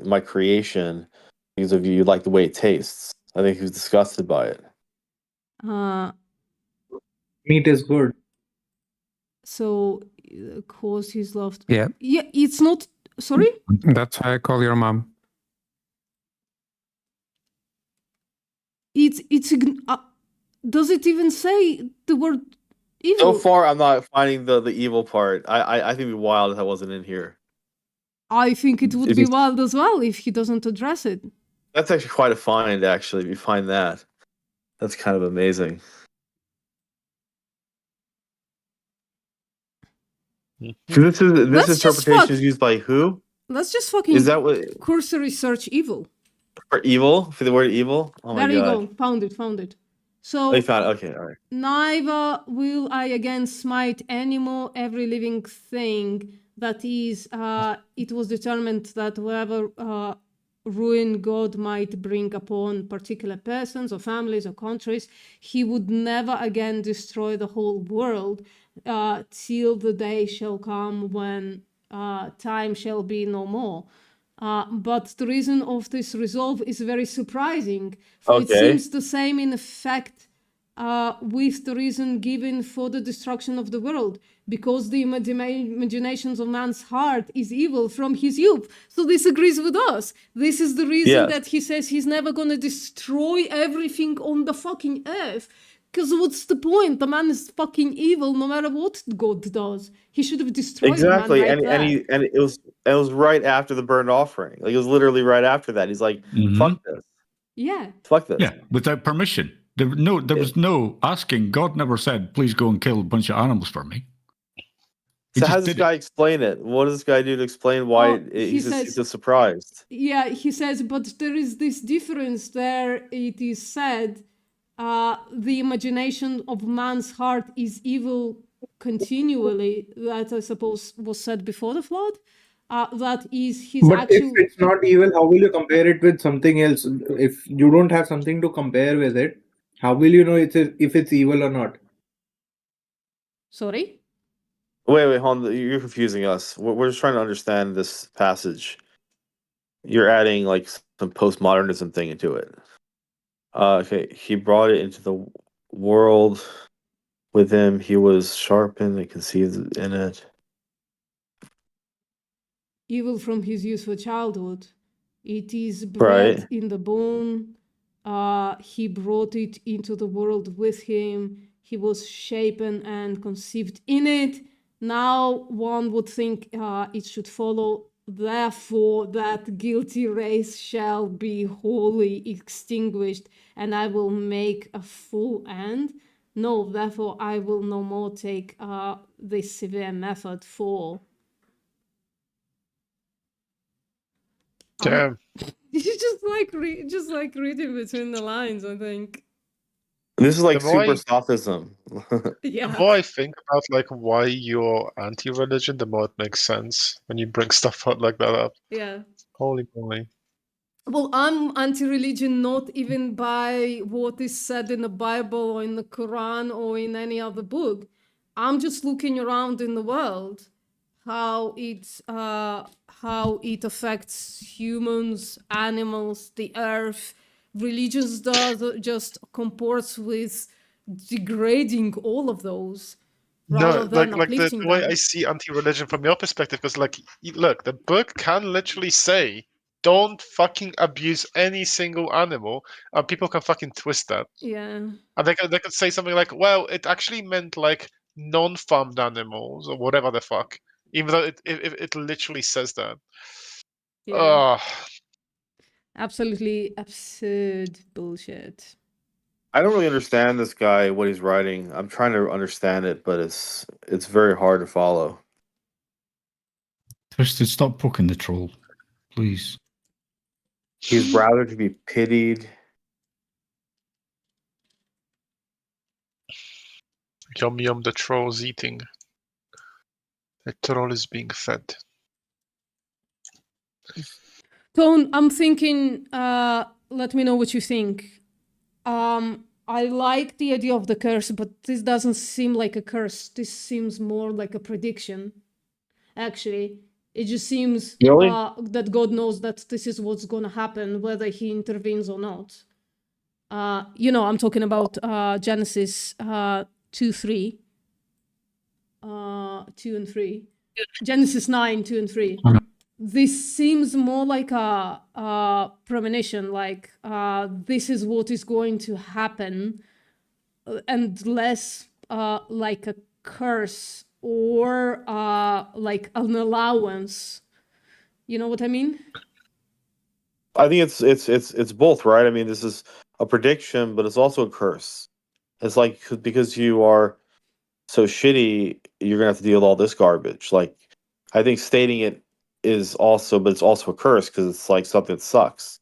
my creation because of you like the way it tastes. I think he was disgusted by it. Meat is good. So, cause he's loved. Yeah. Yeah, it's not. Sorry? That's why I call your mom. It's does it even say the word evil? So far, I'm not finding the evil part. I think it'd be wild if that wasn't in here. I think it would be wild as well if he doesn't address it. That's actually quite a find, actually, if you find that. That's kind of amazing. This interpretation is used by who? Let's just fucking is that what cursory search evil. For evil? For the word evil? Oh my God. There you go. Found it. So you found it. Okay, all right. Neither will I again smite any more every living thing that is it was determined that whatever ruin God might bring upon particular persons or families or countries, he would never again destroy the whole world till the day shall come when time shall be no more. But the reason of this resolve is very surprising. For It seems the same in effect with the reason given for the destruction of the world, because the imaginations of man's heart is evil from his youth. So this agrees with us. This is the reason that he says he's never going to destroy everything on the fucking earth. Because what's the point? The man is fucking evil no matter what God does. He should have destroyed the man right there. and it was right after the burnt offering. Like it was literally right after that. He's like, fuck this. Yeah. Fuck this. Yeah, without permission. There was no asking. God never said, please go and kill a bunch of animals for me. So how does this guy explain it? What does this guy do to explain why he's just surprised? Yeah, he says, but there is this difference there. It is said, the imagination of man's heart is evil continually. That I suppose was said before the flood. That is his But actual. if it's not evil, how will you compare it with something else? If you don't have something to compare with it, how will you know if it's evil or not? Sorry? Wait, hold on. You're confusing us. We're just trying to understand this passage. You're adding like some postmodernism thing into it. Okay, he brought it into the world. With him, he was sharpened and conceived in it. Evil from his youthful childhood. It is bred Right. in the bone. He brought it into the world with him. He was shapen and conceived in it. Now one would think it should follow, therefore that guilty race shall be wholly extinguished, and I will make a full end. No, therefore I will no more take this severe method for. Damn. You just like reading between the lines, I think. This is like The more super I- sofism. Yeah. The more I think about like why you're anti-religion, the more it makes sense when you bring stuff out like that up. Yeah. Holy moly. Well, I'm anti-religion not even by what is said in the Bible or in the Quran or in any other book. I'm just looking around in the world, how it affects humans, animals, the earth. Religions does just comports with degrading all of those rather No, than like the uplifting way them. I see anti-religion from your perspective, because like, look, the book can literally say, "Don't fucking abuse any single animal," and people can fucking twist that, Yeah. and they could say something like, "Well, it actually meant like non-farmed animals or whatever the fuck," even though it literally says that. Yeah. Ugh. Absolutely absurd bullshit. I don't really understand this guy, what he's writing. I'm trying to understand it, but it's very hard to follow. Twisted, stop poking the troll, please. He's rather to be pitied. Yum yum, the troll's eating. The troll is being fed. Tone, I'm thinking, let me know what you think. I like the idea of the curse, but this doesn't seem like a curse. This seems more like a prediction. Actually, it just seems Really? that God knows that this is what's gonna happen, whether he intervenes or not. I'm talking about Genesis 2:3. 2 and 3. Genesis 9, 2 and 3. This seems more like a premonition, like this is what is going to happen, and less like a curse or like an allowance. You know what I mean? I think it's both, right? I mean, this is a prediction, but it's also a curse. It's like because you are so shitty, you're gonna have to deal with all this garbage. Like, I think stating it is also, but it's also a curse because it's like something that sucks.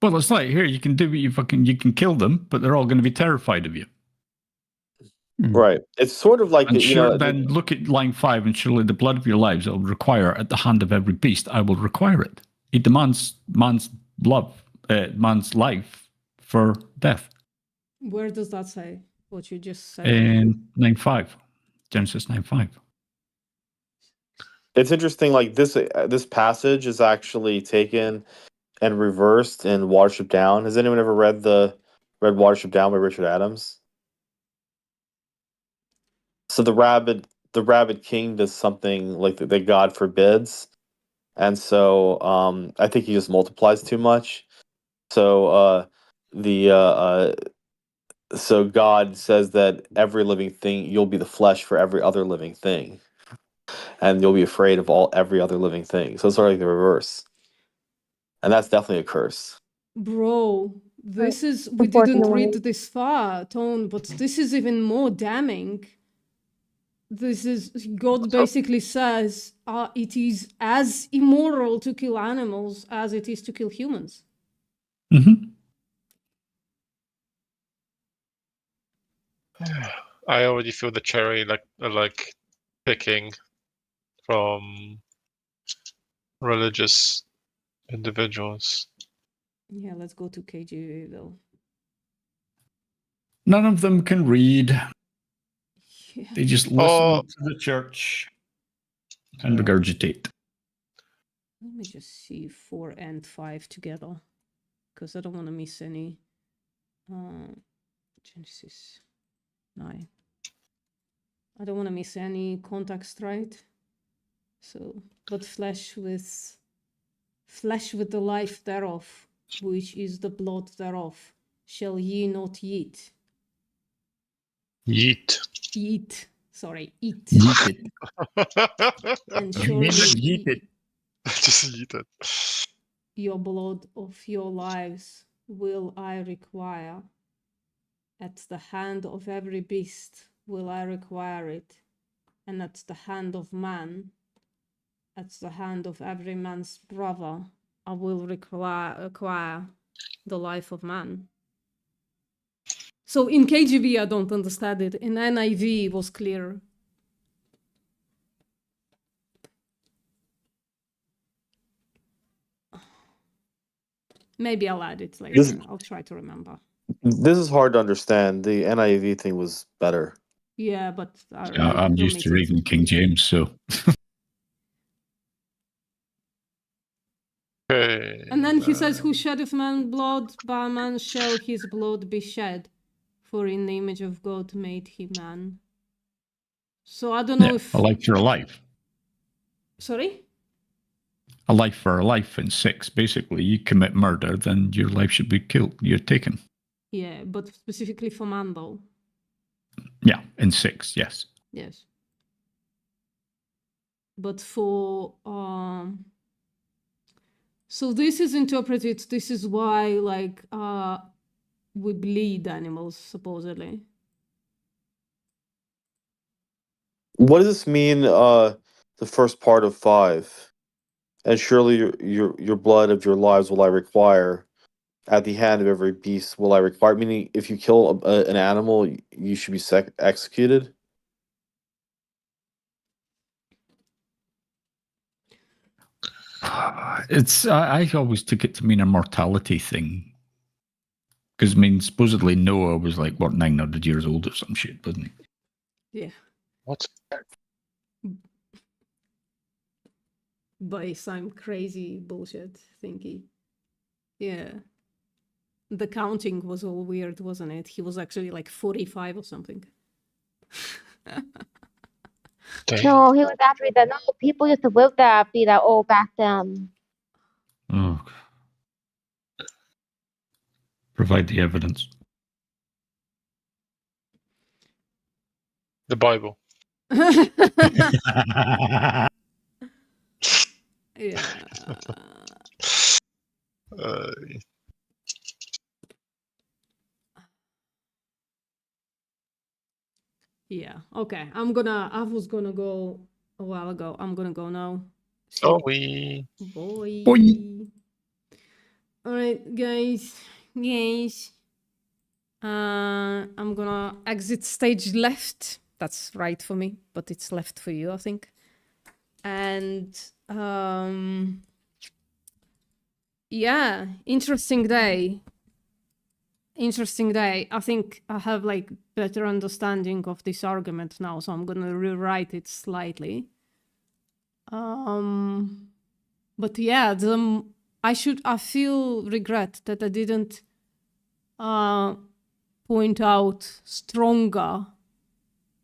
Well, it's like here you can do what you can kill them, but they're all going to be terrified of you. Right. It's sort of like And you sure, know. then look at line 5, and surely the blood of your lives I will require at the hand of every beast. I will require it. He demands man's man's life for death. Where does that say what you just said? In 9:5, Genesis 9:5. It's interesting. Like this passage is actually taken and reversed in Watership Down. Has anyone ever read Watership Down by Richard Adams? So the rabbit king does something like that God forbids, and so I think he just multiplies too much. So so God says that every living thing, you'll be the flesh for every other living thing, and you'll be afraid of every other living thing. So it's sort of like the reverse, and that's definitely a curse. Bro, this is, we didn't read this far, Tone, but this is even more damning. This is, God basically says it is as immoral to kill animals as it is to kill humans. Mm-hmm. I already feel the cherry like picking from religious individuals. Yeah, let's go to KJV though. None of them can read. Yeah. They just listen to the church and regurgitate. Let me just see 4 and 5 together, because I don't want to miss any. Genesis. 9. I don't want to miss any context, right? So, but flesh with the life thereof, which is the blood thereof, shall ye not eat? Yeet. Eat. Sorry, eat. Yeet it. And You name it, surely yeet it. Just yeet it. your blood of your lives will I require. At the hand of every beast will I require it, and at the hand of man, at the hand of every man's brother, I will acquire the life of man. So in KJV, I don't understand it. In NIV, it was clear. Maybe I'll add it later. This- I'll try to remember. This is hard to understand. The NIV thing was better. Yeah, but I'm used to reading King James, so. And then he says, who sheddeth man's blood, by man shall his blood be shed. For in the image of God made he man. So I don't know Yeah, if... a life for a life. Sorry? A life for a life in 6. Basically, you commit murder, then your life should be killed. You're taken. Yeah, but specifically for man, though. Yeah, in 6, yes. Yes. But for... So this is interpreted, this is why, like, we bleed animals, supposedly. What does this mean? The first part of 5, and surely your blood of your lives will I require. At the hand of every beast will I require. Meaning, if you kill an animal, you should be executed. It's I always took it to mean a mortality thing. Because, I mean, supposedly Noah was like, what, 900 years old or some shit, wasn't he? Yeah. What? By some crazy bullshit thingy. Yeah. The counting was all weird, wasn't it? He was actually like 45 or something. No, he was after that. No, people used to live there, be that old back then. Oh. Provide the evidence. The Bible. Yeah. Yeah. Okay. I was gonna go a while ago. I'm gonna go now. Oh, we. Boy. Boy. All right, guys. I'm gonna exit stage left. That's right for me, but it's left for you, I think. And yeah, interesting day. I think I have like better understanding of this argument now, so I'm gonna rewrite it slightly. But yeah, I feel regret that I didn't point out stronger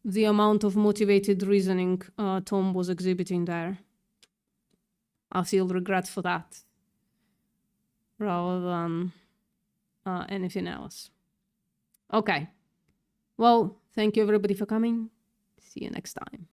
the amount of motivated reasoning Tom was exhibiting there. I feel regret for that rather than anything else. Okay. Well, thank you everybody for coming. See you next time.